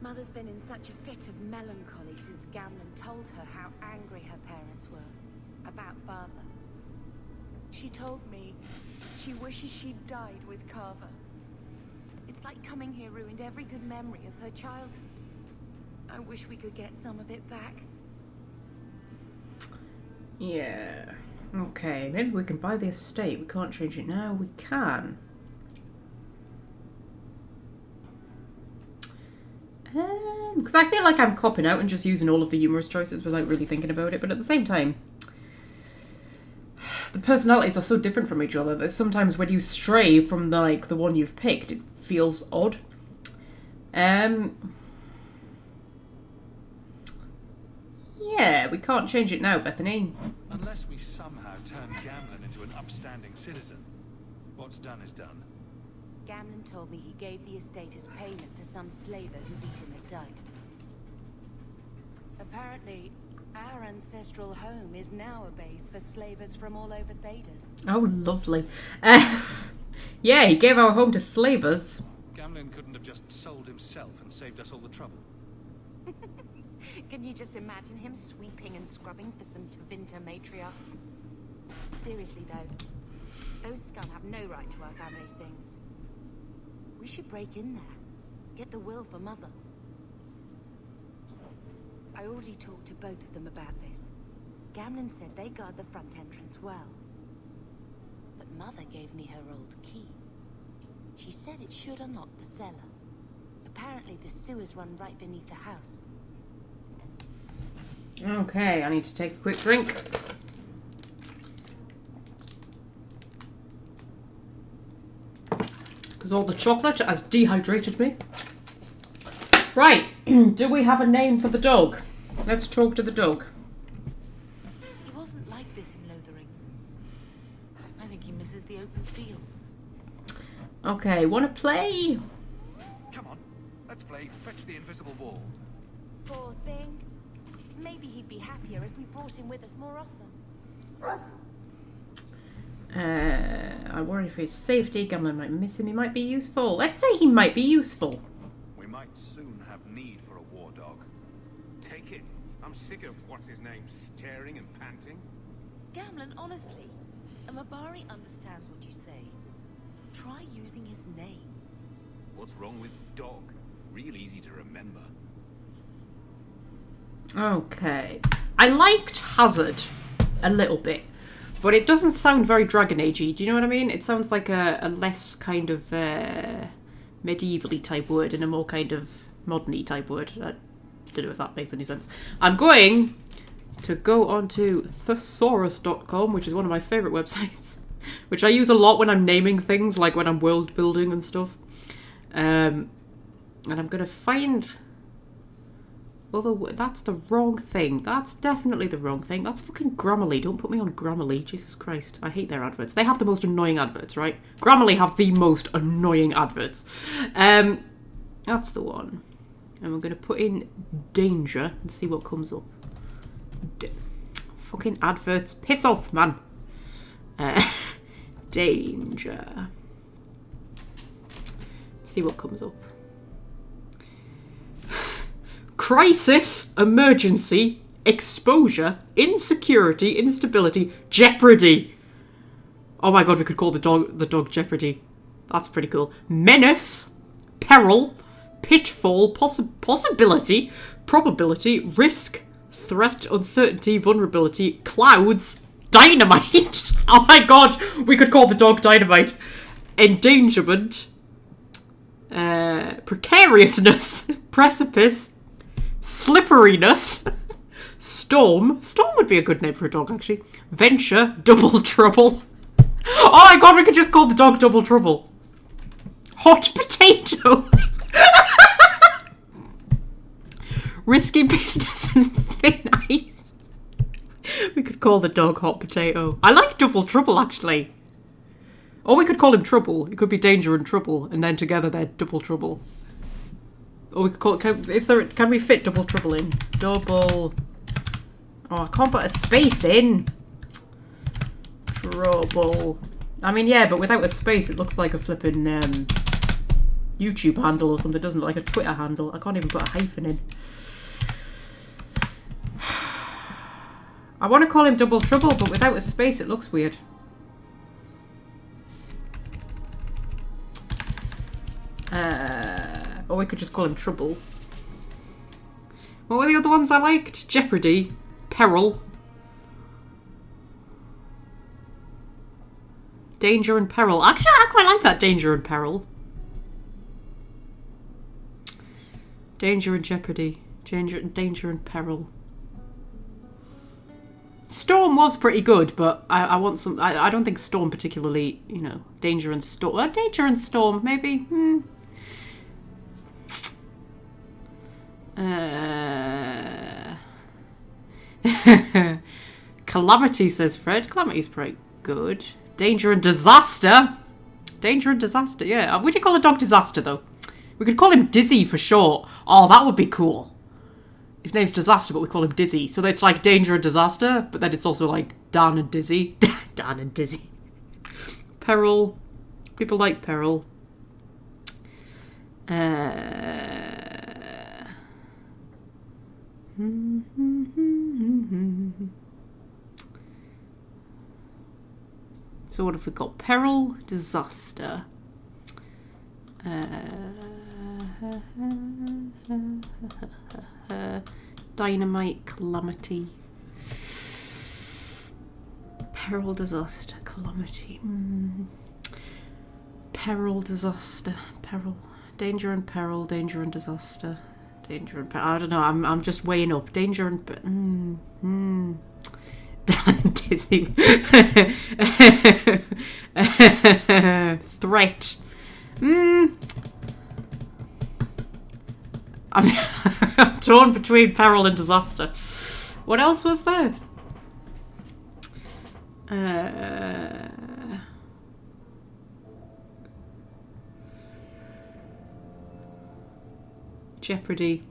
Mother's been in such a fit of melancholy since Gamlen told her how angry her parents were about Father. She told me she wishes she'd died with Carver. It's like coming here ruined every good memory of her childhood. I wish we could get some of it back. Yeah. Okay, maybe we can buy the estate. We can't change it now. We can. Because I feel like I'm copping out and just using all of the humorous choices without really thinking about it. But at the same time, the personalities are so different from each other that sometimes when you stray from the one you've picked, it feels odd. Yeah, we can't change it now, Bethany. Unless we somehow turn Gamlen into an upstanding citizen. What's done is done. Gamlen told me he gave the estate as payment to some slaver who beat him at dice. Apparently, our ancestral home is now a base for slavers from all over Thedas. Oh, lovely. Yeah, he gave our home to slavers. Gamlen couldn't have just sold himself and saved us all the trouble. Can you just imagine him sweeping and scrubbing for some Tevinter matriarch? Seriously though, those scum have no right to our family's things. We should break in there. Get the will for Mother. I already talked to both of them about this. Gamlen said they guard the front entrance well. But Mother gave me her old key. She said it should unlock the cellar. Apparently the sewers run right beneath the house. Okay, I need to take a quick drink. Because all the chocolate has dehydrated me. Right, do we have a name for the dog? Let's talk to the dog. He wasn't like this in Lothering. I think he misses the open fields. Okay, wanna play? Come on, let's play Fetch the Invisible Ball. Poor thing. Maybe he'd be happier if we brought him with us more often. I worry for his safety. Gambler might miss him. He might be useful. Let's say he might be useful. We might soon have need for a war dog. Take it. I'm sick of what's-his-name staring and panting. Gamlen, honestly, a Mabari understands what you say. Try using his name. What's wrong with dog? Real easy to remember. Okay. I liked Hazard a little bit, but it doesn't sound very Dragon Age-y. Do you know what I mean? It sounds like a less kind of medieval-y type word and a more kind of modern-y type word. I don't know if that makes any sense. I'm going to go onto thesaurus.com, which is one of my favourite websites, which I use a lot when I'm naming things, like when I'm world building and stuff. And I'm going to find... That's the wrong thing. That's definitely the wrong thing. That's fucking Grammarly. Don't put me on Grammarly. Jesus Christ. I hate their adverts. They have the most annoying adverts, right? Grammarly have the most annoying adverts. That's the one. And we're going to put in danger and see what comes up. Fucking adverts. Piss off, man. Danger. Let's see what comes up. Crisis, emergency, exposure, insecurity, instability, jeopardy. Oh my god, we could call the dog Jeopardy. That's pretty cool. Menace, peril, pitfall, possibility, probability, risk, threat, uncertainty, vulnerability, clouds, dynamite. Oh my god, we could call the dog Dynamite. Endangerment, precariousness, precipice, slipperiness, storm. Storm would be a good name for a dog, actually. Venture, double trouble. Oh my god, we could just call the dog Double Trouble. Hot potato. Risky business and thin ice. We could call the dog Hot Potato. I like Double Trouble, actually. Or we could call him Trouble. It could be Danger and Trouble, and then together they're Double Trouble. Or we could call it, can we fit Double Trouble in? Double... Oh, I can't put a space in. Trouble. I mean, yeah, but without a space, it looks like a flipping YouTube handle or something, doesn't it? Like a Twitter handle. I can't even put a hyphen in. I want to call him Double Trouble, but without a space, it looks weird. Or we could just call him Trouble. What were the other ones I liked? Jeopardy. Peril. Danger and Peril. Actually, I quite like that, Danger and Peril. Danger and Jeopardy. Danger and Peril. Storm was pretty good, but I want some... I don't think Storm particularly, you know, Danger and Storm... Well, Danger and Storm, maybe. Calamity, says Fred. Calamity's pretty good. Danger and Disaster. Danger and Disaster, yeah. We could call a dog Disaster, though. We could call him Dizzy for short. Oh, that would be cool. His name's Disaster, but we call him Dizzy. So it's like Danger and Disaster, but then it's also like Dan and Dizzy. Dan and Dizzy. Peril. People like Peril. So what have we got? Peril, Disaster. Dynamite, Calamity. Peril, Disaster, Calamity. Peril, Disaster, Peril. Danger and Peril, Danger and Disaster. Danger and Peril. I don't know, I'm just weighing up. Danger and... Dizzy. Threat. I'm torn between Peril and Disaster. What else was there? Jeopardy.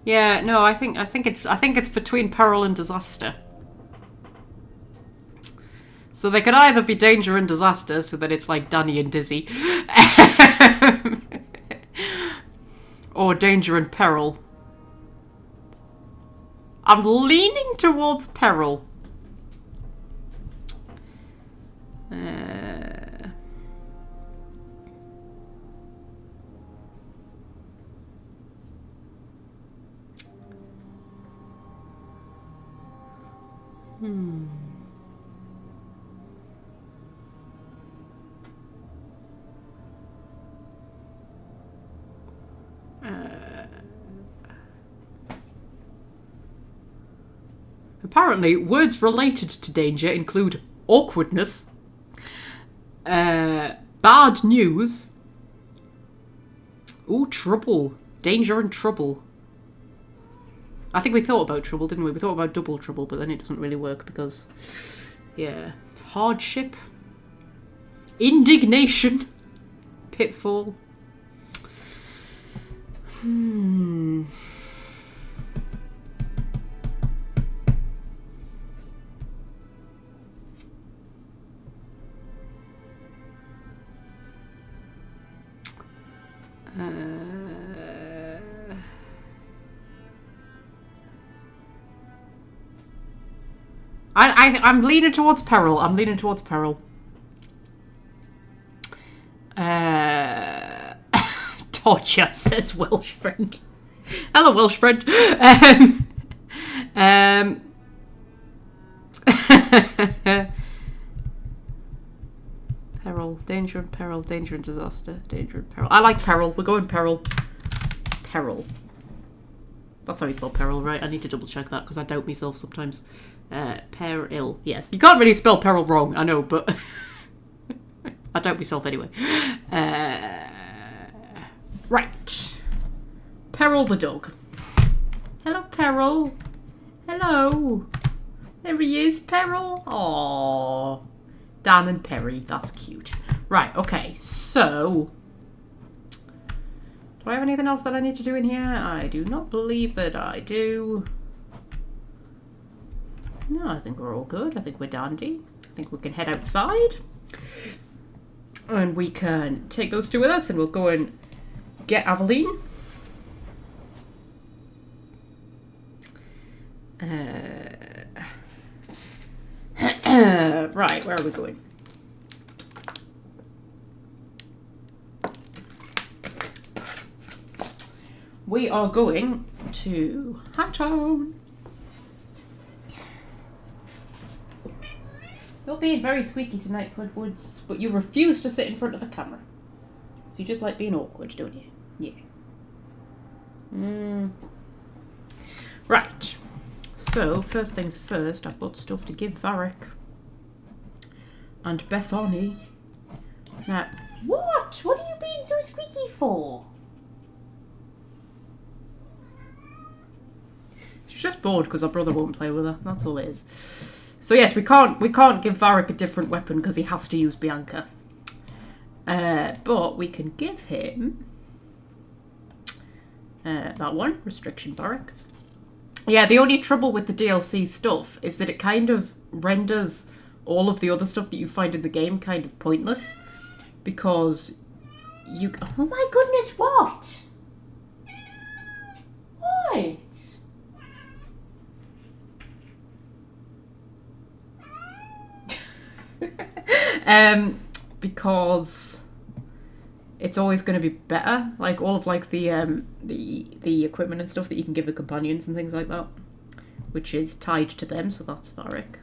Yeah, no, I think it's between peril and disaster. So they could either be danger and disaster, so that it's like Danny and Dizzy, or danger and peril. I'm leaning towards peril. Apparently, words related to danger include awkwardness, bad news, ooh, trouble, danger and trouble. I think we thought about trouble, didn't we? We thought about double trouble, but then it doesn't really work because, yeah, hardship, indignation, pitfall. I'm leaning towards peril. I'm leaning towards peril. Torture, says Welsh friend. Hello, Welsh friend. Peril, danger and peril, danger and disaster, danger and peril. I like peril. We're going peril. Peril. That's how you spell peril, right? I need to double check that because I doubt myself sometimes. Peril. Yes. You can't really spell peril wrong, I know, but I doubt myself anyway. Right. Peril the dog. Hello, Peril. Hello. There he is, Peril. Aww. Dan and Perry. That's cute. Right, okay, so... do I have anything else that I need to do in here? I do not believe that I do. No, I think we're all good. I think we're dandy. I think we can head outside. And we can take those two with us and we'll go and get Aveline. Right, where are we going? We are going to Hightown. You're being very squeaky tonight, Pudwoods, but you refuse to sit in front of the camera. So you just like being awkward, don't you? Yeah. Right. So, first things first, I've got stuff to give Varric. And Bethany. Now, what? What are you being so squeaky for? She's just bored because her brother won't play with her. That's all it is. So yes, we can't give Varric a different weapon because he has to use Bianca. But we can give him that one, Restriction Varric. Yeah, the only trouble with the DLC stuff is that it kind of renders all of the other stuff that you find in the game kind of pointless. Because you... oh my goodness, what? What? Because it's always going to be better, like all of like the equipment and stuff that you can give the companions and things like that, which is tied to them, so that's Varric.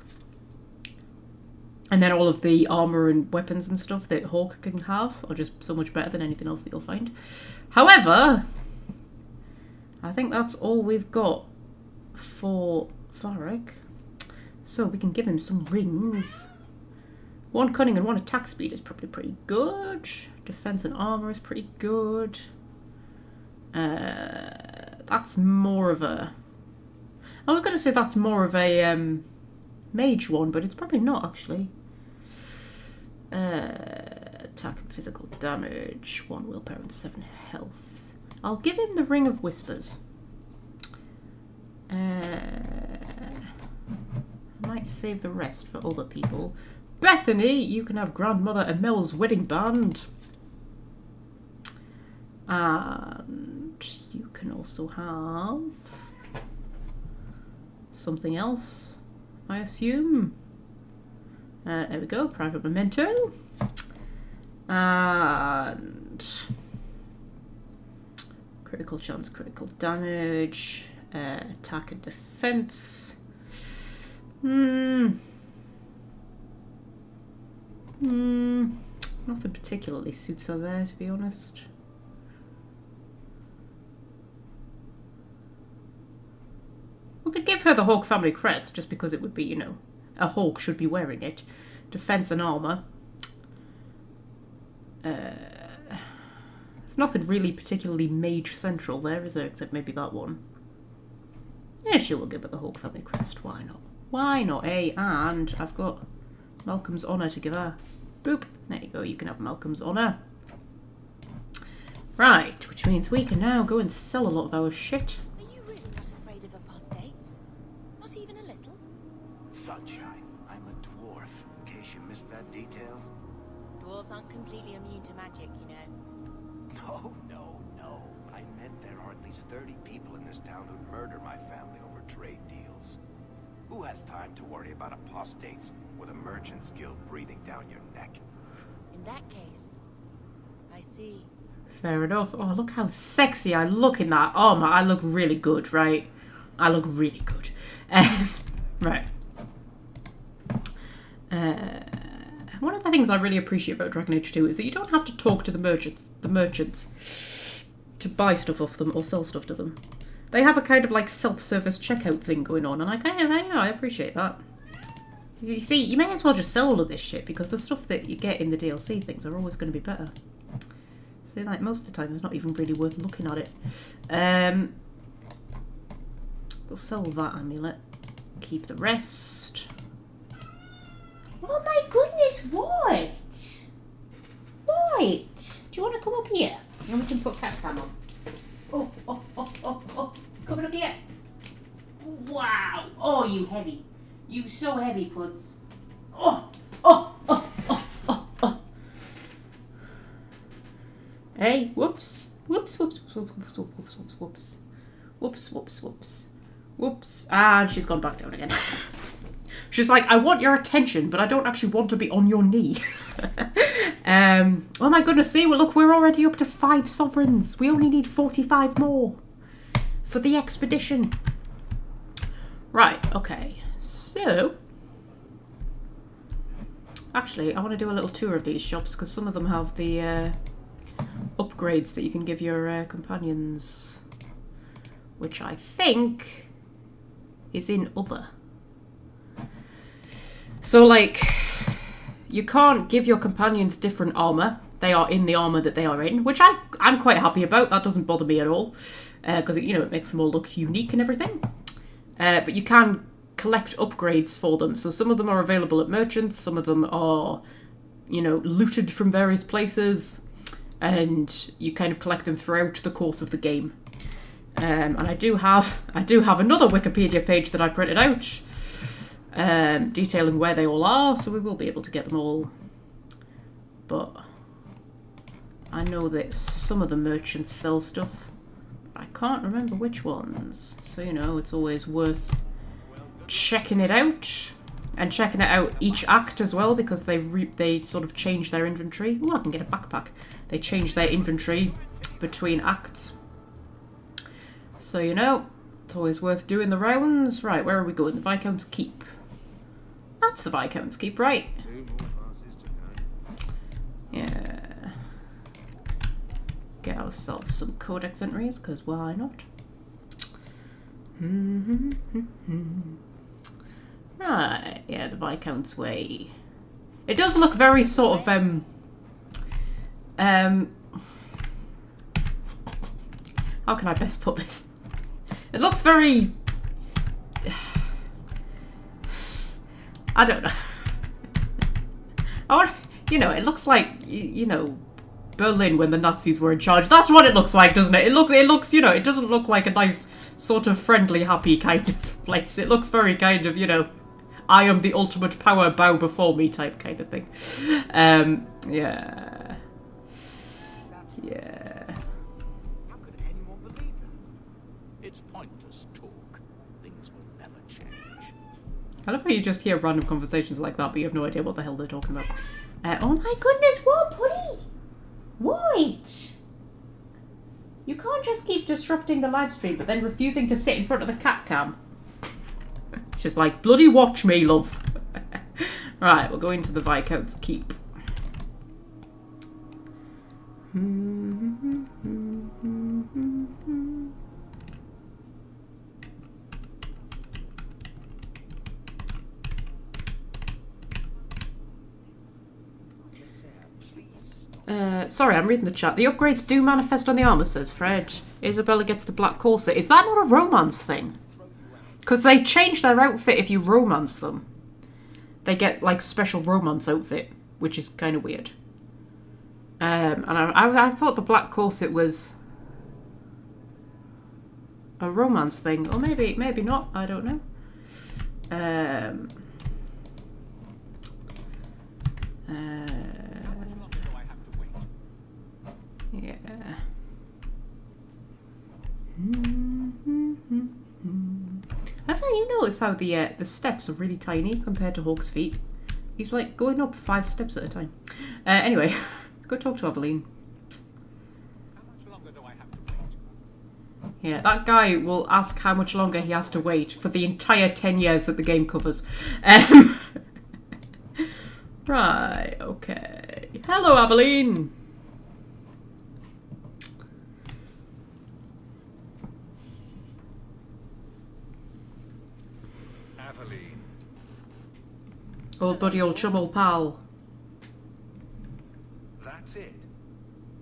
And then all of the armor and weapons and stuff that Hawke can have are just so much better than anything else that you'll find. However, I think that's all we've got for Varric, so we can give him some rings. 1 cunning and 1 attack speed is probably pretty good. Defense and armor is pretty good. That's more of a... I was going to say that's more of a mage one, but it's probably not actually. Attack and physical damage, 1 willpower and 7 health. I'll give him the Ring of Whispers. I might save the rest for other people. Bethany, you can have Grandmother Emel's wedding band. And you can also have something else, I assume. There we go, private memento. And critical chance, critical damage, attack and defense. Nothing particularly suits her there, to be honest. We could give her the Hawke family crest, just because it would be, you know, a Hawke should be wearing it. Defense and armor. There's nothing really particularly mage central there, is there? Except maybe that one. Yeah, sure, we'll give her the Hawke family crest. Why not? Why not, eh? And I've got Malcolm's honour to give her. Boop. There you go, you can have Malcolm's honour. Right, which means we can now go and sell a lot of our shit. Are you really not afraid of apostates? Not even a little? Sunshine, I'm a dwarf, in case you missed that detail. Dwarves aren't completely immune to magic, you know. No. I meant there are at least 30 people in this town who'd murder my family over trade deals. Who has time to worry about apostates with a merchant's guild breathing down your neck? In that case, I see. Fair enough. Oh, look how sexy I look in that. Oh my, I look really good, right? I look really good. Right. One of the things I really appreciate about Dragon Age 2 is that you don't have to talk to the merchants to buy stuff off them or sell stuff to them. They have a kind of like self-service checkout thing going on, and I appreciate that. You see, you may as well just sell all of this shit, because the stuff that you get in the DLC things are always going to be better. So like most of the time it's not even really worth looking at it. We'll sell that amulet. Keep the rest. Oh my goodness, what? What? Do you want to come up here? And we can put cat cam on. Oh. Coming up here. Wow. Oh, you heavy. You so heavy, Puds. Oh. Hey, whoops. Whoops. And she's gone back down again. She's like, I want your attention, but I don't actually want to be on your knee. Oh my goodness, see, well, look, we're already up to 5 sovereigns. We only need 45 more for the expedition. Right, okay. So, actually, I want to do a little tour of these shops, because some of them have the upgrades that you can give your companions, which I think is in other. So, like, you can't give your companions different armour. They are in the armour that they are in, which I'm quite happy about. That doesn't bother me at all, because, you know, it makes them all look unique and everything. But you can collect upgrades for them. So some of them are available at merchants, some of them are, you know, looted from various places, and you kind of collect them throughout the course of the game. And I do have another Wikipedia page that I printed out, detailing where they all are, so we will be able to get them all. But I know that some of the merchants sell stuff, but I can't remember which ones. So, you know, it's always worth checking it out, and checking it out each act as well, because they sort of change their inventory. Ooh, I can get a backpack. They change their inventory between acts. So, you know, it's always worth doing the rounds. Right, where are we going? The Viscount's Keep. That's the Viscount's Keep, right? Yeah. Get ourselves some codex entries, because why not? Right, yeah, the Viscount's Way. It does look very sort of, how can I best put this? It looks very, I don't know. You know, it looks like, you know, Berlin when the Nazis were in charge. That's what it looks like, doesn't it? It looks, you know, it doesn't look like a nice, sort of friendly, happy kind of place. It looks very kind of, you know, I am the ultimate power, bow before me type kind of thing. Yeah. Yeah. How could anyone believe that? It's pointless talk. Things will never change. I love how you just hear random conversations like that, but you have no idea what the hell they're talking about. Oh my goodness, what, Putty? What? You can't just keep disrupting the live stream, but then refusing to sit in front of the cat cam. She's like, bloody watch me, love. Right, we'll go into the Viscount's Keep. Sorry, I'm reading the chat. The upgrades do manifest on the armor, says Fred. Isabella gets the black corset. Is that not a romance thing? Because they change their outfit if you romance them. They get, like, special romance outfit, which is kind of weird. And I thought the black corset was a romance thing. Or maybe not. I don't know. Yeah. Have you noticed how the steps are really tiny compared to Hawke's feet? He's like going up 5 steps at a time. Anyway, go talk to Aveline. How much longer do I have to wait? Yeah, that guy will ask how much longer he has to wait for the entire 10 years that the game covers. Right, okay. Hello, Aveline! Old buddy, old chum, old pal. That's it.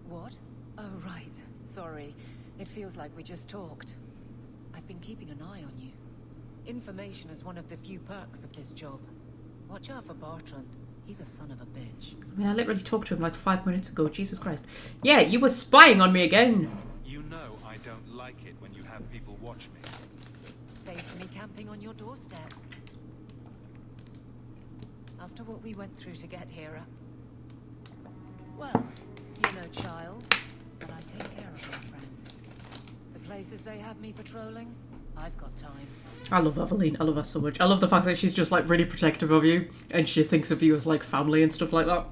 What? Oh, right. Sorry. It feels like we just talked. I've been keeping an eye on you. Information is one of the few perks of this job. Watch out for Bartrand. He's a son of a bitch. I mean, I literally talked to him like 5 minutes ago. Jesus Christ. Yeah, you were spying on me again. You know I don't like it when you have people watch me. Saved me camping on your doorstep. After what we went through to get here, well, you know, child, but I take care of my friends. The places they have me patrolling, I've got time. I love Aveline. I love her so much. I love the fact that she's just like really protective of you and she thinks of you as like family and stuff like that.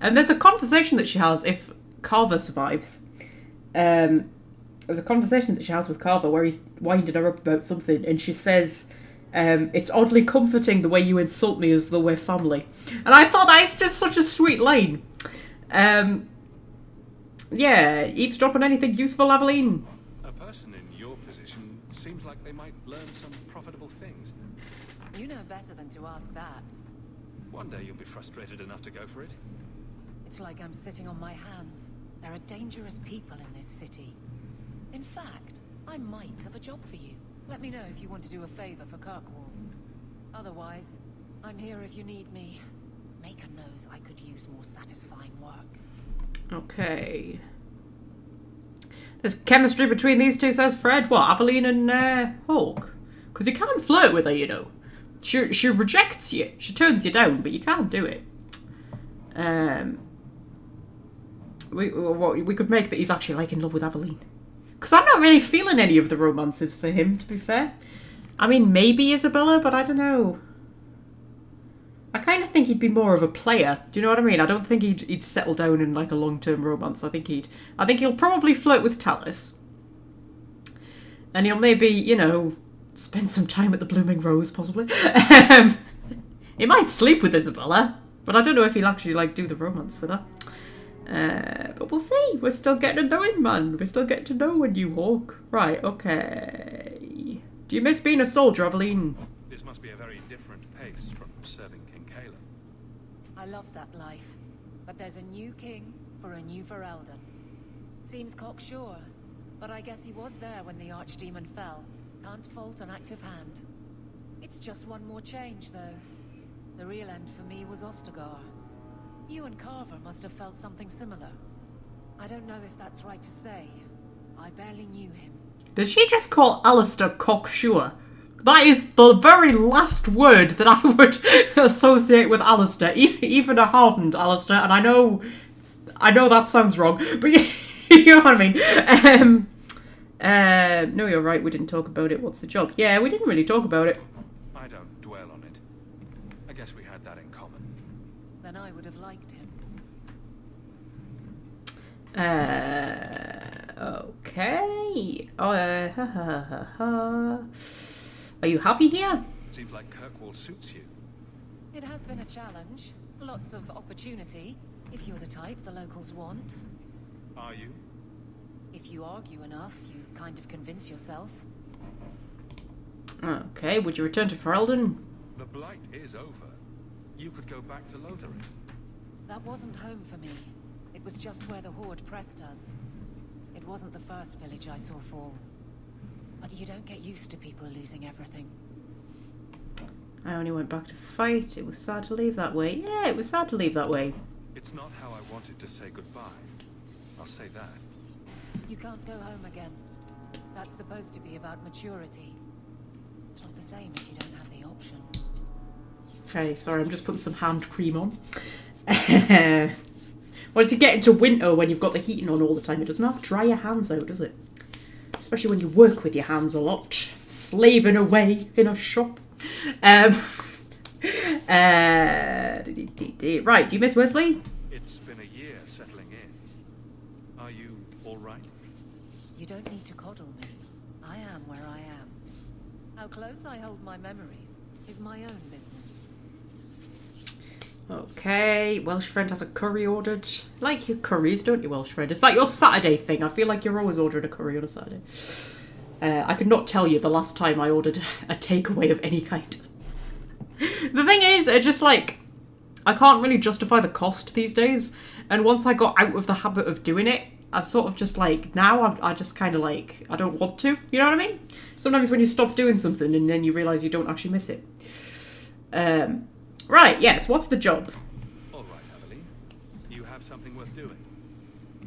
And there's a conversation that she has if Carver survives. There's a conversation that she has with Carver where he's winding her up about something and she says, it's oddly comforting the way you insult me as though we're family. And I thought that's just such a sweet line. Yeah, eavesdrop on anything useful, Aveline? A person in your position seems like they might learn some profitable things. You know better than to ask that. One day you'll be frustrated enough to go for it. It's like I'm sitting on my hands. There are dangerous people in this city. In fact, I might have a job for you. Let me know if you want to do a favor for Kirkwall. Otherwise, I'm here if you need me. Maker knows I could use more satisfying work. Okay. There's chemistry between these two, says Fred. What, Aveline and Hawke? Because you can't flirt with her, you know. She rejects you. She turns you down, but you can't do it. We could make that he's actually like in love with Aveline. Because I'm not really feeling any of the romances for him, to be fair. I mean, maybe Isabella, but I don't know. I kind of think he'd be more of a player. Do you know what I mean? I don't think he'd settle down in like a long-term romance. I think he'll probably flirt with Tallis. And he'll maybe, you know, spend some time at the Blooming Rose, possibly. He might sleep with Isabella, but I don't know if he'll actually like do the romance with her. But we'll see. We're still getting to know him, man. We're still getting to know a new Hawke. Right, okay. Do you miss being a soldier, Aveline? This must be a very different pace from serving King Caleb. I love that life. But there's a new king for a new Ferelden. Seems cocksure, but I guess he was there when the Archdemon fell. Can't fault an active hand. It's just one more change, though. The real end for me was Ostagar. You and Carver must have felt something similar. I don't know if that's right to say. I barely knew him. Did she just call Alistair cocksure? That is the very last word that I would associate with Alistair, even a hardened Alistair. And I know that sounds wrong, but you know what I mean. No, you're right. We didn't talk about it. What's the job? Yeah, we didn't really talk about it. I don't dwell on it. I guess we had that in common. Then I would have liked him. Okay. Are you happy here? Seems like Kirkwall suits you. It has been a challenge. Lots of opportunity, if you're the type the locals want. Are you? If you argue enough, you kind of convince yourself. Okay, would you return to Ferelden? The Blight is over. You could go back to Lothering. That wasn't home for me. It was just where the Horde pressed us. It wasn't the first village I saw fall. But you don't get used to people losing everything. I only went back to fight. It was sad to leave that way. Yeah, it was sad to leave that way. It's not how I wanted to say goodbye. I'll say that. You can't go home again. That's supposed to be about maturity. It's not the same if you don't have the option. Okay, sorry, I'm just putting some hand cream on. Well, to get into winter when you've got the heating on all the time, it doesn't have to dry your hands out, does it? Especially when you work with your hands a lot. Slaving away in a shop. Right, do you miss Wesley? It's been a year settling in. Are you all right? You don't need to coddle me. I am where I am. How close I hold my memories is my own business. Okay, Welsh friend has a curry ordered. Like your curries, don't you, Welsh friend? It's like your Saturday thing. I feel like you're always ordering a curry on a Saturday. I could not tell you the last time I ordered a takeaway of any kind. The thing is, it's just like, I can't really justify the cost these days. And once I got out of the habit of doing it, I sort of just like, now I just kind of like, I don't want to. You know what I mean? Sometimes when you stop doing something and then you realise you don't actually miss it. Right, yes, what's the job? All right, Aveline. You have something worth doing.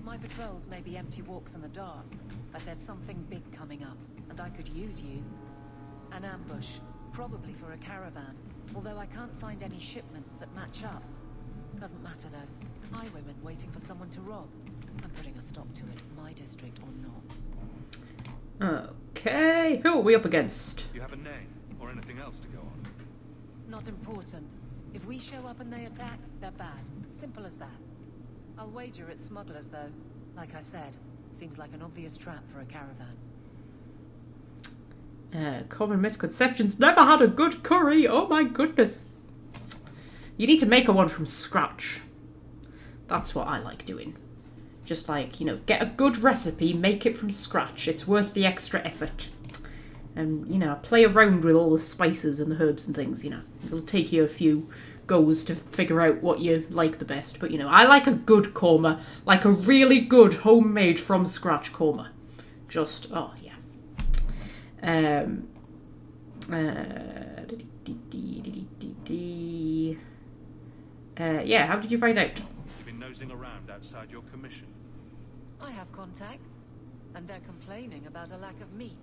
My patrols may be empty walks in the dark, but there's something big coming up, and I could use you. An ambush, probably for a caravan, although I can't find any shipments that match up. Doesn't matter though. Highwaymen waiting for someone to rob. I'm putting a stop to it, my district or not. Okay, who are we up against? Do you have a name or anything else to go on? Not important. If we show up and they attack, they're bad. Simple as that. I'll wager it's smugglers though. Like I said, seems like an obvious trap for a caravan. Common misconceptions. Never had a good curry. Oh my goodness. You need to make a one from scratch. That's what I like doing. Just like, you know, get a good recipe, make it from scratch. It's worth the extra effort. And, you know, play around with all the spices and the herbs and things, you know. It'll take you a few goes to figure out what you like the best. But, you know, I like a good korma. Like a really good homemade from scratch korma. Just, oh, yeah. Yeah, how did you find out? You've been nosing around outside your commission. I have contacts, and they're complaining about a lack of meat.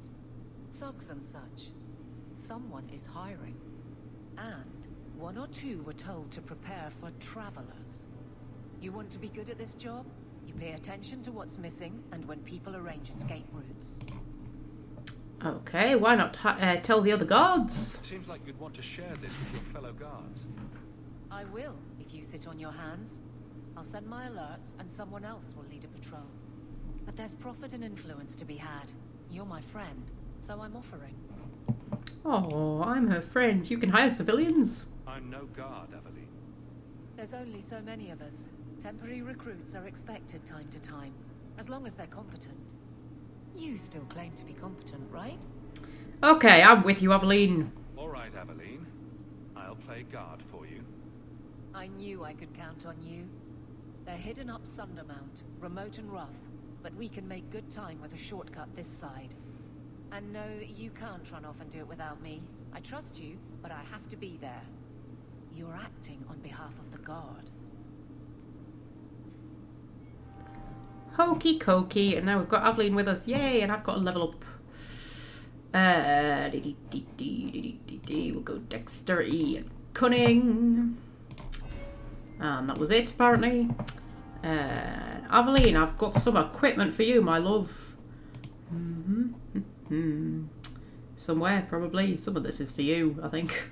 Thugs and such. Someone is hiring. And one or two were told to prepare for travelers. You want to be good at this job? You pay attention to what's missing, and when people arrange escape routes. Okay, why not tell the other guards? Seems like you'd want to share this with your fellow guards. I will, if you sit on your hands. I'll send my alerts, and someone else will lead a patrol. But there's profit and influence to be had. You're my friend, so I'm offering. Oh, I'm her friend. You can hire civilians. I'm no guard, Aveline. There's only so many of us. Temporary recruits are expected time to time, as long as they're competent. You still claim to be competent, right? Okay, I'm with you, Aveline. All right, Aveline. I'll play guard for you. I knew I could count on you. They're hidden up Sundermount, remote and rough, but we can make good time with a shortcut this side. And no, you can't run off and do it without me. I trust you, but I have to be there. you're acting on behalf of the guard. Hokey cokey, and now we've got Aveline with us. Yay, and I've got a level up. We'll go dexterity and cunning. And that was it, apparently. Aveline, I've got some equipment for you, my love. Somewhere, probably. Some of this is for you, I think.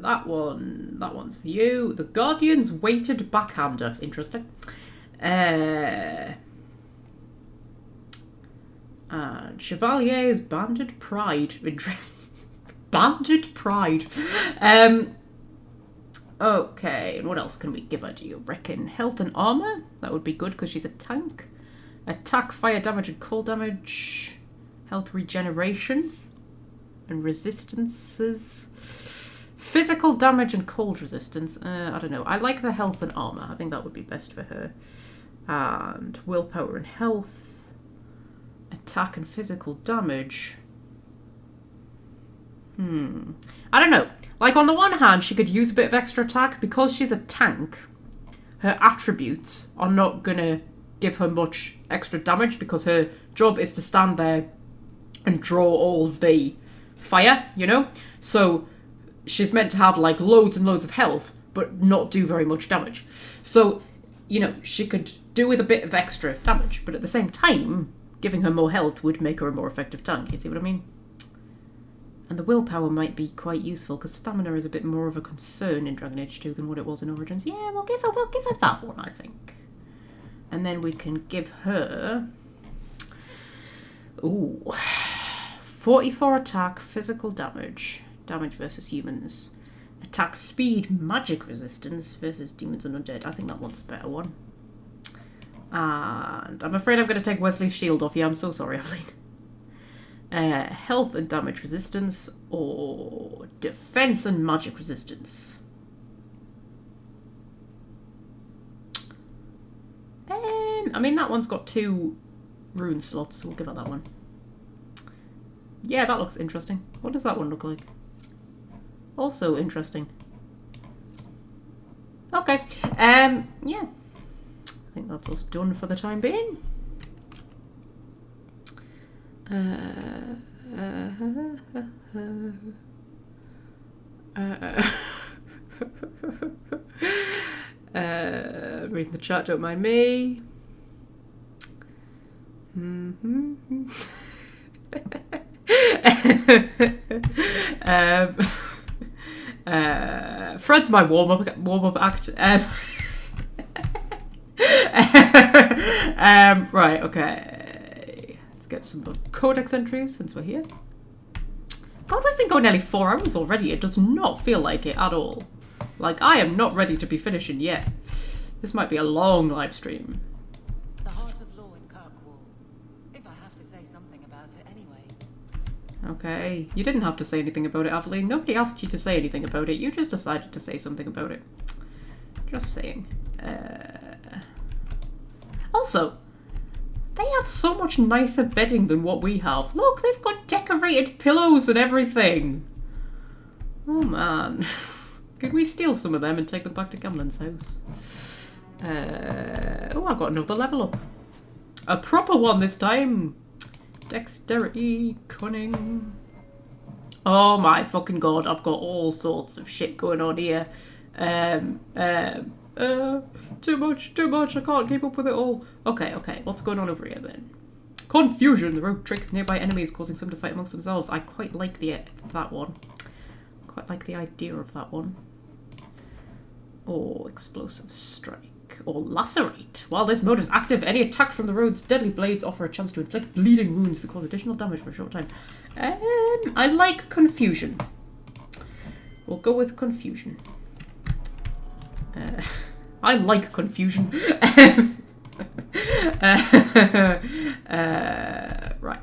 That one's for you. The Guardian's weighted backhander. Interesting. And Chevalier's banded pride. Banded pride. Okay, and what else can we give her, do you reckon? Health and armor? That would be good because she's a tank. Attack, fire damage and cold damage. Health regeneration. And resistances. Physical damage and cold resistance. I don't know. I like the health and armor. I think that would be best for her. And willpower and health. Attack and physical damage. I don't know. Like, on the one hand, she could use a bit of extra attack. Because she's a tank, her attributes are not going to give her much extra damage because her job is to stand there and draw all of the fire, you know? So she's meant to have, like, loads and loads of health, but not do very much damage. So, you know, she could do with a bit of extra damage, but at the same time, giving her more health would make her a more effective tank. You see what I mean? And the willpower might be quite useful because stamina is a bit more of a concern in Dragon Age 2 than what it was in Origins. Yeah, we'll give her that one, I think. And then we can give her 44 attack, physical damage versus humans. Attack speed, magic resistance versus demons and undead. I think that one's a better one. And I'm afraid I'm going to take Wesley's shield off. Yeah, I'm so sorry, Aveline. Health and damage resistance or defense and magic resistance. I mean, that one's got 2 rune slots, so we'll give her that one. Yeah, that looks interesting. What does that one look like? Also interesting. Okay. Yeah. I think that's us done for the time being. Reading the chat, don't mind me. Fred's my warm-up act. Right, okay. Let's get some codex entries since we're here. God, we've been going nearly 4 hours already. It does not feel like it at all. Like, I am not ready to be finishing yet. This might be a long live stream. The heart of law in Kirkwall. If I have to say something about it anyway. Okay. You didn't have to say anything about it, Aveline. Nobody asked you to say anything about it. You just decided to say something about it. Just saying. Also, they have so much nicer bedding than what we have. Look, they've got decorated pillows and everything. Oh, man. Could we steal some of them and take them back to Gamlen's house? Oh, I've got another level up. A proper one this time. Dexterity, cunning. Oh my fucking god, I've got all sorts of shit going on here. Too much, I can't keep up with it all. Okay, what's going on over here then? Confusion, the rogue tricks nearby enemies, causing some to fight amongst themselves. I quite like that one. Quite like the idea of that one. Or explosive strike. Or lacerate. While this mode is active, any attack from the road's deadly blades offer a chance to inflict bleeding wounds that cause additional damage for a short time. I like confusion. We'll go with confusion. I like confusion. Right.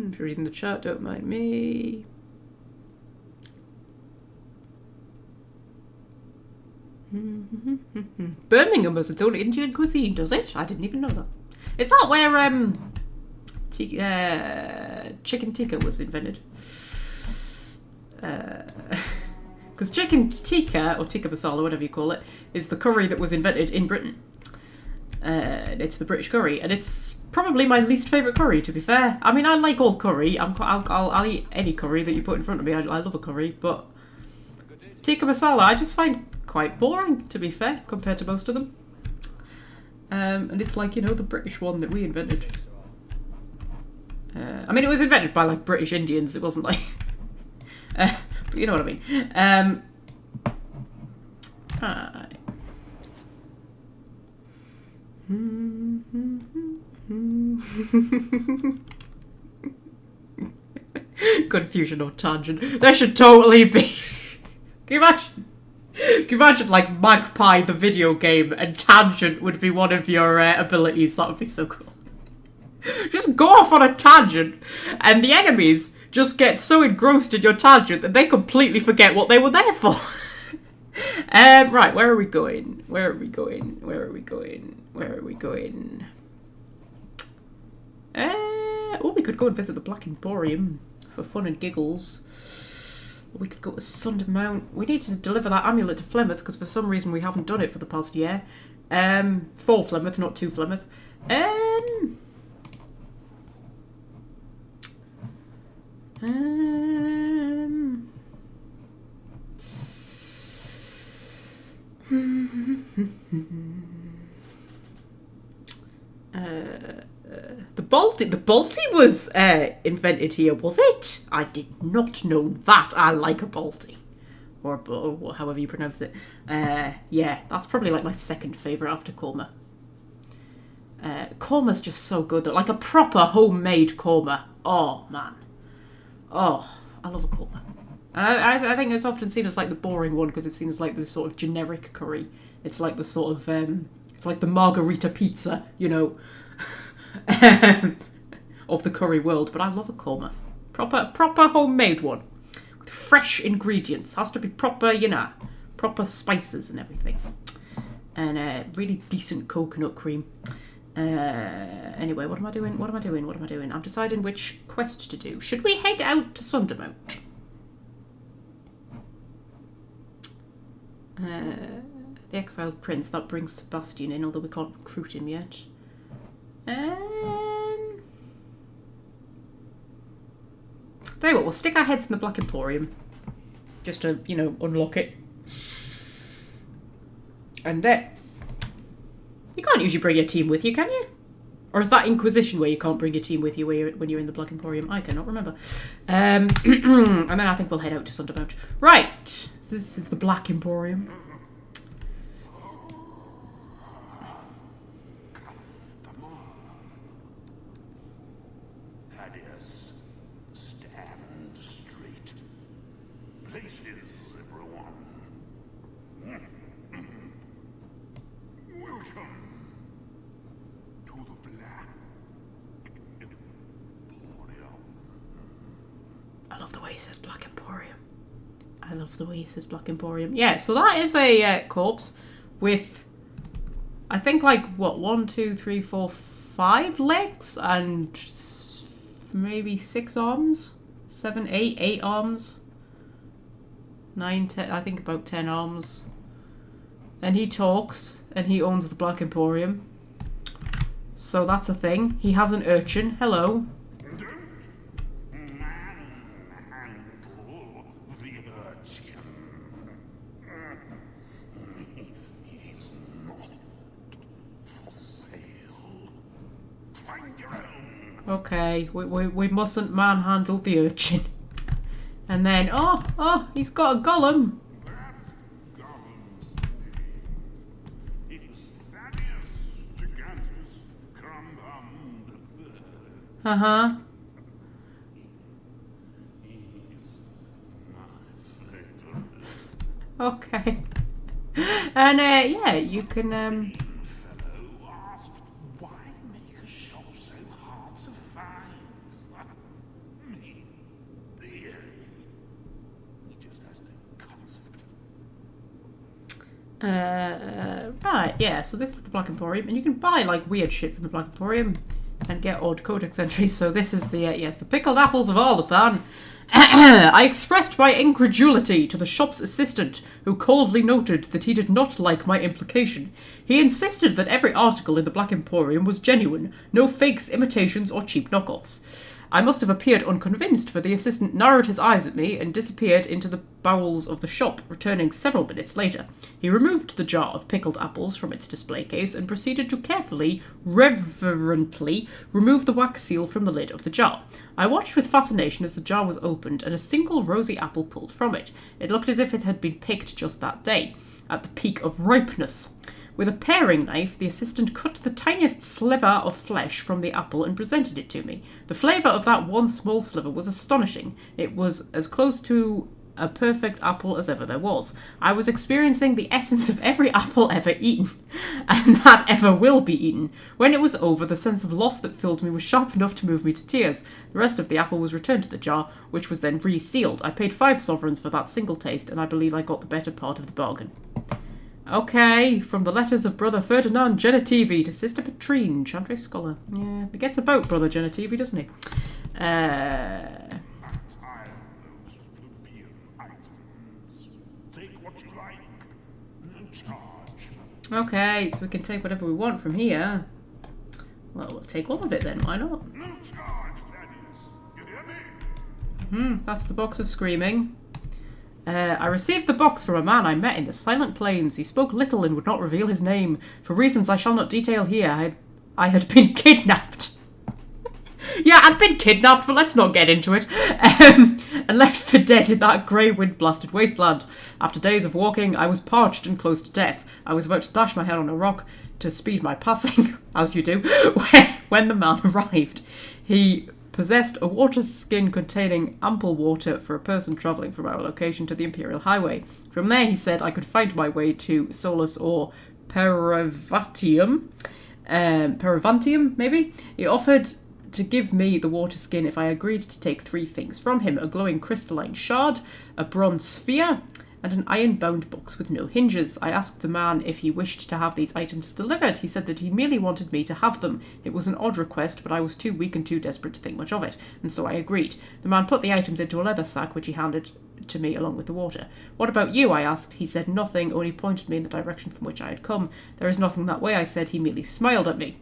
If you're reading the chat, don't mind me. Birmingham has its own Indian cuisine, does it? I didn't even know that. Is that where chicken tikka was invented? Because chicken tikka, or tikka masala, whatever you call it, is the curry that was invented in Britain. It's the British curry, and it's probably my least favourite curry, to be fair. I mean, I like all curry. I'll eat any curry that you put in front of me. I love a curry, but tikka masala I just find quite boring, to be fair, compared to most of them. And it's like, you know, the British one that we invented. I mean, it was invented by, like, British Indians. It wasn't like... but you know what I mean. Confusion or tangent. There should totally be... Can you imagine, like, Magpie, the video game, and tangent would be one of your abilities? That would be so cool. Just go off on a tangent, and the enemies just get so engrossed in your tangent that they completely forget what they were there for. Right, where are we going? Where are we going? Where are we going? Where are we going? Oh, we could go and visit the Black Emporium for fun and giggles. We could go to Sundermount. We need to deliver that amulet to Flemeth because for some reason we haven't done it for the past year. For Flemeth, not to Flemeth. The Balti was invented here, was it? I did not know that. I like a Balti. Or however you pronounce it. Yeah, that's probably like my second favourite after korma. Korma's just so good. Like a proper homemade korma. Oh, man. Oh, I love a korma. And I think it's often seen as like the boring one because it seems like the sort of generic curry. It's like the sort of, it's like the margarita pizza, you know, of the curry world. But I love a korma. Proper homemade one. With fresh ingredients. Has to be proper, you know, proper spices and everything. And really decent coconut cream. Anyway, what am I doing? I'm deciding which quest to do. Should we head out to Sundermount? The exiled prince, that brings Sebastian in, although we can't recruit him yet. Tell you what, we'll stick our heads in the Black Emporium. Just to, you know, unlock it. And you can't usually bring your team with you, can you? Or is that Inquisition where you can't bring your team with you when you're in the Black Emporium? I cannot remember. And then I think we'll head out to Sundermount. Right. So this is the Black Emporium. The way he says Black Emporium. Yeah, so that is a corpse with, I think, like, what, 1, 2, 3, 4, 5 legs and maybe 6 arms? 7, 8 arms? 9, 10, I think about 10 arms. And he talks, and he owns the Black Emporium. So that's a thing. He has an urchin. Hello. Okay, we mustn't manhandle the urchin. And then, oh, he's got a golem. Uh-huh. Okay. And, yeah, you can, Right, yeah, so this is the Black Emporium, and you can buy, like, weird shit from the Black Emporium and get odd codex entries. So this is the, yes, the pickled apples of Arlathan. I expressed my incredulity to the shop's assistant, who coldly noted that he did not like my implication. He insisted that every article in the Black Emporium was genuine, no fakes, imitations, or cheap knockoffs. I must have appeared unconvinced, for the assistant narrowed his eyes at me and disappeared into the bowels of the shop, returning several minutes later. He removed the jar of pickled apples from its display case and proceeded to carefully, reverently, remove the wax seal from the lid of the jar. I watched with fascination as the jar was opened and a single rosy apple pulled from it. It looked as if it had been picked just that day, at the peak of ripeness. With a paring knife, the assistant cut the tiniest sliver of flesh from the apple and presented it to me. The flavour of that one small sliver was astonishing. It was as close to a perfect apple as ever there was. I was experiencing the essence of every apple ever eaten, and that ever will be eaten. When it was over, the sense of loss that filled me was sharp enough to move me to tears. The rest of the apple was returned to the jar, which was then resealed. I paid 5 sovereigns for that single taste, and I believe I got the better part of the bargain. Okay, from the letters of Brother Ferdinand Genetivi to Sister Petrine, Chantry Scholar. Yeah, he gets about Brother Genetivi, doesn't he? Okay, so we can take whatever we want from here. Well, we'll take all of it then, why not? That's the box of screaming. I received the box from a man I met in the Silent Plains. He spoke little and would not reveal his name. For reasons I shall not detail here, I had been kidnapped. Yeah, I'd been kidnapped, but let's not get into it. And left for dead in that grey wind-blasted wasteland. After days of walking, I was parched and close to death. I was about to dash my head on a rock to speed my passing, as you do, when the man arrived. He possessed a water skin containing ample water for a person travelling from our location to the Imperial Highway. From there, he said, I could find my way to Solus or Perivantium. Perivantium, maybe? He offered to give me the water skin if I agreed to take 3 things from him: a glowing crystalline shard, a bronze sphere, and an iron-bound box with no hinges. I asked the man if he wished to have these items delivered. He said that he merely wanted me to have them. It was an odd request, but I was too weak and too desperate to think much of it, and so I agreed. The man put the items into a leather sack, which he handed to me along with the water. What about you? I asked. He said nothing, only pointed me in the direction from which I had come. There is nothing that way, I said. He merely smiled at me.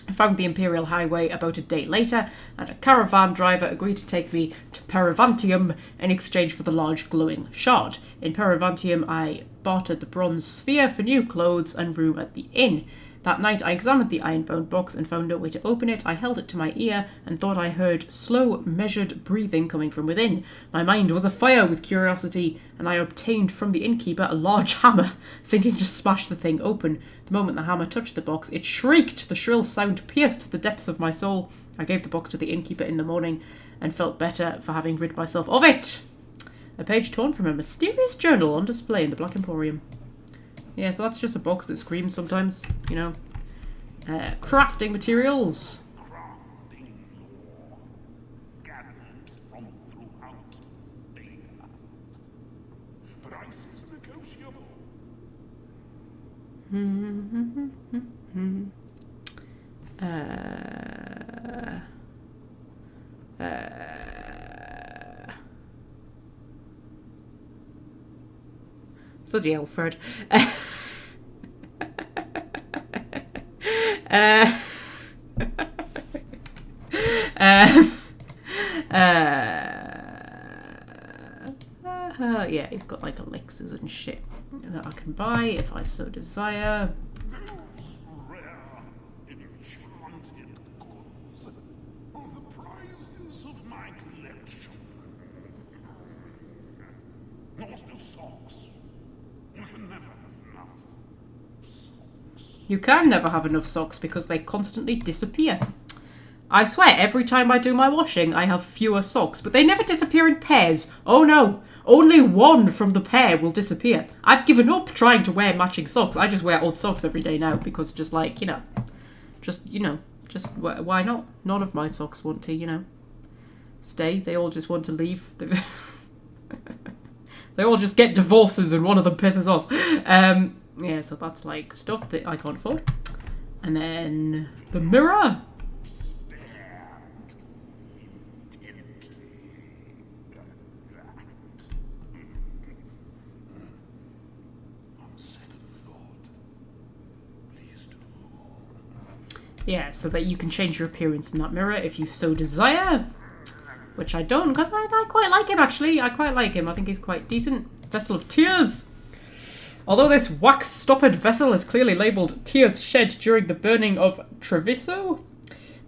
I found the Imperial Highway about a day later, and a caravan driver agreed to take me to Perivantium in exchange for the large glowing shard. In Perivantium, I bartered the bronze sphere for new clothes and room at the inn. That night, I examined the iron-bound box and found no way to open it. I held it to my ear and thought I heard slow, measured breathing coming from within. My mind was afire with curiosity, and I obtained from the innkeeper a large hammer, thinking to smash the thing open. The moment the hammer touched the box, it shrieked. The shrill sound pierced the depths of my soul. I gave the box to the innkeeper in the morning and felt better for having rid myself of it. A page torn from a mysterious journal on display in the Black Emporium. Yeah, so that's just a box that screams sometimes, you know. Crafting materials. Bloody hell, Fred. Yeah, he's got like elixirs and shit that I can buy if I so desire. You can never have enough socks because they constantly disappear. I swear, every time I do my washing, I have fewer socks, but they never disappear in pairs. Oh no, only one from the pair will disappear. I've given up trying to wear matching socks. I just wear old socks every day now because just like, why not? None of my socks want to, stay. They all just want to leave. They all just get divorces and one of them pisses off. Yeah, so that's like stuff that I can't afford. And then the mirror. Yeah, so that you can change your appearance in that mirror if you so desire. Which I don't, because I quite like him, actually. I quite like him. I think he's quite decent. Vessel of Tears. Although this wax-stoppered vessel is clearly labelled Tears Shed during the burning of Treviso,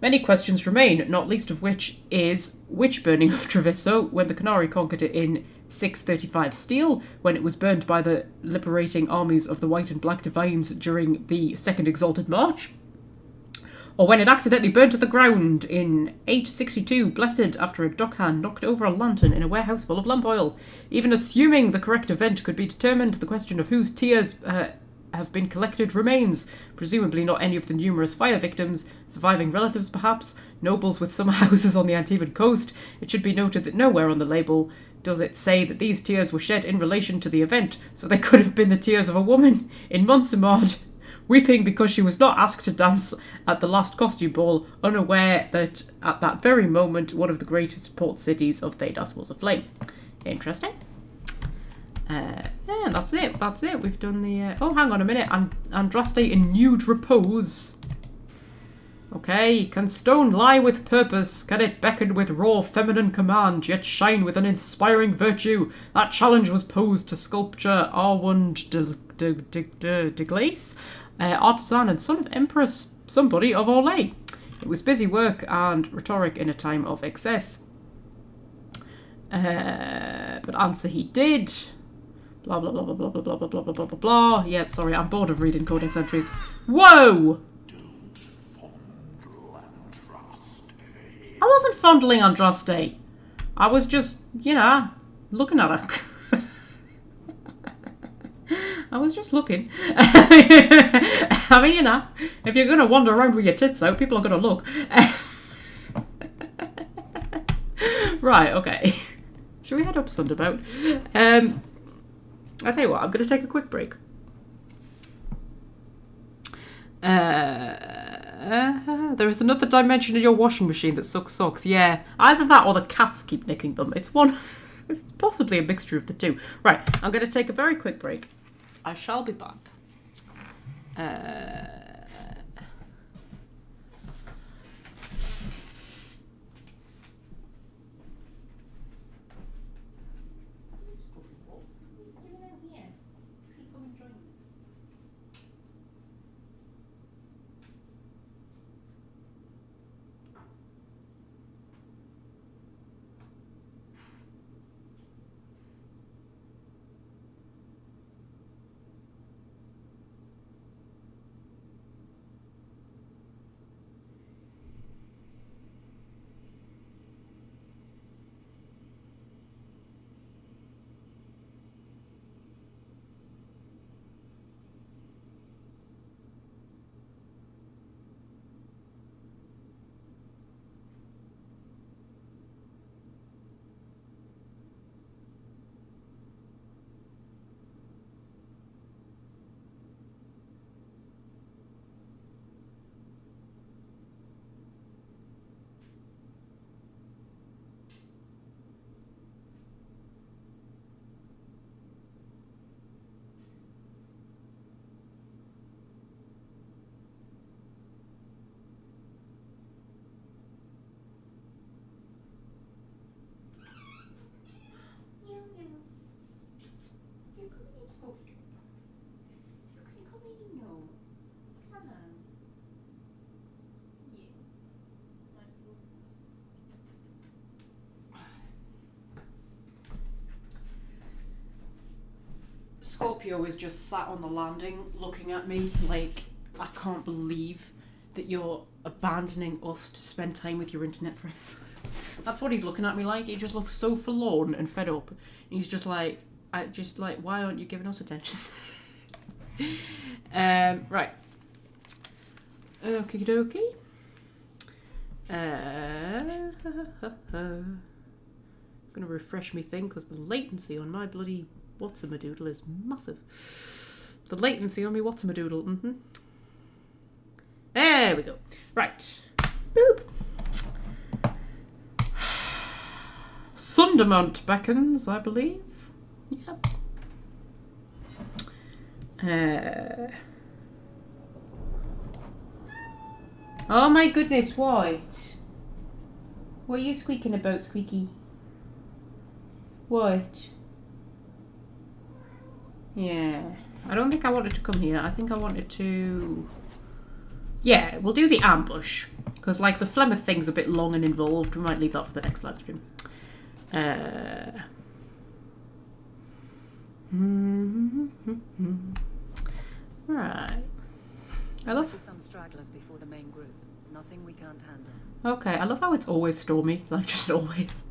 many questions remain, not least of which is which burning of Treviso, when the Canary conquered it in 635 Steel, when it was burned by the liberating armies of the White and Black Divines during the Second Exalted March, or when it accidentally burned to the ground in 862, blessed after a dockhand knocked over a lantern in a warehouse full of lamp oil. Even assuming the correct event could be determined, the question of whose tears have been collected remains. Presumably not any of the numerous fire victims, surviving relatives perhaps, nobles with summer houses on the Antivan coast. It should be noted that nowhere on the label does it say that these tears were shed in relation to the event, so they could have been the tears of a woman in Montsemard, weeping because she was not asked to dance at the last costume ball, unaware that at that very moment one of the greatest port cities of Thedas was aflame. Interesting. Yeah, that's it. That's it. We've done the... oh, hang on a minute. Andraste in nude repose. Okay. Can stone lie with purpose? Can it beckon with raw feminine command, yet shine with an inspiring virtue? That challenge was posed to sculptor Arwand de Glace, artisan and son of Empress somebody of Orlais. It was busy work and rhetoric in a time of excess. But answer he did. Blah, blah, blah, blah, blah, blah, blah, blah, blah, blah, blah, blah, blah. Yeah, sorry, I'm bored of reading Codex entries. Whoa! I wasn't fondling Andraste. I was just, you know, looking at her. I was just looking. I mean, you know, if you're going to wander around with your tits out, people are going to look. Right, okay. Should we head up Sunderbout? I'll tell you what, I'm going to take a quick break. There is another dimension in your washing machine that sucks socks. Yeah, either that or the cats keep nicking them. It's one, possibly a mixture of the two. Right, I'm going to take a very quick break. I shall be back. Scorpio is just sat on the landing looking at me like, I can't believe that you're abandoning us to spend time with your internet friends. That's what he's looking at me like. He just looks so forlorn and fed up. He's just like, why aren't you giving us attention? Right. Okie dokie. gonna refresh me thing because the latency on my bloody what's-a-madoodle is massive. The latency on me what's-a-madoodle. There we go. Right. Boop. Sundermont beckons, I believe. Yep. Oh my goodness, what? What are you squeaking about, Squeaky? What? Yeah. I don't think I wanted to come here. I think I wanted to... Yeah, we'll do the ambush. Because, like, the Flemeth thing's a bit long and involved. We might leave that for the next live stream. Right. I love... some stragglers before the main group. Nothing we can't handle. Okay, I love how it's always stormy. Like, just always.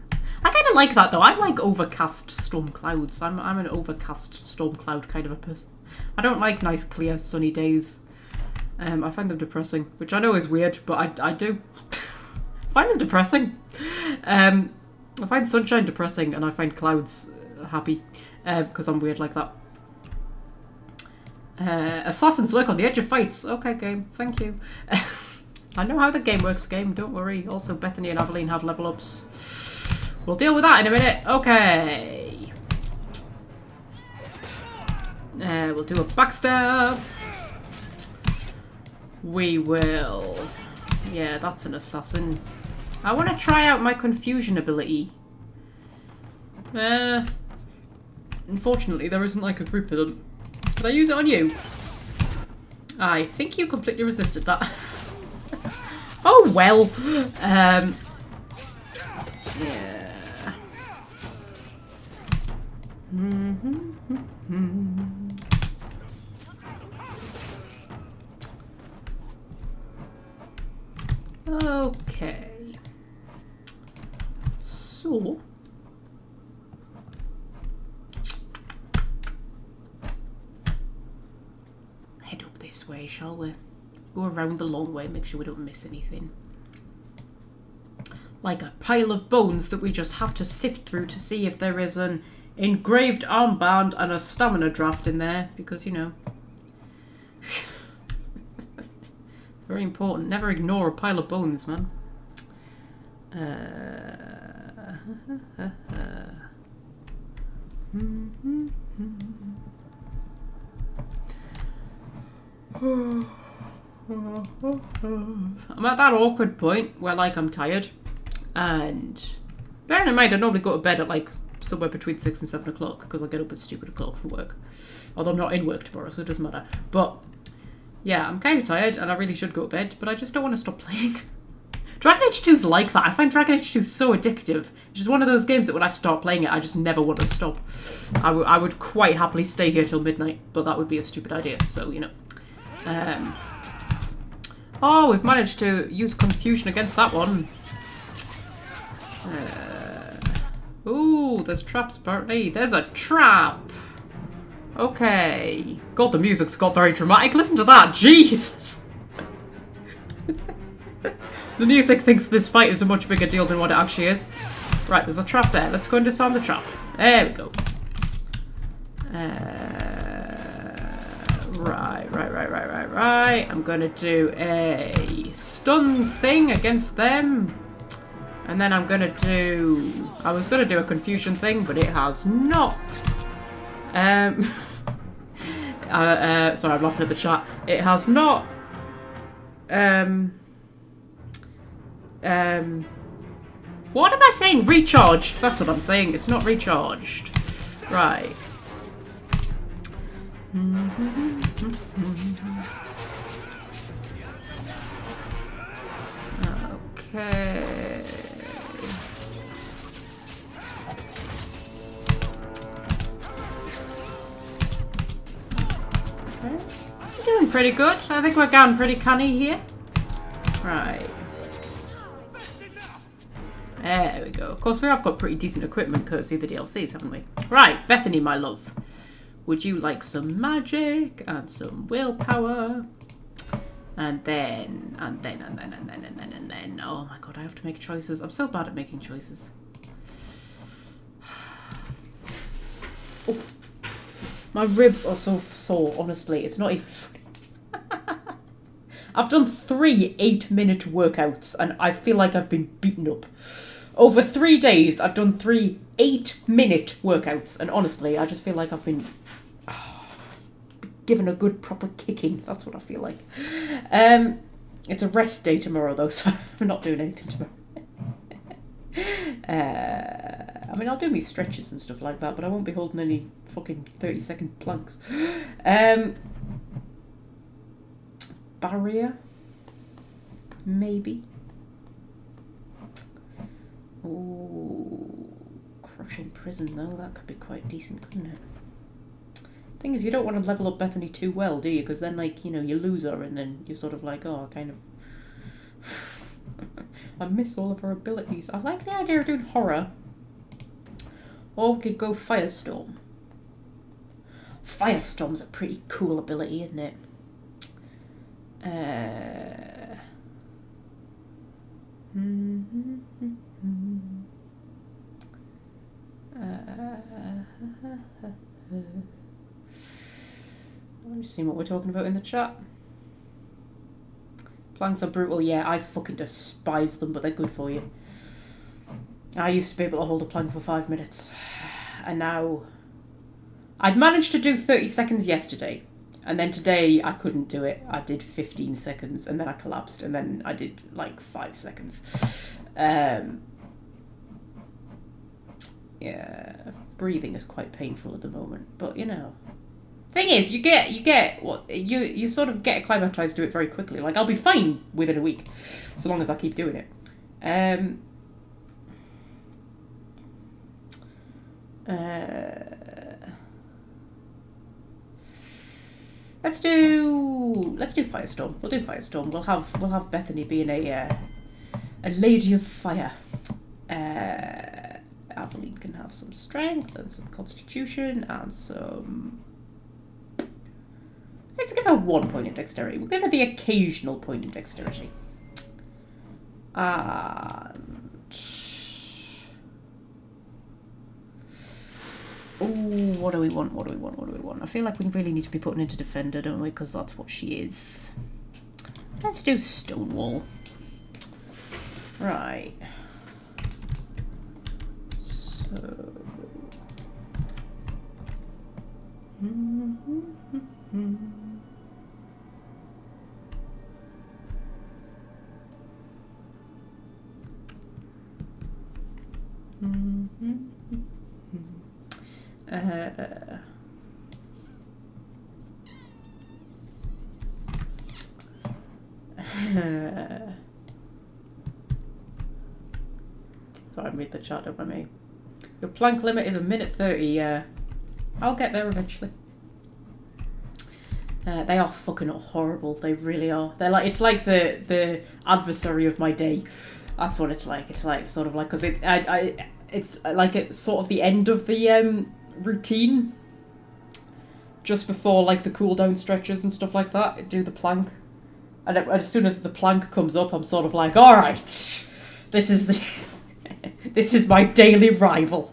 I kind of like that, though. I like overcast storm clouds. I'm an overcast storm cloud kind of a person. I don't like nice, clear, sunny days. I find them depressing, which I know is weird, but I do find them depressing. I find sunshine depressing, and I find clouds happy, because I'm weird like that. Assassins lurk on the edge of fights. Okay, game. Thank you. I know how the game works, game. Don't worry. Also, Bethany and Aveline have level ups. We'll deal with that in a minute. Okay. We'll do a backstab. We will... Yeah, that's an assassin. I want to try out my confusion ability. Unfortunately, there isn't like a group of them. Could I use it on you? I think you completely resisted that. Oh well. Yeah. Okay. So head up this way, shall we? Go around the long way, make sure we don't miss anything. Like a pile of bones that we just have to sift through to see if there is an engraved armband and a stamina draft in there, because, you know. Very important. Never ignore a pile of bones, man. I'm at that awkward point where, like, I'm tired. And bearing in mind, I normally go to bed at, like, somewhere between 6 and 7 o'clock because I get up at stupid o'clock for work. Although I'm not in work tomorrow, so it doesn't matter. But yeah, I'm kind of tired and I really should go to bed, but I just don't want to stop playing. Dragon Age 2's like that. I find Dragon Age 2 so addictive. It's just one of those games that when I start playing it, I just never want to stop. I would quite happily stay here till midnight, but that would be a stupid idea, so, you know. Oh, we've managed to use confusion against that one. Ooh, there's traps apparently. There's a trap. Okay. God, the music's got very dramatic. Listen to that. Jesus. The music thinks this fight is a much bigger deal than what it actually is. Right, there's a trap there. Let's go and disarm the trap. There we go. Right. I'm going to do a stun thing against them. And then I'm going to do... I was going to do a confusion thing, but it has not. Sorry, I'm laughing at the chat. It has not... What am I saying? Recharged. That's what I'm saying. It's not recharged. Right. Okay. We're doing pretty good. I think we're going pretty canny here. Right. There we go. Of course, we have got pretty decent equipment courtesy of the DLCs, haven't we? Right, Bethany, my love. Would you like some magic and some willpower? And then, oh my god, I have to make choices. I'm so bad at making choices. My ribs are so sore, honestly. It's not even funny. I've done 3 8-minute workouts and I feel like I've been beaten up. Over 3 days, I've done 3 8-minute workouts and honestly, I just feel like I've been given a good proper kicking. That's what I feel like. It's a rest day tomorrow though, so I'm not doing anything tomorrow. I mean, I'll do me stretches and stuff like that, but I won't be holding any fucking 30-second planks. Barrier? Maybe. Oh, crushing prison though, that could be quite decent, couldn't it? Thing is, you don't want to level up Bethany too well, do you? Because then, like, you know, you lose her and then you're sort of like, oh, kind of... I miss all of her abilities. I like the idea of doing horror. Or we could go Firestorm. Firestorm's a pretty cool ability, isn't it? I'm just seeing what we're talking about in the chat. Planks are brutal, yeah, I fucking despise them, but they're good for you. I used to be able to hold a plank for 5 minutes, and now... I'd managed to do 30 seconds yesterday, and then today I couldn't do it. I did 15 seconds, and then I collapsed, and then I did, like, 5 seconds. Yeah, breathing is quite painful at the moment, but, you know... Thing is, you get what you sort of get acclimatized to it very quickly. Like, I'll be fine within a week, so long as I keep doing it. Let's do Firestorm. We'll do Firestorm. We'll have Bethany being a lady of fire. Aveline can have some strength and some constitution and some. Let's give her 1 point in dexterity. We'll give her the occasional point in dexterity. And... Ooh, what do we want? What do we want? What do we want? I feel like we really need to be putting into Defender, don't we? Because that's what she is. Let's do Stonewall. Right. So... Sorry, I'm reading the chat, don't mind me. Your plank limit is 1:30, yeah. I'll get there eventually. They are fucking horrible. They really are. They're like, it's like the adversary of my day. That's what it's like. It's like sort of like, because it's like it's sort of the end of the routine, just before like the cooldown stretches and stuff like that. I do the plank, and as soon as the plank comes up, I'm sort of like, all right, this is the this is my daily rival.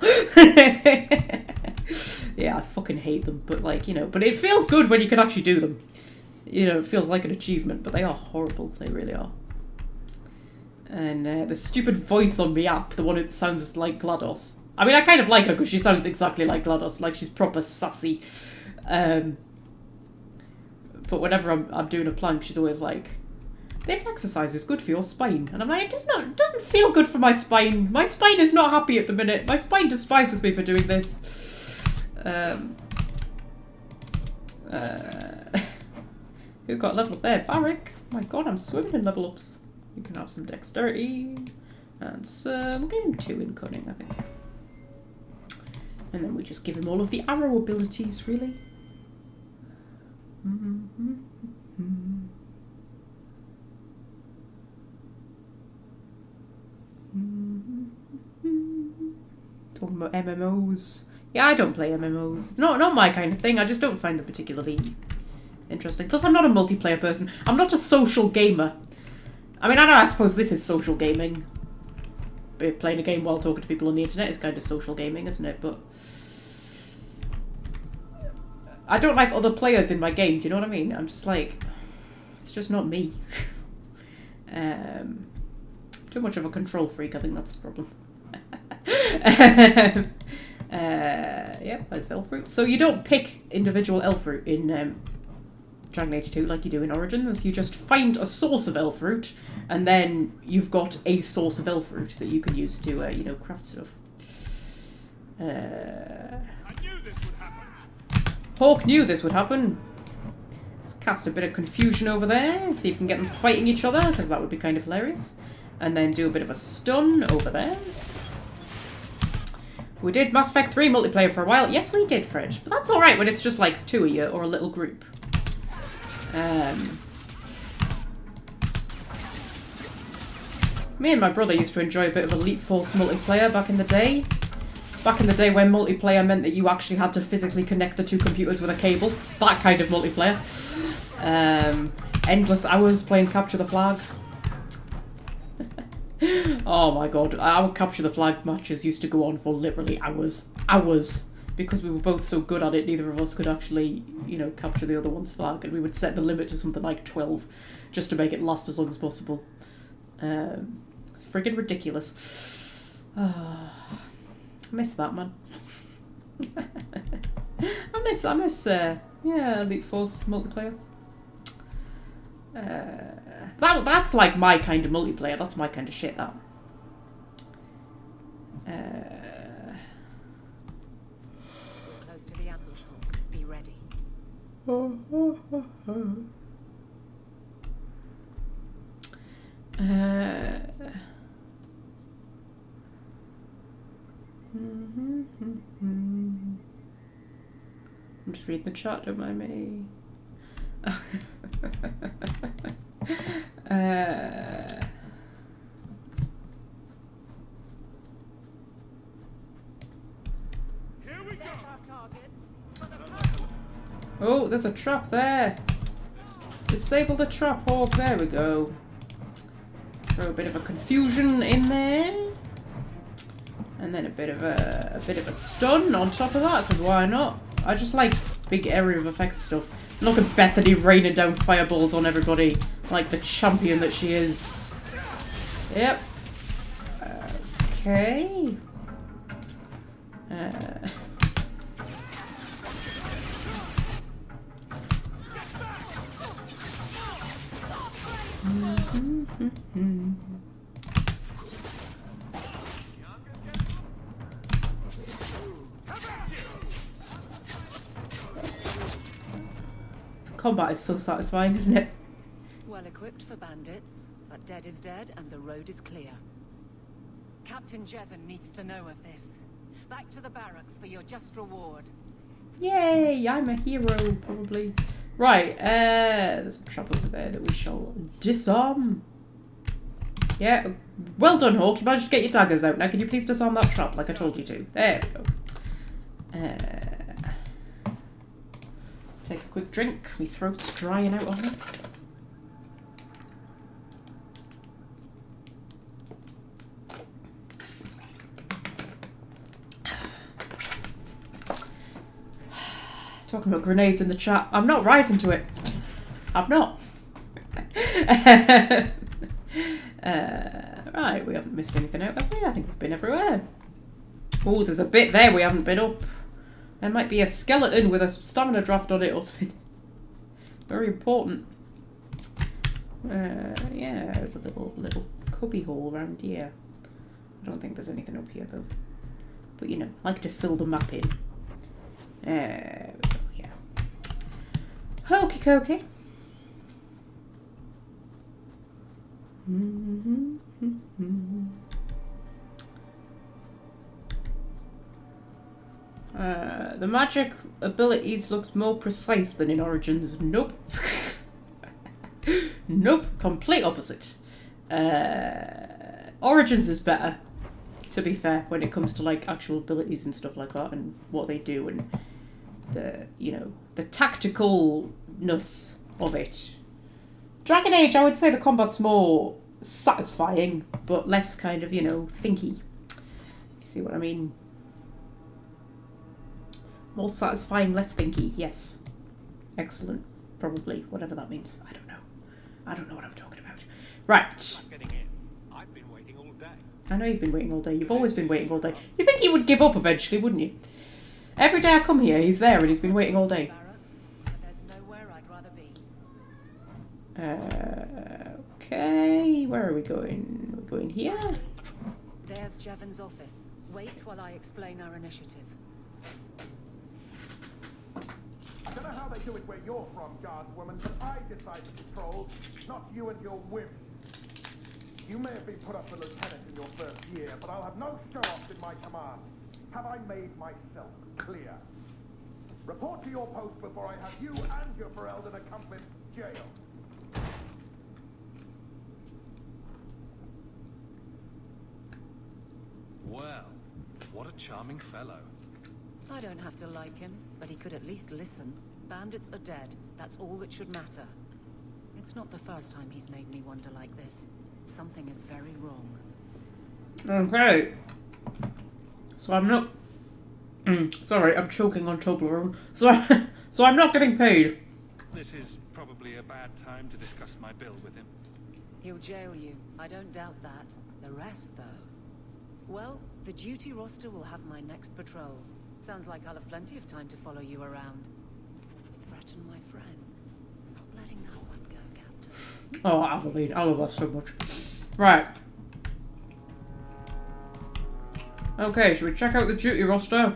Yeah, I fucking hate them, but like, you know, but it feels good when you can actually do them. You know, it feels like an achievement, but they are horrible. They really are. And the stupid voice on the app, the one that sounds like GLaDOS. I mean, I kind of like her because she sounds exactly like GLaDOS, like she's proper sassy. But whenever I'm doing a plank, she's always like, this exercise is good for your spine. And I'm like, it doesn't feel good for my spine. My spine is not happy at the minute. My spine despises me for doing this. Who got level up there? Frederick. My god, I'm swimming in level ups. You can have some dexterity. And some... We'll give him 2 in cunning, I think. And then we just give him all of the arrow abilities, really. Talking about MMOs. Yeah, I don't play MMOs. Not my kind of thing. I just don't find them particularly interesting. Plus, I'm not a multiplayer person. I'm not a social gamer. I mean, I suppose this is social gaming. Playing a game while talking to people on the internet is kind of social gaming, isn't it? But I don't like other players in my game, do you know what I mean? I'm just like, it's just not me. Too much of a control freak, I think that's the problem. Yeah, that's elf fruit. So you don't pick individual elf fruit in Dragon Age 2 like you do in Origins. You just find a source of elf fruit, and then you've got a source of elf fruit that you can use to, you know, craft stuff. I knew this would happen. Hawke knew this would happen. Let's cast a bit of confusion over there, see if we can get them fighting each other, because that would be kind of hilarious. And then do a bit of a stun over there. We did Mass Effect 3 multiplayer for a while. Yes, we did, Fred. But that's alright when it's just like 2 of you or a little group. Me and my brother used to enjoy a bit of Elite Force multiplayer back in the day. Back in the day when multiplayer meant that you actually had to physically connect the 2 computers with a cable. That kind of multiplayer. Endless hours playing Capture the Flag. Oh my god, our Capture the Flag matches used to go on for literally hours. Hours. Because we were both so good at it, neither of us could actually, you know, capture the other one's flag. And we would set the limit to something like 12, just to make it last as long as possible. It's friggin' ridiculous. I miss that, man. I miss, yeah, Elite Force multiplayer. That's like my kind of multiplayer. That's my kind of shit, that. Close to the ambush, Hawke. Be ready. I'm just reading the chat, don't mind me. Oh, there's a trap there. Disable the trap, Hawke. There we go. Throw a bit of a confusion in there, and then a bit of a stun on top of that. Because why not? I just like big area of effect stuff. Look at Bethany raining down fireballs on everybody like the champion that she is. Yep. Okay. Combat is so satisfying, isn't it? Well equipped for bandits, but dead is dead and the road is clear. Captain Jevon needs to know of this. Back to the barracks for your just reward. Yay! I'm a hero, probably. Right, there's a trap over there that we shall disarm. Yeah, well done, Hawke. You managed to get your daggers out. Now, can you please disarm that trap like I told you to? There we go. Take a quick drink. My throat's drying out on me. Talking about grenades in the chat. I'm not rising to it. I'm not. Right, we haven't missed anything out, have we? I think we've been everywhere. Oh, there's a bit there we haven't been up. There might be a skeleton with a stamina draft on it or something. Very important. Yeah, there's a little cubby hole around here. I don't think there's anything up here though. But you know, I like to fill the map in. Yeah. Hokey cokey. The magic abilities looked more precise than in Origins. Nope. Nope. Complete opposite. Origins is better, to be fair, when it comes to like actual abilities and stuff like that and what they do and the, you know, the tacticalness of it. Dragon Age, I would say the combat's more satisfying, but less kind of, you know, thinky. You see what I mean? More satisfying, less thinky. Yes. Excellent. Probably. Whatever that means. I don't know. I don't know what I'm talking about. Right. I've been waiting all day. I know you've been waiting all day. You've always been waiting all day. You think he would give up eventually, wouldn't you? Every day I come here, he's there and he's been waiting all day. There's nowhere I'd rather be. Okay. Where are we going? We're going here. There's Jevon's office. Wait while I explain our initiative. I don't know how they do it where you're from, guardswoman, but I decide to patrol, not you and your whim. You may have been put up for lieutenant in your first year, but I'll have no show-offs in my command. Have I made myself clear? Report to your post before I have you and your Ferelden accomplice jailed. Well, what a charming fellow. I don't have to like him, but he could at least listen. Bandits are dead. That's all that should matter. It's not the first time he's made me wonder like this. Something is very wrong. Okay. So I'm not... sorry, I'm choking on Toblerone. So I'm not getting paid. This is probably a bad time to discuss my bill with him. He'll jail you. I don't doubt that. The rest, though... Well, the duty roster will have my next patrol. Sounds like I'll have plenty of time to follow you around. Threaten my friends. Not letting that one go, Captain. Oh, Aveline, I love her so much. Right. Okay, should we check out the duty roster?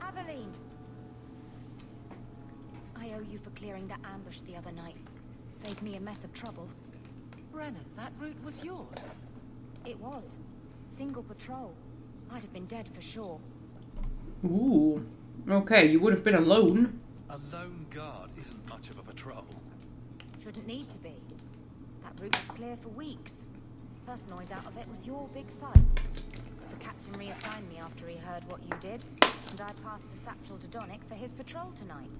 Aveline! I owe you for clearing that ambush the other night. Saved me a mess of trouble. Brennan, that route was yours. It was. Single patrol. I'd have been dead for sure. Ooh. Okay, you would have been alone. A lone guard isn't much of a patrol. Shouldn't need to be. That route was clear for weeks. First noise out of it was your big fight. The captain reassigned me after he heard what you did, and I passed the satchel to Donick for his patrol tonight.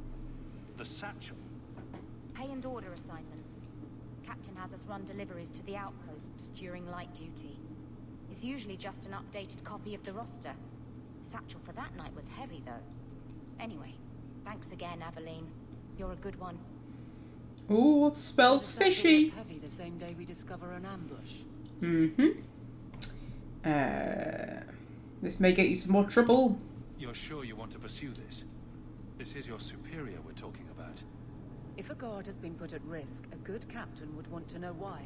The satchel? Pay and order assignment. Captain has us run deliveries to the outposts during light duty. It's usually just an updated copy of the roster. Satchel for that night was heavy, though. Anyway, thanks again, Aveline. You're a good one. Ooh, it smells fishy. Heavy the same day we discover an ambush. This may get you some more trouble. You're sure you want to pursue this? This is your superior we're talking about. If a guard has been put at risk, a good captain would want to know why.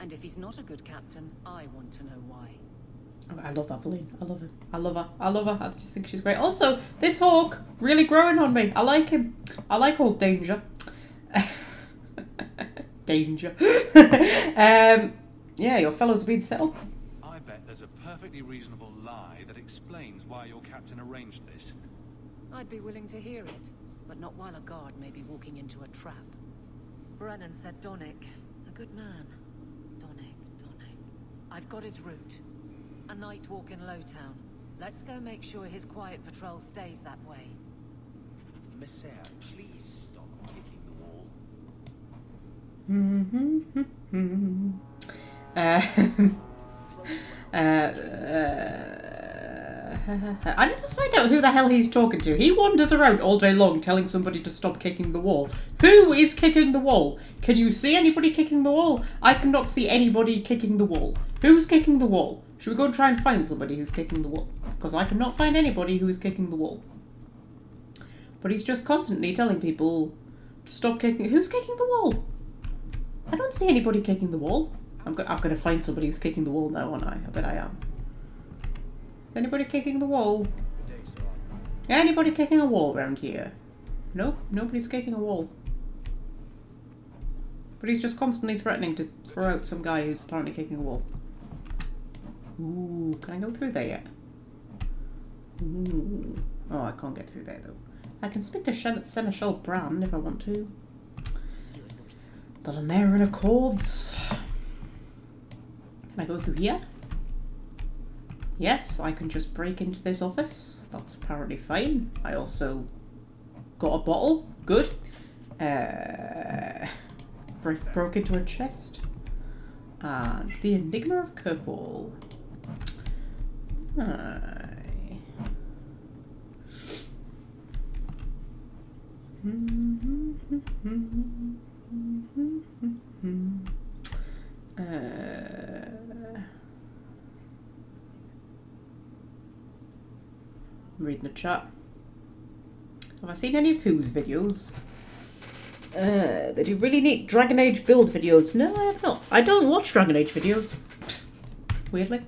And if he's not a good captain, I want to know why. I love Aveline. I love her. I love her. I love her. I just think she's great. Also, this Hawke really growing on me. I like him. I like old Danger. Danger. Yeah, your fellows have been set up. I bet there's a perfectly reasonable lie that explains why your captain arranged this. I'd be willing to hear it, but not while a guard may be walking into a trap. Brennan said Donick. A good man. Donick. I've got his route. A night walk in Lowtown. Let's go make sure his quiet patrol stays that way. Messiah, please stop kicking the wall. I never find out who the hell he's talking to. He wanders around all day long telling somebody to stop kicking the wall. Who is kicking the wall? Can you see anybody kicking the wall? I cannot see anybody kicking the wall. Who's kicking the wall? Should we go and try and find somebody who's kicking the wall? Because I cannot find anybody who is kicking the wall. But he's just constantly telling people to stop kicking. Who's kicking the wall? I don't see anybody kicking the wall. I'm going to find somebody who's kicking the wall now, aren't I? I bet I am. Is anybody kicking the wall? Anybody kicking a wall around here? Nope, nobody's kicking a wall. But he's just constantly threatening to throw out some guy who's apparently kicking a wall. Ooh, can I go through there yet? Ooh. Oh, I can't get through there though. I can speak to Seneschal Bran if I want to. The Lemurian Accords. Can I go through here? Yes, I can just break into this office. That's apparently fine. I also got a bottle. Good. Broke into a chest. And the Enigma of Kirkwall. Reading the chat. Have I seen any of whose videos? They do really neat Dragon Age build videos. No, I have not. I don't watch Dragon Age videos. Weirdly.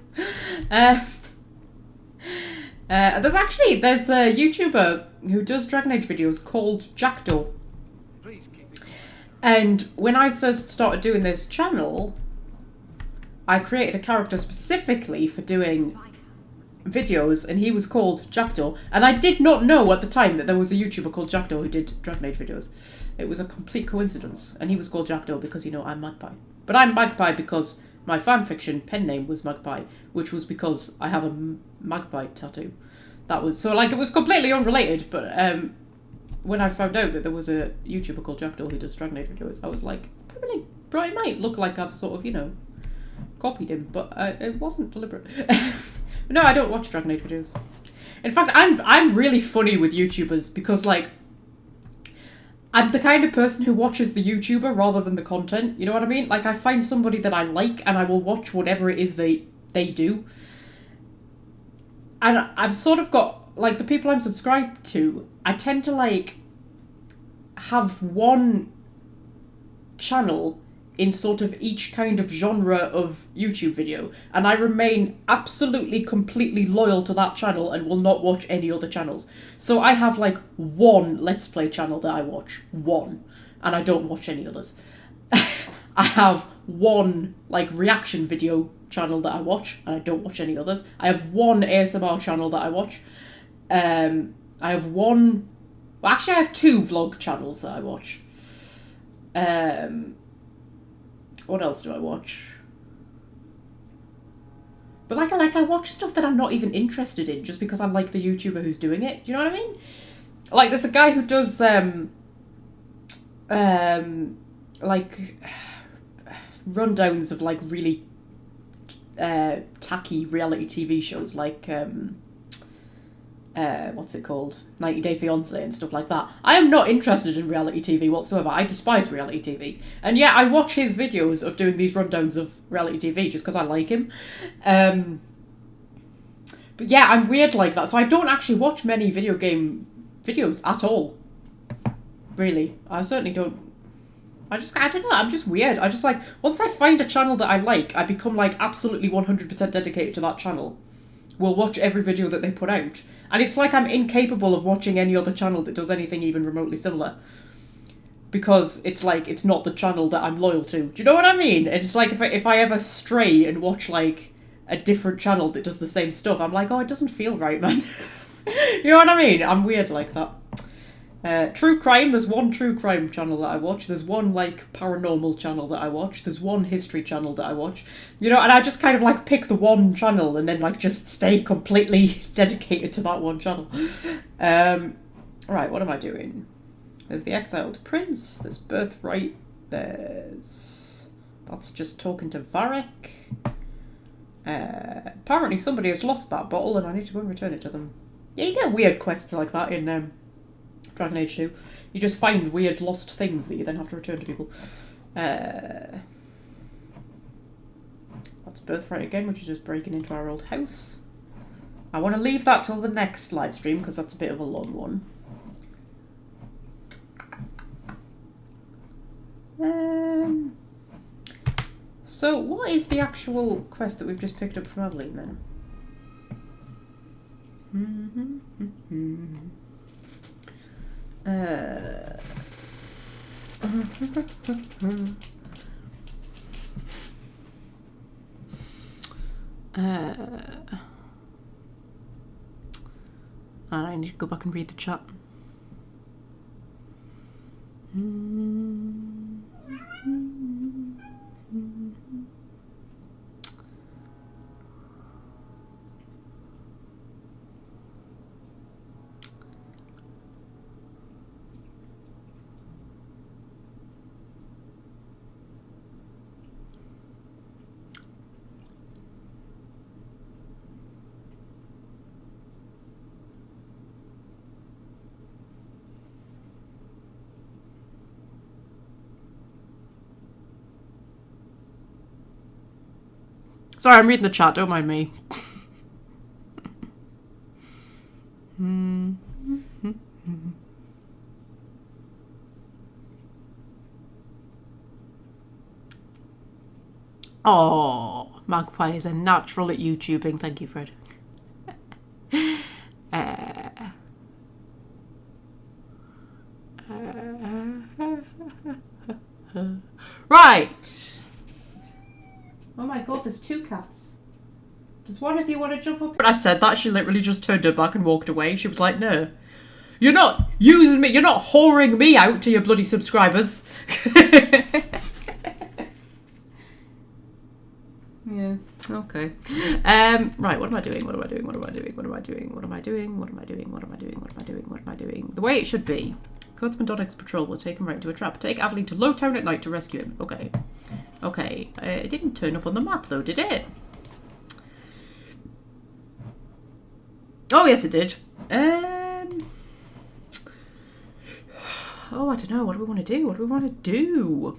There's a YouTuber who does Dragon Age videos called Jackdaw. And when I first started doing this channel, I created a character specifically for doing videos, and he was called Jackdaw. And I did not know at the time that there was a YouTuber called Jackdaw who did Dragon Age videos. It was a complete coincidence. And he was called Jackdaw because, you know, I'm Magpie. But I'm Magpie because my fanfiction pen name was Magpie, which was because I have a magpie tattoo. That was, so like, it was completely unrelated, but when I found out that there was a YouTuber called Jackdaw who does Dragon Age videos, I was like, probably, bro, it might look like I've sort of, you know, copied him, but it wasn't deliberate. No, I don't watch Dragon Age videos. In fact, I'm really funny with YouTubers because, like, I'm the kind of person who watches the YouTuber rather than the content. You know what I mean? Like, I find somebody that I like and I will watch whatever it is they do. And I've sort of got, like, the people I'm subscribed to, I tend to, like, have one channel in sort of each kind of genre of YouTube video, and I remain absolutely, completely loyal to that channel and will not watch any other channels. So I have, like, one Let's Play channel that I watch. One. And I don't watch any others. I have one, like, reaction video channel that I watch, and I don't watch any others. I have one ASMR channel that I watch. I have one... Well, actually, I have two vlog channels that I watch. What else do I watch? But like I watch stuff that I'm not even interested in just because I like the YouTuber who's doing it. Do you know what I mean? Like, there's a guy who does like rundowns of like really tacky reality TV shows, like what's it called? 90 Day Fiancé and stuff like that. I am not interested in reality TV whatsoever. I despise reality TV. And yeah, I watch his videos of doing these rundowns of reality TV just because I like him. But yeah, I'm weird like that. So I don't actually watch many video game videos at all. Really. I certainly don't. I don't know, I'm just weird. I just like, once I find a channel that I like, I become like absolutely 100% dedicated to that channel. Will watch every video that they put out. And it's like I'm incapable of watching any other channel that does anything even remotely similar. Because it's like, it's not the channel that I'm loyal to. Do you know what I mean? And it's like, if I ever stray and watch like a different channel that does the same stuff, I'm like, oh, it doesn't feel right, man. You know what I mean? I'm weird like that. True crime, there's one true crime channel that I watch. There's one, like, paranormal channel that I watch. There's one history channel that I watch. You know, and I just kind of, like, pick the one channel and then, like, just stay completely dedicated to that one channel. Right, what am I doing? There's the Exiled Prince. There's Birthright. There's... That's just talking to Varric. Apparently somebody has lost that bottle and I need to go and return it to them. Yeah, you get weird quests like that in... Dragon Age 2. You just find weird lost things that you then have to return to people. That's Birthright again, which is just breaking into our old house. I want to leave that till the next live stream because that's a bit of a long one. So what is the actual quest that we've just picked up from Evelyn then? I need to go back and read the chat. Sorry, I'm reading the chat, don't mind me. Oh, Magpie is a natural at YouTubing. Thank you, Fred. Right. Oh my god, there's 2 cats. Does one of you want to jump up? When I said that, she literally just turned her back and walked away. She was like, no. You're not using me. You're not whoring me out to your bloody subscribers. Yeah, okay. Right, what am I doing? What am I doing? What am I doing? What am I doing? What am I doing? What am I doing? What am I doing? What am I doing? What am I doing? The way it should be. Coachman Donnick's patrol will take him right into a trap. Take Aveline to Lowtown at night to rescue him. Okay. Okay. It didn't turn up on the map though, did it? Oh, yes it did. Oh, I don't know. What do we want to do? What do we want to do?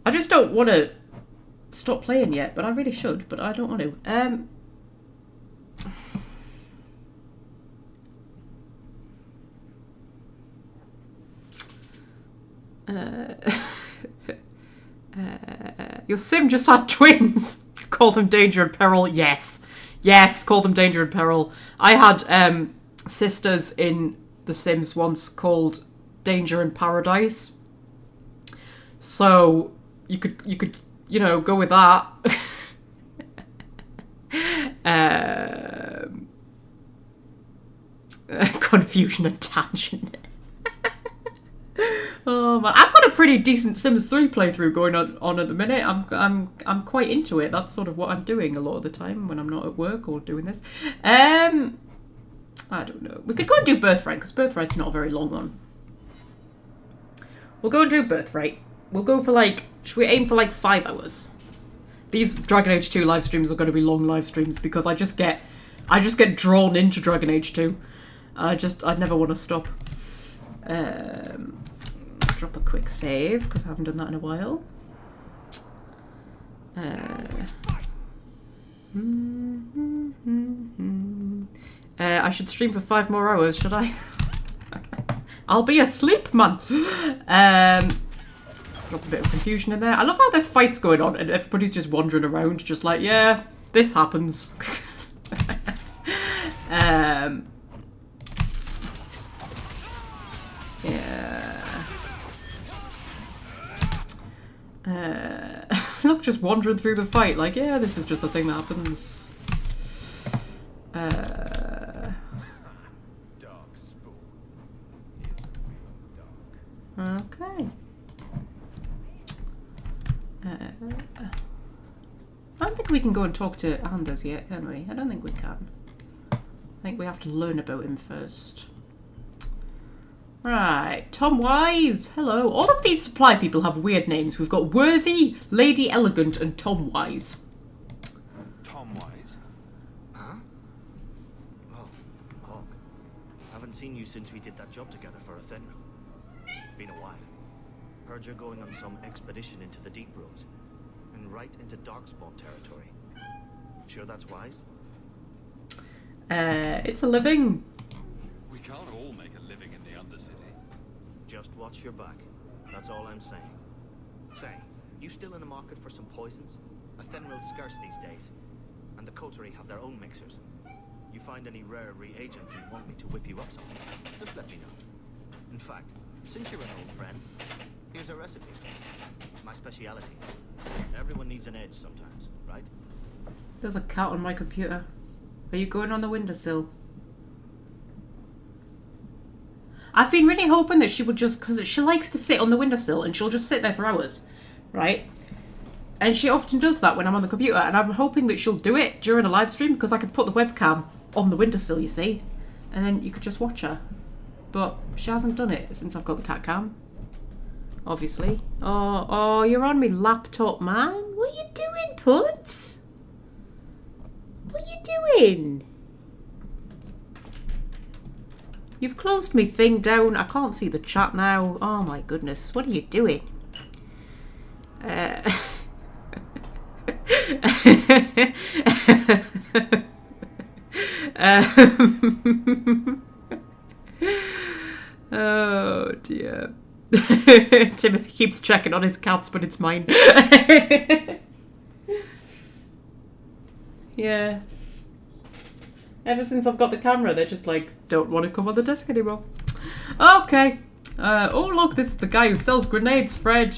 I just don't want to stop playing yet, but I really should, but I don't want to. Your sim just had twins. Call them danger and peril. Yes. Yes, call them danger and peril. I had sisters in The Sims once called Danger and Paradise. So you could you know, go with that. Confusion and tangent. Oh man, I've got a pretty decent Sims 3 playthrough going on at the minute. I'm quite into it. That's sort of what I'm doing a lot of the time when I'm not at work or doing this. I don't know. We could go and do Birthright because Birthright's not a very long one. We'll go and do Birthright. We'll go for like, should we aim for like 5 hours? These Dragon Age 2 live streams are going to be long live streams because I just get drawn into Dragon Age 2. I'd never want to stop. Drop a quick save because I haven't done that in a while. I should stream for 5 more hours, should I? I'll be asleep, man. Got a bit of confusion in there. I love how this fight's going on and everybody's just wandering around, just like, yeah, this happens. Look, just wandering through the fight, like, yeah, this is just a thing that happens. Okay. I don't think we can go and talk to Anders yet, can we? I don't think we can. I think we have to learn about him first. Right, Tom Wise, hello. All of these supply people have weird names. We've got Worthy, Lady Elegant, and Tom Wise. Tom Wise? Huh? Oh, Hawke. Haven't seen you since we did that job together for a Thenril. Been a while. Heard you're going on some expedition into the deep roads. And right into Darkspawn territory. Sure that's wise? It's a living. We can't all make a living in the Undercity. Just watch your back. That's all I'm saying. Say, you still in the market for some poisons? A Thenril's scarce these days. And the coterie have their own mixers. You find any rare reagents and want me to whip you up something, just let me know. In fact, since you're an old friend, here's a recipe. My speciality. Everyone needs an edge sometimes, right? There's a cat on my computer. Are you going on the windowsill? I've been really hoping that she would just, because she likes to sit on the windowsill and she'll just sit there for hours, right? And she often does that when I'm on the computer, and I'm hoping that she'll do it during a live stream because I could put the webcam on the windowsill, you see, and then you could just watch her. But she hasn't done it since I've got the cat cam. Obviously. Oh, you're on me laptop, man. What are you doing, Putz? What are you doing? You've closed me thing down. I can't see the chat now. Oh my goodness. What are you doing? Oh dear. Timothy keeps checking on his cats, but it's mine. Yeah. Ever since I've got the camera, they're just like, don't want to come on the desk anymore. Okay. Oh look, this is the guy who sells grenades, Fred.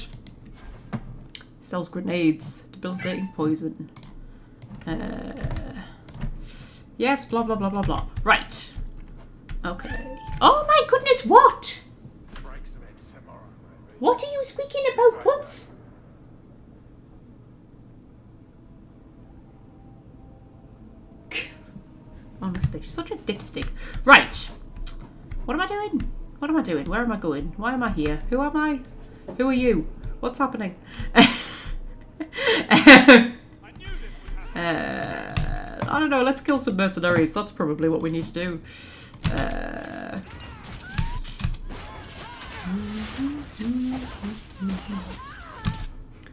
Sells grenades, debilitating poison. Yes, blah blah blah blah blah. Right. Okay. Oh my goodness, what? What are you speaking about, Putz? Honestly, she's such a dipstick. Right. What am I doing? What am I doing? Where am I going? Why am I here? Who am I? Who are you? What's happening? I don't know. Let's kill some mercenaries. That's probably what we need to do.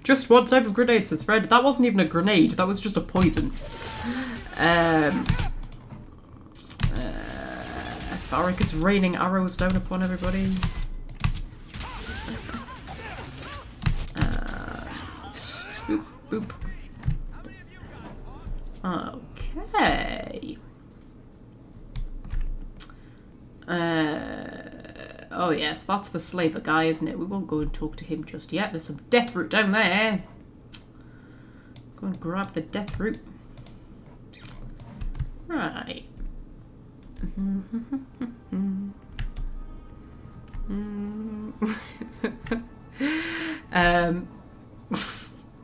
Just one type of grenade, says Fred. That wasn't even a grenade. That was just a poison. Frederick is raining arrows down upon everybody. Boop, boop. Okay. Oh yes, that's the slaver guy, isn't it? We won't go and talk to him just yet. There's some death root down there. Go and grab the death root. Right.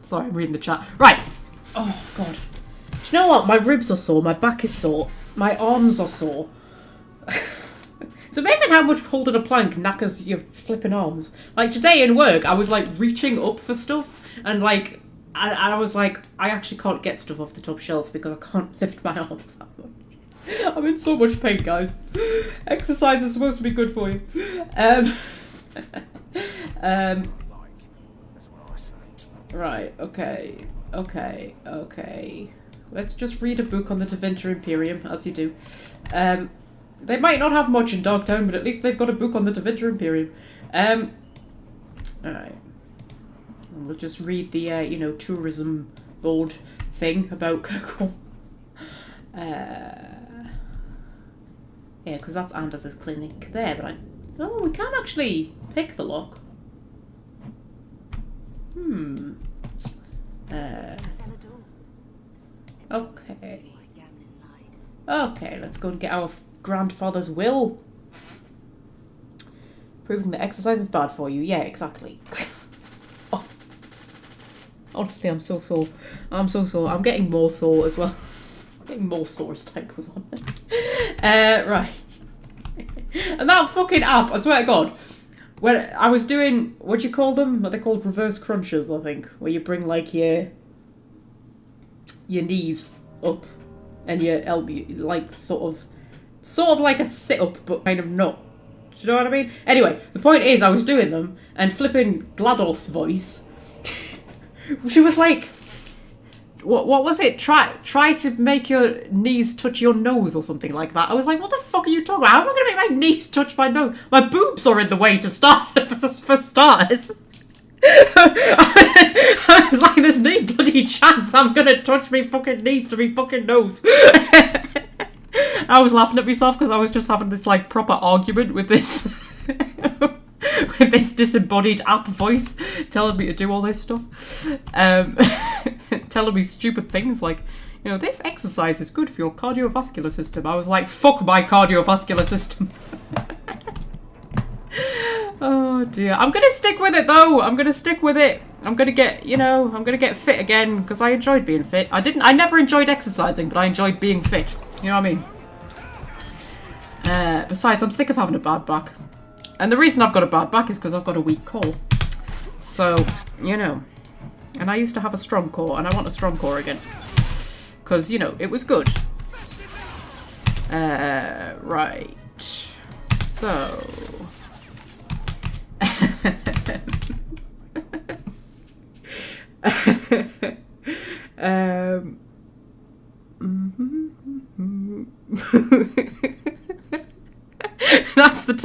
Sorry, I'm reading the chat. Right. Oh god. Do you know what? My ribs are sore, my back is sore, my arms are sore. It's amazing how much holding a plank knackers your flipping arms. Like today in work, I was like reaching up for stuff and like I was like, I actually can't get stuff off the top shelf because I can't lift my arms that much. I'm in so much pain, guys. Exercise is supposed to be good for you. Right, okay. Let's just read a book on the Da Vinci Imperium, as you do. They might not have much in Dogtown, but at least they've got a book on the Da Vinci Imperium. Alright. We'll just read the, you know, tourism board thing about Kirkwall. Yeah, because that's Anders' clinic there, but I... Oh, we can actually pick the lock. Okay. Okay, let's go and get our grandfather's will. Proving that exercise is bad for you. Yeah, exactly. Oh. Honestly, I'm so sore. I'm so sore. I'm getting more sore as well. I'm getting more sore as time goes on. Right. And that fucking app, I swear to God, when I was doing, what do you call them? What they called reverse crunches, I think, where you bring like your knees up and your elbow, like sort of like a sit up, but kind of not. Do you know what I mean? Anyway, the point is, I was doing them, and flipping GLaDOS voice, she was like, what was it? Try to make your knees touch your nose or something like that. I was like, what the fuck are you talking about? How am I going to make my knees touch my nose? My boobs are in the way to start, for starters. I was like, there's no bloody chance I'm going to touch me fucking knees to me fucking nose. I was laughing at myself because I was just having this like proper argument with this with this disembodied app voice telling me to do all this stuff. Telling me stupid things like, you know, this exercise is good for your cardiovascular system. I was like, fuck my cardiovascular system. Oh dear. I'm gonna stick with it though. I'm gonna stick with it. I'm gonna get, you know, I'm gonna get fit again because I enjoyed being fit. I never enjoyed exercising, but I enjoyed being fit. You know what I mean? Besides, I'm sick of having a bad back. And the reason I've got a bad back is because I've got a weak core. So, you know. And I used to have a strong core, and I want a strong core again. Because, you know, it was good. Right. So...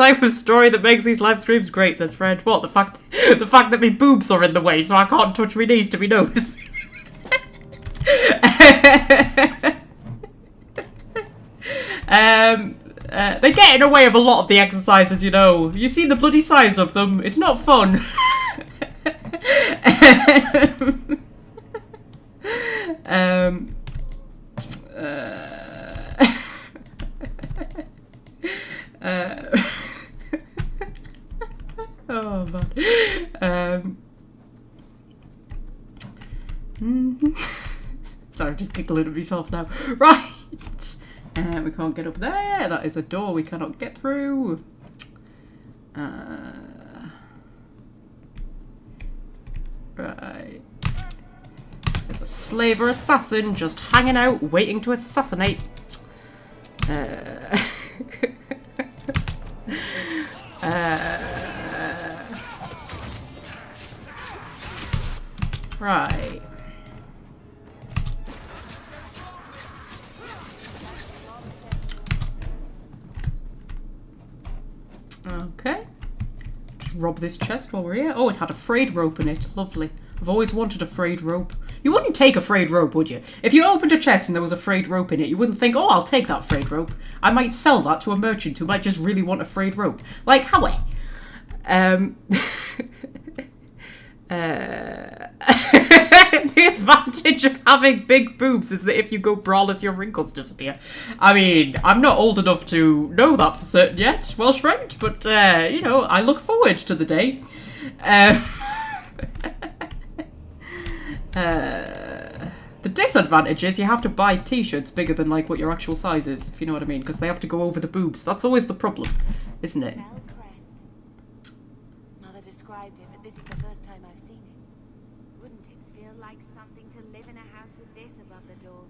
type of story that makes these live streams great, says Fred. What, the fact that me boobs are in the way so I can't touch me knees to me nose? They get in the way of a lot of the exercises, you know. You see the bloody size of them. It's not fun. Oh man. Sorry, I'm just giggling at myself now. Right. We can't get up there. That is a door we cannot get through. Right. There's a slaver assassin just hanging out, waiting to assassinate. Right. Okay. Just rob this chest while we're here. Oh, it had a frayed rope in it. Lovely. I've always wanted a frayed rope. You wouldn't take a frayed rope, would you? If you opened a chest and there was a frayed rope in it, you wouldn't think, oh, I'll take that frayed rope. I might sell that to a merchant who might just really want a frayed rope. Like Hawke. The advantage of having big boobs is that if you go braless, your wrinkles disappear. I mean, I'm not old enough to know that for certain yet, Welsh friend, but, you know, I look forward to the day. The disadvantage is you have to buy t-shirts bigger than, like, what your actual size is, if you know what I mean, because they have to go over the boobs. That's always the problem, isn't it? Mother described it, but this is the first time I've seen it. Wouldn't it feel like something to live in a house with this above the door?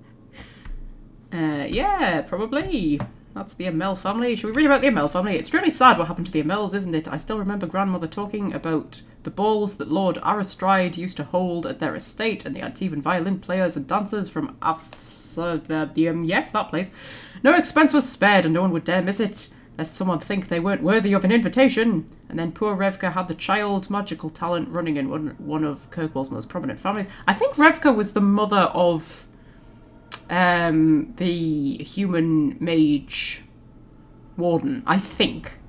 Yeah, probably. That's the Amell family. Should we read about the Amell family? It's really sad what happened to the Amells, isn't it? I still remember grandmother talking about the balls that Lord Aristride used to hold at their estate and the Antivan violin players and dancers from yes, that place. No expense was spared and no one would dare miss it, lest someone think they weren't worthy of an invitation. And then poor Revka had the child magical talent running in one of Kirkwall's most prominent families. I think Revka was the mother of the human mage warden, I think.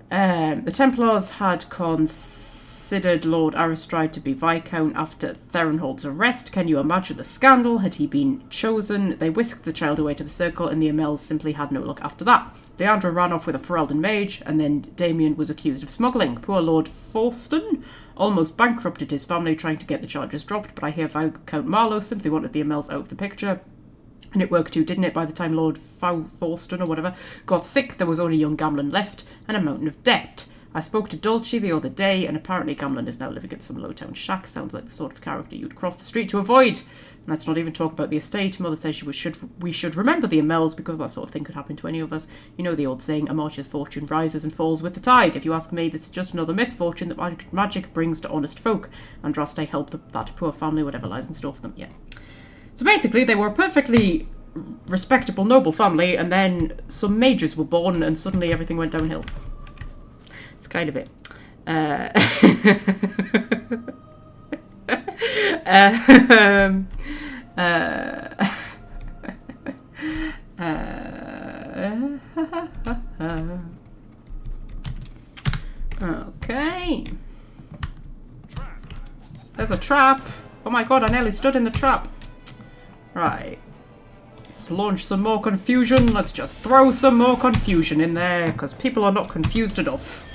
The Templars had considered Lord Aristride to be Viscount after Therenhold's arrest. Can you imagine the scandal had he been chosen? They whisked the child away to the Circle and the Amells simply had no luck after that. Leandra ran off with a Ferelden mage and then Damien was accused of smuggling. Poor Lord Forston almost bankrupted his family trying to get the charges dropped, but I hear Viscount Marlowe simply wanted the Amells out of the picture. And it worked too, didn't it? By the time Lord Forston or whatever got sick, there was only young Gamlen left and a mountain of debt. I spoke to Dulce the other day, and apparently Gamlen is now living in some low-town shack. Sounds like the sort of character you'd cross the street to avoid. And let's not even talk about the estate. Mother says we should remember the Amells because that sort of thing could happen to any of us. You know the old saying, a marcher's fortune rises and falls with the tide. If you ask me, this is just another misfortune that magic brings to honest folk. Andraste helped that poor family, whatever lies in store for them. Yeah. So basically, they were a perfectly respectable, noble family, and then some mages were born, and suddenly everything went downhill. It's kind of it. Okay. There's a trap. Oh my god, I nearly stood in the trap. Right. Let's launch some more confusion. Let's just throw some more confusion in there, because people are not confused enough.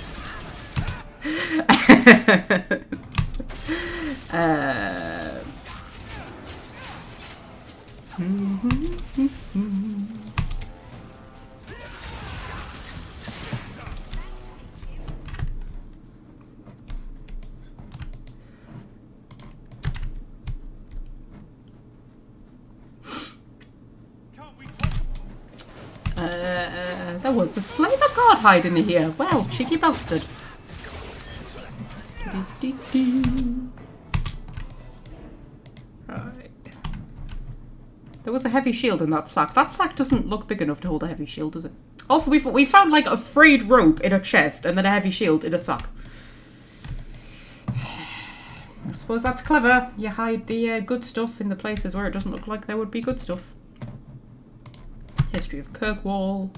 There was a slaver guard hiding here. Well, cheeky bastard. Right. There was a heavy shield in that sack. That sack doesn't look big enough to hold a heavy shield, does it? Also, we found like a frayed rope in a chest and then a heavy shield in a sack. I suppose that's clever. You hide the good stuff in the places where it doesn't look like there would be good stuff. History of Kirkwall.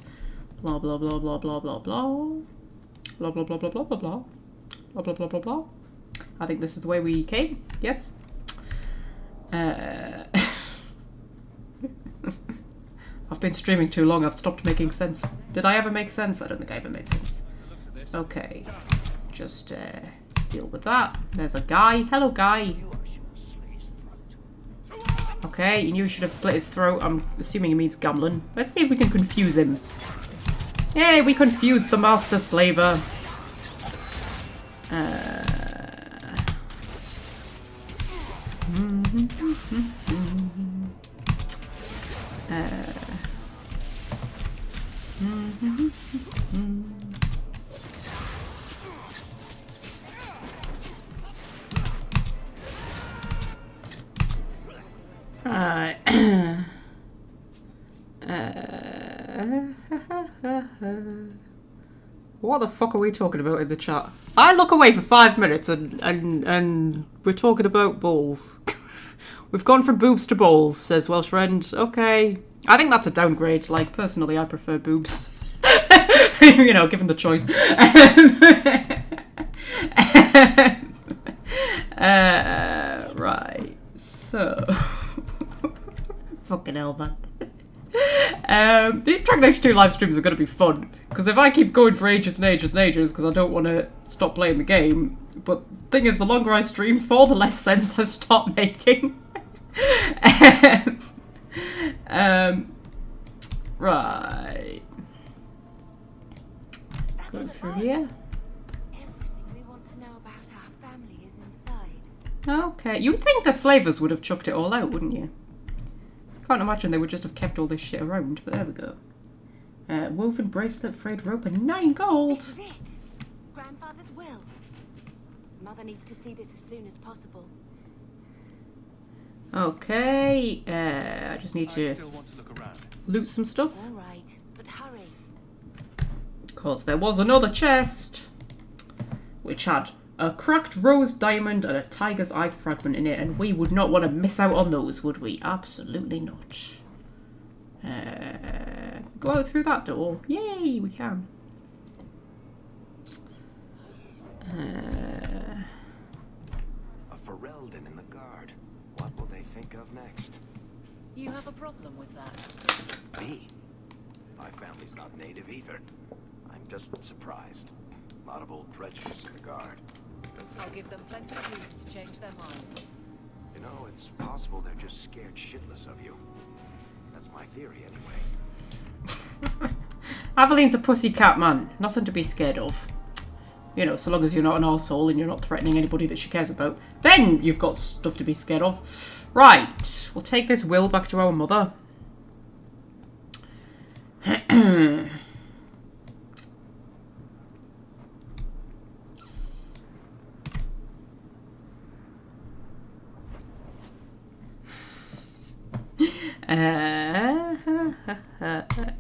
Blah blah blah blah blah blah blah. Blah blah blah blah blah blah blah. Blah blah blah blah blah. I think this is the way we came. Yes. I've been streaming too long. I've stopped making sense. Did I ever make sense? I don't think I ever made sense. Okay. Just deal with that. There's a guy. Hello, guy. Okay, you knew you should have slit his throat. I'm assuming he means Gamlin. Let's see if we can confuse him. Yay, we confused the master slaver. What the fuck are we talking about in the chat? I look away for 5 minutes and we're talking about balls. We've gone from boobs to balls, says Welsh Friend. Okay. I think that's a downgrade. Like, personally, I prefer boobs. You know, given the choice. Right. So. Fucking hell, man. These Dragon Age 2 live streams are going to be fun, because if I keep going for ages and ages and ages, because I don't want to stop playing the game, but the thing is, the longer I stream for, the less sense I start making. Right. Go through here. Everything we want to know about our family is inside. Okay, you'd think the slavers would have chucked it all out, wouldn't you? Can't imagine they would just have kept all this shit around, but there we go. Woven bracelet, frayed rope, and 9 gold. This is it. Grandfather's will. Mother needs to see this as soon as possible. Okay, I just need to loot some stuff. All right, but hurry. Of course, there was another chest, which had a cracked rose diamond and a tiger's eye fragment in it, and we would not want to miss out on those, would we? Absolutely not. Go out through that door. Yay, we can. A Ferelden in the guard. What will they think of next? You have a problem with that? Me? My family's not native either. I'm just surprised. A lot of old prejudice in the guard. I'll give them plenty of reason to change their minds. You know, it's possible they're just scared shitless of you. That's my theory, anyway. Aveline's a pussycat, man. Nothing to be scared of. You know, so long as you're not an arsehole and you're not threatening anybody that she cares about, then you've got stuff to be scared of. Right, we'll take this will back to our mother.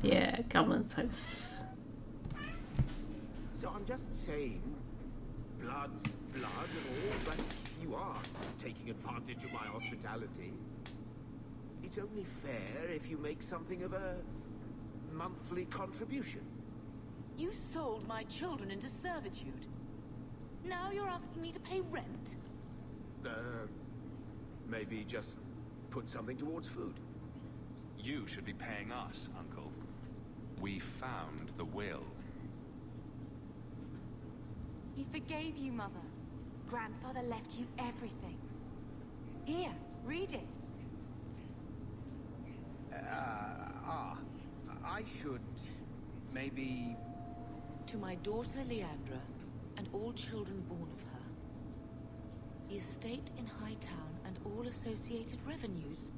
Yeah, Gamlin's house. So I'm just saying, blood's blood and all, but you are taking advantage of my hospitality. It's only fair if you make something of a monthly contribution. You sold my children into servitude. Now you're asking me to pay rent? Maybe just put something towards food. You should be paying us, Uncle. We found the will. He forgave you, Mother. Grandfather left you everything. Here, read it. I should maybe... To my daughter Leandra, and all children born of her. The estate in Hightown and all associated revenues.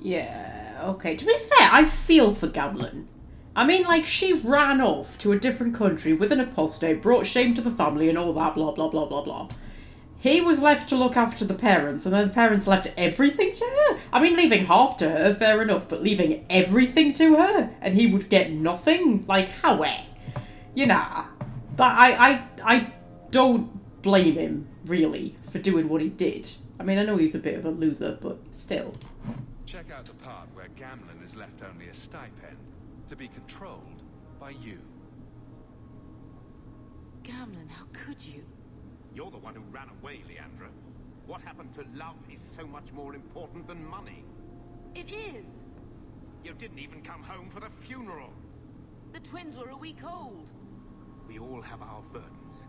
Yeah, okay. To be fair, I feel for Gamlin. I mean, like, she ran off to a different country with an apostate, brought shame to the family and all that, blah, blah, blah, blah, blah. he was left to look after the parents, and then the parents left everything to her. I mean, leaving half to her, fair enough, but leaving everything to her, and he would get nothing? Like, how? You know, I don't blame him, really, for doing what he did. I mean, I know he's a bit of a loser, but still. Check out the part where Gamlen is left only a stipend, to be controlled by you. Gamlen, how could you? You're the one who ran away, Leandra. What happened to love is so much more important than money. It is. You didn't even come home for the funeral. The twins were a week old. We all have our burdens.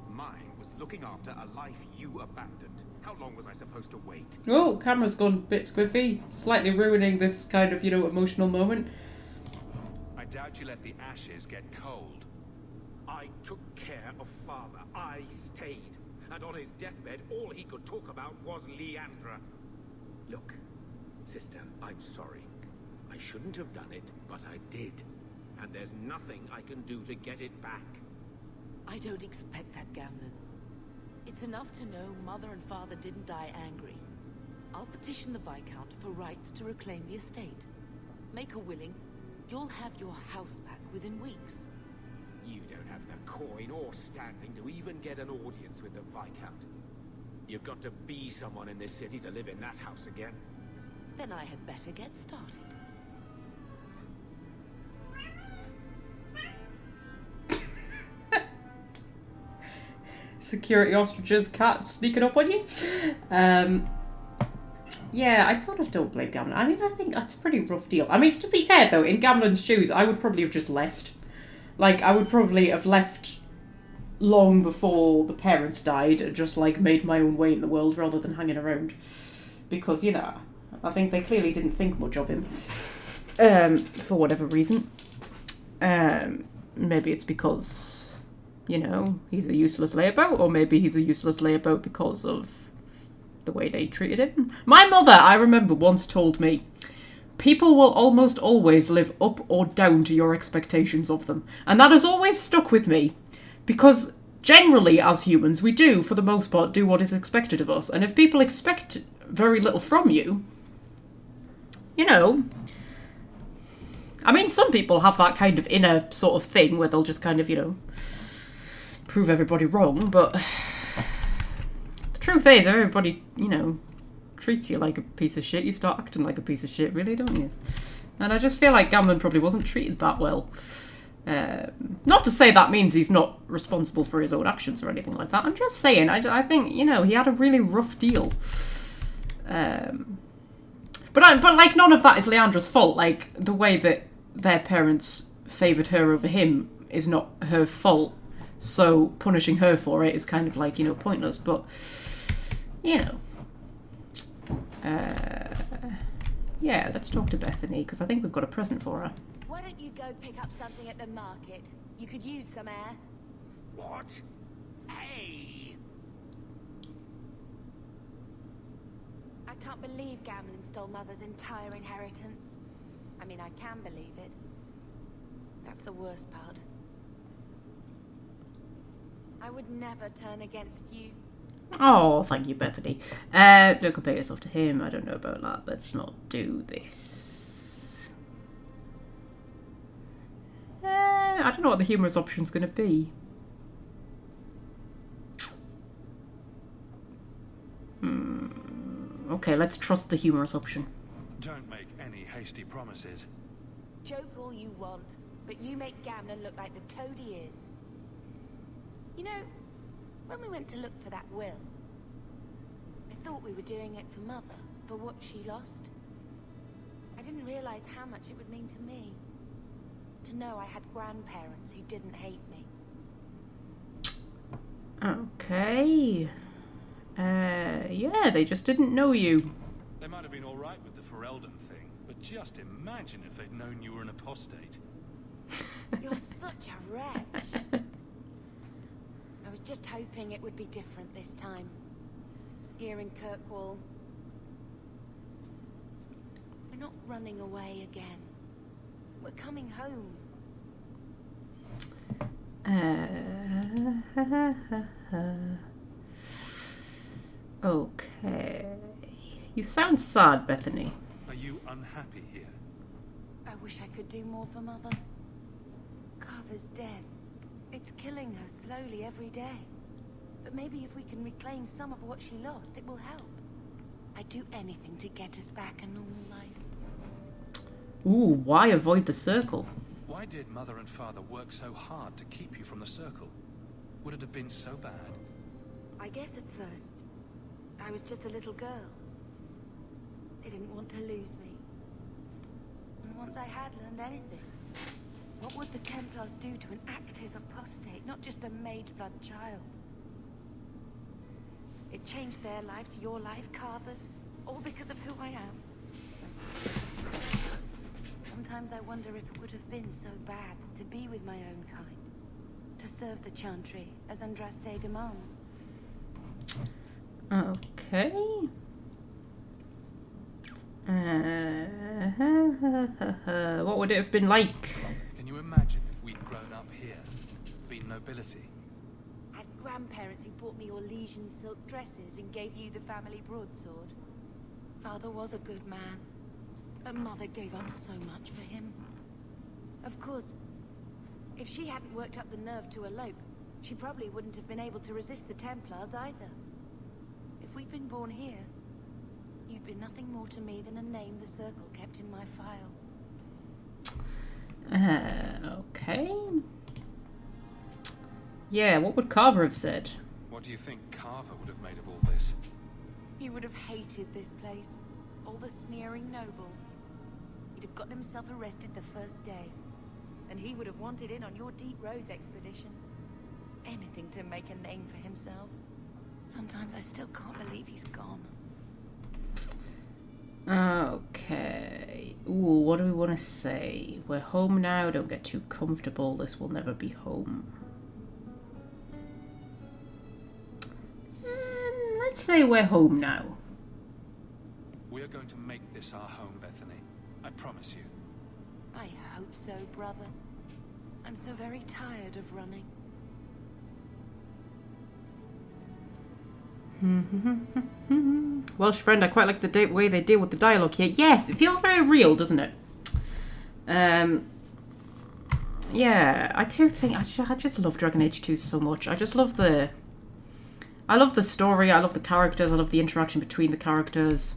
Mine was looking after a life you abandoned. How long was I supposed to wait? Oh, camera's gone a bit squiffy. Slightly ruining this kind of, you know, emotional moment. I doubt you let the ashes get cold. I took care of Father. I stayed. And on his deathbed, all he could talk about was Leandra. Look, sister, I'm sorry. I shouldn't have done it, but I did. And there's nothing I can do to get it back. I don't expect that, Gamlen. It's enough to know Mother and Father didn't die angry. I'll petition the Viscount for rights to reclaim the estate. Make her willing, you'll have your house back within weeks. You don't have the coin or standing to even get an audience with the Viscount. You've got to be someone in this city to live in that house again. Then I had better get started. Security ostriches, cat sneaking up on you. Yeah, I sort of don't blame Gamlen. I mean, I think that's a pretty rough deal. I mean, to be fair though, in Gamlen's shoes, I would probably have just left. Like, I would probably have left long before the parents died and just, like, made my own way in the world rather than hanging around. Because, you know, I think they clearly didn't think much of him. For whatever reason. Maybe it's because, you know, he's a useless layabout, or maybe he's a useless layabout because of the way they treated him. My mother, I remember, once told me, people will almost always live up or down to your expectations of them. And that has always stuck with me. Because generally, as humans, we do, for the most part, do what is expected of us. And if people expect very little from you, you know... I mean, some people have that kind of inner sort of thing where they'll just kind of, you know, prove everybody wrong. But the truth is, everybody, you know, treats you like a piece of shit, you start acting like a piece of shit, really, don't you? And I just feel like Gamlen probably wasn't treated that well. Not to say that means he's not responsible for his own actions or anything like that. I'm just saying, I think, you know, he had a really rough deal. But like, none of that is Leandra's fault. Like, the way that their parents favoured her over him is not her fault. So punishing her for it is kind of like, you know, pointless. But, you know. Yeah, let's talk to Bethany, because I think we've got a present for her. Why don't you go pick up something at the market? You could use some air. What? Hey! I can't believe Gamlen stole Mother's entire inheritance. I mean, I can believe it. That's the worst part. I would never turn against you. Oh, thank you, Bethany. Don't compare yourself to him. I don't know about that. Let's not do this. I don't know what the humorous option's going to be. Okay, let's trust the humorous option. Don't make any hasty promises. Joke all you want, but you make Gamlen look like the toad he is. You know, when we went to look for that will, I thought we were doing it for Mother, for what she lost. I didn't realize how much it would mean to me. To know I had grandparents who didn't hate me. Okay. Yeah, they just didn't know you. They might have been alright with the Ferelden thing, but just imagine if they'd known you were an apostate. You're such a wretch. I was just hoping it would be different this time. Here in Kirkwall. We're not running away again. We're coming home. Okay. You sound sad, Bethany. Are you unhappy here? I wish I could do more for Mother. Carver's dead. It's killing her slowly every day. But maybe if we can reclaim some of what she lost, it will help. I'd do anything to get us back a normal life. Ooh, why avoid the circle? Why did Mother and Father work so hard to keep you from the circle? Would it have been so bad? I guess at first, I was just a little girl. They didn't want to lose me. And once I had learned anything, what would the Templars do to an active apostate, not just a mage-blood child? It changed their lives, your life, Carver's, all because of who I am. Sometimes I wonder if it would have been so bad to be with my own kind, to serve the Chantry as Andraste demands. Okay. What would it have been like? Can you imagine if we'd grown up here, been nobility? Had grandparents who bought me your Legion silk dresses and gave you the family broadsword. Father was a good man, but Mother gave up so much for him. Of course, if she hadn't worked up the nerve to elope, she probably wouldn't have been able to resist the Templars either. If we'd been born here, you'd be nothing more to me than a name the Circle kept in my file. Okay. Yeah, what would Carver have said? What do you think Carver would have made of all this? He would have hated this place. All the sneering nobles. He'd have gotten himself arrested the first day. And he would have wanted in on your Deep Roads expedition. Anything to make a name for himself. Sometimes I still can't believe he's gone. Okay. Ooh, what do we want to say? We're home now, don't get too comfortable, this will never be home. Let's say we're home now. We're going to make this our home, Bethany. I promise you. I hope so, brother. I'm so very tired of running. Welsh friend, I quite like the way they deal with the dialogue here. Yes, it feels very real, doesn't it? Yeah, I do think I just love Dragon Age 2 so much. I just love the story, I love the characters, I love the interaction between the characters.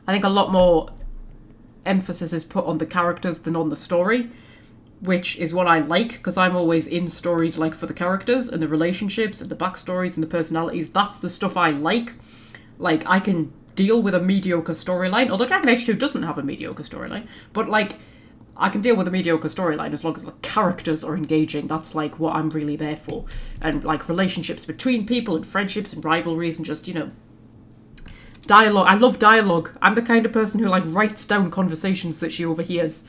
I think a lot more emphasis is put on the characters than on the story, which is what I like, because I'm always in stories like for the characters and the relationships and the backstories and the personalities. That's the stuff I like. Like, I can deal with a mediocre storyline, although Dragon Age 2 doesn't have a mediocre storyline, but like, I can deal with a mediocre storyline as long as the characters are engaging. That's like what I'm really there for. And like relationships between people and friendships and rivalries and just, you know, dialogue. I love dialogue. I'm the kind of person who like writes down conversations that she overhears.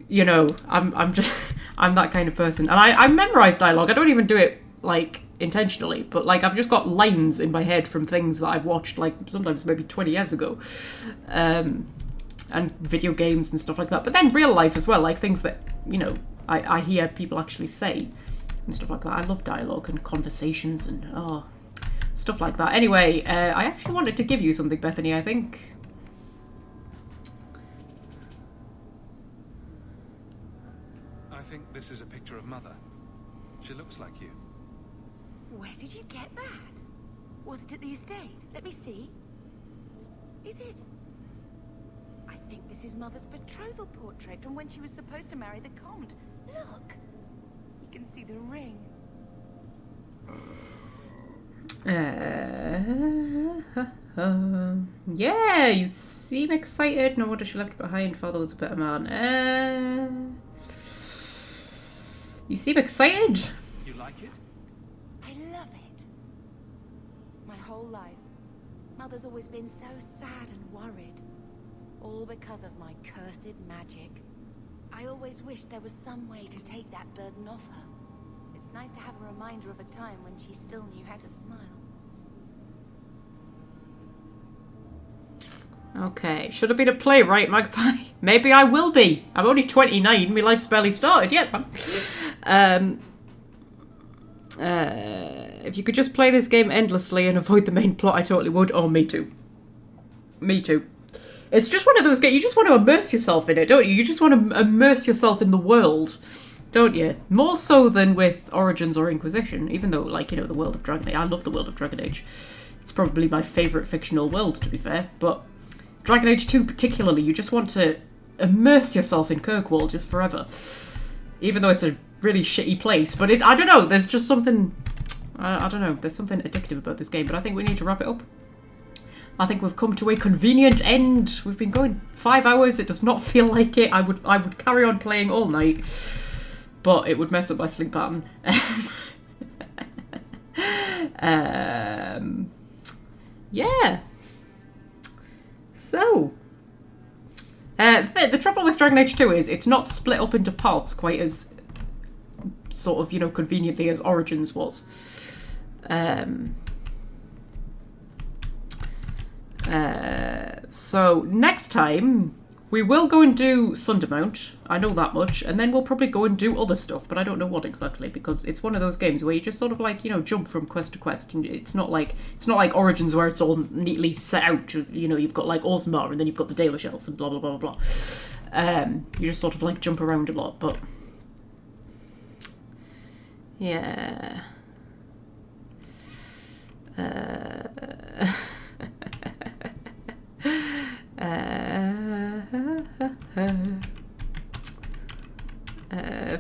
You know, I'm that kind of person. And I memorize dialogue. I don't even do it like intentionally, but like I've just got lines in my head from things that I've watched like sometimes maybe 20 years ago. And video games and stuff like that. But then real life as well, like things that, you know, I hear people actually say and stuff like that. I love dialogue and conversations and stuff like that. Anyway, I actually wanted to give you something, Bethany, I think. I think this is a picture of Mother. She looks like you. Where did you get that? Was it at the estate? Let me see. Is it? I think this is Mother's betrothal portrait from when she was supposed to marry the Comte. Look! You can see the ring. Yeah, you seem excited. No wonder she left behind. Father was a better man. You seem excited. You like it? I love it. My whole life, Mother's always been so sad and worried. All because of my cursed magic. I always wished there was some way to take that burden off her. It's nice to have a reminder of a time when she still knew how to smile. Okay, should have been a playwright, Magpie. Maybe I will be. I'm only 29, my life's barely started yet, man. If you could just play this game endlessly and avoid the main plot, I totally would. Oh, me too. Me too. It's just one of those games, you just want to immerse yourself in it, don't you? You just want to immerse yourself in the world, don't you? More so than with Origins or Inquisition, even though, like, you know, the world of Dragon Age. I love the world of Dragon Age. It's probably my favourite fictional world, to be fair. But Dragon Age 2 particularly, you just want to immerse yourself in Kirkwall just forever. Even though it's a really shitty place. But I don't know, there's just something... I don't know, there's something addictive about this game. But I think we need to wrap it up. I think we've come to a convenient end. We've been going 5 hours. It does not feel like it. I would carry on playing all night, but it would mess up my sleep pattern. Yeah. So, the trouble with Dragon Age 2 is it's not split up into parts quite as sort of, you know, conveniently as Origins was. So next time we will go and do Sundermount, I know that much, and then we'll probably go and do other stuff, but I don't know what exactly, because it's one of those games where you just sort of like, you know, jump from quest to quest, and it's not like Origins where it's all neatly set out. You know, you've got like Orzammar and then you've got the Daily Shelves and blah blah blah blah blah. You just sort of like jump around a lot, but yeah.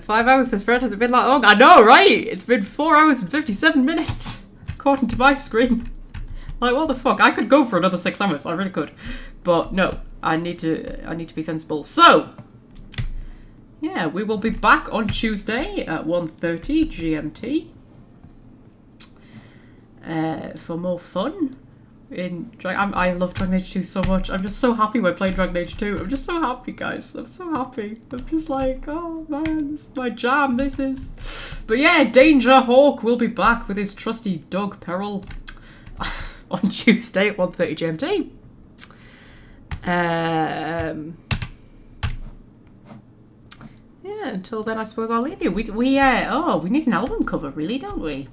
5 hours since Fred has been that long. I know, right? It's been 4 hours and 57 minutes, according to my screen. Like, what the fuck? I could go for another 6 hours. I really could, but no. I need to be sensible. So, yeah, we will be back on Tuesday at 1:30 GMT for more fun. I love Dragon Age 2 so much. I'm just so happy we're playing Dragon Age 2. I'm just so happy, guys. I'm so happy. I'm just like, oh man, this is my jam, this is. But yeah, Danger Hawke will be back with his trusty dog Peril on Tuesday at 1:30 GMT. Yeah, until then I suppose I'll leave you. We need an album cover, really, don't we?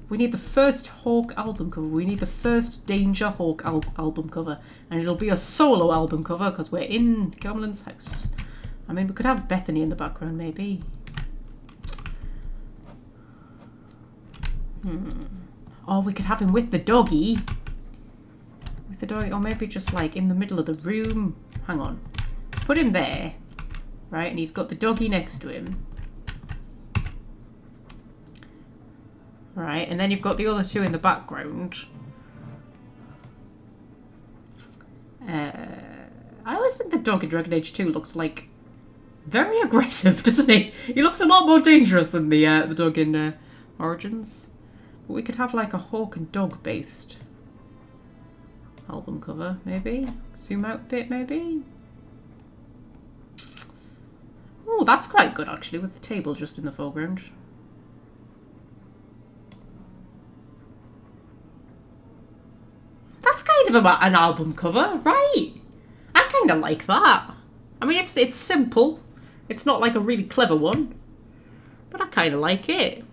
We need the first Hawke album cover. We need the first Danger Hawke album cover. And it'll be a solo album cover because we're in Gamlen's house. I mean, we could have Bethany in the background, maybe. Oh, we could have him with the doggy. With the doggy. Or maybe just like in the middle of the room. Hang on. Put him there. Right, and he's got the doggy next to him. Right, and then you've got the other two in the background. I always think the dog in Dragon Age 2 looks like very aggressive, doesn't he? He looks a lot more dangerous than the dog in Origins. But we could have like a Hawke and dog based album cover, maybe. Zoom out a bit, maybe. Oh, that's quite good actually, with the table just in the foreground. That's kind of an album cover, right? I kind of like that. I mean, it's simple. It's not like a really clever one, but I kind of like it.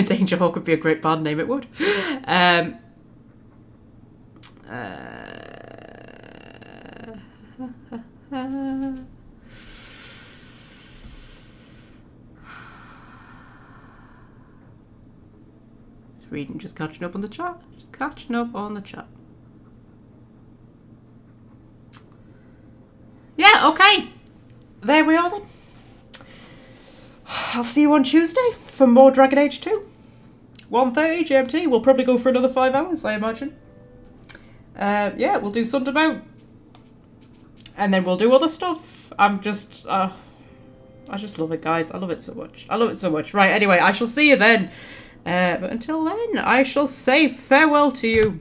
Danger Hawke would be a great band name, it would. Reading, just catching up on the chat. Just catching up on the chat. Yeah, okay. There we are then. I'll see you on Tuesday for more Dragon Age 2. 1:30 GMT. We'll probably go for another 5 hours, I imagine. Yeah, we'll do Sundermount. And then we'll do other stuff. I just love it, guys. I love it so much. I love it so much. Right, anyway, I shall see you then. But until then, I shall say farewell to you.